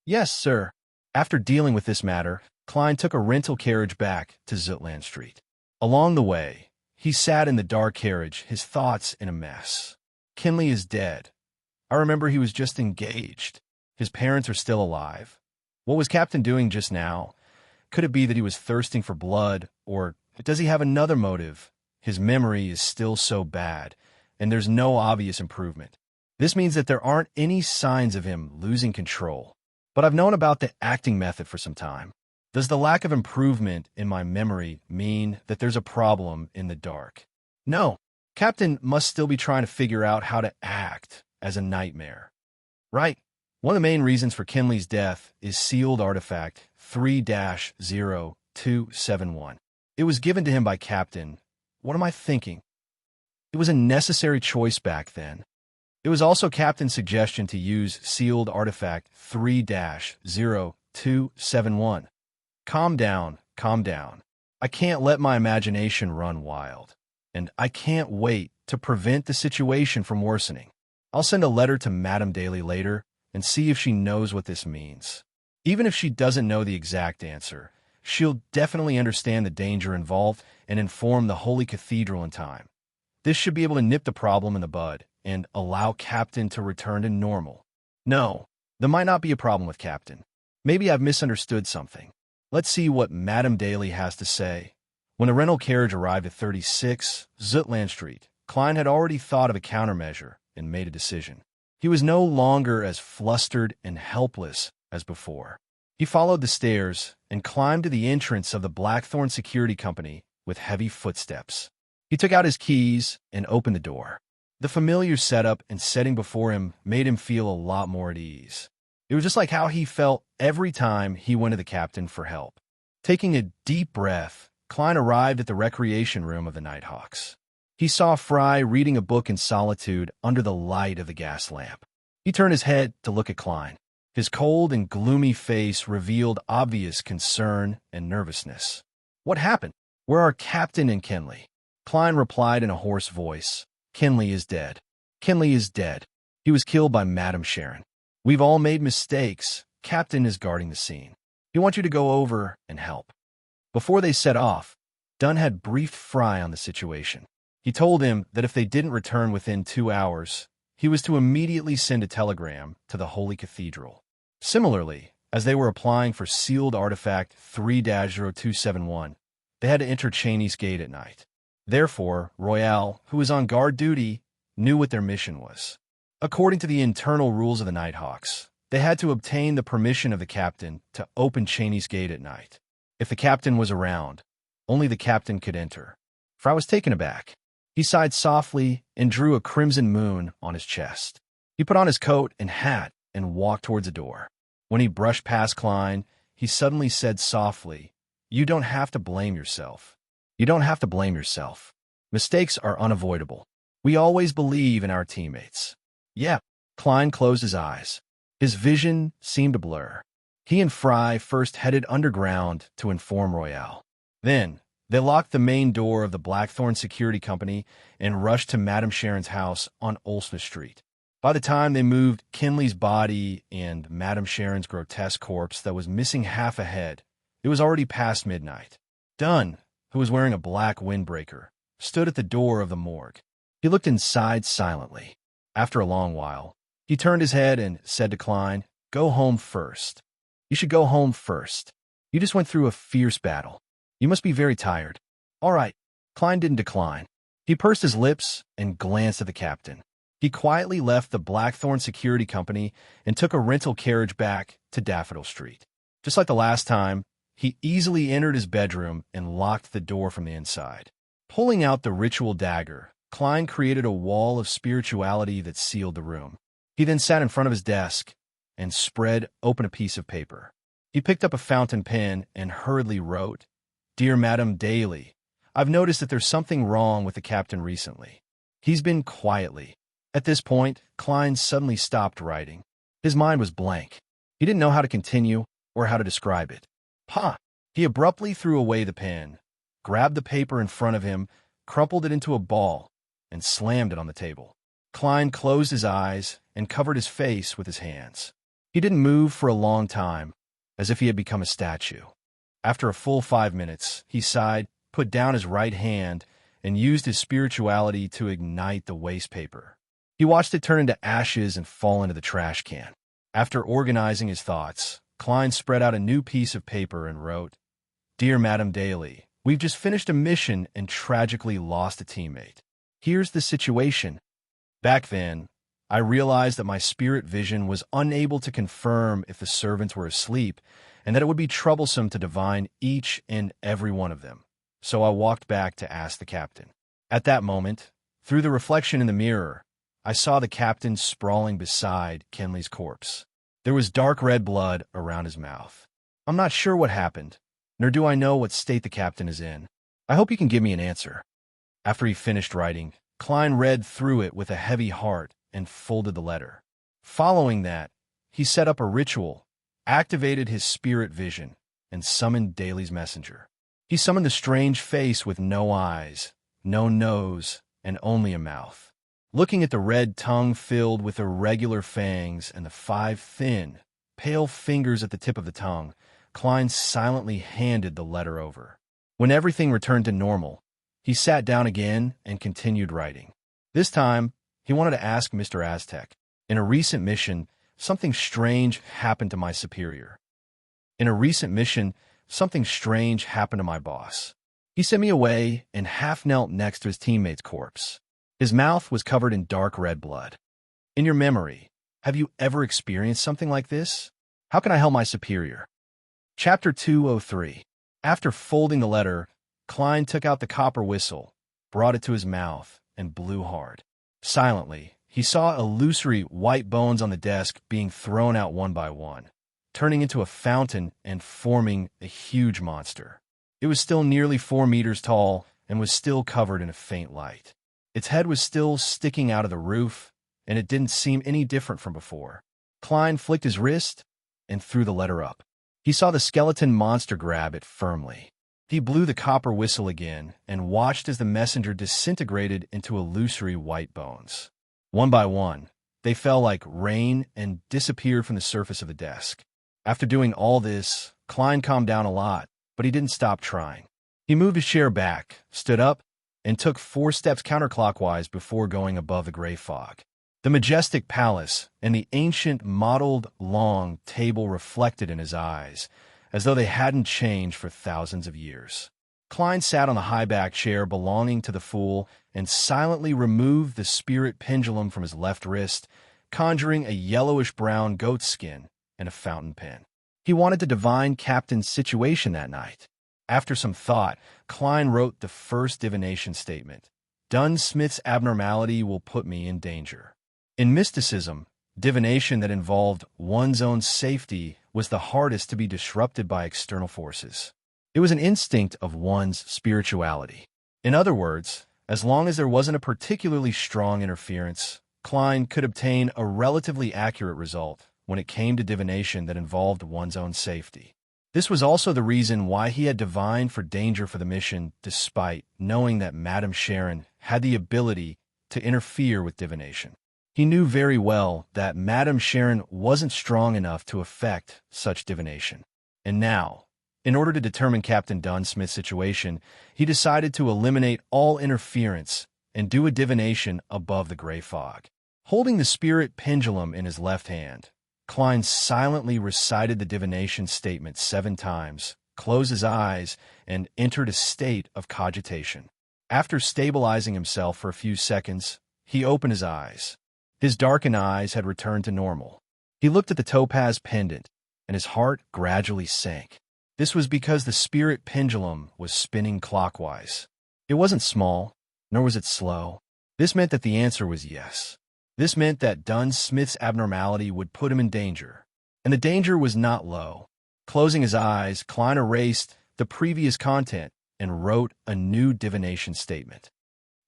"Yes, sir." After dealing with this matter, Klein took a rental carriage back to Zutland Street. Along the way, he sat in the dark carriage, his thoughts in a mess. Kinley is dead. I remember he was just engaged. His parents are still alive. What was Captain doing just now? Could it be that he was thirsting for blood, or does he have another motive? His memory is still so bad, and there's no obvious improvement. This means that there aren't any signs of him losing control. But I've known about the acting method for some time. Does the lack of improvement in my memory mean that there's a problem in the dark? No. Captain must still be trying to figure out how to act as a nightmare. Right. One of the main reasons for Kinley's death is sealed artifact 3-0271. It was given to him by Captain. What am I thinking? It was a necessary choice back then. It was also Captain's suggestion to use sealed artifact 3-0271. Calm down, calm down. I can't let my imagination run wild, and I can't wait to prevent the situation from worsening. I'll send a letter to Madame Daly later and see if she knows what this means. Even if she doesn't know the exact answer, she'll definitely understand the danger involved and inform the Holy Cathedral in time. This should be able to nip the problem in the bud and allow Captain to return to normal. No, there might not be a problem with Captain. Maybe I've misunderstood something. Let's see what Madame Daly has to say. When the rental carriage arrived at 36 Zutland Street, Klein had already thought of a countermeasure and made a decision. He was no longer as flustered and helpless as before. He followed the stairs and climbed to the entrance of the Blackthorn Security Company with heavy footsteps. He took out his keys and opened the door. The familiar setup and setting before him made him feel a lot more at ease. It was just like how he felt every time he went to the captain for help. Taking a deep breath, Klein arrived at the recreation room of the Nighthawks. He saw Fry reading a book in solitude under the light of the gas lamp. He turned his head to look at Klein. His cold and gloomy face revealed obvious concern and nervousness. "What happened? Where are Captain and Kinley?" Klein replied in a hoarse voice. "Kinley is dead. Kinley is dead." He was killed by Madame Sharon. We've all made mistakes. Captain is guarding the scene. He wants you to go over and help. Before they set off, Dunn had briefed Fry on the situation. He told him that if they didn't return within 2 hours, he was to immediately send a telegram to the Holy Cathedral. Similarly, as they were applying for sealed artifact 3-0271, they had to enter Cheney's Gate at night. Therefore, Royale, who was on guard duty, knew what their mission was. According to the internal rules of the Nighthawks, they had to obtain the permission of the captain to open Cheney's Gate at night. If the captain was around, only the captain could enter. Fry was taken aback. He sighed softly and drew a crimson moon on his chest. He put on his coat and hat and walked towards the door. When he brushed past Klein, he suddenly said softly, "You don't have to blame yourself. You don't have to blame yourself. Mistakes are unavoidable. We always believe in our teammates." Yeah. Klein closed his eyes. His vision seemed to blur. He and Fry first headed underground to inform Royale. Then, they locked the main door of the Blackthorn Security Company and rushed to Madame Sharon's house on Olsmith Street. By the time they moved Kinley's body and Madame Sharon's grotesque corpse that was missing half a head, it was already past midnight. Dunn, who was wearing a black windbreaker, stood at the door of the morgue. He looked inside silently. After a long while, he turned his head and said to Klein, "Go home first. You should go home first. You just went through a fierce battle. You must be very tired." "All right." Klein didn't decline. He pursed his lips and glanced at the captain. He quietly left the Blackthorn Security Company and took a rental carriage back to Daffodil Street. Just like the last time, he easily entered his bedroom and locked the door from the inside. Pulling out the ritual dagger, Klein created a wall of spirituality that sealed the room. He then sat in front of his desk and spread open a piece of paper. He picked up a fountain pen and hurriedly wrote, "Dear Madame Daly, I've noticed that there's something wrong with the captain recently. He's been quietly." At this point, Klein suddenly stopped writing. His mind was blank. He didn't know how to continue or how to describe it. "Ha!" He abruptly threw away the pen, grabbed the paper in front of him, crumpled it into a ball, and slammed it on the table. Klein closed his eyes and covered his face with his hands. He didn't move for a long time, as if he had become a statue. After a full 5 minutes, he sighed, put down his right hand, and used his spirituality to ignite the waste paper. He watched it turn into ashes and fall into the trash can. After organizing his thoughts, Klein spread out a new piece of paper and wrote, "Dear Madame Daly, we've just finished a mission and tragically lost a teammate. Here's the situation. Back then, I realized that my spirit vision was unable to confirm if the servants were asleep and that it would be troublesome to divine each and every one of them. So I walked back to ask the captain. At that moment, through the reflection in the mirror, I saw the captain sprawling beside Kenley's corpse. There was dark red blood around his mouth. I'm not sure what happened, nor do I know what state the captain is in. I hope you can give me an answer." After he finished writing, Klein read through it with a heavy heart and folded the letter. Following that, he set up a ritual, activated his spirit vision, and summoned Daly's messenger. He summoned the strange face with no eyes, no nose, and only a mouth. Looking at the red tongue filled with irregular fangs and the 5 thin, pale fingers at the tip of the tongue, Klein silently handed the letter over. When everything returned to normal, he sat down again and continued writing. This time, he wanted to ask Mr. Aztec. In a recent mission, something strange happened to my superior. In a recent mission, something strange happened to my boss. He sent me away and half knelt next to his teammate's corpse. His mouth was covered in dark red blood. In your memory, have you ever experienced something like this? How can I help my superior? Chapter 203. After folding the letter, Klein took out the copper whistle, brought it to his mouth, and blew hard. Silently, he saw illusory white bones on the desk being thrown out one by one, turning into a fountain and forming a huge monster. It was still nearly 4 meters tall and was still covered in a faint light. Its head was still sticking out of the roof, and it didn't seem any different from before. Klein flicked his wrist and threw the letter up. He saw the skeleton monster grab it firmly. He blew the copper whistle again and watched as the messenger disintegrated into illusory white bones. One by one, They fell like rain and disappeared from the surface of the desk. After doing all this, Klein calmed down a lot, but he didn't stop trying. He moved his chair back, stood up, and took 4 steps counterclockwise before going above the gray fog. The majestic palace and the ancient mottled long table reflected in his eyes, as though they hadn't changed for thousands of years. Klein sat on the high-back chair belonging to the fool and silently removed the spirit pendulum from his left wrist, conjuring a yellowish-brown goat skin and a fountain pen. He wanted to divine Captain's situation that night. After some thought, Klein wrote the first divination statement. Dunsmith's abnormality will put me in danger. In mysticism, divination that involved one's own safety was the hardest to be disrupted by external forces. It was an instinct of one's spirituality. In other words, as long as there wasn't a particularly strong interference, Klein could obtain a relatively accurate result when it came to divination that involved one's own safety. This was also the reason why he had divined for danger for the mission, despite knowing that Madame Sharon had the ability to interfere with divination. He knew very well that Madame Sharon wasn't strong enough to effect such divination. And now, in order to determine Captain Dunsmith's situation, he decided to eliminate all interference and do a divination above the gray fog. Holding the spirit pendulum in his left hand, Klein silently recited the divination statement 7 times, closed his eyes, and entered a state of cogitation. After stabilizing himself for a few seconds, he opened his eyes. His darkened eyes had returned to normal. He looked at the topaz pendant, and his heart gradually sank. This was because the spirit pendulum was spinning clockwise. It wasn't small, nor was it slow. This meant that the answer was yes. This meant that Dunsmith's abnormality would put him in danger, and the danger was not low. Closing his eyes, Klein erased the previous content and wrote a new divination statement.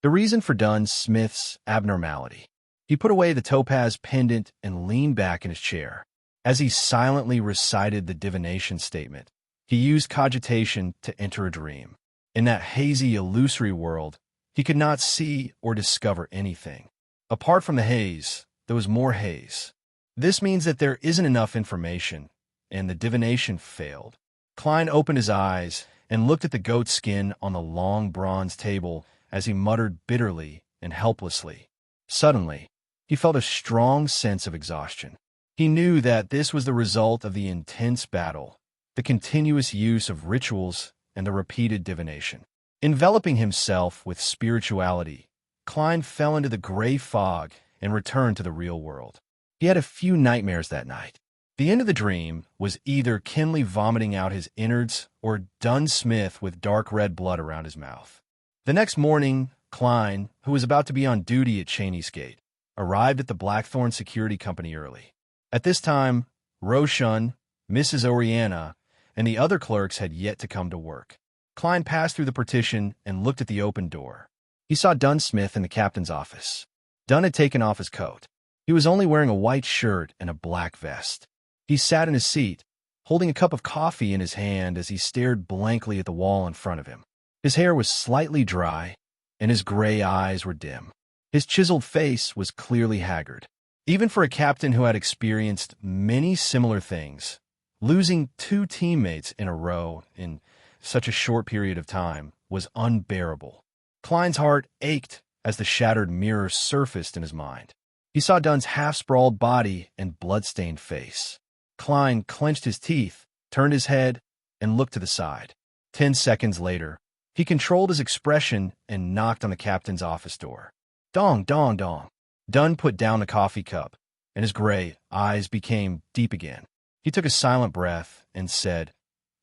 The reason for Dunsmith's abnormality. He put away the topaz pendant and leaned back in his chair. As he silently recited the divination statement, he used cogitation to enter a dream. In that hazy, illusory world, he could not see or discover anything. Apart from the haze, there was more haze. This means that there isn't enough information, and the divination failed. Klein opened his eyes and looked at the goat skin on the long bronze table as he muttered bitterly and helplessly. Suddenly, he felt a strong sense of exhaustion. He knew that this was the result of the intense battle, the continuous use of rituals, and the repeated divination. Enveloping himself with spirituality, Klein fell into the gray fog and returned to the real world. He had a few nightmares that night. The end of the dream was either Kinley vomiting out his innards or Dunsmith with dark red blood around his mouth. The next morning, Klein, who was about to be on duty at Cheney's Gate, arrived at the Blackthorn Security Company early. At this time, Roshun, Mrs. Oriana, and the other clerks had yet to come to work. Klein passed through the partition and looked at the open door. He saw Dunsmith in the captain's office. Dun had taken off his coat. He was only wearing a white shirt and a black vest. He sat in his seat, holding a cup of coffee in his hand as he stared blankly at the wall in front of him. His hair was slightly dry, and his gray eyes were dim. His chiseled face was clearly haggard. Even for a captain who had experienced many similar things, losing 2 teammates in a row in such a short period of time was unbearable. Klein's heart ached as the shattered mirror surfaced in his mind. He saw Dunn's half-sprawled body and blood-stained face. Klein clenched his teeth, turned his head, and looked to the side. 10 seconds later, he controlled his expression and knocked on the captain's office door. Dong, dong, dong. Dunn put down the coffee cup, and his gray eyes became deep again. He took a silent breath and said,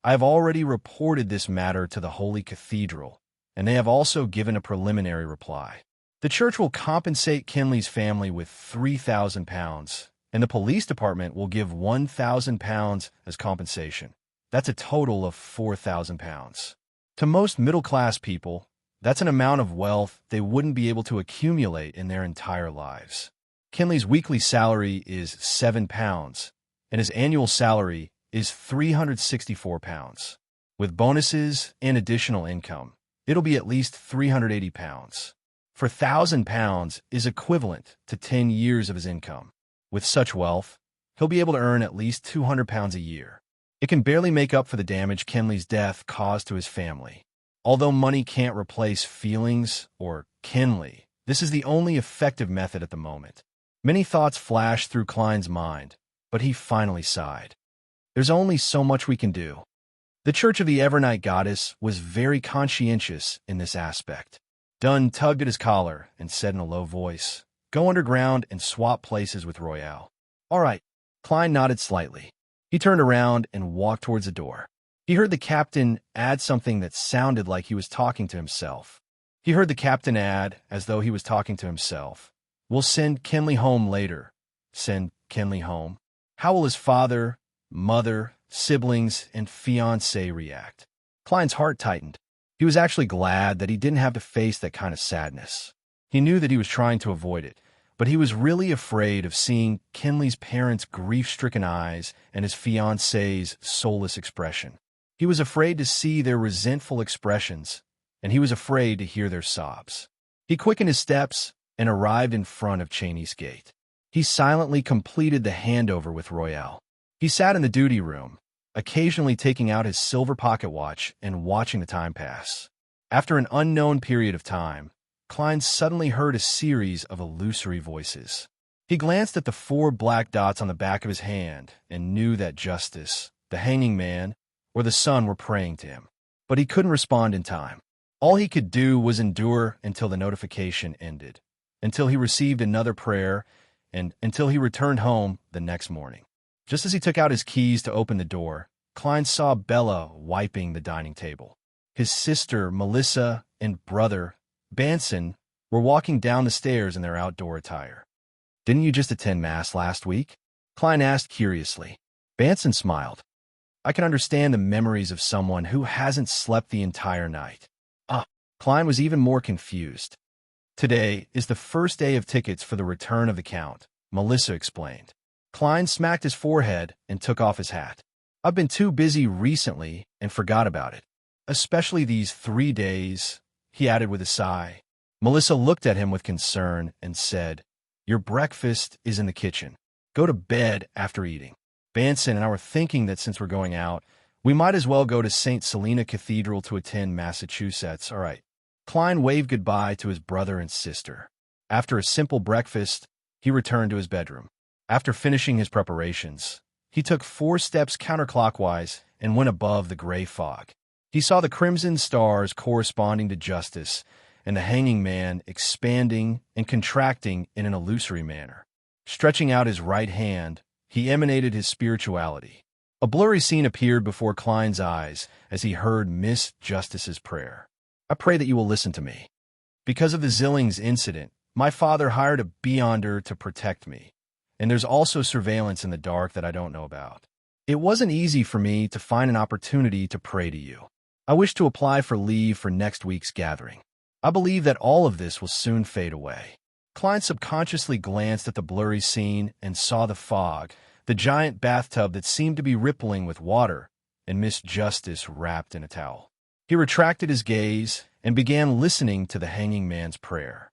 I have already reported this matter to the Holy Cathedral, and they have also given a preliminary reply. The church will compensate Kinley's family with £3,000, and the police department will give £1,000 as compensation. That's a total of £4,000. To most middle-class people, that's an amount of wealth they wouldn't be able to accumulate in their entire lives. Kinley's weekly salary is £7, and his annual salary is £364. With bonuses and additional income, it'll be at least £380. for £1,000 is equivalent to 10 years of his income. With such wealth, he'll be able to earn at least £200 a year. It can barely make up for the damage Kenley's death caused to his family. Although money can't replace feelings or Kenley, this is the only effective method at the moment. Many thoughts flashed through Klein's mind, but he finally sighed. There's only so much we can do. The Church of the Evernight Goddess was very conscientious in this aspect. Dunn tugged at his collar and said in a low voice, "Go underground and swap places with Royale." "All right." Klein nodded slightly. He turned around and walked towards the door. He heard the captain add something that sounded like he was talking to himself. He heard the captain add, as though he was talking to himself, "We'll send Kenley home later." Send Kenley home? How will his father, mother, siblings, and fiancé react? Klein's heart tightened. He was actually glad that he didn't have to face that kind of sadness. He knew that he was trying to avoid it, but he was really afraid of seeing Kenley's parents' grief-stricken eyes and his fiancée's soulless expression. He was afraid to see their resentful expressions, and he was afraid to hear their sobs. He quickened his steps and arrived in front of Cheney's gate. He silently completed the handover with Royale. He sat in the duty room, occasionally taking out his silver pocket watch and watching the time pass. After an unknown period of time, Klein suddenly heard a series of illusory voices. He glanced at the 4 black dots on the back of his hand and knew that Justice, the hanging man, or the sun were praying to him. But he couldn't respond in time. All he could do was endure until the notification ended, until he received another prayer, and until he returned home the next morning. Just as he took out his keys to open the door, Klein saw Bella wiping the dining table. His sister, Melissa, and brother, Banson, were walking down the stairs in their outdoor attire. "Didn't you just attend Mass last week?" Klein asked curiously. Banson smiled. "I can understand the memories of someone who hasn't slept the entire night." Klein was even more confused. "Today is the first day of tickets for the return of the Count," Melissa explained. Klein smacked his forehead and took off his hat. "I've been too busy recently and forgot about it. Especially these 3 days," he added with a sigh. Melissa looked at him with concern and said, "Your breakfast is in the kitchen. Go to bed after eating." Banson and I were thinking that since we're going out, we might as well go to St. Selena Cathedral to attend Massachusetts. All right. Klein waved goodbye to his brother and sister. After a simple breakfast, he returned to his bedroom. After finishing his preparations, he took 4 steps counterclockwise and went above the gray fog. He saw the crimson stars corresponding to Justice and the hanging man expanding and contracting in an illusory manner. Stretching out his right hand, he emanated his spirituality. A blurry scene appeared before Klein's eyes as he heard Miss Justice's prayer. "I pray that you will listen to me. Because of the Zillings incident, my father hired a beyonder to protect me, and there's also surveillance in the dark that I don't know about. It wasn't easy for me to find an opportunity to pray to you. I wish to apply for leave for next week's gathering. I believe that all of this will soon fade away." Klein subconsciously glanced at the blurry scene and saw the fog, the giant bathtub that seemed to be rippling with water, and Miss Justice wrapped in a towel. He retracted his gaze and began listening to the hanging man's prayer.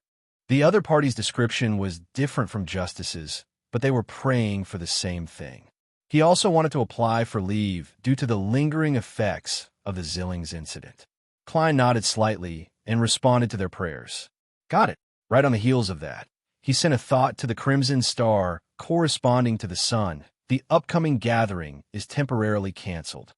The other party's description was different from Justice's, but they were praying for the same thing. He also wanted to apply for leave due to the lingering effects of the Zillings incident. Klein nodded slightly and responded to their prayers. "Got it." Right on the heels of that, he sent a thought to the crimson star corresponding to the sun. "The upcoming gathering is temporarily canceled."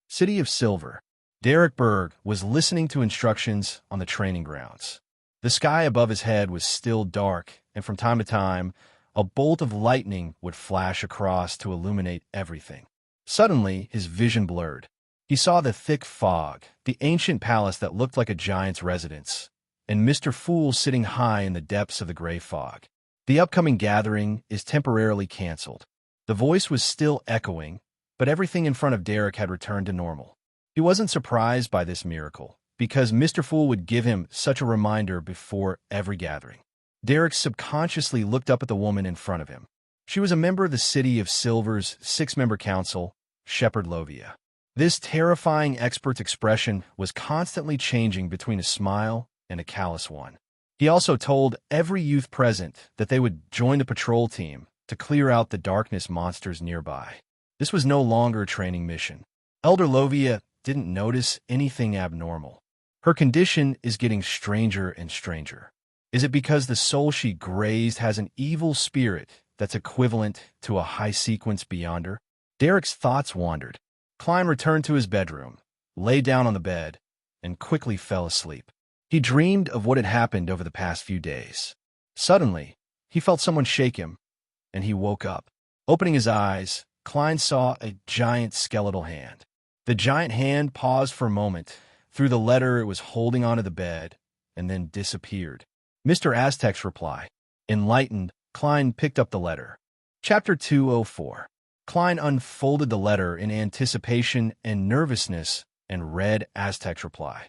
City of Silver. Derek Berg was listening to instructions on the training grounds. The sky above his head was still dark, and from time to time, a bolt of lightning would flash across to illuminate everything. Suddenly, his vision blurred. He saw the thick fog, the ancient palace that looked like a giant's residence, and Mr. Fool sitting high in the depths of the gray fog. "The upcoming gathering is temporarily canceled." The voice was still echoing, but everything in front of Derek had returned to normal. He wasn't surprised by this miracle, because Mr. Fool would give him such a reminder before every gathering. Derek subconsciously looked up at the woman in front of him. She was a member of the City of Silver's 6-member council, Shepherd Lovia. This terrifying expert's expression was constantly changing between a smile and a callous one. He also told every youth present that they would join the patrol team to clear out the darkness monsters nearby. This was no longer a training mission. Elder Lovia didn't notice anything abnormal. Her condition is getting stranger and stranger. Is it because the soul she grazed has an evil spirit that's equivalent to a high-sequence beyonder? Derek's thoughts wandered. Klein returned to his bedroom, lay down on the bed, and quickly fell asleep. He dreamed of what had happened over the past few days. Suddenly, he felt someone shake him, and he woke up. Opening his eyes, Klein saw a giant skeletal hand. The giant hand paused for a moment, threw the letter it was holding onto the bed, and then disappeared. Mr. Aztec's reply. Enlightened, Klein picked up the letter. Chapter 204. Klein unfolded the letter in anticipation and nervousness and read Aztec's reply.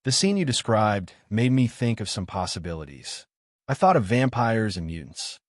The scene you described made me think of some possibilities. I thought of vampires and mutants.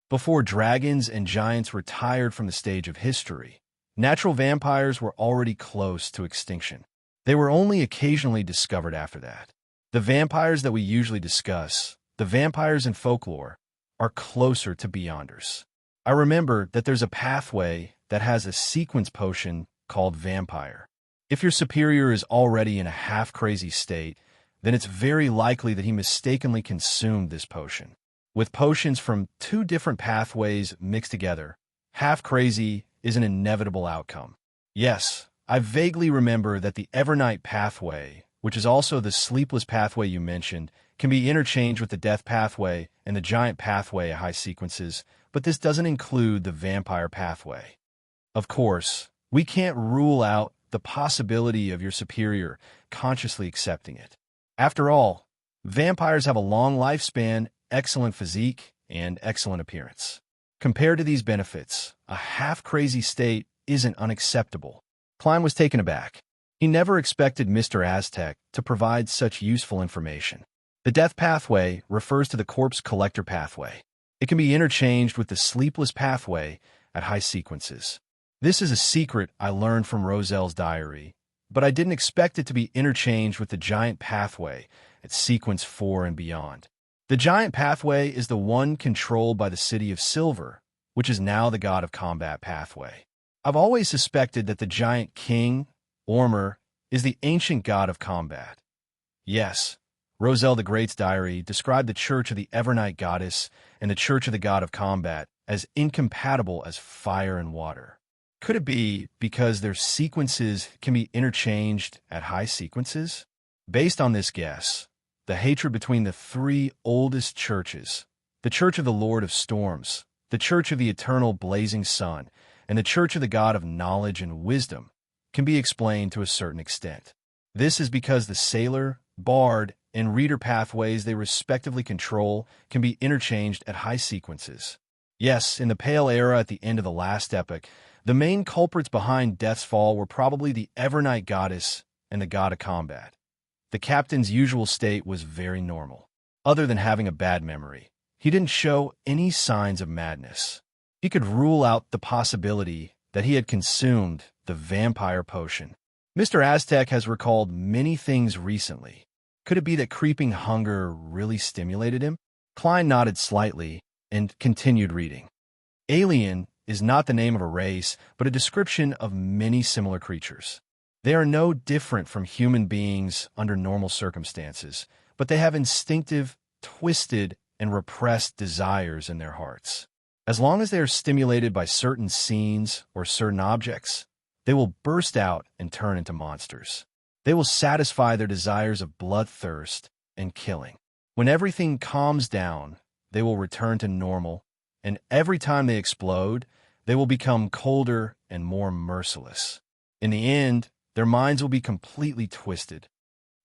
Before dragons and giants retired from the stage of history, natural vampires were already close to extinction. They were only occasionally discovered after that. The vampires that we usually discuss, the vampires in folklore, are closer to beyonders. I remember that there's a pathway that has a sequence potion called vampire. If your superior is already in a half-crazy state, then it's very likely that he mistakenly consumed this potion. With potions from two different pathways mixed together, half-crazy is an inevitable outcome. Yes, I vaguely remember that the Evernight pathway, which is also the sleepless pathway you mentioned, can be interchanged with the death pathway and the giant pathway at high sequences, but this doesn't include the vampire pathway. Of course, we can't rule out the possibility of your superior consciously accepting it. After all, vampires have a long lifespan, excellent physique, and excellent appearance. Compared to these benefits, a half-crazy state isn't unacceptable. Klein was taken aback. He never expected Mr. Aztec to provide such useful information. The death pathway refers to the corpse collector pathway. It can be interchanged with the sleepless pathway at high sequences. This is a secret I learned from Roselle's diary, but I didn't expect it to be interchanged with the giant pathway at sequence 4 and beyond. The giant pathway is the one controlled by the City of Silver, which is now the God of Combat pathway. I've always suspected that the giant king, Ormer, is the ancient god of combat. Yes, Roselle the Great's diary described the Church of the Evernight Goddess and the Church of the God of Combat as incompatible as fire and water. Could it be because their sequences can be interchanged at high sequences? Based on this guess, the hatred between the three oldest churches, the Church of the Lord of Storms, the Church of the Eternal Blazing Sun, and the Church of the God of Knowledge and Wisdom, can be explained to a certain extent. This is because the Sailor, Bard, and Reader pathways they respectively control can be interchanged at high sequences. Yes, in the Pale Era at the end of the last epoch, the main culprits behind Death's Fall were probably the Evernight Goddess and the God of Combat. The captain's usual state was very normal. Other than having a bad memory, he didn't show any signs of madness. He could rule out the possibility that he had consumed the vampire potion. Mr. Aztec has recalled many things recently. Could it be that creeping hunger really stimulated him? Klein nodded slightly and continued reading. Alien is not the name of a race, but a description of many similar creatures. They are no different from human beings under normal circumstances, but they have instinctive, twisted, and repressed desires in their hearts. As long as they are stimulated by certain scenes or certain objects, they will burst out and turn into monsters. They will satisfy their desires of bloodthirst and killing. When everything calms down, they will return to normal, and every time they explode, they will become colder and more merciless. In the end, their minds will be completely twisted.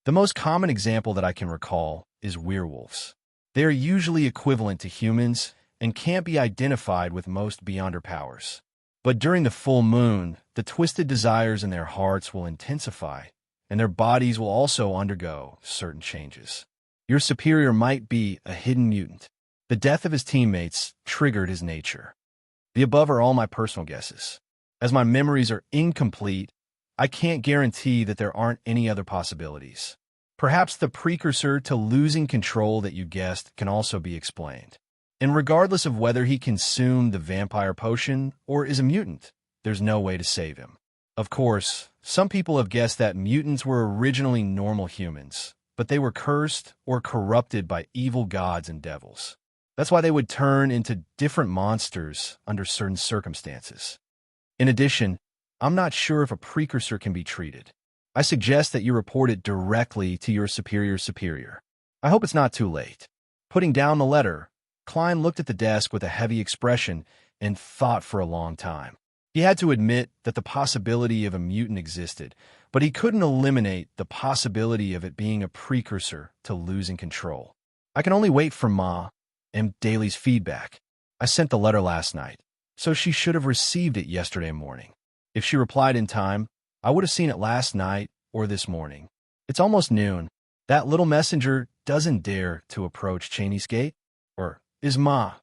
The most common example that I can recall is werewolves. They are usually equivalent to humans and can't be identified with most beyonder powers. But during the full moon, the twisted desires in their hearts will intensify, and their bodies will also undergo certain changes. Your superior might be a hidden mutant. The death of his teammates triggered his nature. The above are all my personal guesses. As my memories are incomplete, I can't guarantee that there aren't any other possibilities. Perhaps the precursor to losing control that you guessed can also be explained. And regardless of whether he consumed the vampire potion or is a mutant, there's no way to save him. Of course, some people have guessed that mutants were originally normal humans, but they were cursed or corrupted by evil gods and devils. That's why they would turn into different monsters under certain circumstances. In addition, I'm not sure if a precursor can be treated. I suggest that you report it directly to your superior. I hope it's not too late. Putting down the letter, Klein looked at the desk with a heavy expression and thought for a long time. He had to admit that the possibility of a mutant existed, but he couldn't eliminate the possibility of it being a precursor to losing control. I can only wait for Ma and Daly's feedback. I sent the letter last night, so she should have received it yesterday morning. If she replied in time, I would have seen it last night or this morning. It's almost noon. That little messenger doesn't dare to approach Cheney's gate. Or is Ma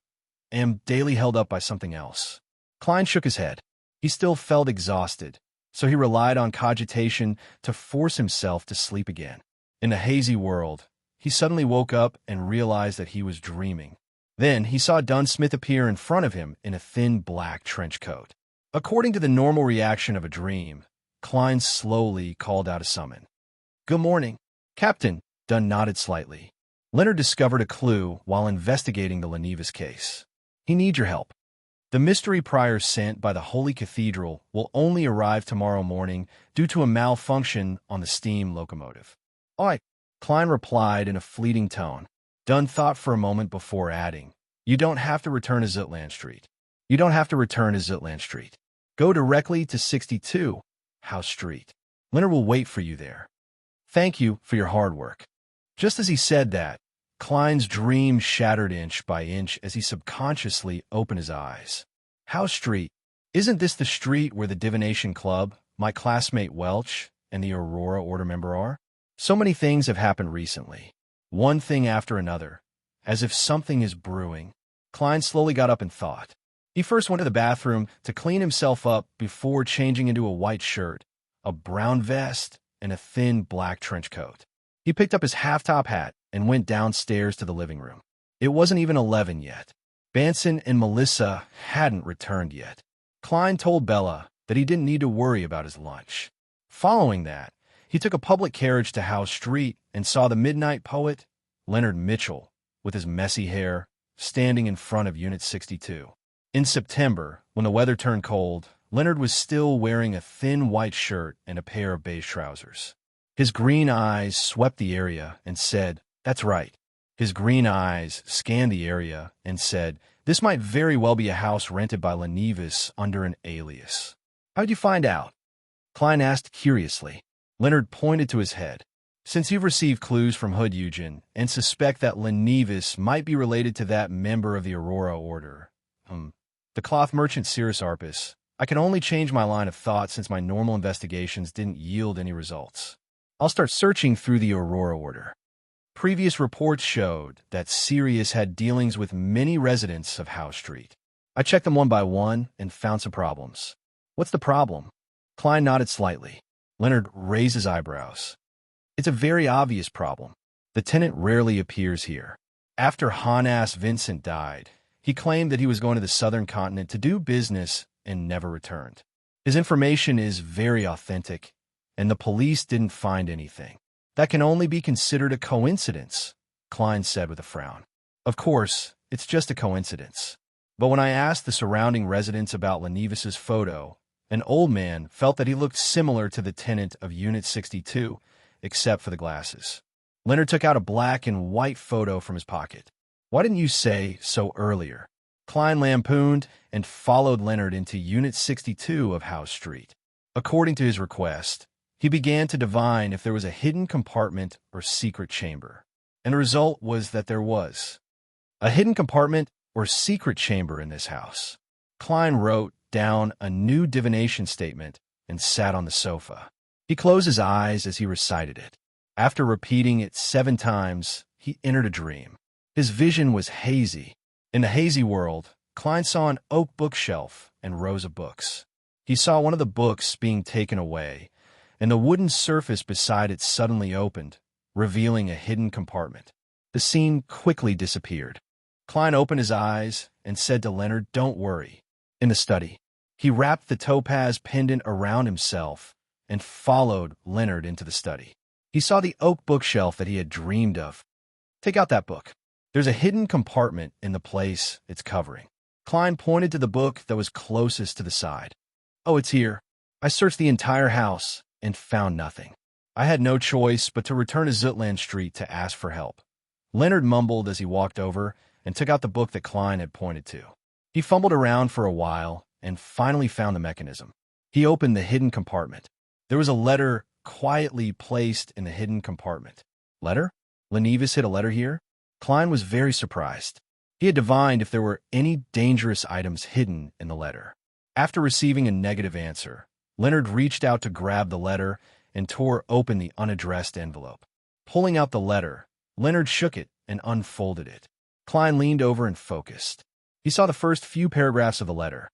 and Daly held up by something else? Klein shook his head. He still felt exhausted, so he relied on cogitation to force himself to sleep again. In a hazy world, he suddenly woke up and realized that he was dreaming. Then he saw Dunsmith appear in front of him in a thin black trench coat. According to the normal reaction of a dream, Klein slowly called out a summon. "Good morning, Captain." Dunn nodded slightly. Leonard discovered a clue while investigating the Lenivas case. He needs your help. The mystery prior sent by the Holy Cathedral will only arrive tomorrow morning due to a malfunction on the steam locomotive. "All right," Klein replied in a fleeting tone. Dunn thought for a moment before adding, "You don't have to return to Zutland Street. You don't have to return to Zutland Street. Go directly to 62 House Street. Leonard will wait for you there. Thank you for your hard work." Just as he said that, Klein's dream shattered inch by inch as he subconsciously opened his eyes. House Street. Isn't this the street where the Divination Club, my classmate Welch, and the Aurora Order member are? So many things have happened recently. One thing after another. As if something is brewing. Klein slowly got up and thought. He first went to the bathroom to clean himself up before changing into a white shirt, a brown vest, and a thin black trench coat. He picked up his half-top hat and went downstairs to the living room. It wasn't even 11 yet. Banson and Melissa hadn't returned yet. Klein told Bella that he didn't need to worry about his lunch. Following that, he took a public carriage to House Street and saw the midnight poet, Leonard Mitchell, with his messy hair, standing in front of Unit 62. In September, when the weather turned cold, Leonard was still wearing a thin white shirt and a pair of beige trousers. His green eyes swept the area and said, "That's right." His green eyes scanned the area and said, "This might very well be a house rented by Lenivas under an alias." "How'd you find out?" Klein asked curiously. Leonard pointed to his head. "Since you've received clues from Hood Eugen and suspect that Lenivas might be related to that member of the Aurora Order, the cloth merchant Cirrus Arpus, I can only change my line of thought since my normal investigations didn't yield any results. I'll start searching through the Aurora Order." Previous reports showed that Sirius had dealings with many residents of House Street. I checked them one by one and found some problems. "What's the problem?" Klein nodded slightly. Leonard raised his eyebrows. "It's a very obvious problem. The tenant rarely appears here. After Hanas Vincent died, he claimed that he was going to the southern continent to do business and never returned. His information is very authentic, and the police didn't find anything. That can only be considered a coincidence," Klein said with a frown. "Of course, it's just a coincidence. But when I asked the surrounding residents about Lenivas' photo, an old man felt that he looked similar to the tenant of Unit 62, except for the glasses." Leonard took out a black and white photo from his pocket. "Why didn't you say so earlier?" Klein lampooned and followed Leonard into Unit 62 of House Street. According to his request, he began to divine if there was a hidden compartment or secret chamber. And the result was that there was. A hidden compartment or secret chamber in this house. Klein wrote down a new divination statement and sat on the sofa. He closed his eyes as he recited it. After repeating it 7 times, he entered a dream. His vision was hazy. In the hazy world, Klein saw an oak bookshelf and rows of books. He saw one of the books being taken away, and the wooden surface beside it suddenly opened, revealing a hidden compartment. The scene quickly disappeared. Klein opened his eyes and said to Leonard, "Don't worry." In the study, he wrapped the topaz pendant around himself and followed Leonard into the study. He saw the oak bookshelf that he had dreamed of. "Take out that book. There's a hidden compartment in the place it's covering." Klein pointed to the book that was closest to the side. "Oh, it's here. I searched the entire house and found nothing. I had no choice but to return to Zutland Street to ask for help." Leonard mumbled as he walked over and took out the book that Klein had pointed to. He fumbled around for a while and finally found the mechanism. He opened the hidden compartment. There was a letter quietly placed in the hidden compartment. Letter? Lenivus hid a letter here? Klein was very surprised. He had divined if there were any dangerous items hidden in the letter. After receiving a negative answer, Leonard reached out to grab the letter and tore open the unaddressed envelope. Pulling out the letter, Leonard shook it and unfolded it. Klein leaned over and focused. He saw the first few paragraphs of the letter.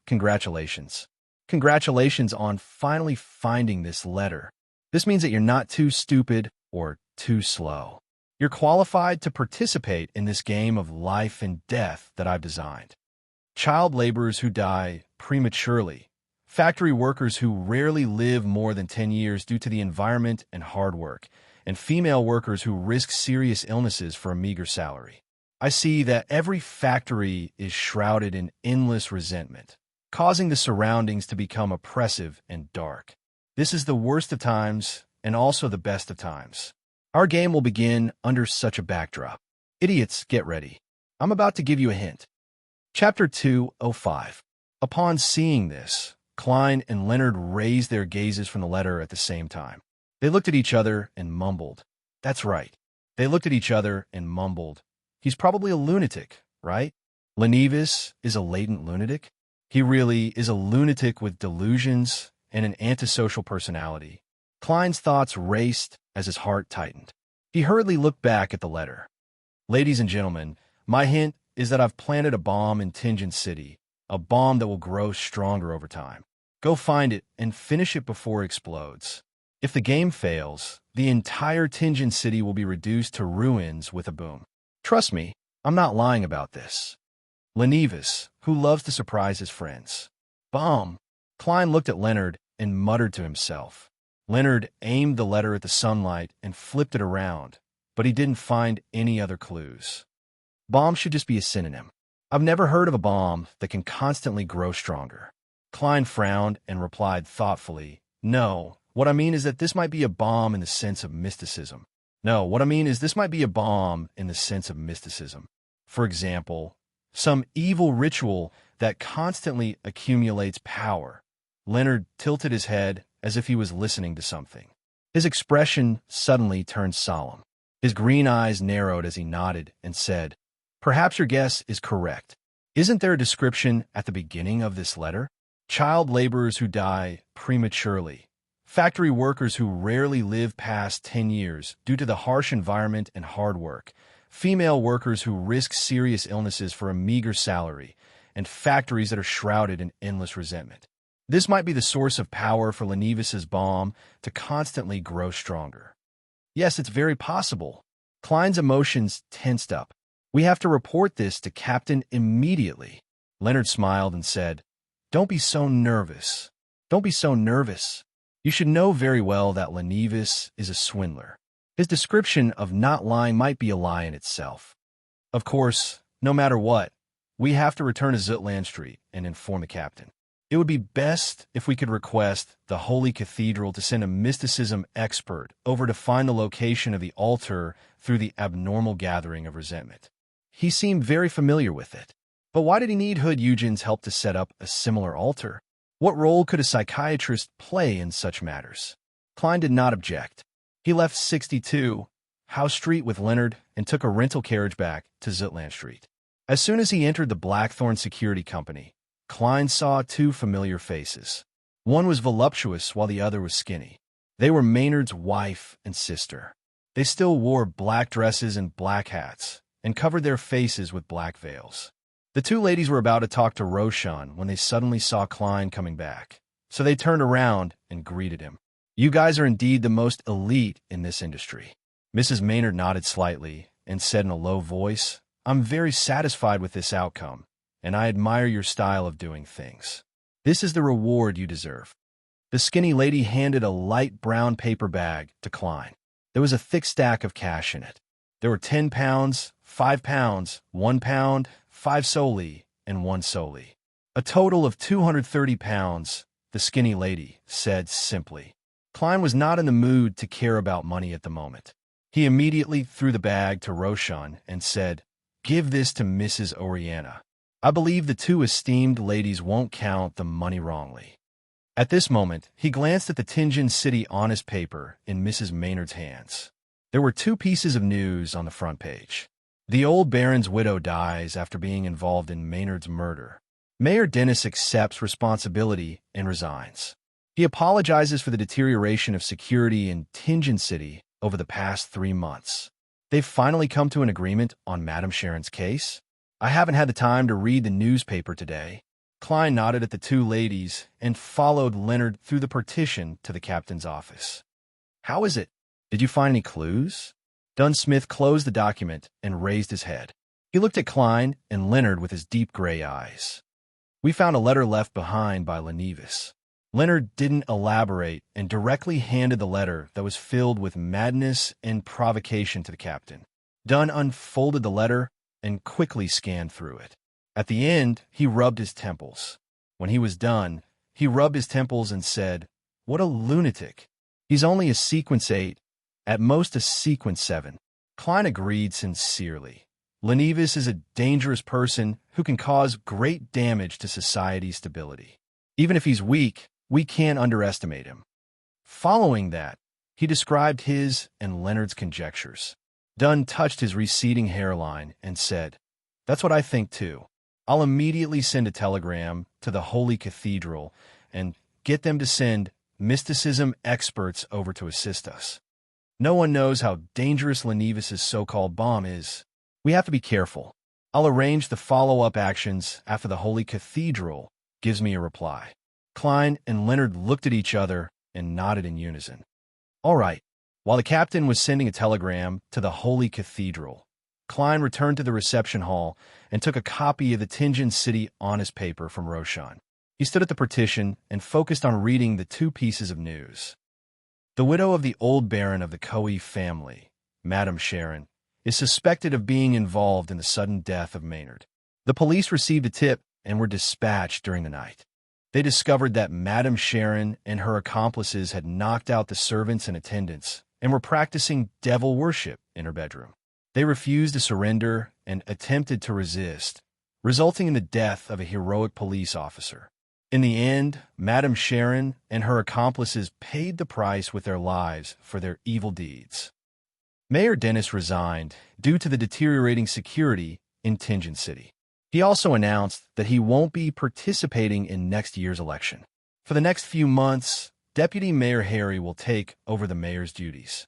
Congratulations. Congratulations on finally finding this letter. This means that you're not too stupid or too slow. You're qualified to participate in this game of life and death that I've designed. Child laborers who die prematurely, factory workers who rarely live more than 10 years due to the environment and hard work, and female workers who risk serious illnesses for a meager salary. I see that every factory is shrouded in endless resentment, causing the surroundings to become oppressive and dark. This is the worst of times and also the best of times. Our game will begin under such a backdrop. Idiots, get ready. I'm about to give you a hint. Chapter 2:05. Upon seeing this, Klein and Leonard raised their gazes from the letter at the same time. They looked at each other and mumbled. That's right. They looked at each other and mumbled. He's probably a lunatic, right? Lenivus is a latent lunatic. He really is a lunatic with delusions and an antisocial personality. Klein's thoughts raced as his heart tightened. He hurriedly looked back at the letter. Ladies and gentlemen, my hint is that I've planted a bomb in Tinjin City, a bomb that will grow stronger over time. Go find it and finish it before it explodes. If the game fails, the entire Tinjin City will be reduced to ruins with a boom. Trust me, I'm not lying about this. Lenivus, who loves to surprise his friends. Bomb! Klein looked at Leonard and muttered to himself. Leonard aimed the letter at the sunlight and flipped it around, but he didn't find any other clues. Bomb should just be a synonym. I've never heard of a bomb that can constantly grow stronger. Klein frowned and replied thoughtfully, No, what I mean is that this might be a bomb in the sense of mysticism. For example, some evil ritual that constantly accumulates power. Leonard tilted his head as if he was listening to something. His expression suddenly turned solemn. His green eyes narrowed as he nodded and said, Perhaps your guess is correct. Isn't there a description at the beginning of this letter? Child laborers who die prematurely. Factory workers who rarely live past 10 years due to the harsh environment and hard work. Female workers who risk serious illnesses for a meager salary. And factories that are shrouded in endless resentment. This might be the source of power for Lenivus's bomb to constantly grow stronger. Yes, it's very possible. Klein's emotions tensed up. We have to report this to Captain immediately. Leonard smiled and said, Don't be so nervous. Don't be so nervous. You should know very well that Lenivus is a swindler. His description of not lying might be a lie in itself. Of course, no matter what, we have to return to Zutland Street and inform the captain. It would be best if we could request the Holy Cathedral to send a mysticism expert over to find the location of the altar through the abnormal gathering of resentment. He seemed very familiar with it. But why did he need Hood Eugen's help to set up a similar altar? What role could a psychiatrist play in such matters? Klein did not object. He left 62 House Street with Leonard and took a rental carriage back to Zutland Street. As soon as he entered the Blackthorn Security Company, Klein saw two familiar faces. One was voluptuous while the other was skinny. They were Maynard's wife and sister. They still wore black dresses and black hats and covered their faces with black veils. The two ladies were about to talk to Roshan when they suddenly saw Klein coming back. So they turned around and greeted him. You guys are indeed the most elite in this industry. Mrs. Maynard nodded slightly and said in a low voice, I'm very satisfied with this outcome, and I admire your style of doing things. This is the reward you deserve. The skinny lady handed a light brown paper bag to Klein. There was a thick stack of cash in it. There were 10 pounds, 5 pounds, 1 pound, 5 soldi, and 1 soldi. A total of 230 pounds, the skinny lady said simply. Klein was not in the mood to care about money at the moment. He immediately threw the bag to Roshan and said, Give this to Mrs. Oriana. I believe the two esteemed ladies won't count the money wrongly. At this moment, he glanced at the Tianjin City honest paper in Mrs. Maynard's hands. There were 2 pieces of news on the front page. The old baron's widow dies after being involved in Maynard's murder. Mayor Dennis accepts responsibility and resigns. He apologizes for the deterioration of security in Tianjin City over the past 3 months. They've finally come to an agreement on Madame Sharon's case. I haven't had the time to read the newspaper today. Klein nodded at the 2 ladies and followed Leonard through the partition to the captain's office. How is it? Did you find any clues? Dunsmith closed the document and raised his head. He looked at Klein and Leonard with his deep gray eyes. We found a letter left behind by Lenevis. Leonard didn't elaborate and directly handed the letter that was filled with madness and provocation to the captain. Dunn unfolded the letter and quickly scanned through it. At the end, he rubbed his temples. When he was done, he rubbed his temples and said, What a lunatic. He's only a sequence 8, at most a sequence 7. Klein agreed sincerely. Lenevis is a dangerous person who can cause great damage to society's stability. Even if he's weak, we can't underestimate him. Following that, he described his and Leonard's conjectures. Dunn touched his receding hairline and said, That's what I think too. I'll immediately send a telegram to the Holy Cathedral and get them to send mysticism experts over to assist us. No one knows how dangerous Lenevis's so-called bomb is. We have to be careful. I'll arrange the follow-up actions after the Holy Cathedral gives me a reply. Klein and Leonard looked at each other and nodded in unison. All right. While the captain was sending a telegram to the Holy Cathedral, Klein returned to the reception hall and took a copy of the Tianjin City honest paper from Roshan. He stood at the partition and focused on reading the 2 pieces of news. The widow of the old baron of the Coe family, Madame Sharon, is suspected of being involved in the sudden death of Maynard. The police received a tip and were dispatched during the night. They discovered that Madame Sharon and her accomplices had knocked out the servants and attendants and were practicing devil worship in her bedroom. They refused to surrender and attempted to resist, resulting in the death of a heroic police officer. In the end, Madame Sharon and her accomplices paid the price with their lives for their evil deeds. Mayor Dennis resigned due to the deteriorating security in Tianjin City. He also announced that he won't be participating in next year's election. For the next few months, Deputy Mayor Harry will take over the mayor's duties.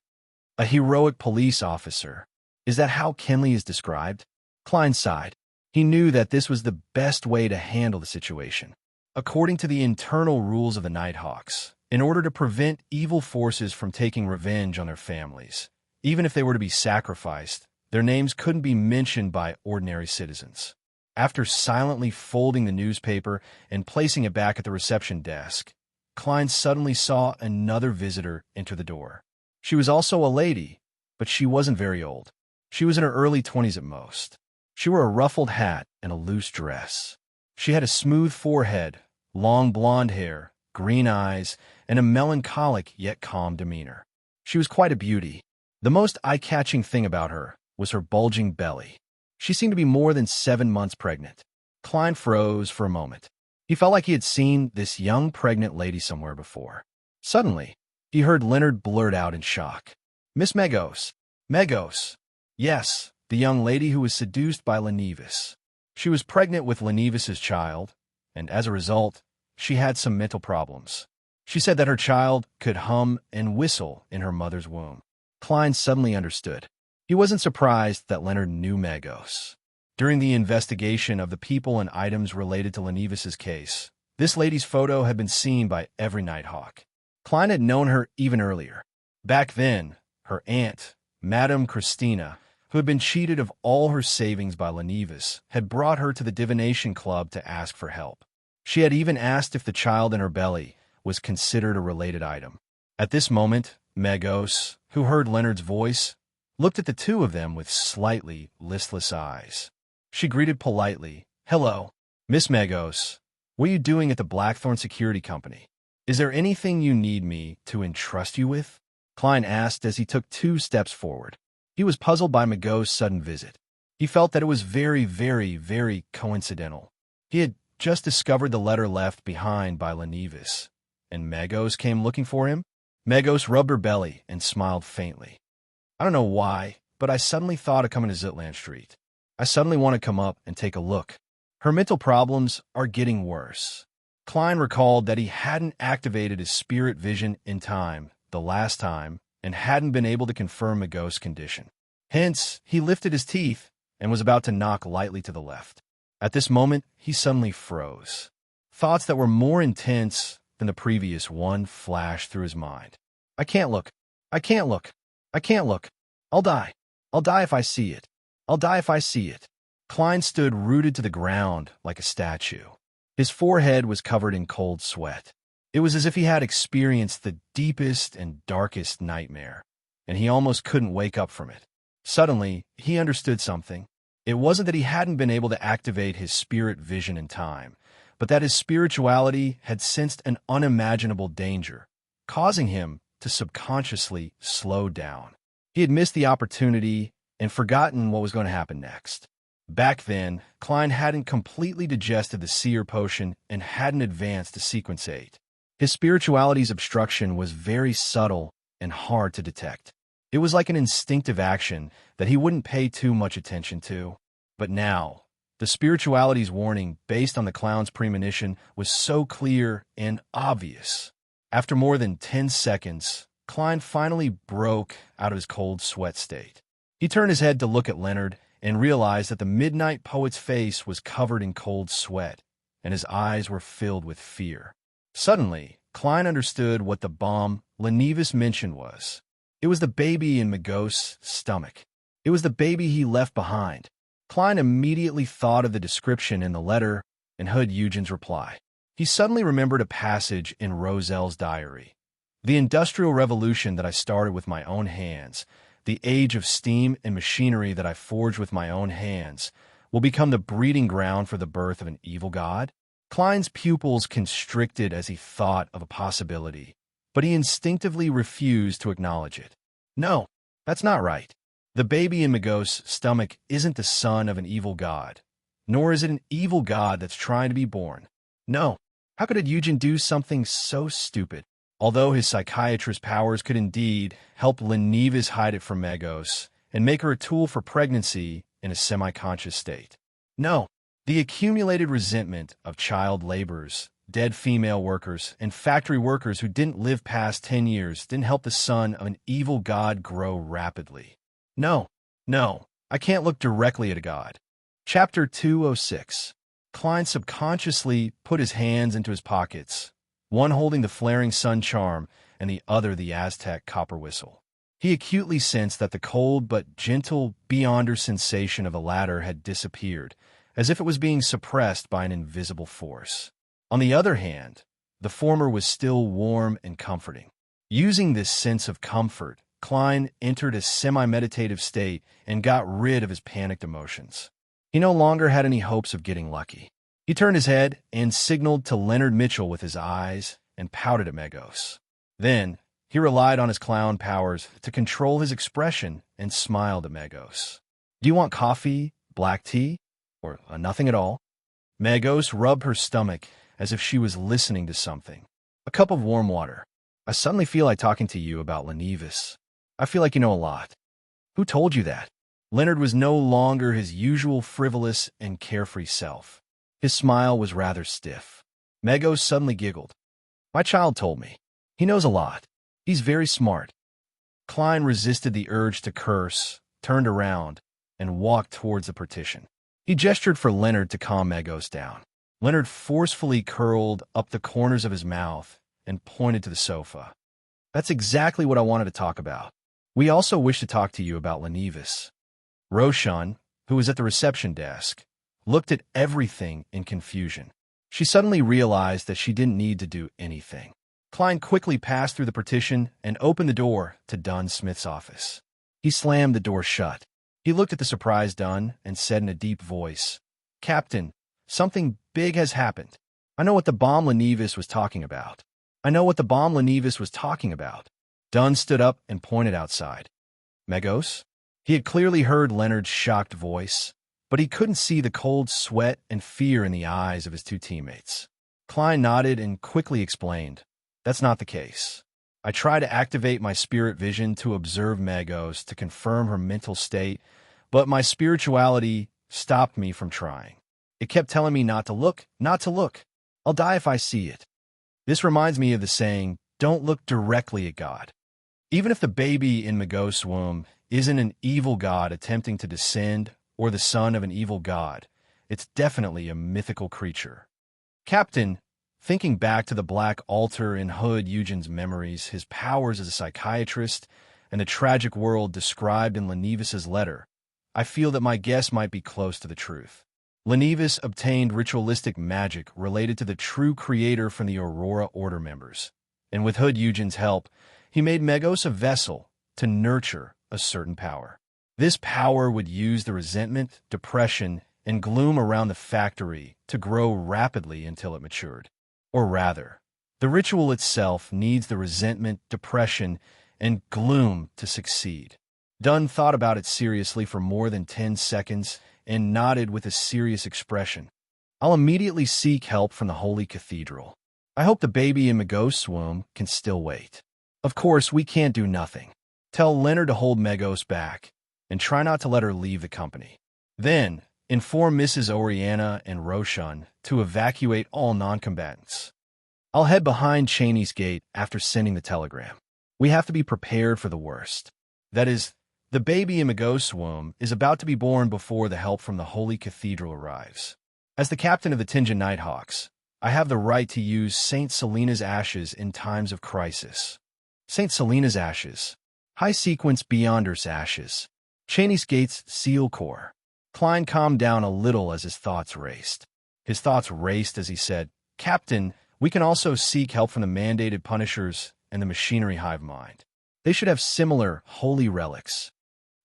A heroic police officer. Is that how Kenley is described? Klein sighed. He knew that this was the best way to handle the situation. According to the internal rules of the Nighthawks, in order to prevent evil forces from taking revenge on their families, even if they were to be sacrificed, their names couldn't be mentioned by ordinary citizens. After silently folding the newspaper and placing it back at the reception desk, Klein suddenly saw another visitor enter the door. She was also a lady, but she wasn't very old. She was in her early 20s at most. She wore a ruffled hat and a loose dress. She had a smooth forehead, long blonde hair, green eyes, and a melancholic yet calm demeanor. She was quite a beauty. The most eye-catching thing about her was her bulging belly. She seemed to be more than 7 months pregnant. Klein froze for a moment. He felt like he had seen this young pregnant lady somewhere before. Suddenly, he heard Leonard blurt out in shock. Miss Megos. Megos. Yes, the young lady who was seduced by Lenevis. She was pregnant with Lenevis's child, and as a result, she had some mental problems. She said that her child could hum and whistle in her mother's womb. Klein suddenly understood. He wasn't surprised that Leonard knew Megos. During the investigation of the people and items related to Lenevis's case, this lady's photo had been seen by every Nighthawk. Klein had known her even earlier. Back then, her aunt, Madame Christina, who had been cheated of all her savings by Lenivas, had brought her to the divination club to ask for help. She had even asked if the child in her belly was considered a related item. At this moment, Megos, who heard Leonard's voice, looked at the two of them with slightly listless eyes. She greeted politely, "Hello, Miss Megos. What are you doing at the Blackthorn Security Company? Is there anything you need me to entrust you with?" Klein asked as he took 2 steps forward. He was puzzled by Megos' sudden visit. He felt that it was very, very, very coincidental. He had just discovered the letter left behind by Lenivas, and Megos came looking for him. Megos rubbed her belly and smiled faintly. "I don't know why, but I suddenly thought of coming to Zitland Street. I suddenly want to come up and take a look. Her mental problems are getting worse." Klein recalled that he hadn't activated his spirit vision in time the last time and hadn't been able to confirm Megos' condition. Hence, he lifted his teeth and was about to knock lightly to the left. At this moment, he suddenly froze. Thoughts that were more intense than the previous one flashed through his mind. "I can't look. I can't look. I can't look. I'll die. I'll die if I see it. I'll die if I see it." Klein stood rooted to the ground like a statue. His forehead was covered in cold sweat. It was as if he had experienced the deepest and darkest nightmare, and he almost couldn't wake up from it. Suddenly, he understood something. It wasn't that he hadn't been able to activate his spirit vision in time, but that his spirituality had sensed an unimaginable danger, causing him to subconsciously slow down. He had missed the opportunity and forgotten what was going to happen next. Back then, Klein hadn't completely digested the seer potion and hadn't advanced to sequence 8. His spirituality's obstruction was very subtle and hard to detect. It was like an instinctive action that he wouldn't pay too much attention to. But now, the spirituality's warning based on the clown's premonition was so clear and obvious. After more than 10 seconds, Klein finally broke out of his cold sweat state. He turned his head to look at Leonard and realized that the midnight poet's face was covered in cold sweat, and his eyes were filled with fear. Suddenly, Klein understood what the bomb Lenivas mentioned was. It was the baby in Megos' stomach. It was the baby he left behind. Klein immediately thought of the description in the letter and heard Eugen's reply. He suddenly remembered a passage in Roselle's diary. "The industrial revolution that I started with my own hands, the age of steam and machinery that I forged with my own hands, will become the breeding ground for the birth of an evil god?" Klein's pupils constricted as he thought of a possibility, but he instinctively refused to acknowledge it. "No, that's not right. The baby in Megos' stomach isn't the son of an evil god, nor is it an evil god that's trying to be born. No, how could Eugen do something so stupid?" Although his psychiatrist's powers could indeed help Lenivas hide it from Megos and make her a tool for pregnancy in a semi-conscious state. No, the accumulated resentment of child laborers, dead female workers, and factory workers who didn't live past 10 years didn't help the son of an evil god grow rapidly. No, I can't look directly at a god. Chapter 206. Klein subconsciously put his hands into his pockets, one holding the flaring sun charm and the other the Aztec copper whistle. He acutely sensed that the cold but gentle beyonder sensation of the latter had disappeared, as if it was being suppressed by an invisible force. On the other hand, the former was still warm and comforting. Using this sense of comfort, Klein entered a semi-meditative state and got rid of his panicked emotions. He no longer had any hopes of getting lucky. He turned his head and signaled to Leonard Mitchell with his eyes and pouted at Megos. Then, he relied on his clown powers to control his expression and smiled at Megos. "Do you want coffee, black tea, or nothing at all?" Megos rubbed her stomach as if she was listening to something. "A cup of warm water. I suddenly feel like talking to you about Lenivas. I feel like you know a lot." "Who told you that?" Leonard was no longer his usual frivolous and carefree self. His smile was rather stiff. Megos suddenly giggled. "My child told me. He knows a lot. He's very smart." Klein resisted the urge to curse, turned around, and walked towards the partition. He gestured for Leonard to calm Megos down. Leonard forcefully curled up the corners of his mouth and pointed to the sofa. That's exactly what I wanted to talk about. We also wish to talk to you about Lenivis. Roshan, who was at the reception desk, looked at everything in confusion. She suddenly realized that she didn't need to do anything. Klein quickly passed through the partition and opened the door to Dunn Smith's office. He slammed the door shut. He looked at the surprised Dunn and said in a deep voice, "Captain, something big has happened. I know what the bomb Lenivis was talking about. I know what the bomb Lenivis was talking about." Dunn stood up and pointed outside. Megos? He had clearly heard Leonard's shocked voice, but he couldn't see the cold sweat and fear in the eyes of his two teammates. Klein nodded and quickly explained, "That's not the case. I tried to activate my spirit vision to observe Megos to confirm her mental state, but my spirituality stopped me from trying. It kept telling me not to look, not to look. I'll die if I see it." This reminds me of the saying, "Don't look directly at God." Even if the baby in Megos' womb isn't an evil god attempting to descend or the son of an evil god, it's definitely a mythical creature. Captain, thinking back to the black altar in Hood Eugen's memories, his powers as a psychiatrist, and the tragic world described in Lenivis's letter, I feel that my guess might be close to the truth. Lenivis obtained ritualistic magic related to the true creator from the Aurora Order members, and with Hood Eugen's help, he made Megos a vessel to nurture a certain power. This power would use the resentment, depression, and gloom around the factory to grow rapidly until it matured. Or rather, the ritual itself needs the resentment, depression, and gloom to succeed. Dunn thought about it seriously for more than 10 seconds and nodded with a serious expression. "I'll immediately seek help from the Holy Cathedral. I hope the baby in Megos' womb can still wait. Of course, we can't do nothing. Tell Leonard to hold Megos back and try not to let her leave the company. Then, inform Mrs. Oriana and Roshan to evacuate all non-combatants. I'll head behind Cheney's gate after sending the telegram. We have to be prepared for the worst. That is, the baby in Megos' womb is about to be born before the help from the Holy Cathedral arrives. As the captain of the Tinjin Nighthawks, I have the right to use Saint Selena's ashes in times of crisis." Saint Selena's ashes. High sequence Beyonder's ashes. Cheney's gate's seal core. Klein calmed down a little as his thoughts raced. His thoughts raced as he said, "Captain, we can also seek help from the mandated punishers and the machinery hive mind. They should have similar holy relics."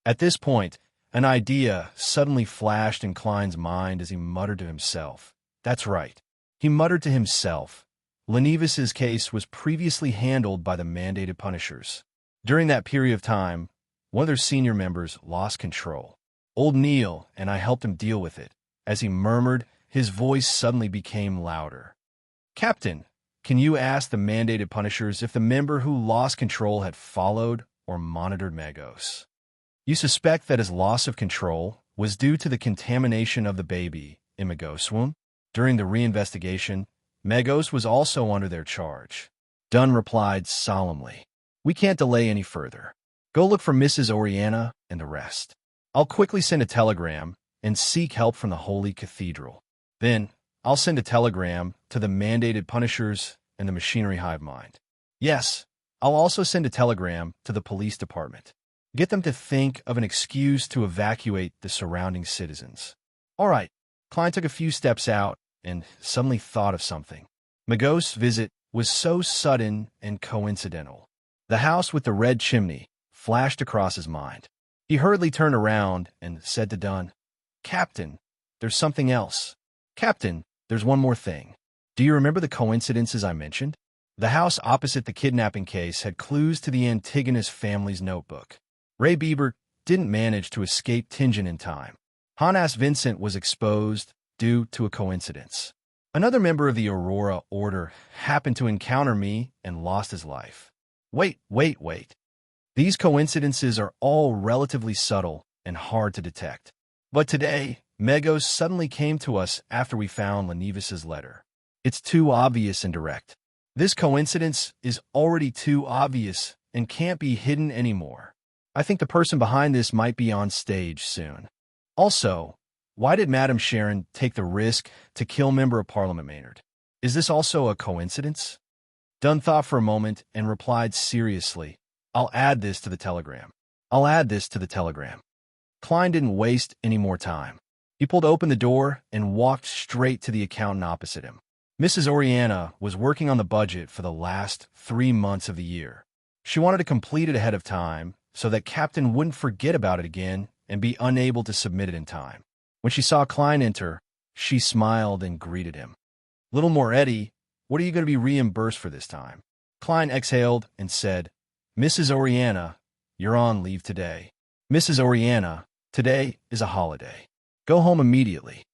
At this point, an idea suddenly flashed in Klein's mind as he muttered to himself. That's right. He muttered to himself. Lenivis's case was previously handled by the mandated punishers. During that period of time, one of their senior members lost control. Old Neil and I helped him deal with it. As he murmured, his voice suddenly became louder. "Captain, can you ask the mandated punishers if the member who lost control had followed or monitored Megos? You suspect that his loss of control was due to the contamination of the baby in Megos' womb? During the reinvestigation, Megos was also under their charge." Dunn replied solemnly, "We can't delay any further. Go look for Mrs. Oriana and the rest. I'll quickly send a telegram and seek help from the Holy Cathedral. Then, I'll send a telegram to the mandated punishers and the machinery hive mind. Yes, I'll also send a telegram to the police department. Get them to think of an excuse to evacuate the surrounding citizens." All right. Klein took a few steps out and suddenly thought of something. Megos' visit was so sudden and coincidental. The house with the red chimney flashed across his mind. He hurriedly turned around and said to Dunn, "Captain, there's something else. Captain, there's one more thing. Do you remember the coincidences I mentioned? The house opposite the kidnapping case had clues to the Antigonus family's notebook. Ray Bieber didn't manage to escape Tinjin in time. Hanas Vincent was exposed due to a coincidence. Another member of the Aurora Order happened to encounter me and lost his life. Wait. These coincidences are all relatively subtle and hard to detect. But today, Megos suddenly came to us after we found Lenivis's letter. It's too obvious and direct. This coincidence is already too obvious and can't be hidden anymore. I think the person behind this might be on stage soon. Also, why did Madame Sharon take the risk to kill Member of Parliament Maynard? Is this also a coincidence?" Dunn thought for a moment and replied seriously, I'll add this to the telegram. I'll add this to the telegram. Klein didn't waste any more time. He pulled open the door and walked straight to the accountant opposite him. Mrs. Oriana was working on the budget for the last 3 months of the year. She wanted to complete it ahead of time so that Captain wouldn't forget about it again and be unable to submit it in time. When she saw Klein enter, she smiled and greeted him. Little Moretti, what are you going to be reimbursed for this time? Klein exhaled and said, Mrs. Oriana, you're on leave today. Mrs. Oriana, today is a holiday. Go home immediately.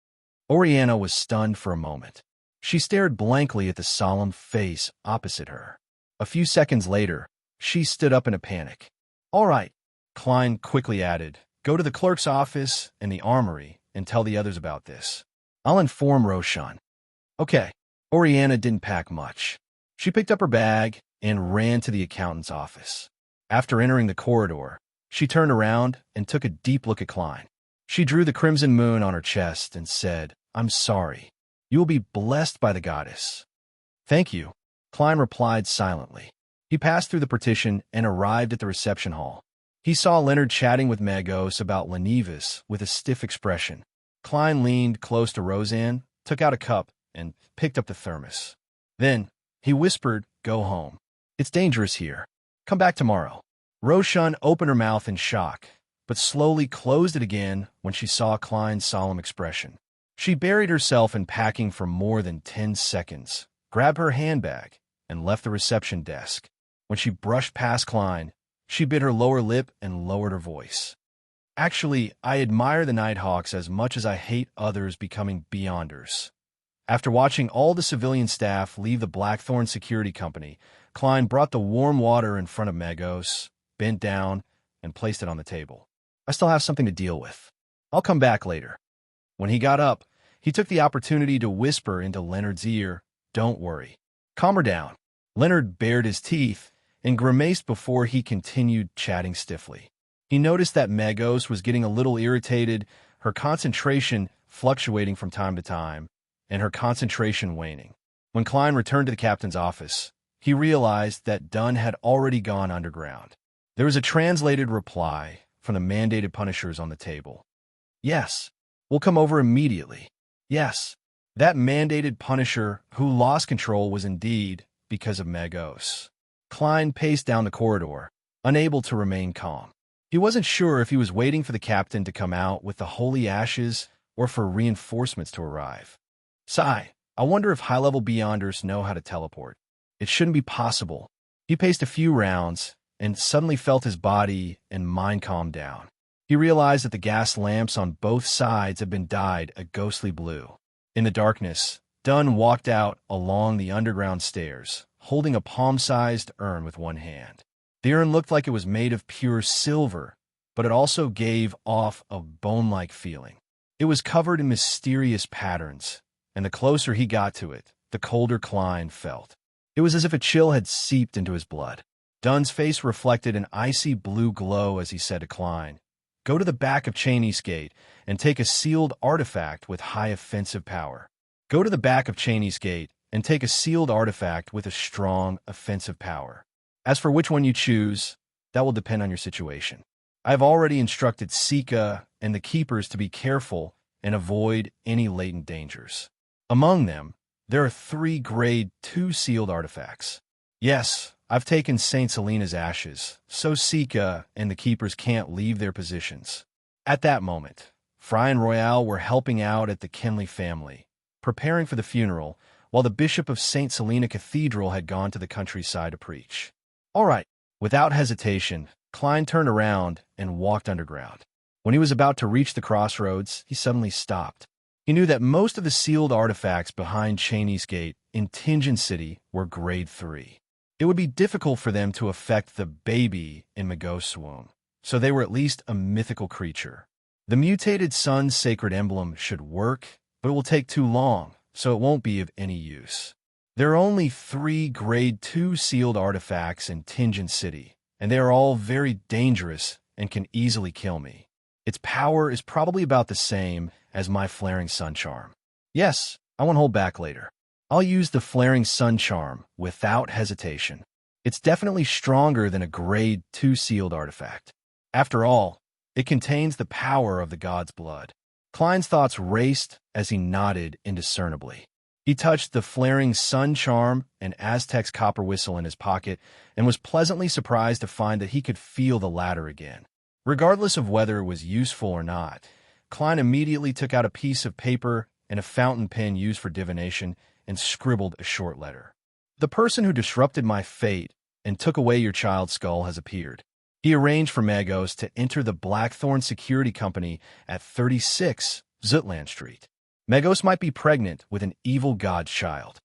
Oriana was stunned for a moment. She stared blankly at the solemn face opposite her. A few seconds later, she stood up in a panic. All right, Klein quickly added, go to the clerk's office and the armory and tell the others about this. I'll inform Roshan. Okay. Oriana didn't pack much. She picked up her bag and ran to the accountant's office. After entering the corridor, she turned around and took a deep look at Klein. She drew the crimson moon on her chest and said, I'm sorry. You will be blessed by the goddess. Thank you, Klein replied silently. He passed through the partition and arrived at the reception hall. He saw Leonard chatting with Magos about Lenivus with a stiff expression. Klein leaned close to Roseanne, took out a cup, and picked up the thermos. Then, he whispered, go home. It's dangerous here. Come back tomorrow. Roshan opened her mouth in shock, but slowly closed it again when she saw Klein's solemn expression. She buried herself in packing for more than 10 seconds, grabbed her handbag, and left the reception desk. When she brushed past Klein, she bit her lower lip and lowered her voice. Actually, I admire the Nighthawks as much as I hate others becoming beyonders. After watching all the civilian staff leave the Blackthorn Security Company, Klein brought the warm water in front of Magos, bent down, and placed it on the table. I still have something to deal with. I'll come back later. When he got up, he took the opportunity to whisper into Leonard's ear, don't worry. Calm her down. Leonard bared his teeth and grimaced before he continued chatting stiffly. He noticed that Magos was getting a little irritated, her concentration fluctuating from time to time, and her concentration waning. When Klein returned to the captain's office, he realized that Dunn had already gone underground. There was a translated reply from the mandated punishers on the table. Yes, we'll come over immediately. Yes, that mandated punisher who lost control was indeed because of Magos. Klein paced down the corridor, unable to remain calm. He wasn't sure if he was waiting for the captain to come out with the holy ashes or for reinforcements to arrive. Sigh, I wonder if high-level Beyonders know how to teleport. It shouldn't be possible. He paced a few rounds and suddenly felt his body and mind calm down. He realized that the gas lamps on both sides had been dyed a ghostly blue. In the darkness, Dunn walked out along the underground stairs, holding a palm-sized urn with one hand. The urn looked like it was made of pure silver, but it also gave off a bone-like feeling. It was covered in mysterious patterns, and the closer he got to it, the colder Klein felt. It was as if a chill had seeped into his blood. Dunn's face reflected an icy blue glow as he said to Klein, go to the back of Cheney's Gate and take a sealed artifact with high offensive power. Go to the back of Cheney's Gate and take a sealed artifact with a strong offensive power. As for which one you choose, that will depend on your situation. I have already instructed Sika and the keepers to be careful and avoid any latent dangers. Among them, there are 3 Grade 2 sealed artifacts. Yes, I've taken St. Selena's ashes, so Sika and the keepers can't leave their positions. At that moment, Fry and Royale were helping out at the Kenley family, preparing for the funeral, while the Bishop of St. Selena Cathedral had gone to the countryside to preach. All right. Without hesitation, Klein turned around and walked underground. When he was about to reach the crossroads, he suddenly stopped. He knew that most of the sealed artifacts behind Cheney's Gate in Tinjin City were Grade 3. It would be difficult for them to affect the baby in Magos' womb, so they were at least a mythical creature. The mutated sun's sacred emblem should work, but it will take too long, so it won't be of any use. There are only 3 Grade 2 sealed artifacts in Tinjin City, and they are all very dangerous and can easily kill me. Its power is probably about the same as my flaring sun charm. Yes, I won't hold back later. I'll use the flaring sun charm without hesitation. It's definitely stronger than a grade 2 sealed artifact. After all, it contains the power of the god's blood. Klein's thoughts raced as he nodded indiscernibly. He touched the flaring sun charm and Aztec's copper whistle in his pocket and was pleasantly surprised to find that he could feel the latter again. Regardless of whether it was useful or not, Klein immediately took out a piece of paper and a fountain pen used for divination and scribbled a short letter. The person who disrupted my fate and took away your child's skull has appeared. He arranged for Magos to enter the Blackthorn Security Company at 36 Zutland Street. Magos might be pregnant with an evil god's child.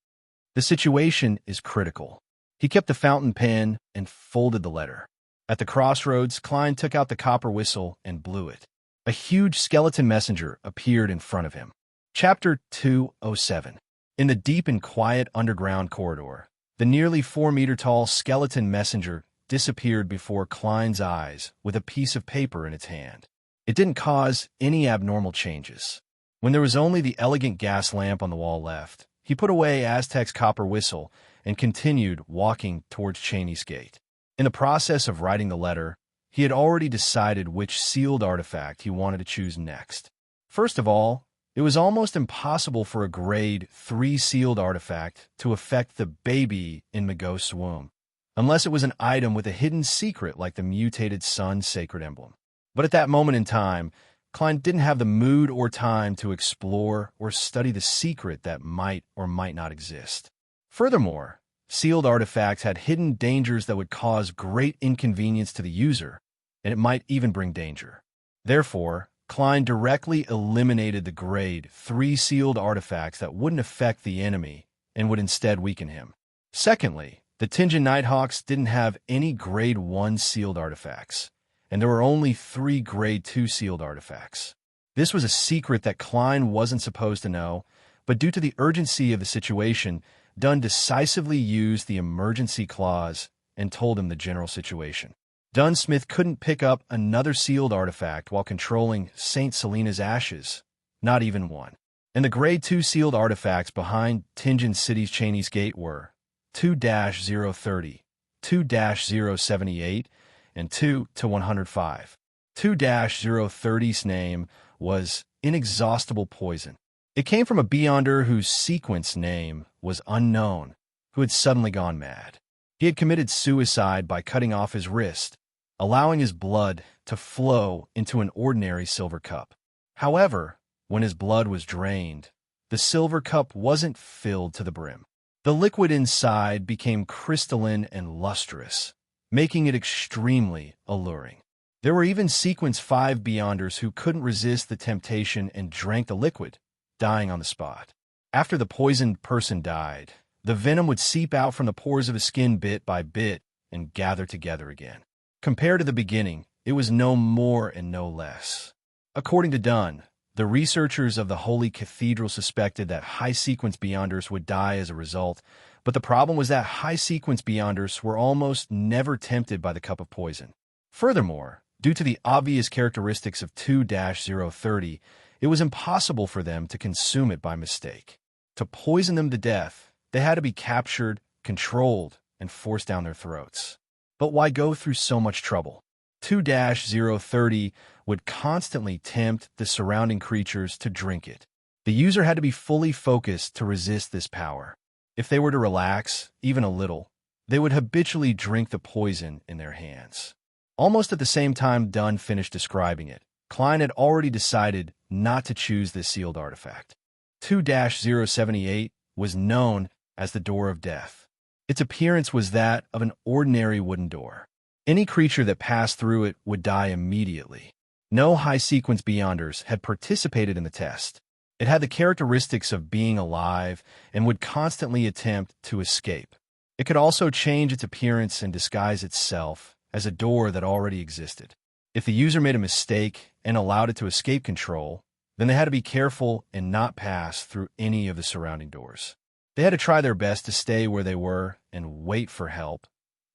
The situation is critical. He kept the fountain pen and folded the letter. At the crossroads, Klein took out the copper whistle and blew it. A huge skeleton messenger appeared in front of him. Chapter 207. In the deep and quiet underground corridor, the nearly 4-meter-tall skeleton messenger disappeared before Klein's eyes with a piece of paper in its hand. It didn't cause any abnormal changes. When there was only the elegant gas lamp on the wall left, he put away Aztec's copper whistle and continued walking towards Cheney's Gate. In the process of writing the letter, he had already decided which sealed artifact he wanted to choose next. First of all, it was almost impossible for a grade 3 sealed artifact to affect the baby in Magos' womb, unless it was an item with a hidden secret like the mutated sun sacred emblem. But at that moment in time, Klein didn't have the mood or time to explore or study the secret that might or might not exist. Furthermore, sealed artifacts had hidden dangers that would cause great inconvenience to the user, and it might even bring danger. Therefore, Klein directly eliminated the grade 3 sealed artifacts that wouldn't affect the enemy and would instead weaken him. Secondly, the Tinjin Nighthawks didn't have any grade 1 sealed artifacts, and there were only 3 grade 2 sealed artifacts. This was a secret that Klein wasn't supposed to know, but due to the urgency of the situation, Dunn decisively used the emergency clause and told him the general situation. Dunsmith couldn't pick up another sealed artifact while controlling St. Selena's ashes, not even one. And the grade 2 sealed artifacts behind Tinjin City's Cheney's Gate were 2-030, 2-078, and 2-105. 2-030's name was Inexhaustible Poison. It came from a Beyonder whose sequence name was unknown, who had suddenly gone mad. He had committed suicide by cutting off his wrist, allowing his blood to flow into an ordinary silver cup. However, when his blood was drained, the silver cup wasn't filled to the brim. The liquid inside became crystalline and lustrous, making it extremely alluring. There were even Sequence 5 Beyonders who couldn't resist the temptation and drank the liquid, dying on the spot. After the poisoned person died, the venom would seep out from the pores of his skin bit by bit and gather together again. Compared to the beginning, it was no more and no less. According to Dunn, the researchers of the Holy Cathedral suspected that high-sequence Beyonders would die as a result, but the problem was that high-sequence Beyonders were almost never tempted by the cup of poison. Furthermore, due to the obvious characteristics of 2-030, it was impossible for them to consume it by mistake. To poison them to death, they had to be captured, controlled, and forced down their throats. But why go through so much trouble? 2-030 would constantly tempt the surrounding creatures to drink it. The user had to be fully focused to resist this power. If they were to relax, even a little, they would habitually drink the poison in their hands. Almost at the same time Dunn finished describing it, Klein had already decided not to choose this sealed artifact. 2-078 was known as the Door of Death. Its appearance was that of an ordinary wooden door. Any creature that passed through it would die immediately. No high-sequence Beyonders had participated in the test. It had the characteristics of being alive and would constantly attempt to escape. It could also change its appearance and disguise itself as a door that already existed. If the user made a mistake and allowed it to escape control, then they had to be careful and not pass through any of the surrounding doors. They had to try their best to stay where they were and wait for help,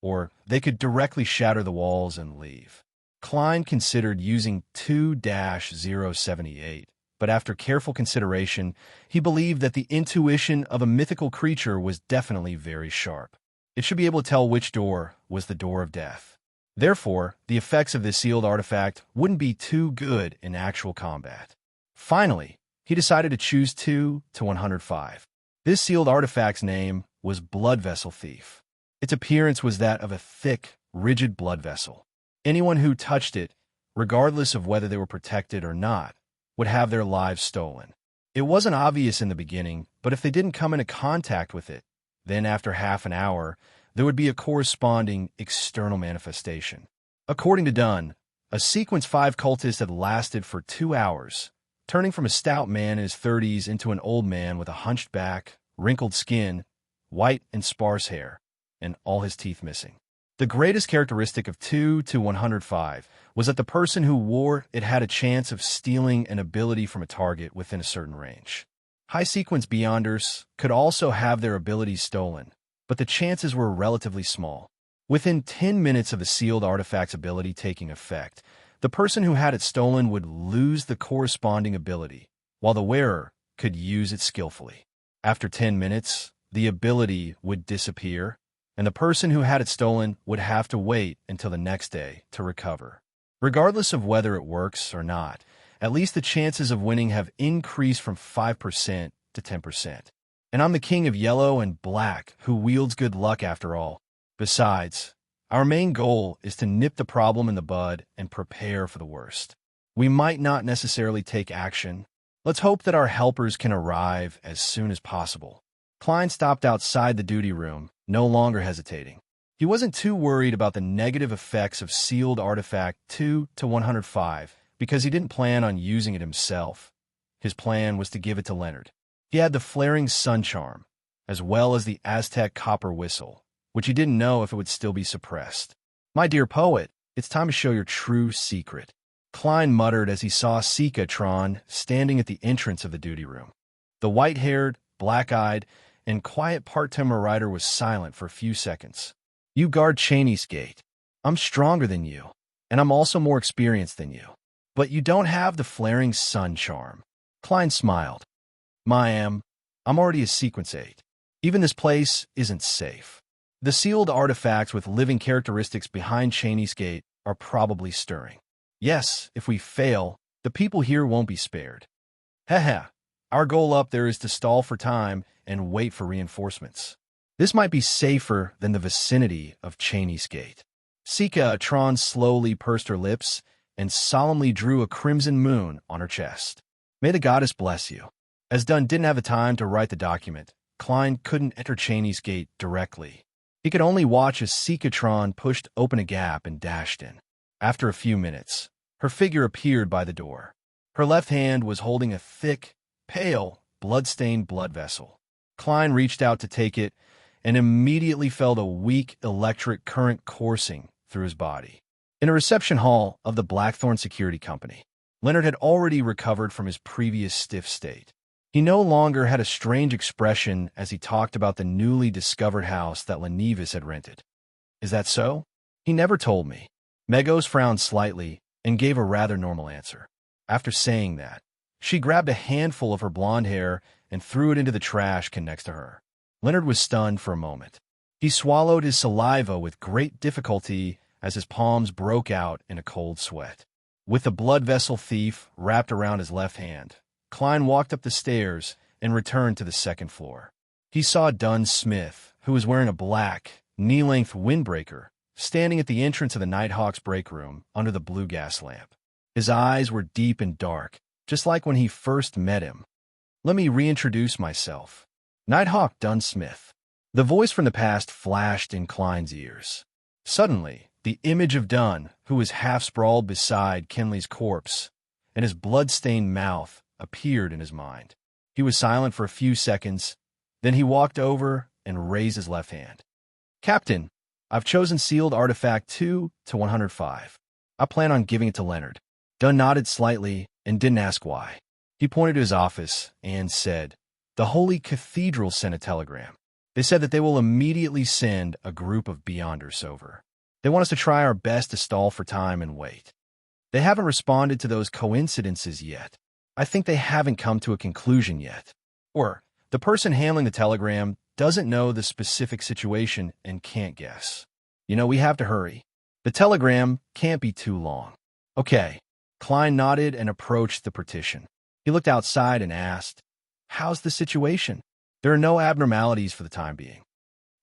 or they could directly shatter the walls and leave. Klein considered using 2-078 but after careful consideration, he believed that the intuition of a mythical creature was definitely very sharp. It should be able to tell which door was the door of death. Therefore, the effects of this sealed artifact wouldn't be too good in actual combat. Finally, he decided to choose 2 to 105. This sealed artifact's name was Blood Vessel Thief. Its appearance was that of a thick, rigid blood vessel. Anyone who touched it, regardless of whether they were protected or not, would have their lives stolen. It wasn't obvious in the beginning, but if they didn't come into contact with it, then after half an hour, there would be a corresponding external manifestation. According to Dunn, a Sequence 5 cultist had lasted for 2 hours, turning from a stout man in his 30s into an old man with a hunched back, wrinkled skin, white and sparse hair, and all his teeth missing. The greatest characteristic of 2 to 105 was that the person who wore it had a chance of stealing an ability from a target within a certain range. High sequence beyonders could also have their abilities stolen, but the chances were relatively small. Within 10 minutes of the sealed artifact's ability taking effect, the person who had it stolen would lose the corresponding ability, while the wearer could use it skillfully. After 10 minutes, the ability would disappear, and the person who had it stolen would have to wait until the next day to recover. Regardless of whether it works or not, at least the chances of winning have increased from 5% to 10%. And I'm the king of yellow and black who wields good luck after all. Besides, our main goal is to nip the problem in the bud and prepare for the worst. We might not necessarily take action. Let's hope that our helpers can arrive as soon as possible. Klein stopped outside the duty room, no longer hesitating. He wasn't too worried about the negative effects of sealed artifact 2 to 105 because he didn't plan on using it himself. His plan was to give it to Leonard. He had the flaring sun charm, as well as the Aztec copper whistle, which he didn't know if it would still be suppressed. "My dear poet, it's time to show your true secret," Klein muttered as he saw Tron standing at the entrance of the duty room. The white-haired, black-eyed, and quiet part-timer rider was silent for a few seconds. "You guard Cheney's gate. I'm stronger than you, and I'm also more experienced than you. But you don't have the flaring sun charm." Klein smiled. "I'm already a Sequence 8. Even this place isn't safe. The sealed artifacts with living characteristics behind Cheney's gate are probably stirring. Yes, if we fail, the people here won't be spared. Haha, our goal up there is to stall for time and wait for reinforcements. This might be safer than the vicinity of Cheney's gate." Tron slowly pursed her lips and solemnly drew a crimson moon on her chest. "May the goddess bless you." As Dunn didn't have the time to write the document, Klein couldn't enter Cheney's gate directly. He could only watch as Tron pushed open a gap and dashed in. After a few minutes, her figure appeared by the door. Her left hand was holding a thick, pale, blood-stained blood vessel. Klein reached out to take it and immediately felt a weak electric current coursing through his body. In a reception hall of the Blackthorn Security Company, Leonard had already recovered from his previous stiff state. He no longer had a strange expression as he talked about the newly discovered house that Lenevis had rented. "Is that so? He never told me." Megos frowned slightly and gave a rather normal answer. After saying that, she grabbed a handful of her blonde hair and threw it into the trash can next to her. Leonard was stunned for a moment. He swallowed his saliva with great difficulty as his palms broke out in a cold sweat. With the blood vessel thief wrapped around his left hand, Klein walked up the stairs and returned to the second floor. He saw Dunn Smith, who was wearing a black, knee-length windbreaker, standing at the entrance of the Nighthawk's break room under the blue gas lamp. His eyes were deep and dark, just like when he first met him. "Let me reintroduce myself. Nighthawk Dunn Smith." The voice from the past flashed in Klein's ears. Suddenly, the image of Dunn, who was half-sprawled beside Kenley's corpse, and his blood-stained mouth appeared in his mind. He was silent for a few seconds, then he walked over and raised his left hand. "Captain, I've chosen sealed artifact 2 to 105. I plan on giving it to Leonard." Dunn nodded slightly and didn't ask why. He pointed to his office and said, "The Holy Cathedral sent a telegram. They said that they will immediately send a group of Beyonders over. They want us to try our best to stall for time and wait. They haven't responded to those coincidences yet, I think they haven't come to a conclusion yet. Or, the person handling the telegram doesn't know the specific situation and can't guess. We have to hurry. The telegram can't be too long. Okay. Klein nodded and approached the partition. He looked outside and asked, "How's the situation?" "There are no abnormalities for the time being."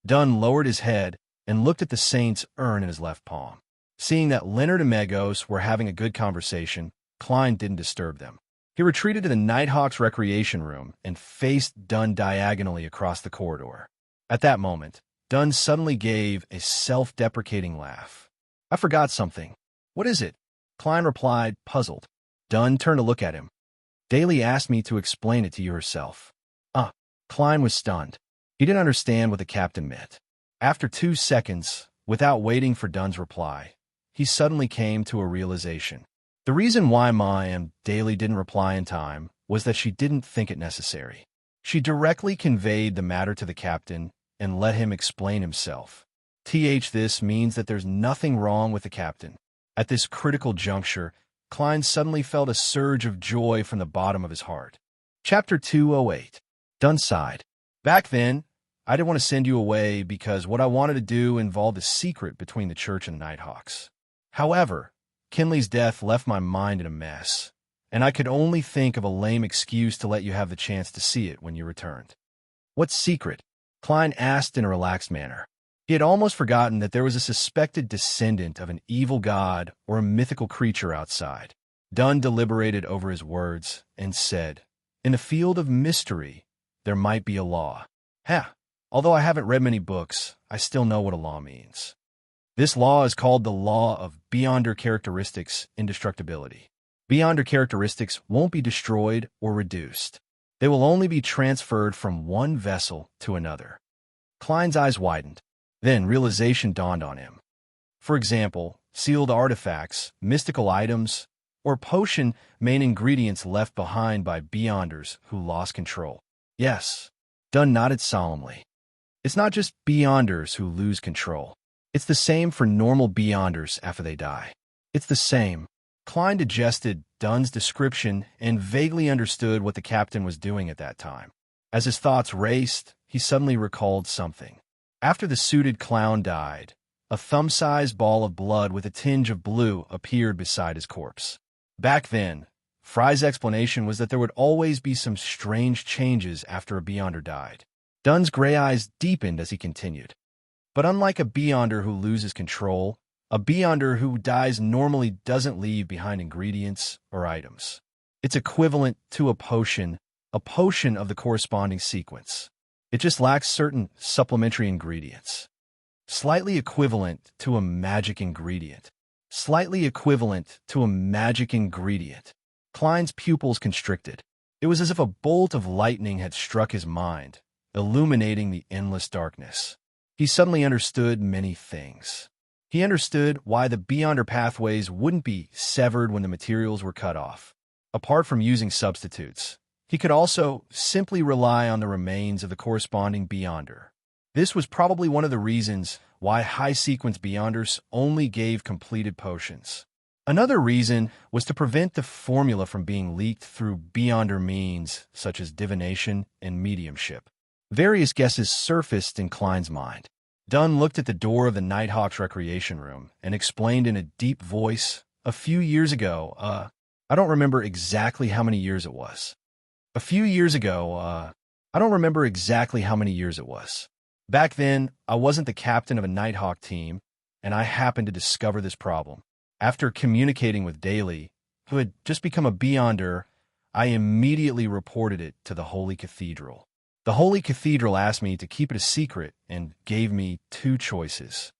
Dunn lowered his head and looked at the saint's urn in his left palm. Seeing that Leonard and Megos were having a good conversation, Klein didn't disturb them. He retreated to the Nighthawk's recreation room and faced Dunn diagonally across the corridor. At that moment, Dunn suddenly gave a self-deprecating laugh. "I forgot something." "What is it?" Klein replied, puzzled. Dunn turned to look at him. "Daly asked me to explain it to you herself." Klein was stunned. He didn't understand what the captain meant. After 2 seconds, without waiting for Dunn's reply, he suddenly came to a realization. The reason why Ma Daly didn't reply in time was that she didn't think it necessary. She directly conveyed the matter to the captain and let him explain himself. This means that there's nothing wrong with the captain. At this critical juncture, Klein suddenly felt a surge of joy from the bottom of his heart. Chapter 208. Dunn sighed. "Back then, I didn't want to send you away because what I wanted to do involved a secret between the church and the Nighthawks. However, Kinley's death left my mind in a mess, and I could only think of a lame excuse to let you have the chance to see it when you returned." "What secret?" Klein asked in a relaxed manner. He had almost forgotten that there was a suspected descendant of an evil god or a mythical creature outside. Dunn deliberated over his words and said, "In the field of mystery, there might be a law." Although I haven't read many books, I still know what a law means. This law is called the law of beyonder characteristics indestructibility. Beyonder characteristics won't be destroyed or reduced. They will only be transferred from one vessel to another. Klein's eyes widened. Then realization dawned on him. For example, sealed artifacts, mystical items, or potion main ingredients left behind by beyonders who lost control. Yes, Dunn nodded solemnly. It's not just beyonders who lose control. It's the same for normal beyonders after they die. It's the same. Klein digested Dunn's description and vaguely understood what the captain was doing at that time. As his thoughts raced, he suddenly recalled something. After the suited clown died, a thumb-sized ball of blood with a tinge of blue appeared beside his corpse. Back then, Fry's explanation was that there would always be some strange changes after a beyonder died. Dunn's gray eyes deepened as he continued. But unlike a beyonder who loses control, a beyonder who dies normally doesn't leave behind ingredients or items. It's equivalent to a potion of the corresponding sequence. It just lacks certain supplementary ingredients. Slightly equivalent to a magic ingredient. Slightly equivalent to a magic ingredient. Klein's pupils constricted. It was as if a bolt of lightning had struck his mind, illuminating the endless darkness. He suddenly understood many things. He understood why the beyonder pathways wouldn't be severed when the materials were cut off. Apart from using substitutes, he could also simply rely on the remains of the corresponding beyonder. This was probably one of the reasons why high-sequence beyonders only gave completed potions. Another reason was to prevent the formula from being leaked through beyonder means such as divination and mediumship. Various guesses surfaced in Klein's mind. Dunn looked at the door of the Nighthawk's recreation room and explained in a deep voice, "A few years ago, I don't remember exactly how many years it was. A few years ago, I don't remember exactly how many years it was. Back then, I wasn't the captain of a Nighthawk team, and I happened to discover this problem. After communicating with Daly, who had just become a beyonder, I immediately reported it to the Holy Cathedral. The Holy Cathedral asked me to keep it a secret and gave me 2 choices.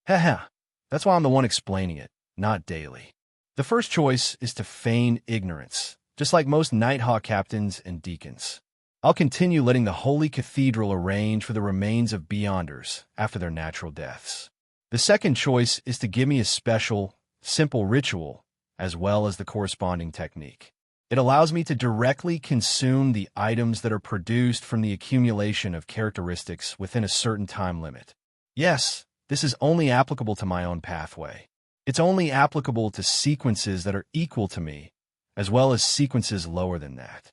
That's why I'm the one explaining it, not Daly. The first choice is to feign ignorance, just like most Nighthawk captains and deacons. I'll continue letting the Holy Cathedral arrange for the remains of beyonders after their natural deaths. The second choice is to give me a special, simple ritual, as well as the corresponding technique. It allows me to directly consume the items that are produced from the accumulation of characteristics within a certain time limit. Yes, this is only applicable to my own pathway. It's only applicable to sequences that are equal to me, as well as sequences lower than that.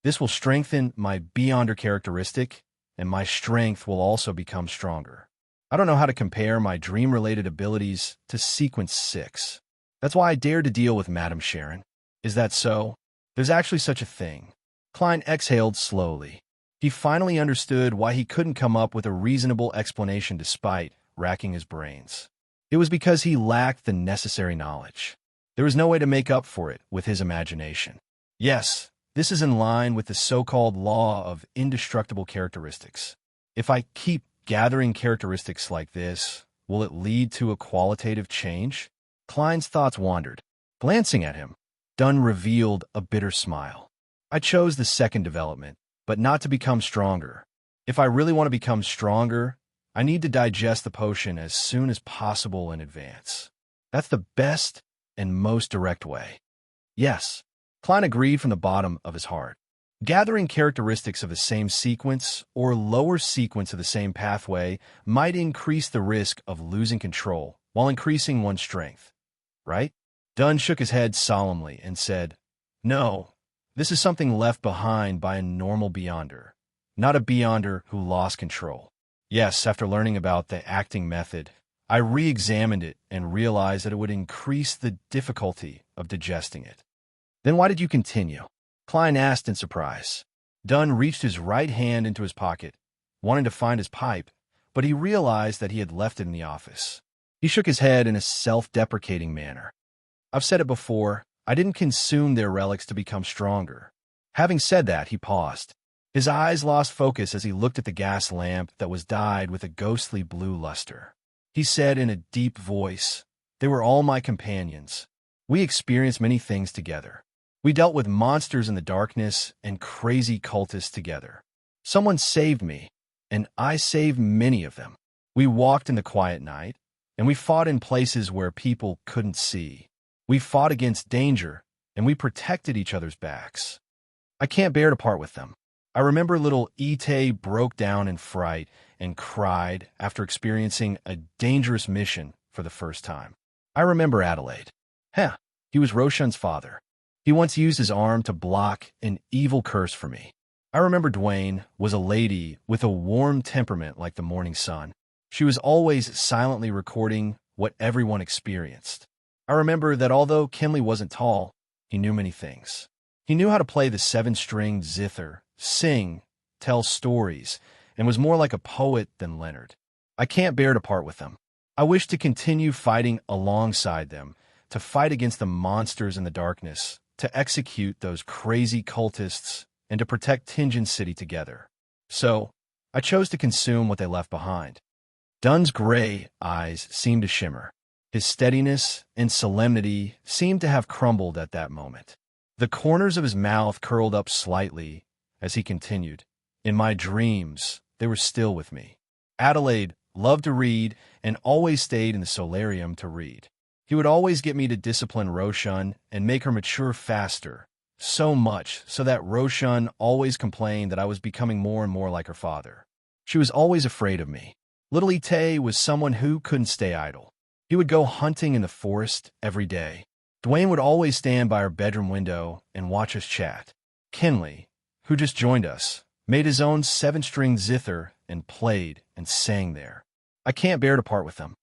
This will strengthen my Beyonder characteristic, and my strength will also become stronger. I don't know how to compare my dream-related abilities to Sequence 6. That's why I dared to deal with Madame Sharon. Is that so? There's actually such a thing. Klein exhaled slowly. He finally understood why he couldn't come up with a reasonable explanation despite racking his brains. It was because he lacked the necessary knowledge. There was no way to make up for it with his imagination. Yes, this is in line with the so-called law of indestructible characteristics. If I keep gathering characteristics like this, will it lead to a qualitative change? Klein's thoughts wandered. Glancing at him, Dunn revealed a bitter smile. I chose the second development, but not to become stronger. If I really want to become stronger, I need to digest the potion as soon as possible in advance. That's the best and most direct way. Yes, Klein agreed from the bottom of his heart. Gathering characteristics of the same sequence or lower sequence of the same pathway might increase the risk of losing control while increasing one's strength, right? Dunn shook his head solemnly and said, "No, this is something left behind by a normal Beyonder, not a Beyonder who lost control." Yes, after learning about the acting method, I re-examined it and realized that it would increase the difficulty of digesting it. Then why did you continue? Klein asked in surprise. Dunn reached his right hand into his pocket, wanting to find his pipe, but he realized that he had left it in the office. He shook his head in a self-deprecating manner. I've said it before, I didn't consume their relics to become stronger. Having said that, he paused. His eyes lost focus as he looked at the gas lamp that was dyed with a ghostly blue luster. He said in a deep voice, "They were all my companions. We experienced many things together. We dealt with monsters in the darkness and crazy cultists together. Someone saved me, and I saved many of them. We walked in the quiet night, and we fought in places where people couldn't see. We fought against danger, and we protected each other's backs. I can't bear to part with them. I remember little Ite broke down in fright and cried after experiencing a dangerous mission for the first time. I remember Adelaide. He was Roshan's father. He once used his arm to block an evil curse for me. I remember Dwayne was a lady with a warm temperament like the morning sun. She was always silently recording what everyone experienced. I remember that although Kinley wasn't tall, he knew many things. He knew how to play the 7-stringed zither, sing, tell stories, and was more like a poet than Leonard. I can't bear to part with them. I wish to continue fighting alongside them, to fight against the monsters in the darkness, to execute those crazy cultists, and to protect Tinjin City together. So, I chose to consume what they left behind." Dunn's gray eyes seemed to shimmer. His steadiness and solemnity seemed to have crumbled at that moment. The corners of his mouth curled up slightly as he continued, "In my dreams, they were still with me. Adelaide loved to read and always stayed in the solarium to read. He would always get me to discipline Roshan and make her mature faster, so much so that Roshan always complained that I was becoming more and more like her father. She was always afraid of me. Little Ite was someone who couldn't stay idle. He would go hunting in the forest every day. Dwayne would always stand by our bedroom window and watch us chat. Kinley, who just joined us, made his own 7-string zither and played and sang there. I can't bear to part with them."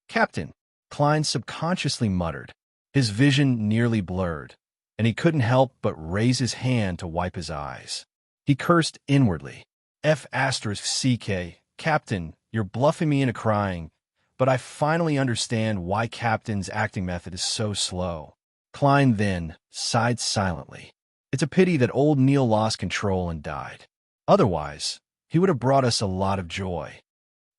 "Captain," Klein subconsciously muttered. His vision nearly blurred, and he couldn't help but raise his hand to wipe his eyes. He cursed inwardly. F***CK, Captain, you're bluffing me into crying, but I finally understand why Captain's acting method is so slow. Klein then sighed silently. It's a pity that old Neil lost control and died. Otherwise, he would have brought us a lot of joy.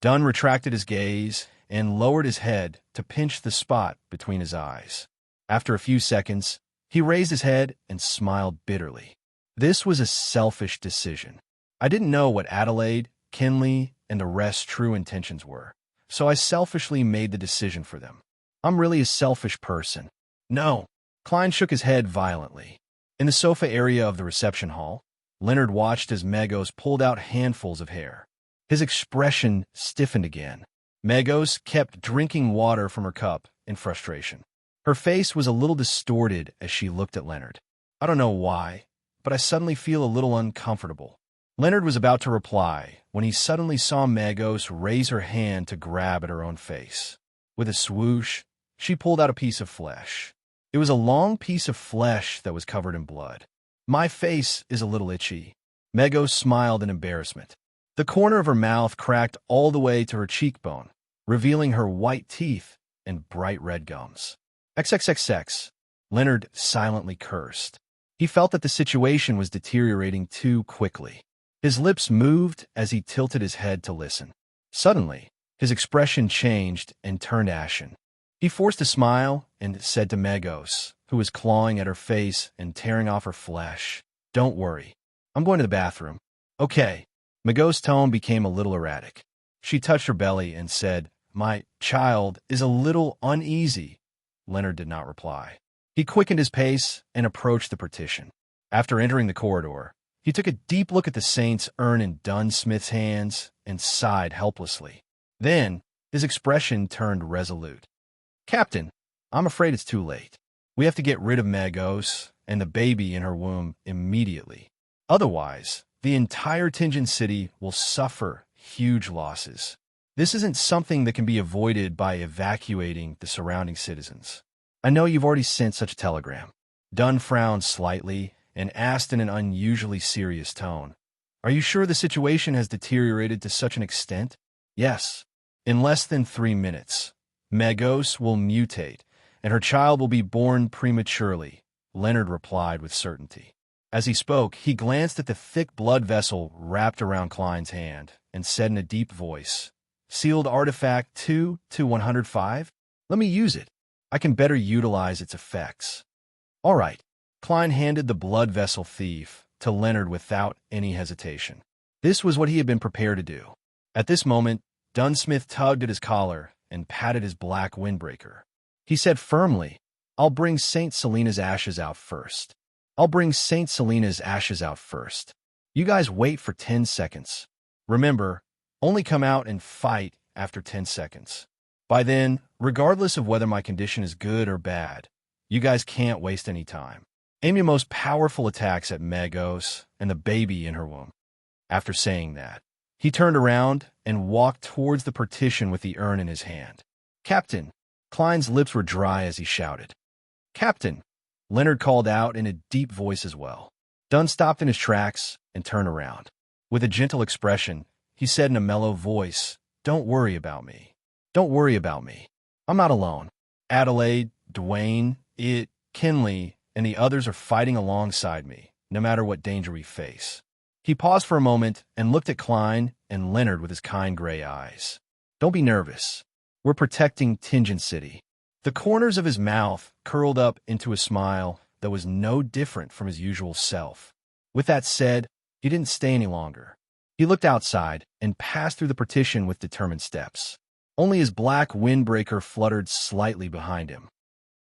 Dunn retracted his gaze and lowered his head to pinch the spot between his eyes. After a few seconds, he raised his head and smiled bitterly. This was a selfish decision. I didn't know what Adelaide, Kinley, and the rest's true intentions were, so I selfishly made the decision for them. I'm really a selfish person. No. Klein shook his head violently. In the sofa area of the reception hall, Leonard watched as Megos pulled out handfuls of hair. His expression stiffened again. Megos kept drinking water from her cup in frustration. Her face was a little distorted as she looked at Leonard. I don't know why, but I suddenly feel a little uncomfortable. Leonard was about to reply when he suddenly saw Magos raise her hand to grab at her own face. With a swoosh, she pulled out a piece of flesh. It was a long piece of flesh that was covered in blood. My face is a little itchy. Magos smiled in embarrassment. The corner of her mouth cracked all the way to her cheekbone, revealing her white teeth and bright red gums. XXXX, Leonard silently cursed. He felt that the situation was deteriorating too quickly. His lips moved as he tilted his head to listen. Suddenly, his expression changed and turned ashen. He forced a smile and said to Magos, who was clawing at her face and tearing off her flesh, "Don't worry. I'm going to the bathroom." "Okay." Magos' tone became a little erratic. She touched her belly and said, "My child is a little uneasy." Leonard did not reply. He quickened his pace and approached the partition. After entering the corridor, he took a deep look at the saint's urn in Dunsmith's hands and sighed helplessly. Then, his expression turned resolute. "Captain, I'm afraid it's too late. We have to get rid of Magos and the baby in her womb immediately. Otherwise, the entire Tinjin City will suffer huge losses. This isn't something that can be avoided by evacuating the surrounding citizens. I know you've already sent such a telegram." Dunn frowned slightly and asked in an unusually serious tone, "Are you sure the situation has deteriorated to such an extent?" "Yes. In less than 3 minutes, Magos will mutate, and her child will be born prematurely," Leonard replied with certainty. As he spoke, he glanced at the thick blood vessel wrapped around Klein's hand and said in a deep voice, "Sealed artifact 2-105? Let me use it. I can better utilize its effects." "All right." Klein handed the blood vessel thief to Leonard without any hesitation. This was what he had been prepared to do. At this moment, Dunsmith tugged at his collar and patted his black windbreaker. He said firmly, "I'll bring St. Selena's ashes out first. I'll bring St. Selena's ashes out first. You guys wait for 10 seconds. Remember, only come out and fight after 10 seconds. By then, regardless of whether my condition is good or bad, you guys can't waste any time. Aim your most powerful attacks at Magos and the baby in her womb." After saying that, he turned around and walked towards the partition with the urn in his hand. "Captain!" Klein's lips were dry as he shouted. "Captain!" Leonard called out in a deep voice as well. Dunn stopped in his tracks and turned around. With a gentle expression, he said in a mellow voice, "Don't worry about me. Don't worry about me. I'm not alone. Adelaide, Dwayne, Kinley, and the others are fighting alongside me, no matter what danger we face." He paused for a moment and looked at Klein and Leonard with his kind gray eyes. "Don't be nervous. We're protecting Tinjin City." The corners of his mouth curled up into a smile that was no different from his usual self. With that said, he didn't stay any longer. He looked outside and passed through the partition with determined steps. Only his black windbreaker fluttered slightly behind him.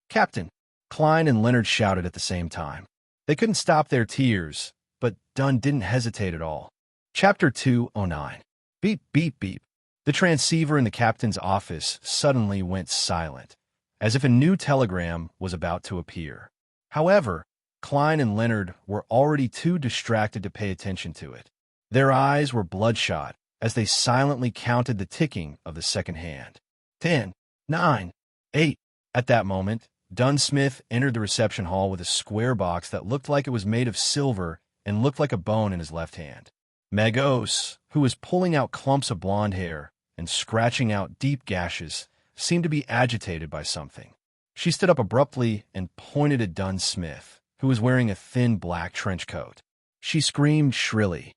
"Captain!" Klein and Leonard shouted at the same time. They couldn't stop their tears, but Dunn didn't hesitate at all. Chapter 209. Beep, beep, beep. The transceiver in the captain's office suddenly went silent, as if a new telegram was about to appear. However, Klein and Leonard were already too distracted to pay attention to it. Their eyes were bloodshot as they silently counted the ticking of the second hand. 10, 9, 8. At that moment, Dunsmith entered the reception hall with a square box that looked like it was made of silver and looked like a bone in his left hand. Magos, who was pulling out clumps of blonde hair and scratching out deep gashes, seemed to be agitated by something. She stood up abruptly and pointed at Dunsmith, who was wearing a thin black trench coat. She screamed shrilly,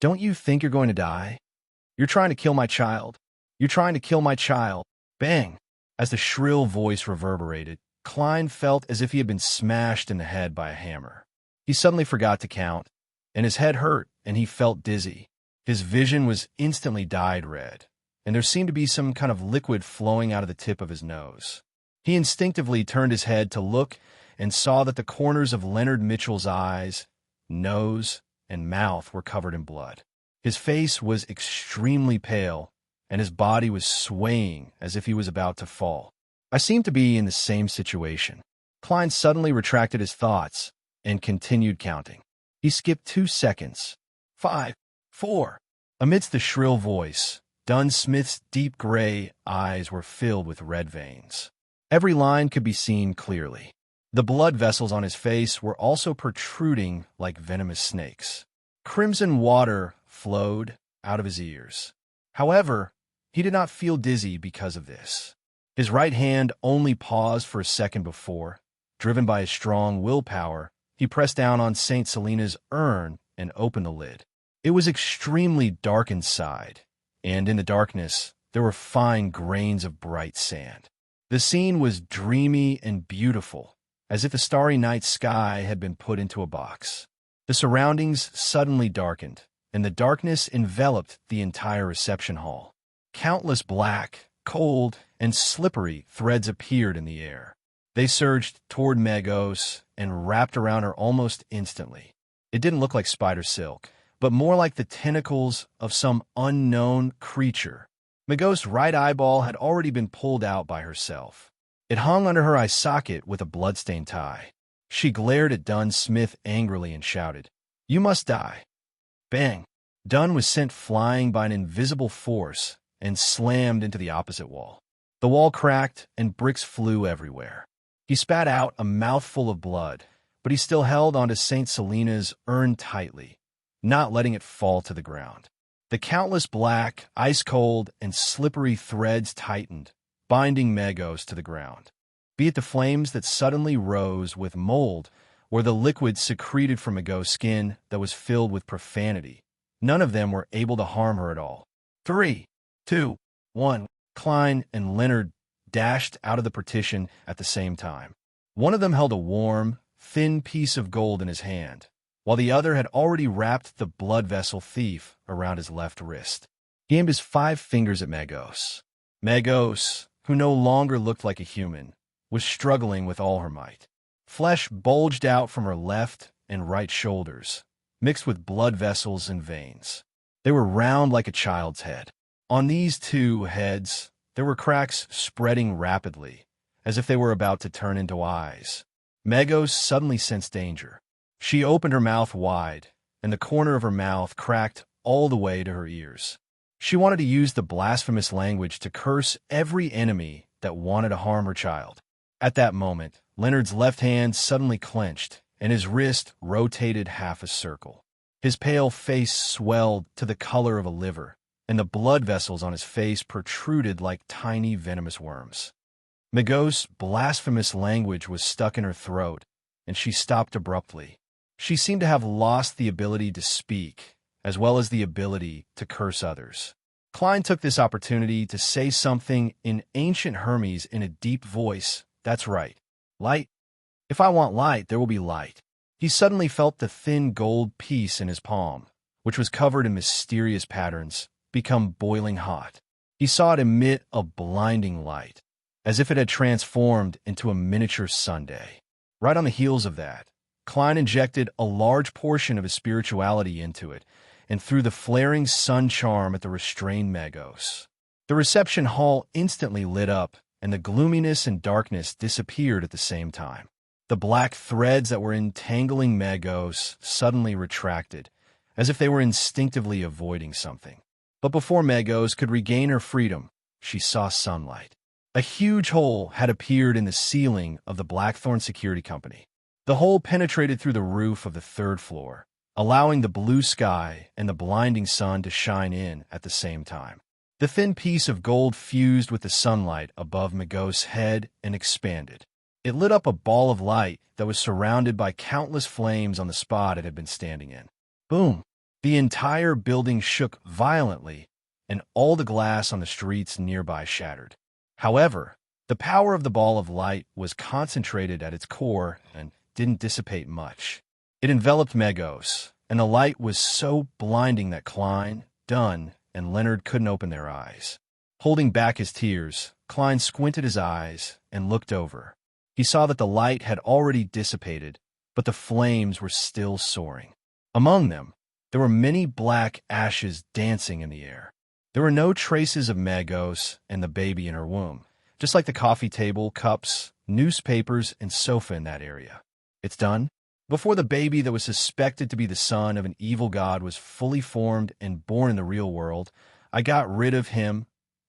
"Don't you think you're going to die? You're trying to kill my child. You're trying to kill my child." Bang! As the shrill voice reverberated, Klein felt as if he had been smashed in the head by a hammer. He suddenly forgot to count, and his head hurt, and he felt dizzy. His vision was instantly dyed red, and there seemed to be some kind of liquid flowing out of the tip of his nose. He instinctively turned his head to look and saw that the corners of Leonard Mitchell's eyes, nose, and mouth were covered in blood. His face was extremely pale, and his body was swaying as if he was about to fall. I seemed to be in the same situation. Klein suddenly retracted his thoughts and continued counting. He skipped 2 seconds. 5, 4. Amidst the shrill voice, Dunn Smith's deep gray eyes were filled with red veins. Every line could be seen clearly. The blood vessels on his face were also protruding like venomous snakes. Crimson water flowed out of his ears. However, he did not feel dizzy because of this. His right hand only paused for a second before, driven by his strong willpower, he pressed down on St. Selena's urn and opened the lid. It was extremely dark inside, and in the darkness, there were fine grains of bright sand. The scene was dreamy and beautiful, as if the starry night sky had been put into a box. The surroundings suddenly darkened, and the darkness enveloped the entire reception hall. Countless black, cold, and slippery threads appeared in the air. They surged toward Megos and wrapped around her almost instantly. It didn't look like spider silk, but more like the tentacles of some unknown creature. Megos' right eyeball had already been pulled out by herself. It hung under her eye socket with a bloodstained tie. She glared at Dunn Smith angrily and shouted, "You must die." Bang! Dunn was sent flying by an invisible force and slammed into the opposite wall. The wall cracked and bricks flew everywhere. He spat out a mouthful of blood, but he still held onto St. Selena's urn tightly, not letting it fall to the ground. The countless black, ice-cold, and slippery threads tightened, binding Megos to the ground. Be it the flames that suddenly rose with mold, or the liquid secreted from Megos' skin that was filled with profanity, none of them were able to harm her at all. 3, 2, 1. Klein and Leonard dashed out of the partition at the same time. One of them held a warm, thin piece of gold in his hand, while the other had already wrapped the blood vessel thief around his left wrist. He aimed his 5 fingers at Megos. Megos, who no longer looked like a human, was struggling with all her might. Flesh bulged out from her left and right shoulders, mixed with blood vessels and veins. They were round like a child's head. On these 2 heads, there were cracks spreading rapidly, as if they were about to turn into eyes. Megos suddenly sensed danger. She opened her mouth wide, and the corner of her mouth cracked all the way to her ears. She wanted to use the blasphemous language to curse every enemy that wanted to harm her child. At that moment, Leonard's left hand suddenly clenched, and his wrist rotated half a circle. His pale face swelled to the color of a liver, and the blood vessels on his face protruded like tiny venomous worms. Megos' blasphemous language was stuck in her throat, and she stopped abruptly. She seemed to have lost the ability to speak, as well as the ability to curse others. Klein took this opportunity to say something in ancient Hermes in a deep voice. "That's right. Light. If I want light, there will be light." He suddenly felt the thin gold piece in his palm, which was covered in mysterious patterns, become boiling hot. He saw it emit a blinding light, as if it had transformed into a miniature sundae. Right on the heels of that, Klein injected a large portion of his spirituality into it and threw the flaring sun charm at the restrained Megos. The reception hall instantly lit up, and the gloominess and darkness disappeared at the same time. The black threads that were entangling Megos suddenly retracted, as if they were instinctively avoiding something. But before Megos could regain her freedom, she saw sunlight. A huge hole had appeared in the ceiling of the Blackthorn Security Company. The hole penetrated through the roof of the 3rd floor, allowing the blue sky and the blinding sun to shine in at the same time. The thin piece of gold fused with the sunlight above Megos' head and expanded. It lit up a ball of light that was surrounded by countless flames on the spot it had been standing in. Boom! The entire building shook violently, and all the glass on the streets nearby shattered. However, the power of the ball of light was concentrated at its core and didn't dissipate much. It enveloped Megos, and the light was so blinding that Klein, Dunn, and Leonard couldn't open their eyes. Holding back his tears, Klein squinted his eyes and looked over. He saw that the light had already dissipated, but the flames were still soaring. Among them, there were many black ashes dancing in the air. There were no traces of Megos and the baby in her womb, just like the coffee table, cups, newspapers, and sofa in that area. "It's done?" Before the baby that was suspected to be the son of an evil god was fully formed and born in the real world, I got rid of him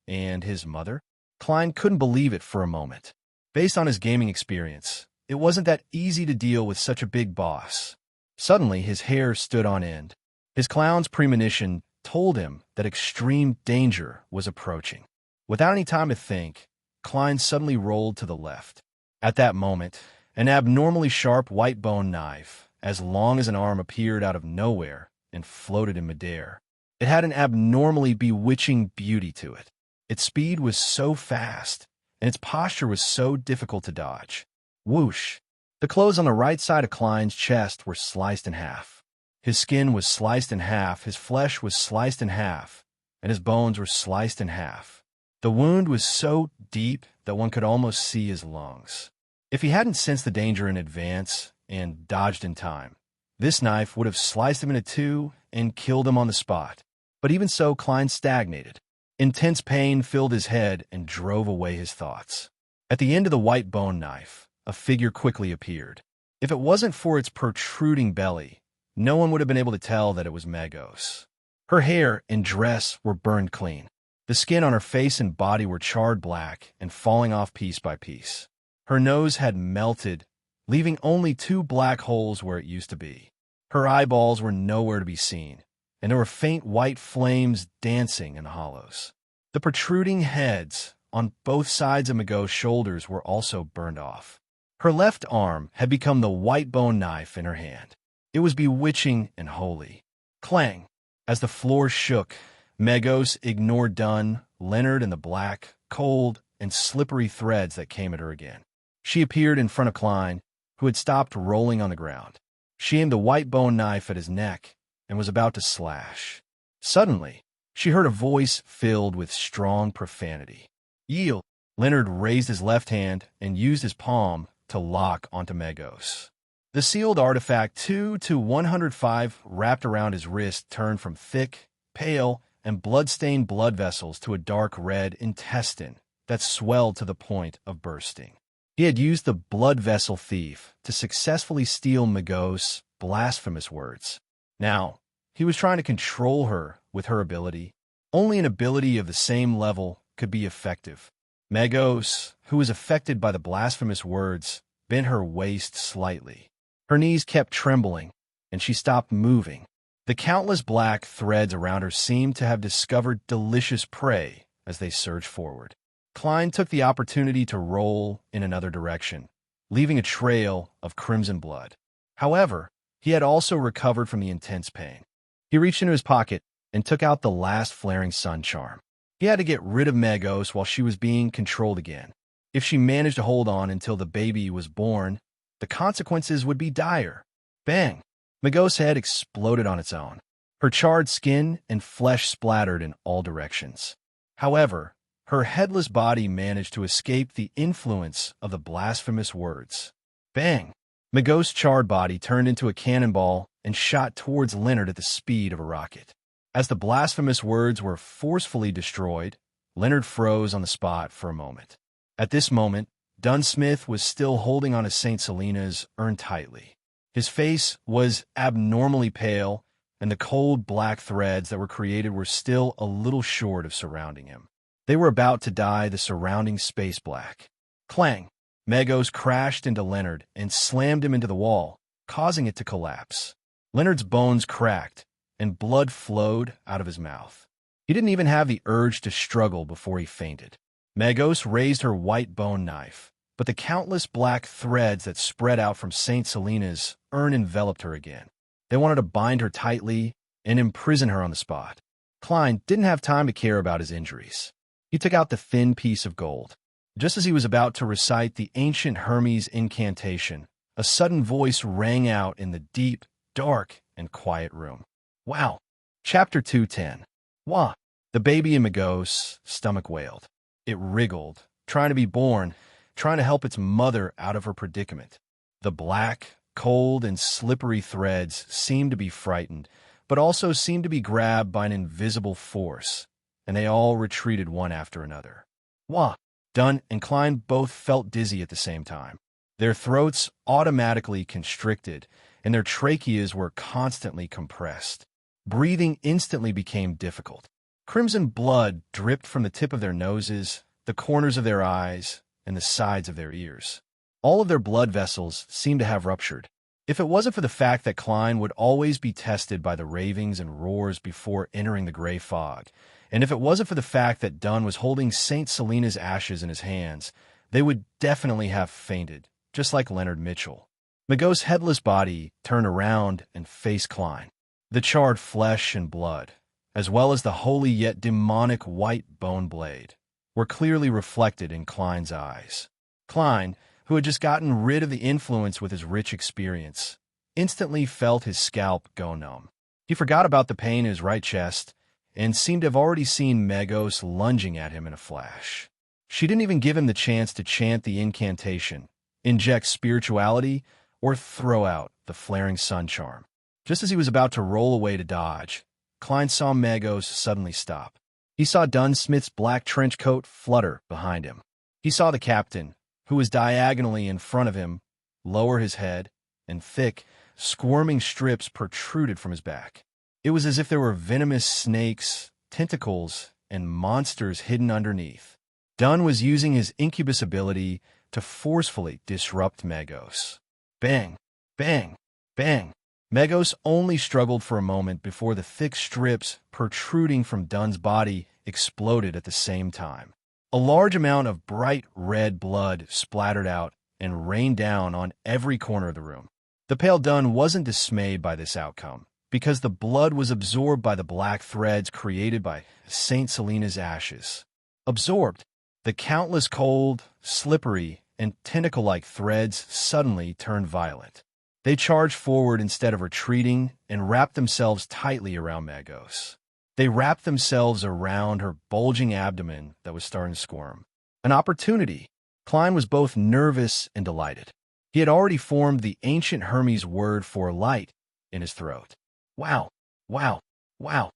and his mother. Klein couldn't believe it for a moment. Based on his gaming experience, it wasn't that easy to deal with such a big boss. Suddenly, his hair stood on end. His clown's premonition told him that extreme danger was approaching. Without any time to think, Klein suddenly rolled to the left. At that moment, an abnormally sharp white bone knife, as long as an arm, appeared out of nowhere and floated in midair. It had an abnormally bewitching beauty to it. Its speed was so fast, and its posture was so difficult to dodge. Whoosh! The clothes on the right side of Klein's chest were sliced in half. His skin was sliced in half, his flesh was sliced in half, and his bones were sliced in half. The wound was so deep that one could almost see his lungs. If he hadn't sensed the danger in advance and dodged in time, this knife would have sliced him into two and killed him on the spot. But even so, Klein stagnated. Intense pain filled his head and drove away his thoughts. At the end of the white bone knife, a figure quickly appeared. If it wasn't for its protruding belly, no one would have been able to tell that it was Magos. Her hair and dress were burned clean. The skin on her face and body were charred black and falling off piece by piece. Her nose had melted, leaving only two black holes where it used to be. Her eyeballs were nowhere to be seen, and there were faint white flames dancing in the hollows. The protruding heads on both sides of Magos' shoulders were also burned off. Her left arm had become the white bone knife in her hand. It was bewitching and holy. Clang! As the floor shook, Magos ignored Dunn, Leonard, and the black, cold, and slippery threads that came at her again. She appeared in front of Klein, who had stopped rolling on the ground. She aimed the white bone knife at his neck and was about to slash. Suddenly, she heard a voice filled with strong profanity. Yield! Leonard raised his left hand and used his palm to lock onto Magos. The sealed artifact 2-105 wrapped around his wrist turned from thick, pale, and blood-stained blood vessels to a dark red intestine that swelled to the point of bursting. He had used the blood vessel thief to successfully steal Magos' blasphemous words. Now, he was trying to control her with her ability. Only an ability of the same level could be effective. Magos, who was affected by the blasphemous words, bent her waist slightly. Her knees kept trembling, and she stopped moving. The countless black threads around her seemed to have discovered delicious prey as they surged forward. Klein took the opportunity to roll in another direction, leaving a trail of crimson blood. However, he had also recovered from the intense pain. He reached into his pocket and took out the last flaring sun charm. He had to get rid of Magos while she was being controlled again. If she managed to hold on until the baby was born, the consequences would be dire. Bang! Magos' head exploded on its own. Her charred skin and flesh splattered in all directions. However, her headless body managed to escape the influence of the blasphemous words. Bang! Magos' charred body turned into a cannonball and shot towards Leonard at the speed of a rocket. As the blasphemous words were forcefully destroyed, Leonard froze on the spot for a moment. At this moment, Dunsmith was still holding on to St. Selena's urn tightly. His face was abnormally pale, and the cold black threads that were created were still a little short of surrounding him. They were about to dye the surrounding space black. Clang! Magos crashed into Leonard and slammed him into the wall, causing it to collapse. Leonard's bones cracked, and blood flowed out of his mouth. He didn't even have the urge to struggle before he fainted. Magos raised her white bone knife, but the countless black threads that spread out from St. Selena's urn enveloped her again. They wanted to bind her tightly and imprison her on the spot. Klein didn't have time to care about his injuries. He took out the thin piece of gold. Just as he was about to recite the ancient Hermes incantation, a sudden voice rang out in the deep, dark, and quiet room. Wow! Chapter 210. Wah! The baby in Magos' stomach wailed. It wriggled, trying to be born, trying to help its mother out of her predicament. The black, cold, and slippery threads seemed to be frightened, but also seemed to be grabbed by an invisible force, and they all retreated one after another. Wah! Dunn and Klein both felt dizzy at the same time. Their throats automatically constricted, and their tracheas were constantly compressed. Breathing instantly became difficult. Crimson blood dripped from the tip of their noses, the corners of their eyes, and the sides of their ears. All of their blood vessels seemed to have ruptured. If it wasn't for the fact that Klein would always be tested by the ravings and roars before entering the gray fog, and if it wasn't for the fact that Dunn was holding St. Selena's ashes in his hands, they would definitely have fainted, just like Leonard Mitchell. Magos' headless body turned around and faced Klein. The charred flesh and blood, as well as the holy yet demonic white bone blade, were clearly reflected in Klein's eyes. Klein, who had just gotten rid of the influence with his rich experience, instantly felt his scalp go numb. He forgot about the pain in his right chest and seemed to have already seen Magos lunging at him in a flash. She didn't even give him the chance to chant the incantation, inject spirituality, or throw out the flaring sun charm. Just as he was about to roll away to dodge, Klein saw Magos suddenly stop. He saw Dunn Smith's black trench coat flutter behind him. He saw the captain, who was diagonally in front of him, lower his head, and thick, squirming strips protruded from his back. It was as if there were venomous snakes, tentacles, and monsters hidden underneath. Dunn was using his incubus ability to forcefully disrupt Magos. Bang! Bang! Bang! Magos only struggled for a moment before the thick strips protruding from Dunn's body exploded at the same time. A large amount of bright red blood splattered out and rained down on every corner of the room. The pale Dunn wasn't dismayed by this outcome, because the blood was absorbed by the black threads created by St. Selena's ashes. Absorbed, the countless cold, slippery, and tentacle-like threads suddenly turned violent. They charged forward instead of retreating and wrapped themselves tightly around Magos. They wrapped themselves around her bulging abdomen that was starting to squirm. An opportunity. Klein was both nervous and delighted. He had already formed the ancient Hermes word for light in his throat. Wow, wow, wow.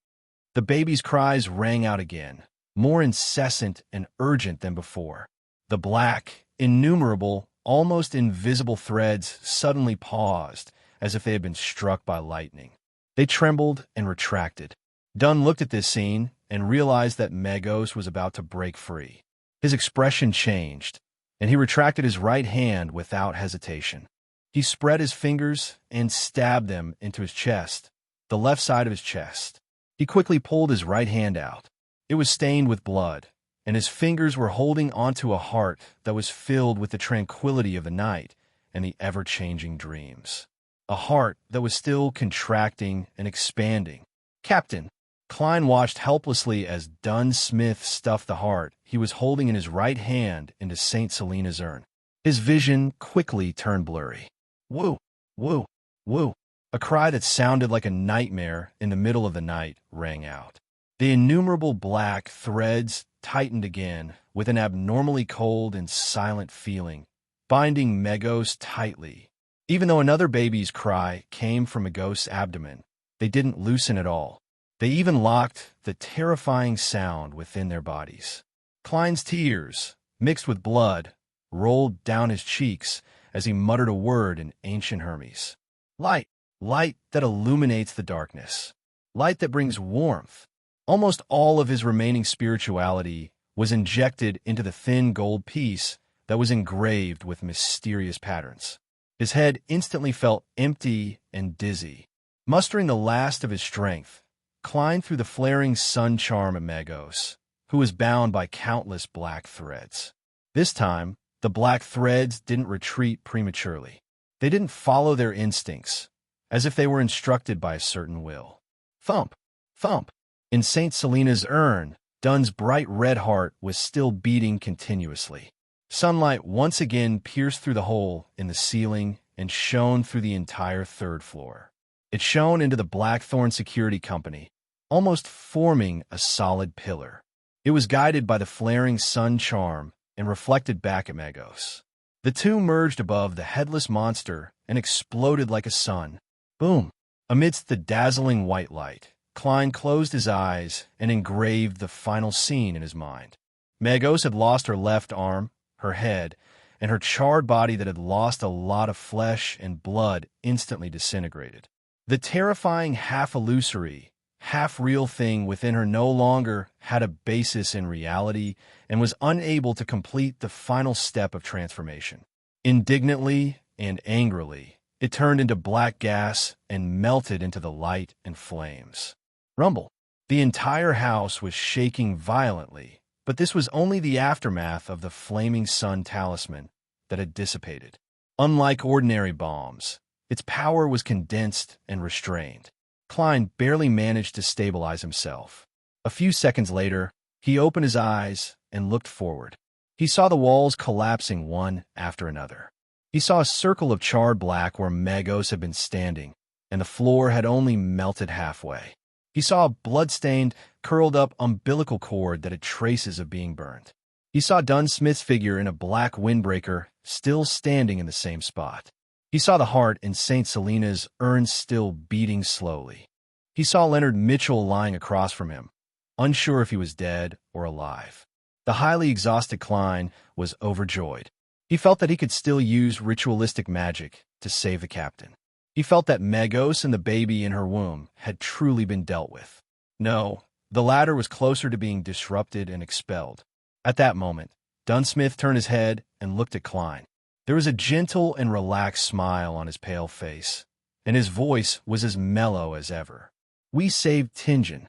The baby's cries rang out again, more incessant and urgent than before. The black, innumerable, almost invisible threads suddenly paused, as if they had been struck by lightning. They trembled and retracted. Dunn looked at this scene and realized that Magos was about to break free. His expression changed, and he retracted his right hand without hesitation. He spread his fingers and stabbed them into his chest, the left side of his chest. He quickly pulled his right hand out. It was stained with blood, and his fingers were holding onto a heart that was filled with the tranquility of the night and the ever-changing dreams. A heart that was still contracting and expanding. Captain, Klein watched helplessly as Dunn Smith stuffed the heart he was holding in his right hand into St. Selena's urn. His vision quickly turned blurry. Woo, woo, woo. A cry that sounded like a nightmare in the middle of the night rang out. The innumerable black threads tightened again with an abnormally cold and silent feeling, binding Magos tightly. Even though another baby's cry came from Magos' abdomen, they didn't loosen at all. They even locked the terrifying sound within their bodies. Klein's tears, mixed with blood, rolled down his cheeks as he muttered a word in ancient Hermes. Light, light that illuminates the darkness. Light that brings warmth. Almost all of his remaining spirituality was injected into the thin gold piece that was engraved with mysterious patterns. His head instantly felt empty and dizzy. Mustering the last of his strength, Klein threw the flaring sun charm at Magos, who was bound by countless black threads. This time, the black threads didn't retreat prematurely. They didn't follow their instincts, as if they were instructed by a certain will. Thump! Thump! In St. Selena's urn, Dunn's bright red heart was still beating continuously. Sunlight once again pierced through the hole in the ceiling and shone through the entire third floor. It shone into the Blackthorn Security Company, almost forming a solid pillar. It was guided by the flaring sun charm and reflected back at Magos. The two merged above the headless monster and exploded like a sun. Boom! Amidst the dazzling white light, Klein closed his eyes and engraved the final scene in his mind. Magos had lost her left arm, her head, and her charred body that had lost a lot of flesh and blood instantly disintegrated. The terrifying half-illusory, half-real thing within her no longer had a basis in reality and was unable to complete the final step of transformation. Indignantly and angrily, it turned into black gas and melted into the light and flames. Rumble. The entire house was shaking violently, but this was only the aftermath of the flaming sun talisman that had dissipated. Unlike ordinary bombs, its power was condensed and restrained. Klein barely managed to stabilize himself. A few seconds later, he opened his eyes and looked forward. He saw the walls collapsing one after another. He saw a circle of charred black where Magos had been standing, and the floor had only melted halfway. He saw a blood-stained, curled-up umbilical cord that had traces of being burned. He saw Dunsmith's figure in a black windbreaker still standing in the same spot. He saw the heart in St. Selena's urn still beating slowly. He saw Leonard Mitchell lying across from him, unsure if he was dead or alive. The highly exhausted Klein was overjoyed. He felt that he could still use ritualistic magic to save the captain. He felt that Magos and the baby in her womb had truly been dealt with. No, the latter was closer to being disrupted and expelled. At that moment, Dunsmith turned his head and looked at Klein. There was a gentle and relaxed smile on his pale face, and his voice was as mellow as ever. "We saved Tingen."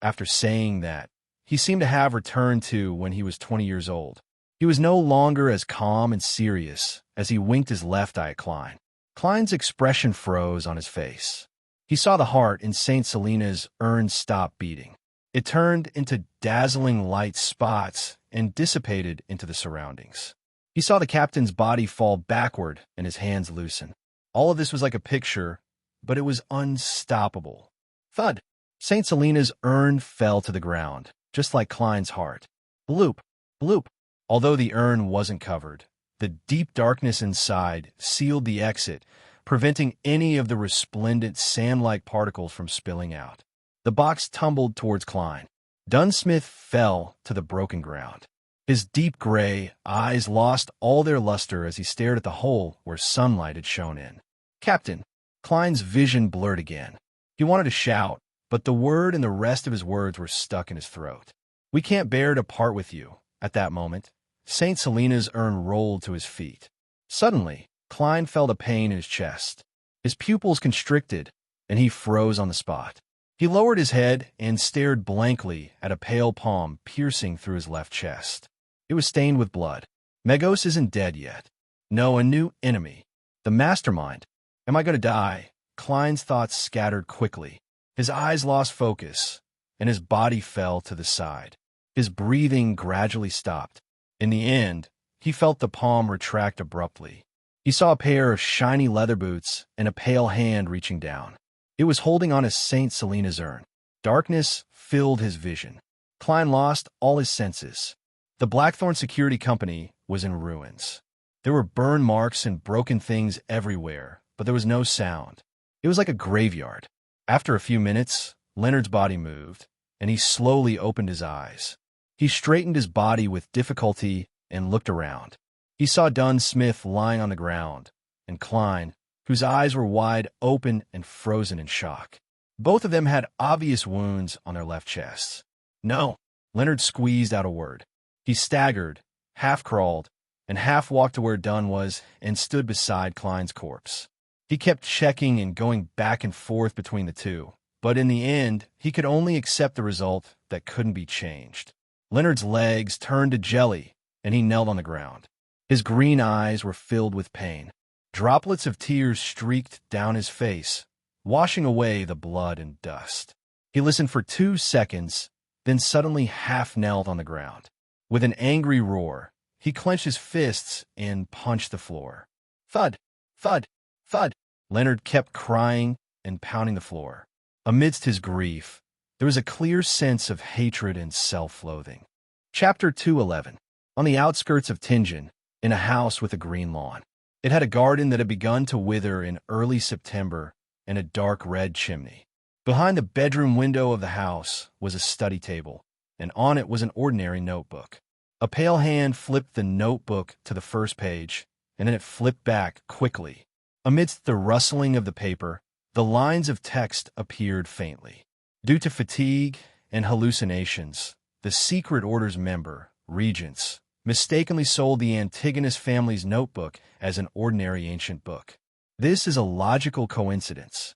After saying that, he seemed to have returned to when he was 20 years old. He was no longer as calm and serious as he winked his left eye at Klein. Klein's expression froze on his face. He saw the heart in St. Selena's urn stop beating. It turned into dazzling light spots and dissipated into the surroundings. He saw the captain's body fall backward and his hands loosen. All of this was like a picture, but it was unstoppable. Thud! St. Selena's urn fell to the ground, just like Klein's heart. Bloop! Bloop! Although the urn wasn't covered, the deep darkness inside sealed the exit, preventing any of the resplendent sand-like particles from spilling out. The box tumbled towards Klein. Dunsmith fell to the broken ground. His deep gray eyes lost all their luster as he stared at the hole where sunlight had shone in. "Captain!" Klein's vision blurred again. He wanted to shout, but the word and the rest of his words were stuck in his throat. "We can't bear to part with you." At that moment, St. Selena's urn rolled to his feet. Suddenly, Klein felt a pain in his chest. His pupils constricted, and he froze on the spot. He lowered his head and stared blankly at a pale palm piercing through his left chest. It was stained with blood. Magos isn't dead yet. No, a new enemy. The mastermind. Am I going to die? Klein's thoughts scattered quickly. His eyes lost focus, and his body fell to the side. His breathing gradually stopped. In the end, he felt the palm retract abruptly. He saw a pair of shiny leather boots and a pale hand reaching down. It was holding on to St. Selena's urn. Darkness filled his vision. Klein lost all his senses. The Blackthorn Security Company was in ruins. There were burn marks and broken things everywhere, but there was no sound. It was like a graveyard. After a few minutes, Leonard's body moved, and he slowly opened his eyes. He straightened his body with difficulty and looked around. He saw Dunsmith lying on the ground, and Klein, whose eyes were wide open and frozen in shock. Both of them had obvious wounds on their left chests. "No," Leonard squeezed out a word. He staggered, half-crawled, and half-walked to where Dunn was and stood beside Klein's corpse. He kept checking and going back and forth between the two, but in the end, he could only accept the result that couldn't be changed. Leonard's legs turned to jelly, and he knelt on the ground. His green eyes were filled with pain. Droplets of tears streaked down his face, washing away the blood and dust. He listened for 2 seconds, then suddenly half-knelt on the ground. With an angry roar, he clenched his fists and punched the floor. Thud! Thud! Thud! Leonard kept crying and pounding the floor. Amidst his grief, there was a clear sense of hatred and self-loathing. Chapter 211. On the outskirts of Tingen, in a house with a green lawn. It had a garden that had begun to wither in early September and a dark red chimney. Behind the bedroom window of the house was a study table, and on it was an ordinary notebook. A pale hand flipped the notebook to the first page, and then it flipped back quickly. Amidst the rustling of the paper, the lines of text appeared faintly. Due to fatigue and hallucinations, the Secret Order's member, Regents, mistakenly sold the Antigonus family's notebook as an ordinary ancient book. This is a logical coincidence.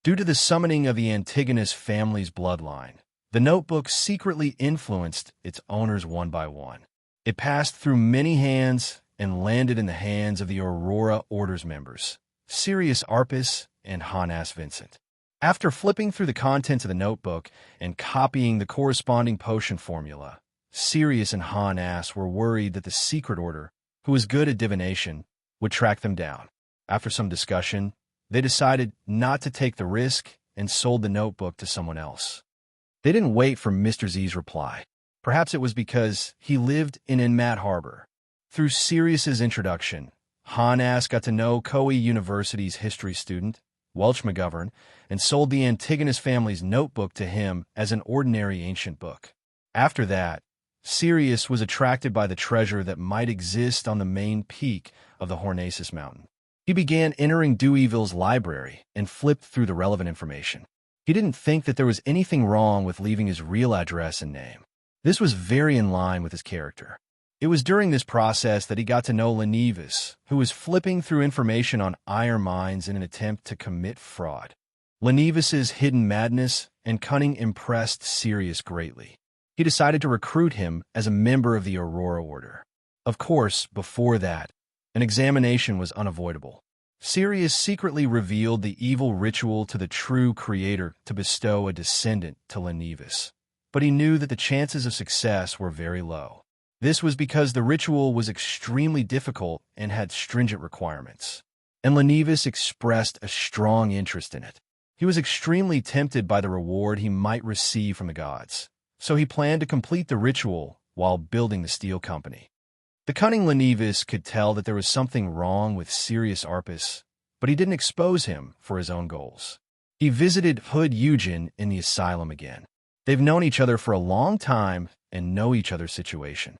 Due to the summoning of the Antigonus family's bloodline, the notebook secretly influenced its owners one by one. It passed through many hands and landed in the hands of the Aurora Order's members, Sirius Arpus and Hanas Vincent. After flipping through the contents of the notebook and copying the corresponding potion formula, Sirius and Hanas were worried that the Secret Order, who was good at divination, would track them down. After some discussion, they decided not to take the risk and sold the notebook to someone else. They didn't wait for Mr. Z's reply. Perhaps it was because he lived in Enmat Harbor. Through Sirius's introduction, Hanas got to know Koei University's history student, Welch McGovern, and sold the Antigonus family's notebook to him as an ordinary ancient book. After that, Sirius was attracted by the treasure that might exist on the main peak of the Hornacis Mountain. He began entering Deweyville's library and flipped through the relevant information. He didn't think that there was anything wrong with leaving his real address and name. This was very in line with his character. It was during this process that he got to know Lenivus, who was flipping through information on iron mines in an attempt to commit fraud. Lenivus's hidden madness and cunning impressed Sirius greatly. He decided to recruit him as a member of the Aurora Order. Of course, before that, an examination was unavoidable. Sirius secretly revealed the evil ritual to the true creator to bestow a descendant to Lenivus, but he knew that the chances of success were very low. This was because the ritual was extremely difficult and had stringent requirements, and Lenivus expressed a strong interest in it. He was extremely tempted by the reward he might receive from the gods, so he planned to complete the ritual while building the steel company. The cunning Lenivus could tell that there was something wrong with Sirius Arpus, but he didn't expose him for his own goals. He visited Hood Eugen in the asylum again. They've known each other for a long time and know each other's situation.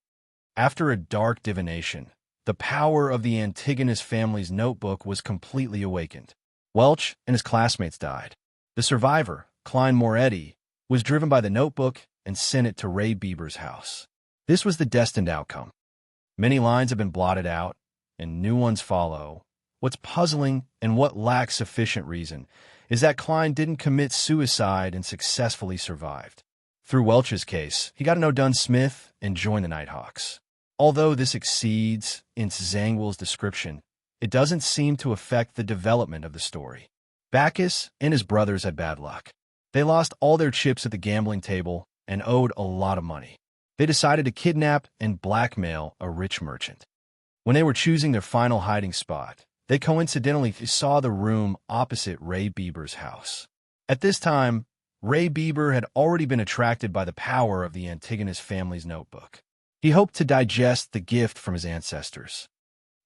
After a dark divination, the power of the Antigonus family's notebook was completely awakened. Welch and his classmates died. The survivor, Klein Moretti, was driven by the notebook and sent it to Ray Bieber's house. This was the destined outcome. Many lines have been blotted out, and new ones follow. What's puzzling and what lacks sufficient reason is that Klein didn't commit suicide and successfully survived. Through Welch's case, he got to know Dunn Smith and joined the Nighthawks. Although this exceeds Ince Zangwill's description, it doesn't seem to affect the development of the story. Bacchus and his brothers had bad luck. They lost all their chips at the gambling table and owed a lot of money. They decided to kidnap and blackmail a rich merchant. When they were choosing their final hiding spot, they coincidentally saw the room opposite Ray Bieber's house. At this time, Ray Bieber had already been attracted by the power of the Antigonus family's notebook. He hoped to digest the gift from his ancestors.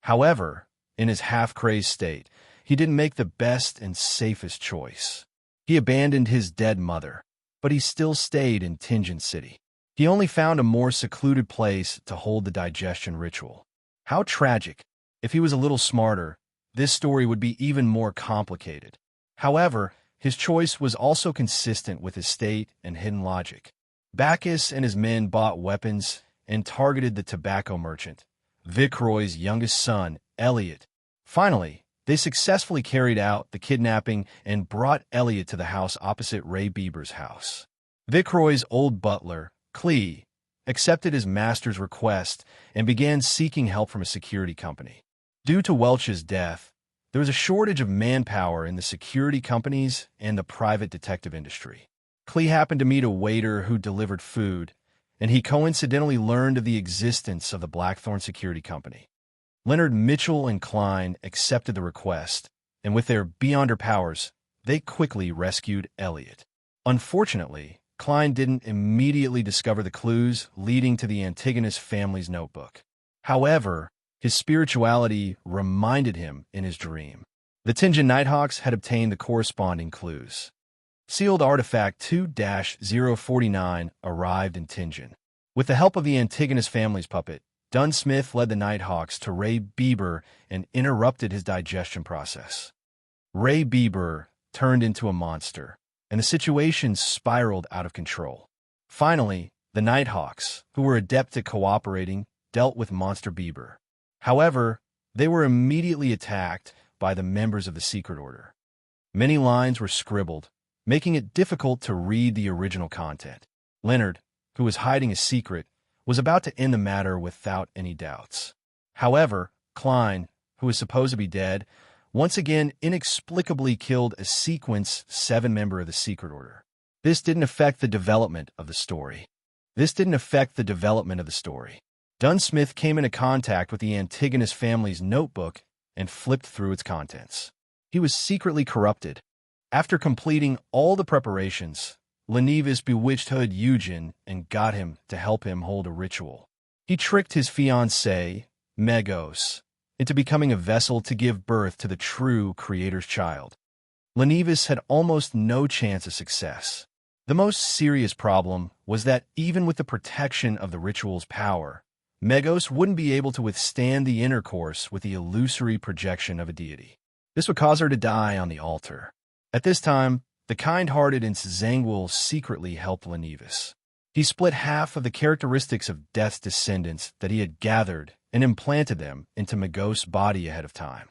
However, in his half-crazed state, he didn't make the best and safest choice. He abandoned his dead mother, but he still stayed in Tinjin City. He only found a more secluded place to hold the digestion ritual. How tragic. If he was a little smarter, this story would be even more complicated. However, his choice was also consistent with his state and hidden logic. Bacchus and his men bought weapons and targeted the tobacco merchant, Vicroy's youngest son, Elliot. Finally, they successfully carried out the kidnapping and brought Elliot to the house opposite Ray Bieber's house. Vicroy's old butler, Clee, accepted his master's request and began seeking help from a security company. Due to Welch's death, there was a shortage of manpower in the security companies and the private detective industry. Clee happened to meet a waiter who delivered food, and he coincidentally learned of the existence of the Blackthorn Security Company. Leonard Mitchell and Klein accepted the request, and with their beyonder powers, they quickly rescued Elliot. Unfortunately, Klein didn't immediately discover the clues leading to the Antigonus family's notebook. However, his spirituality reminded him in his dream. The Tinjin Nighthawks had obtained the corresponding clues. Sealed artifact 2-049 arrived in Tinjin. With the help of the Antigonus family's puppet, Dunsmith led the Nighthawks to Ray Bieber and interrupted his digestion process. Ray Bieber turned into a monster, and the situation spiraled out of control. Finally, the Nighthawks, who were adept at cooperating, dealt with Monster Bieber. However, they were immediately attacked by the members of the Secret Order. Many lines were scribbled, making it difficult to read the original content. Leonard, who was hiding a secret, was about to end the matter without any doubts. However, Klein, who was supposed to be dead, once again inexplicably killed a Sequence 7 member of the Secret Order. This didn't affect the development of the story. Dunsmith came into contact with the Antigonus family's notebook and flipped through its contents. He was secretly corrupted. After completing all the preparations, Lenivus bewitched Hood Eugen and got him to help him hold a ritual. He tricked his fiancée, Megos, into becoming a vessel to give birth to the true Creator's child. Lenivus had almost no chance of success. The most serious problem was that even with the protection of the ritual's power, Megos wouldn't be able to withstand the intercourse with the illusory projection of a deity. This would cause her to die on the altar. At this time, the kind-hearted Zangwill secretly helped Lenivus. He split half of the characteristics of Death's descendants that he had gathered and implanted them into Megos' body ahead of time.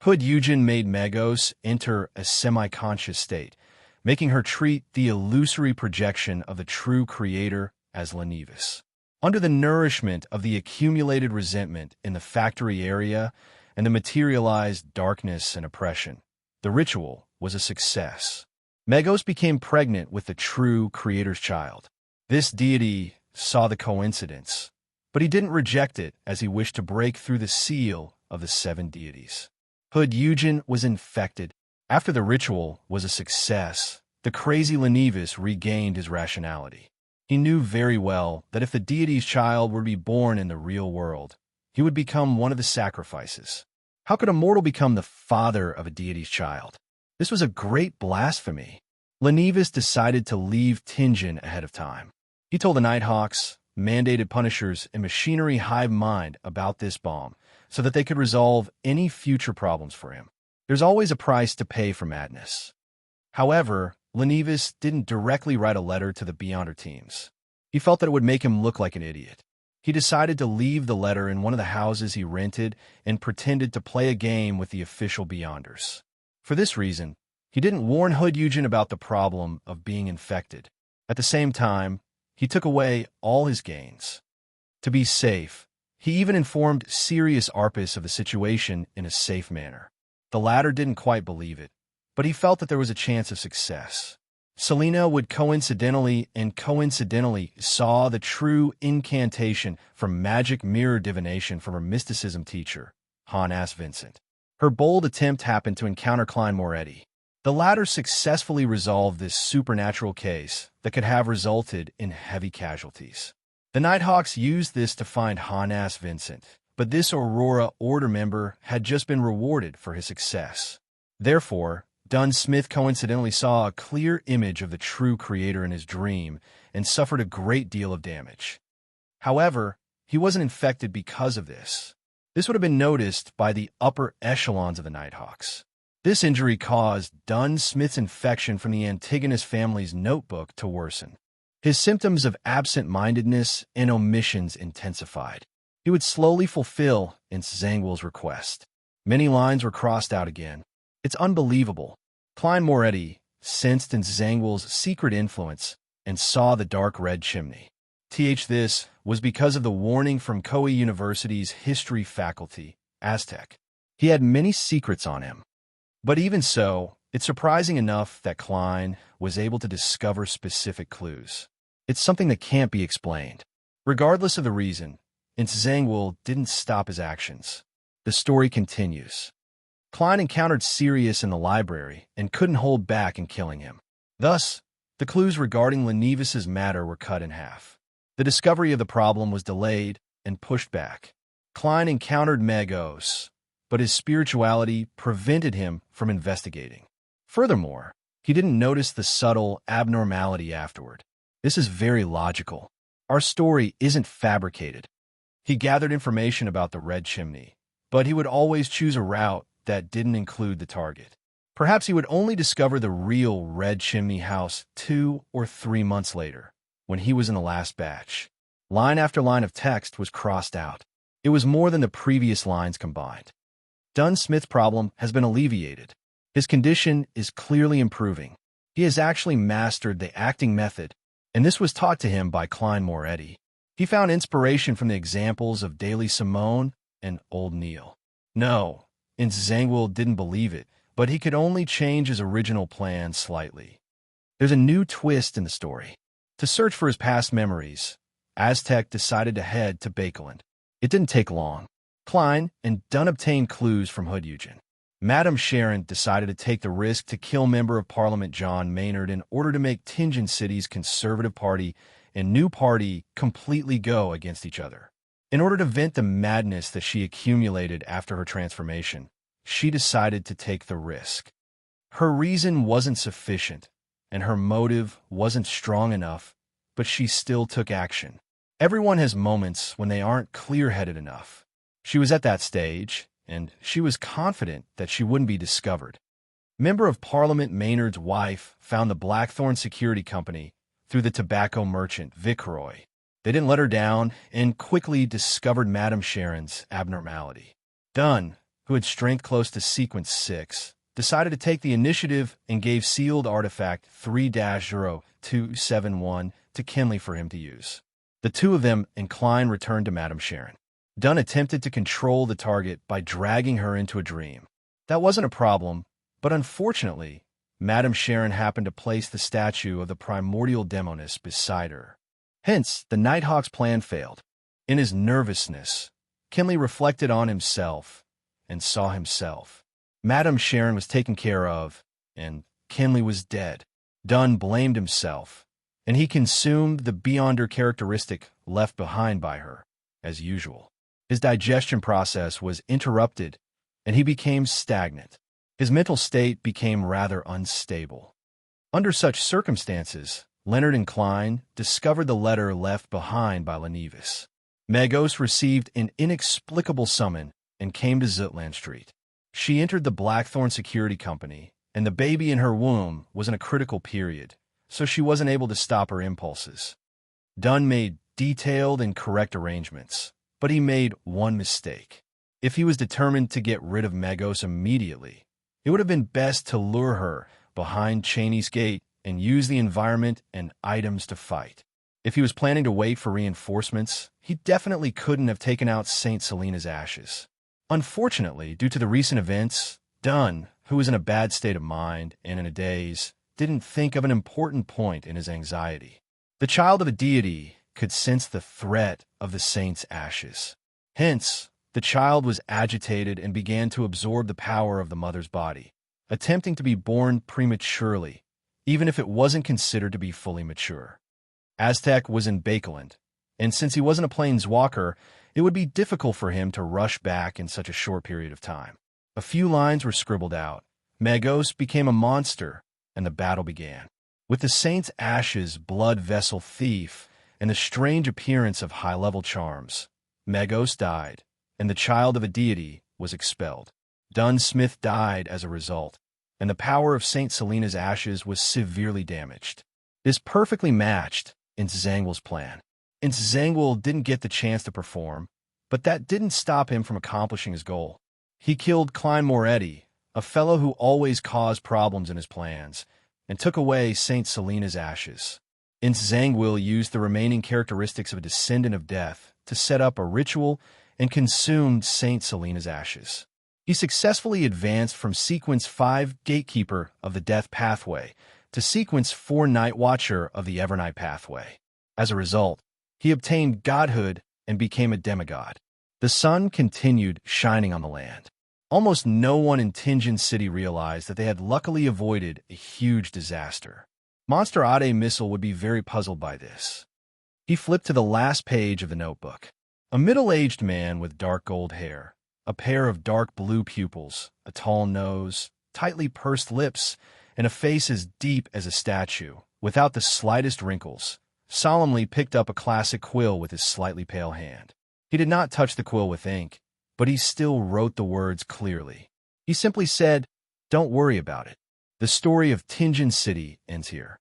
Hood Eugen made Megos enter a semi-conscious state, making her treat the illusory projection of the true Creator as Lenivus. Under the nourishment of the accumulated resentment in the factory area and the materialized darkness and oppression, the ritual was a success. Megos became pregnant with the true Creator's child. This deity saw the coincidence, but he didn't reject it as he wished to break through the seal of the 7 deities. Hood Eugen was infected. After the ritual was a success, the crazy Lenivus regained his rationality. He knew very well that if the deity's child were to be born in the real world, he would become one of the sacrifices. How could a mortal become the father of a deity's child? This was a great blasphemy. Lenivus decided to leave Tingen ahead of time. He told the Nighthawks, mandated Punishers, and Machinery Hive Mind about this bomb so that they could resolve any future problems for him. There's always a price to pay for madness. However, Lenivus didn't directly write a letter to the Beyonder teams. He felt that it would make him look like an idiot. He decided to leave the letter in one of the houses he rented and pretended to play a game with the official Beyonders. For this reason, he didn't warn Hood Eugen about the problem of being infected. At the same time, he took away all his gains. To be safe, he even informed Sirius Arpus of the situation in a safe manner. The latter didn't quite believe it, but he felt that there was a chance of success. Selena would coincidentally saw the true incantation from magic mirror divination from her mysticism teacher, Hannas Vincent. Her bold attempt happened to encounter Klein Moretti. The latter successfully resolved this supernatural case that could have resulted in heavy casualties. The Nighthawks used this to find Hannas Vincent, but this Aurora Order member had just been rewarded for his success. Therefore, Dunsmith coincidentally saw a clear image of the true Creator in his dream and suffered a great deal of damage. However, he wasn't infected because of this. This would have been noticed by the upper echelons of the Nighthawks. This injury caused Dunsmith's infection from the Antigonus family's notebook to worsen. His symptoms of absent-mindedness and omissions intensified. He would slowly fulfill Zangwill's request. Many lines were crossed out again. It's unbelievable. Klein Moretti sensed Zangwill's secret influence and saw the dark red chimney. This was because of the warning from Koei University's history faculty, Aztec. He had many secrets on him. But even so, it's surprising enough that Klein was able to discover specific clues. It's something that can't be explained. Regardless of the reason, Zangwill didn't stop his actions. The story continues. Klein encountered Sirius in the library and couldn't hold back in killing him. Thus, the clues regarding Lenivus's matter were cut in half. The discovery of the problem was delayed and pushed back. Klein encountered Megos, but his spirituality prevented him from investigating. Furthermore, he didn't notice the subtle abnormality afterward. This is very logical. Our story isn't fabricated. He gathered information about the red chimney, but he would always choose a route that didn't include the target. Perhaps he would only discover the real red chimney house 2 or 3 months later, when he was in the last batch. Line after line of text was crossed out. It was more than the previous lines combined. Smith's problem has been alleviated. His condition is clearly improving. He has actually mastered the acting method, and this was taught to him by Klein Moretti. He found inspiration from the examples of Daily Simone and Old Neil. No, Zangwill didn't believe it, but he could only change his original plan slightly. There's a new twist in the story. To search for his past memories, Aztec decided to head to Bakeland. It didn't take long. Klein and Dunn obtained clues from Hood Eugen. Madame Sharon decided to take the risk to kill Member of Parliament John Maynard in order to make Tinjin City's Conservative Party and New Party completely go against each other. In order to vent the madness that she accumulated after her transformation, she decided to take the risk. Her reason wasn't sufficient, and her motive wasn't strong enough, but she still took action. Everyone has moments when they aren't clear-headed enough. She was at that stage, and she was confident that she wouldn't be discovered. Member of Parliament Maynard's wife found the Blackthorn Security Company through the tobacco merchant Viceroy. They didn't let her down and quickly discovered Madame Sharon's abnormality. Dunn, who had strength close to Sequence 6, decided to take the initiative and gave sealed artifact 3-0271 to Kinley for him to use. The two of them and Klein returned to Madame Sharon. Dunn attempted to control the target by dragging her into a dream. That wasn't a problem, but unfortunately, Madame Sharon happened to place the statue of the primordial demoness beside her. Hence, the Nighthawk's plan failed. In his nervousness, Kinley reflected on himself and saw himself. Madame Sharon was taken care of, and Kinley was dead. Dunn blamed himself, and he consumed the beyonder characteristic left behind by her, as usual. His digestion process was interrupted, and he became stagnant. His mental state became rather unstable. Under such circumstances, Leonard and Klein discovered the letter left behind by Lenevis. Magos received an inexplicable summon and came to Zutland Street. She entered the Blackthorn Security Company, and the baby in her womb was in a critical period, so she wasn't able to stop her impulses. Dunn made detailed and correct arrangements, but he made one mistake. If he was determined to get rid of Magos immediately, it would have been best to lure her behind Cheney's gate and use the environment and items to fight. If he was planning to wait for reinforcements, he definitely couldn't have taken out St. Selena's ashes. Unfortunately, due to the recent events, Dunn, who was in a bad state of mind and in a daze, didn't think of an important point in his anxiety. The child of a deity could sense the threat of the saint's ashes. Hence, the child was agitated and began to absorb the power of the mother's body, attempting to be born prematurely, even if it wasn't considered to be fully mature. Aztec was in Bakeland, and since he wasn't a planeswalker, it would be difficult for him to rush back in such a short period of time. A few lines were scribbled out. Magos became a monster, and the battle began. With the saint's ashes, blood vessel thief, and the strange appearance of high-level charms, Magos died, and the child of a deity was expelled. Dunn Smith died as a result, and the power of St. Selena's ashes was severely damaged. This perfectly matched Zangwill's plan. Zangwill didn't get the chance to perform, but that didn't stop him from accomplishing his goal. He killed Klein Moretti, a fellow who always caused problems in his plans, and took away St. Selena's ashes. Zangwill used the remaining characteristics of a descendant of death to set up a ritual and consumed St. Selena's ashes. He successfully advanced from Sequence 5 Gatekeeper of the Death Pathway to Sequence 4 Night Watcher of the Evernight Pathway. As a result, he obtained godhood and became a demigod. The sun continued shining on the land. Almost no one in Tinjin City realized that they had luckily avoided a huge disaster. Monster Ade Missile would be very puzzled by this. He flipped to the last page of the notebook. A middle-aged man with dark gold hair, a pair of dark blue pupils, a tall nose, tightly pursed lips, and a face as deep as a statue, without the slightest wrinkles, solemnly picked up a classic quill with his slightly pale hand. He did not touch the quill with ink, but he still wrote the words clearly. He simply said, "Don't worry about it. The story of Tinjin City ends here."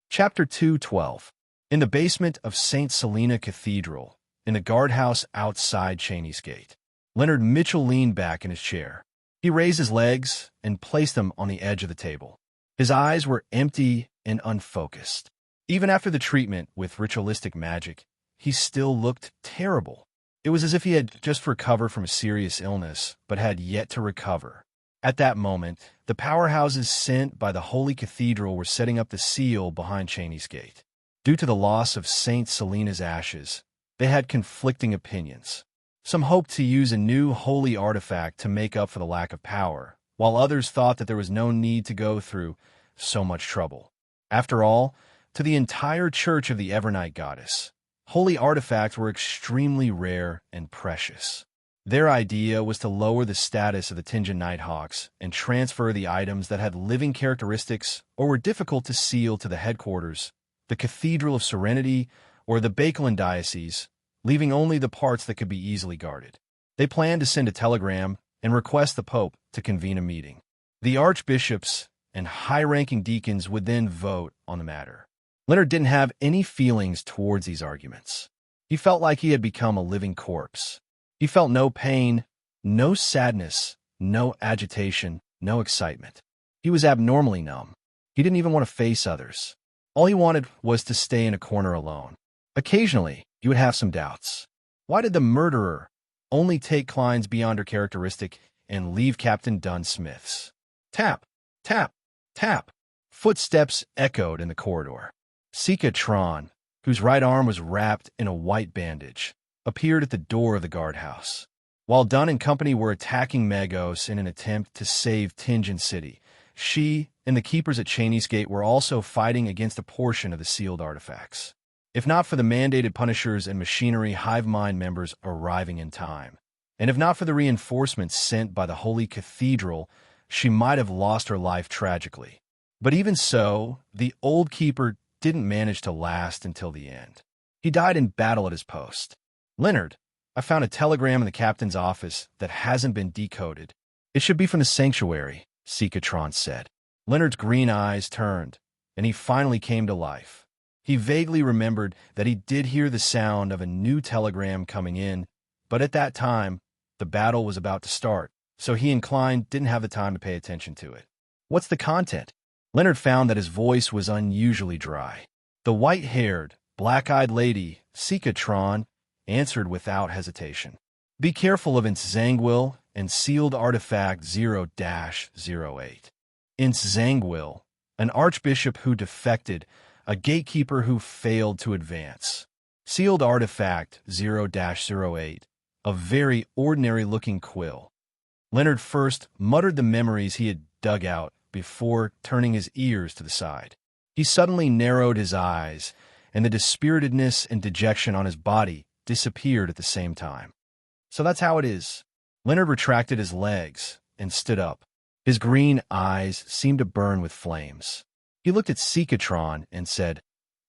Chapter 2:12. In the basement of St. Selena Cathedral, in the guardhouse outside Cheney's Gate, Leonard Mitchell leaned back in his chair. He raised his legs and placed them on the edge of the table. His eyes were empty and unfocused. Even after the treatment with ritualistic magic, he still looked terrible. It was as if he had just recovered from a serious illness, but had yet to recover. At that moment, the powerhouses sent by the Holy Cathedral were setting up the seal behind Cheney's Gate. Due to the loss of St. Selena's ashes, they had conflicting opinions. Some hoped to use a new holy artifact to make up for the lack of power, while others thought that there was no need to go through so much trouble. After all, to the entire Church of the Evernight Goddess, holy artifacts were extremely rare and precious. Their idea was to lower the status of the Tinjin Nighthawks and transfer the items that had living characteristics or were difficult to seal to the headquarters, the Cathedral of Serenity, or the Bakelin Diocese, leaving only the parts that could be easily guarded. They planned to send a telegram and request the Pope to convene a meeting. The archbishops and high-ranking deacons would then vote on the matter. Leonard didn't have any feelings towards these arguments. He felt like he had become a living corpse. He felt no pain, no sadness, no agitation, no excitement. He was abnormally numb. He didn't even want to face others. All he wanted was to stay in a corner alone. Occasionally, he would have some doubts. Why did the murderer only take Klein's beyond her characteristic and leave Captain Dunn Smith's? Tap, tap, tap. Footsteps echoed in the corridor. Sika Tron, whose right arm was wrapped in a white bandage, appeared at the door of the guardhouse. While Dunn and company were attacking Megos in an attempt to save Tinjin City, she and the keepers at Cheney's Gate were also fighting against a portion of the sealed artifacts. If not for the mandated Punishers and Machinery Hive Mind members arriving in time, and if not for the reinforcements sent by the Holy Cathedral, she might have lost her life tragically. But even so, the old keeper didn't manage to last until the end. He died in battle at his post. "Leonard, I found a telegram in the captain's office that hasn't been decoded. It should be from the sanctuary," Sikatron said. Leonard's green eyes turned, and he finally came to life. He vaguely remembered that he did hear the sound of a new telegram coming in, but at that time, the battle was about to start, so he and Klein didn't have the time to pay attention to it. "What's the content?" Leonard found that his voice was unusually dry. The white-haired, black-eyed lady, Sikatron, answered without hesitation. "Be careful of Intzangwil and sealed artifact 0-08. Intzangwil, an archbishop who defected, a gatekeeper who failed to advance. Sealed artifact 0-08, a very ordinary-looking quill." Leonard first muttered the memories he had dug out before turning his ears to the side. He suddenly narrowed his eyes, and the dispiritedness and dejection on his body disappeared at the same time. "So that's how it is." Leonard retracted his legs and stood up. His green eyes seemed to burn with flames. He looked at Sikatron and said,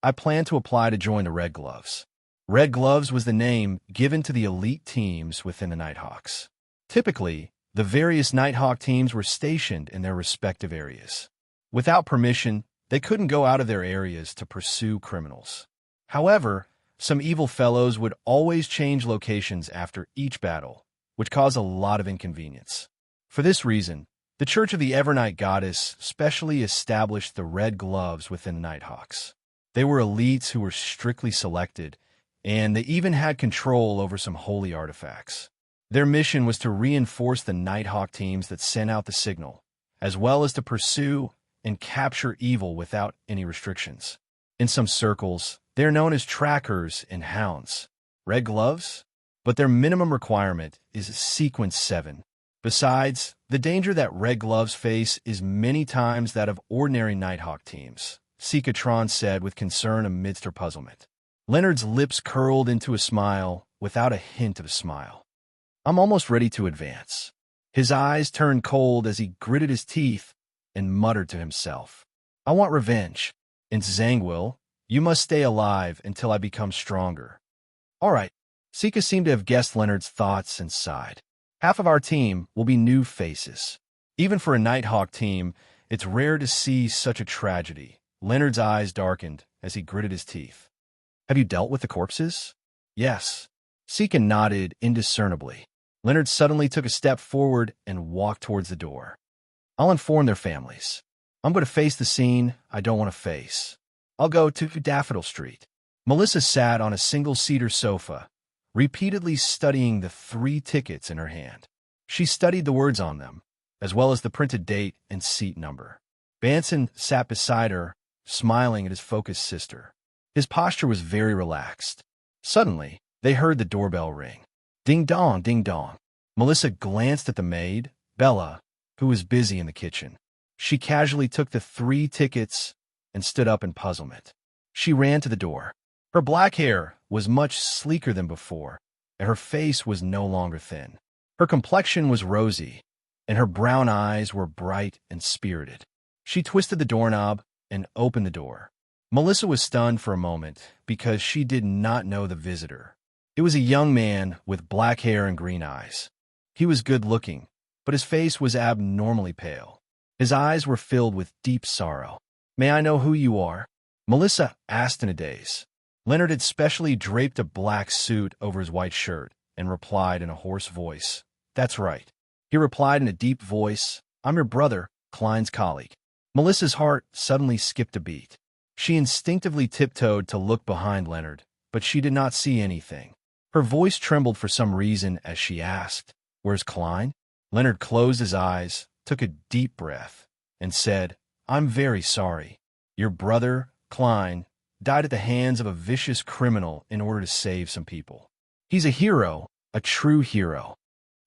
"I plan to apply to join the Red Gloves." Red Gloves was the name given to the elite teams within the Nighthawks. Typically, the various Nighthawk teams were stationed in their respective areas. Without permission, they couldn't go out of their areas to pursue criminals. However, some evil fellows would always change locations after each battle, which caused a lot of inconvenience. For this reason, the Church of the Evernight Goddess specially established the Red Gloves within the Nighthawks. They were elites who were strictly selected, and they even had control over some holy artifacts. Their mission was to reinforce the Nighthawk teams that sent out the signal, as well as to pursue and capture evil without any restrictions. In some circles, they are known as trackers and hounds. Red Gloves? But their minimum requirement is Sequence 7. Besides, the danger that Red Gloves face is many times that of ordinary Nighthawk teams, Sikatron said with concern amidst her puzzlement. Leonard's lips curled into a smile without a hint of a smile. "I'm almost ready to advance." His eyes turned cold as he gritted his teeth and muttered to himself, "I want revenge. Intzangwil, You must stay alive until I become stronger. All right. Sika seemed to have guessed Leonard's thoughts and sighed. Half of our team will be new faces. Even for a Nighthawk team, it's rare to see such a tragedy. Leonard's eyes darkened as he gritted his teeth. Have you dealt with the corpses? Yes. Sika nodded indiscernibly. Leonard suddenly took a step forward and walked towards the door. I'll inform their families. I'm going to face the scene I don't want to face. I'll go to Daffodil Street. Melissa sat on a single cedar sofa, repeatedly studying the 3 tickets in her hand. She studied the words on them, as well as the printed date and seat number. Banson sat beside her, smiling at his focused sister. His posture was very relaxed. Suddenly, they heard the doorbell ring. Ding dong, ding dong. Melissa glanced at the maid, Bella, who was busy in the kitchen. She casually took the 3 tickets and stood up in puzzlement. She ran to the door. Her black hair was much sleeker than before, and her face was no longer thin. Her complexion was rosy, and her brown eyes were bright and spirited. She twisted the doorknob and opened the door. Melissa was stunned for a moment because she did not know the visitor. It was a young man with black hair and green eyes. He was good-looking, but his face was abnormally pale. His eyes were filled with deep sorrow. May I know who you are? Melissa asked in a daze. Leonard had specially draped a black suit over his white shirt and replied in a hoarse voice. That's right. He replied in a deep voice, I'm your brother, Klein's colleague. Melissa's heart suddenly skipped a beat. She instinctively tiptoed to look behind Leonard, but she did not see anything. Her voice trembled for some reason as she asked, Where's Klein? Leonard closed his eyes, took a deep breath, and said, I'm very sorry. Your brother, Klein, died at the hands of a vicious criminal in order to save some people. He's a hero, a true hero.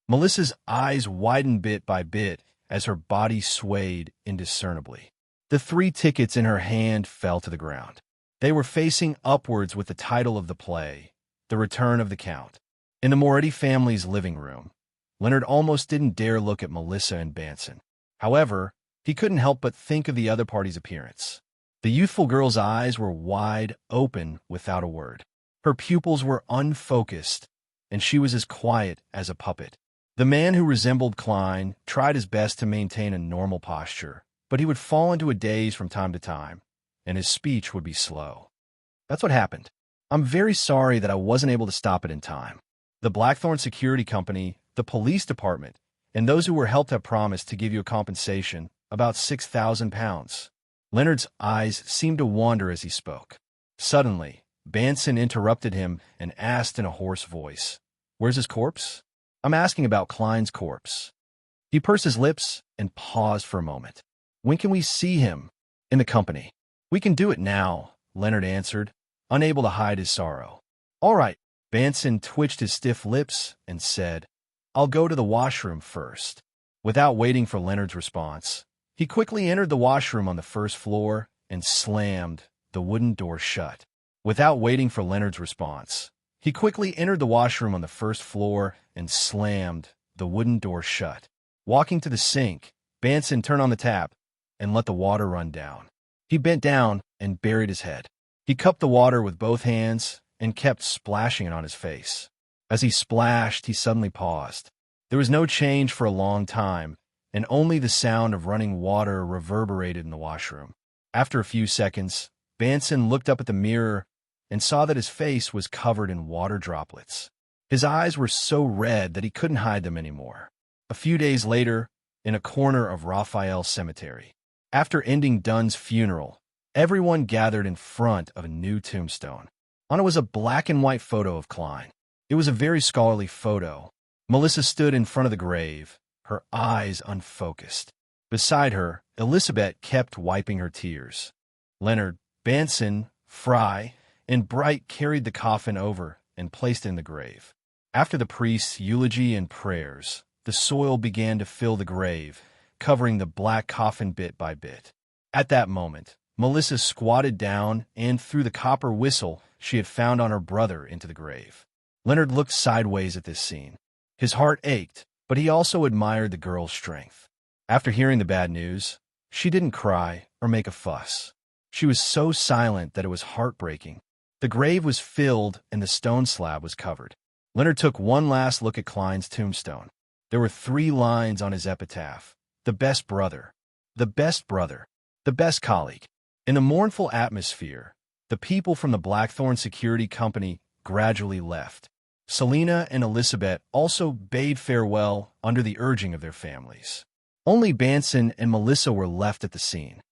Melissa's eyes widened bit by bit as her body swayed indiscernibly. The 3 tickets in her hand fell to the ground. They were facing upwards with the title of the play, The Return of the Count. In the Moretti family's living room, Leonard almost didn't dare look at Melissa and Banson. However, he couldn't help but think of the other party's appearance. The youthful girl's eyes were wide open without a word. Her pupils were unfocused, and she was as quiet as a puppet. The man who resembled Klein tried his best to maintain a normal posture, but he would fall into a daze from time to time, and his speech would be slow. That's what happened. I'm very sorry that I wasn't able to stop it in time. The Blackthorn Security Company, the police department, and those who were helped have promised to give you a compensation, about £6,000. Leonard's eyes seemed to wander as he spoke. Suddenly, Banson interrupted him and asked in a hoarse voice, Where's his corpse? I'm asking about Klein's corpse. He pursed his lips and paused for a moment. When can we see him? In the company. We can do it now, Leonard answered, unable to hide his sorrow. All right. Banson twitched his stiff lips and said, I'll go to the washroom first. Without waiting for Leonard's response, he quickly entered the washroom on the first floor and slammed the wooden door shut. Without waiting for Leonard's response, he quickly entered the washroom on the first floor and slammed the wooden door shut. Walking to the sink, Banson turned on the tap and let the water run down. He bent down and buried his head. He cupped the water with both hands and kept splashing it on his face. As he splashed, he suddenly paused. There was no change for a long time, and only the sound of running water reverberated in the washroom. After a few seconds, Banson looked up at the mirror and saw that his face was covered in water droplets. His eyes were so red that he couldn't hide them anymore. A few days later, in a corner of Raphael Cemetery, after ending Dunn's funeral, everyone gathered in front of a new tombstone. On it was a black and white photo of Klein. It was a very scholarly photo. Melissa stood in front of the grave, her eyes unfocused. Beside her, Elizabeth kept wiping her tears. Leonard, Banson, Fry, and Bright carried the coffin over and placed it in the grave. After the priest's eulogy and prayers, the soil began to fill the grave, covering the black coffin bit by bit. At that moment, Melissa squatted down and threw the copper whistle she had found on her brother into the grave. Leonard looked sideways at this scene. His heart ached, but he also admired the girl's strength. After hearing the bad news, she didn't cry or make a fuss. She was so silent that it was heartbreaking. The grave was filled and the stone slab was covered. Leonard took one last look at Klein's tombstone. There were 3 lines on his epitaph. The best brother. The best brother. The best colleague. In the mournful atmosphere, the people from the Blackthorn Security Company gradually left. Selina and Elizabeth also bade farewell under the urging of their families. Only Banson and Melissa were left at the scene.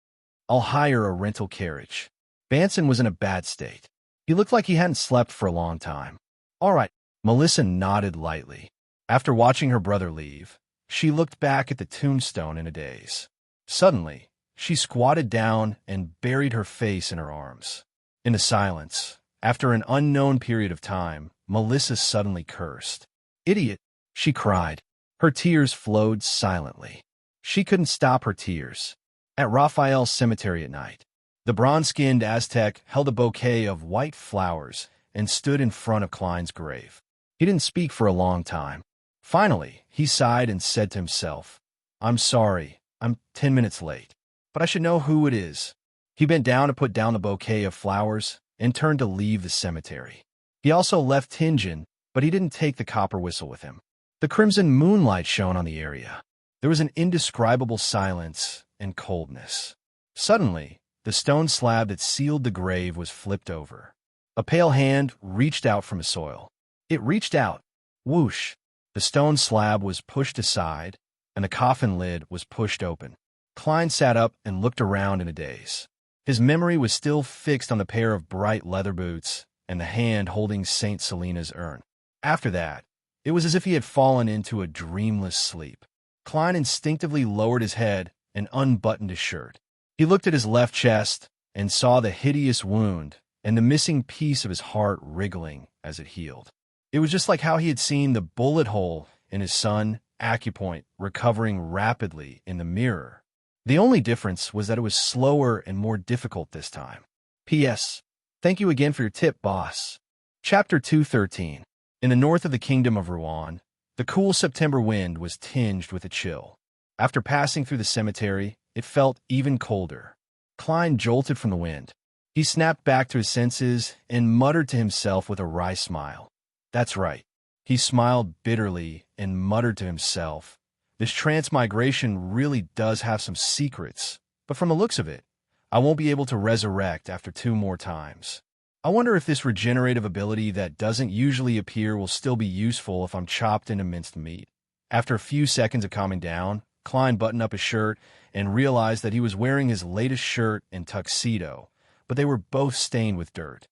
"I'll hire a rental carriage." Banson was in a bad state. He looked like he hadn't slept for a long time. "All right." Melissa nodded lightly. After watching her brother leave, she looked back at the tombstone in a daze. Suddenly, she squatted down and buried her face in her arms. In the silence, after an unknown period of time, Melissa suddenly cursed. "Idiot!" she cried. Her tears flowed silently. She couldn't stop her tears. At Raphael's cemetery at night, the bronze-skinned Aztec held a bouquet of white flowers and stood in front of Klein's grave. He didn't speak for a long time. Finally, he sighed and said to himself, "I'm sorry, I'm 10 minutes late, but I should know who it is." He bent down to put down the bouquet of flowers and turned to leave the cemetery. He also left Tingen, but he didn't take the copper whistle with him. The crimson moonlight shone on the area. There was an indescribable silence and coldness. Suddenly, the stone slab that sealed the grave was flipped over. A pale hand reached out from the soil. It reached out. Whoosh! The stone slab was pushed aside, and the coffin lid was pushed open. Klein sat up and looked around in a daze. His memory was still fixed on the pair of bright leather boots and the hand holding St. Selina's urn. After that, it was as if he had fallen into a dreamless sleep. Klein instinctively lowered his head and unbuttoned his shirt. He looked at his left chest and saw the hideous wound and the missing piece of his heart wriggling as it healed. It was just like how he had seen the bullet hole in his son, Acupoint, recovering rapidly in the mirror. The only difference was that it was slower and more difficult this time. P.S. Thank you again for your tip, boss. Chapter 213. In the north of the kingdom of Rouen, the cool September wind was tinged with a chill. After passing through the cemetery, it felt even colder. Klein jolted from the wind. He snapped back to his senses and muttered to himself with a wry smile. That's right. He smiled bitterly and muttered to himself. This transmigration really does have some secrets, but from the looks of it, I won't be able to resurrect after 2 more times. I wonder if this regenerative ability that doesn't usually appear will still be useful if I'm chopped into minced meat. After a few seconds of calming down, Klein buttoned up his shirt and realized that he was wearing his latest shirt and tuxedo, but they were both stained with dirt.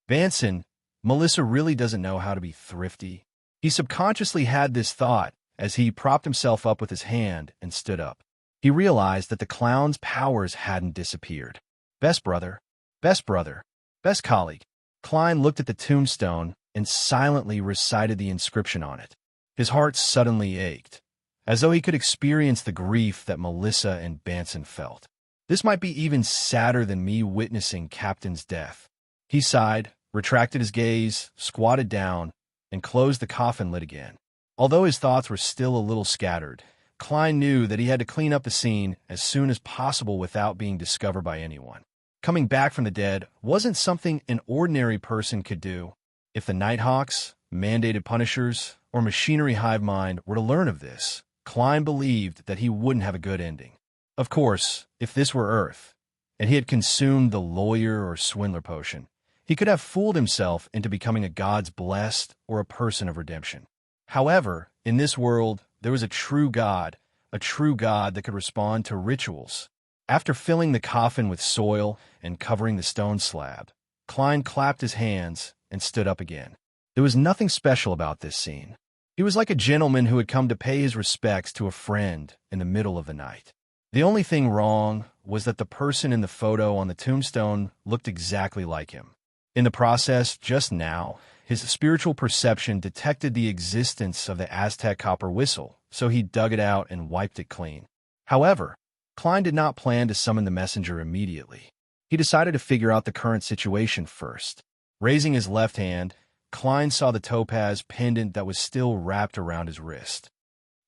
Banson, Melissa really doesn't know how to be thrifty. He subconsciously had this thought as he propped himself up with his hand and stood up. He realized that the clown's powers hadn't disappeared. Best brother, best brother, best colleague. Klein looked at the tombstone and silently recited the inscription on it. His heart suddenly ached, as though he could experience the grief that Melissa and Banson felt. This might be even sadder than me witnessing Captain's death. He sighed, retracted his gaze, squatted down, and closed the coffin lid again. Although his thoughts were still a little scattered, Klein knew that he had to clean up the scene as soon as possible without being discovered by anyone. Coming back from the dead wasn't something an ordinary person could do. If the Nighthawks, mandated punishers, or machinery hive mind were to learn of this, Klein believed that he wouldn't have a good ending. Of course, if this were Earth, and he had consumed the lawyer or swindler potion, he could have fooled himself into becoming a God's blessed or a person of redemption. However, in this world, there was a true God that could respond to rituals. After filling the coffin with soil and covering the stone slab, Klein clapped his hands and stood up again. There was nothing special about this scene. He was like a gentleman who had come to pay his respects to a friend in the middle of the night. The only thing wrong was that the person in the photo on the tombstone looked exactly like him. In the process, just now, his spiritual perception detected the existence of the Aztec copper whistle, so he dug it out and wiped it clean. However, Klein did not plan to summon the messenger immediately. He decided to figure out the current situation first. Raising his left hand, Klein saw the topaz pendant that was still wrapped around his wrist.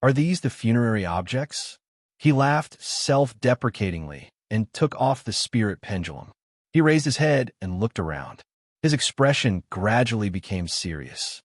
Are these the funerary objects? He laughed self-deprecatingly and took off the spirit pendulum. He raised his head and looked around. His expression gradually became serious.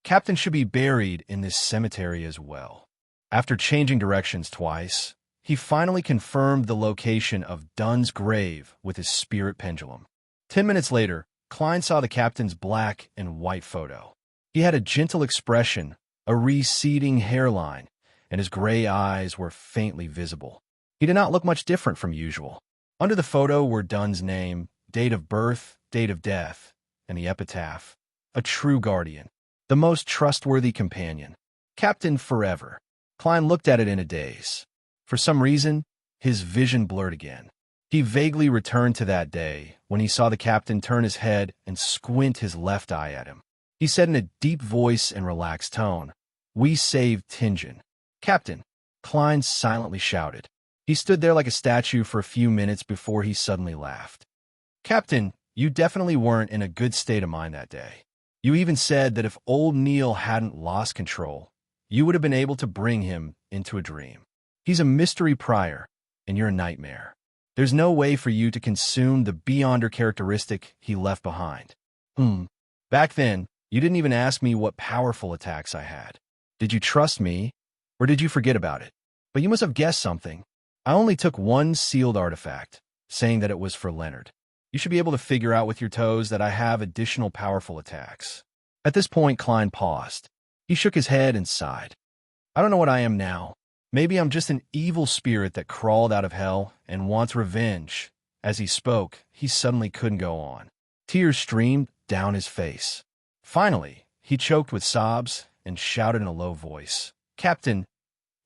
Captain should be buried in this cemetery as well. After changing directions twice, he finally confirmed the location of Dunn's grave with his spirit pendulum. 10 minutes later, Klein saw the captain's black and white photo. He had a gentle expression, a receding hairline, and his gray eyes were faintly visible. He did not look much different from usual. Under the photo were Dunn's name, date of birth, date of death, and the epitaph, a true guardian, the most trustworthy companion, Captain forever. Klein looked at it in a daze. For some reason, his vision blurred again. He vaguely returned to that day when he saw the captain turn his head and squint his left eye at him. He said in a deep voice and relaxed tone, "We saved Tingen." "Captain," Klein silently shouted. He stood there like a statue for a few minutes before he suddenly laughed. "Captain, you definitely weren't in a good state of mind that day. You even said that if old Neil hadn't lost control, you would have been able to bring him into a dream. He's a mystery prior, and you're a nightmare. There's no way for you to consume the beyonder characteristic he left behind." Back then, you didn't even ask me what powerful attacks I had. Did you trust me, or did you forget about it? But you must have guessed something. I only took one sealed artifact, saying that it was for Leonard. You should be able to figure out with your toes that I have additional powerful attacks." At this point, Klein paused. He shook his head and sighed. "I don't know what I am now. Maybe I'm just an evil spirit that crawled out of hell and wants revenge." As he spoke, he suddenly couldn't go on. Tears streamed down his face. Finally, he choked with sobs and shouted in a low voice, "Captain,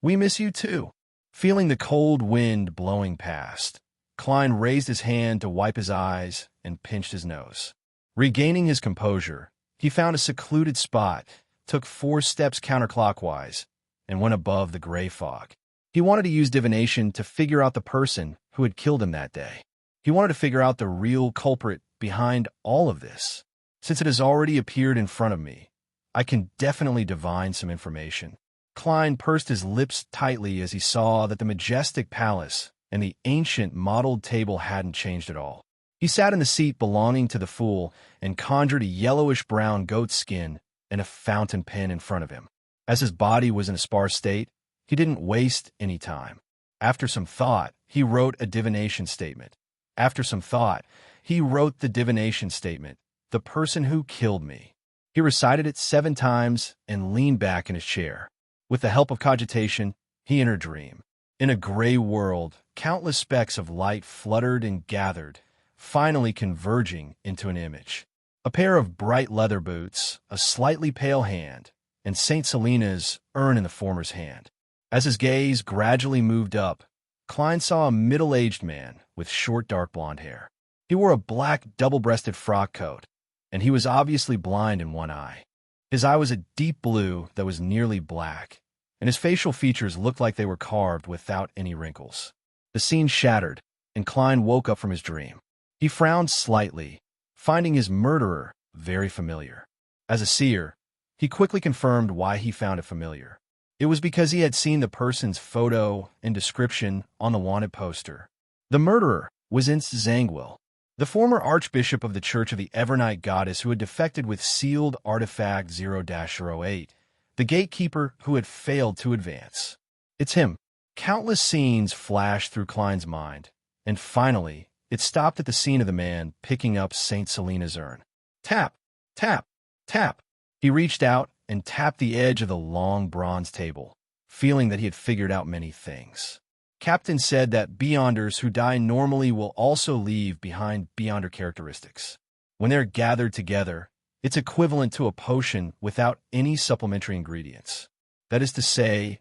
we miss you too." Feeling the cold wind blowing past, Klein raised his hand to wipe his eyes and pinched his nose. Regaining his composure, he found a secluded spot, took 4 steps counterclockwise, and went above the gray fog. He wanted to use divination to figure out the person who had killed him that day. He wanted to figure out the real culprit behind all of this. Since it has already appeared in front of me, I can definitely divine some information. Klein pursed his lips tightly as he saw that the majestic palace and the ancient mottled table hadn't changed at all. He sat in the seat belonging to the fool and conjured a yellowish-brown goat skin and a fountain pen in front of him. As his body was in a sparse state, he didn't waste any time. After some thought, he wrote a divination statement. After some thought, he wrote the divination statement, "The person who killed me." He recited it 7 times and leaned back in his chair. With the help of cogitation, he entered dream. In a gray world, countless specks of light fluttered and gathered, finally converging into an image. A pair of bright leather boots, a slightly pale hand, and St. Selena's urn in the former's hand. As his gaze gradually moved up, Klein saw a middle-aged man with short dark blonde hair. He wore a black double-breasted frock coat, and he was obviously blind in one eye. His eye was a deep blue that was nearly black, and his facial features looked like they were carved without any wrinkles. The scene shattered, and Klein woke up from his dream. He frowned slightly, finding his murderer very familiar. As a seer, he quickly confirmed why he found it familiar. It was because he had seen the person's photo and description on the wanted poster. The murderer was Tranquil, the former archbishop of the Church of the Evernight Goddess who had defected with sealed artifact 0-08, the gatekeeper who had failed to advance. It's him. Countless scenes flashed through Klein's mind, and finally, it stopped at the scene of the man picking up St. Selena's urn. Tap, tap, tap. He reached out and tapped the edge of the long bronze table, feeling that he had figured out many things. Captain said that beyonders who die normally will also leave behind beyonder characteristics. When they're gathered together, it's equivalent to a potion without any supplementary ingredients. That is to say,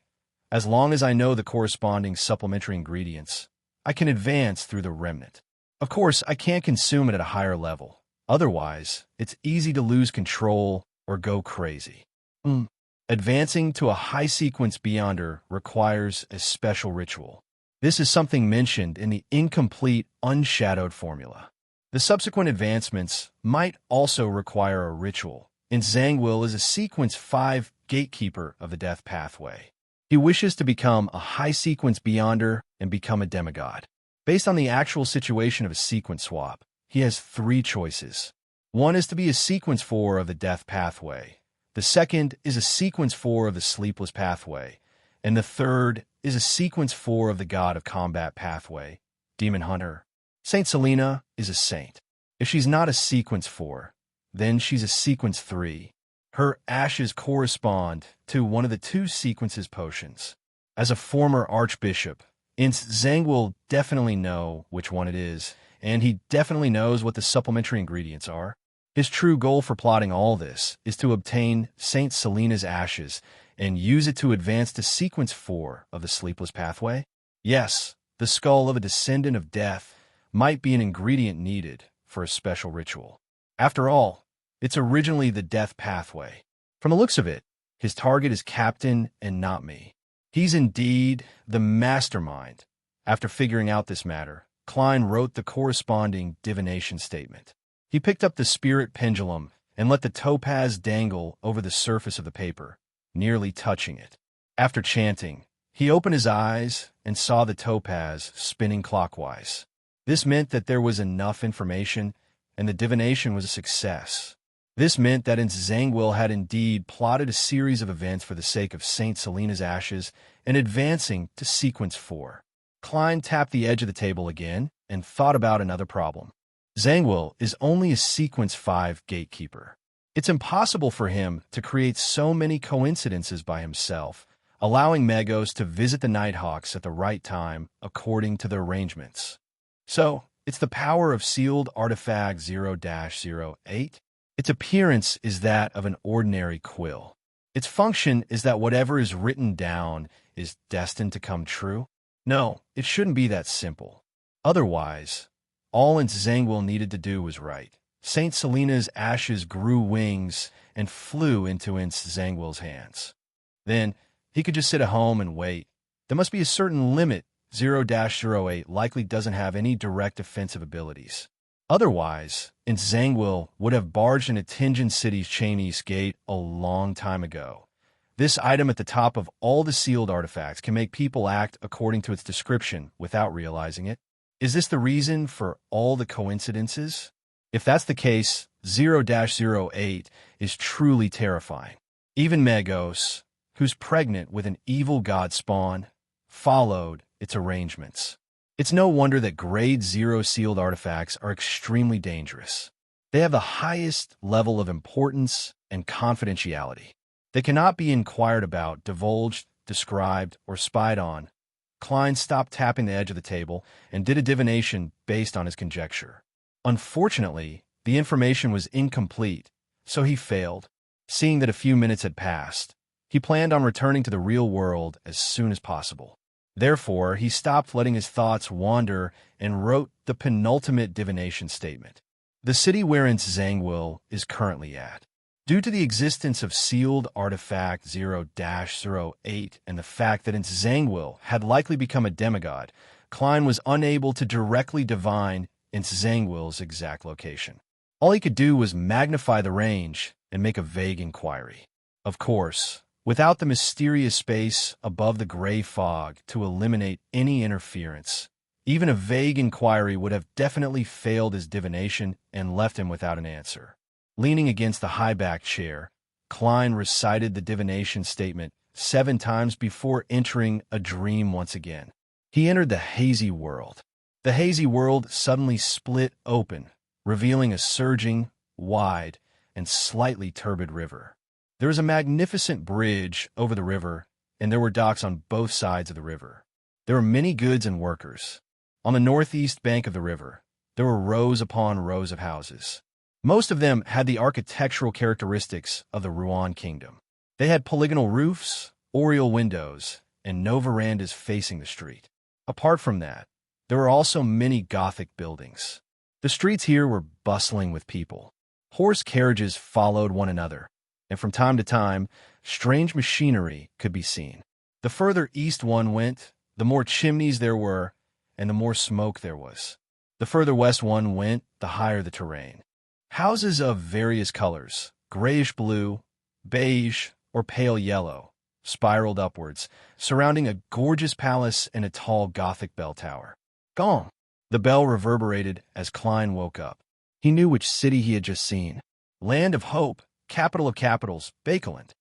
as long as I know the corresponding supplementary ingredients, I can advance through the remnant. Of course, I can't consume it at a higher level. Otherwise, it's easy to lose control or go crazy. Advancing to a high-sequence beyonder requires a special ritual. This is something mentioned in the incomplete, unshadowed formula. The subsequent advancements might also require a ritual, and Zangwill is a Sequence 5 gatekeeper of the death pathway. He wishes to become a high-sequence beyonder and become a demigod. Based on the actual situation of a sequence swap, he has three choices. One is to be a sequence 4 of the death pathway. The second is a sequence 4 of the sleepless pathway. And the third is a sequence 4 of the god of combat pathway, demon hunter. Saint Selena is a saint. If she's not a sequence 4, then she's a sequence 3. Her ashes correspond to one of the two sequences potions. As a former archbishop, Ince Zhang will definitely know which one it is, and he definitely knows what the supplementary ingredients are. His true goal for plotting all this is to obtain Saint Selena's ashes and use it to advance to sequence 4 of the sleepless pathway. Yes, the skull of a descendant of death might be an ingredient needed for a special ritual. After all, it's originally the death pathway. From the looks of it, his target is Captain and not me. He's indeed the mastermind. After figuring out this matter, Klein wrote the corresponding divination statement. He picked up the spirit pendulum and let the topaz dangle over the surface of the paper, nearly touching it. After chanting, he opened his eyes and saw the topaz spinning clockwise. This meant that there was enough information, and the divination was a success. This meant that Zhangwil had indeed plotted a series of events for the sake of Saint Selena's ashes and advancing to sequence 4. Klein tapped the edge of the table again and thought about another problem. Zhangwil is only a sequence 5 gatekeeper. It's impossible for him to create so many coincidences by himself, allowing Magos to visit the Nighthawks at the right time according to the arrangements. So, it's the power of sealed artifact 0-08. Its appearance is that of an ordinary quill. Its function is that whatever is written down is destined to come true. No, it shouldn't be that simple. Otherwise, all Zhangwil needed to do was write. Saint Selena's ashes grew wings and flew into Zhangwil's hands. Then, he could just sit at home and wait. There must be a certain limit. 0-08 likely doesn't have any direct offensive abilities. Otherwise, Zhangwil would have barged into Tianjin City's Chinese gate a long time ago. This item at the top of all the sealed artifacts can make people act according to its description without realizing it. Is this the reason for all the coincidences? If that's the case, 0-08 is truly terrifying. Even Magos, who's pregnant with an evil god spawn, followed its arrangements. It's no wonder that Grade 0 sealed artifacts are extremely dangerous. They have the highest level of importance and confidentiality. They cannot be inquired about, divulged, described, or spied on. Klein stopped tapping the edge of the table and did a divination based on his conjecture. Unfortunately, the information was incomplete, so he failed. Seeing that a few minutes had passed, he planned on returning to the real world as soon as possible. Therefore, he stopped letting his thoughts wander and wrote the penultimate divination statement. The city wherein Zhangwil is currently at. Due to the existence of sealed artifact 0-08 and the fact that Zhangwil had likely become a demigod, Klein was unable to directly divine Zhangwil's exact location. All he could do was magnify the range and make a vague inquiry. Of course, without the mysterious space above the gray fog to eliminate any interference, even a vague inquiry would have definitely failed his divination and left him without an answer. Leaning against the high-backed chair, Klein recited the divination statement 7 times before entering a dream once again. He entered the hazy world. The hazy world suddenly split open, revealing a surging, wide, and slightly turbid river. There was a magnificent bridge over the river, and there were docks on both sides of the river. There were many goods and workers. On the northeast bank of the river, there were rows upon rows of houses. Most of them had the architectural characteristics of the Ruan Kingdom. They had polygonal roofs, oriel windows, and no verandas facing the street. Apart from that, there were also many Gothic buildings. The streets here were bustling with people. Horse carriages followed one another, and from time to time, strange machinery could be seen. The further east one went, the more chimneys there were, and the more smoke there was. The further west one went, the higher the terrain. Houses of various colors, grayish-blue, beige, or pale yellow, spiraled upwards, surrounding a gorgeous palace and a tall Gothic bell tower. Gong! The bell reverberated as Klein woke up. He knew which city he had just seen. Land of Hope, capital of capitals, Bakeland.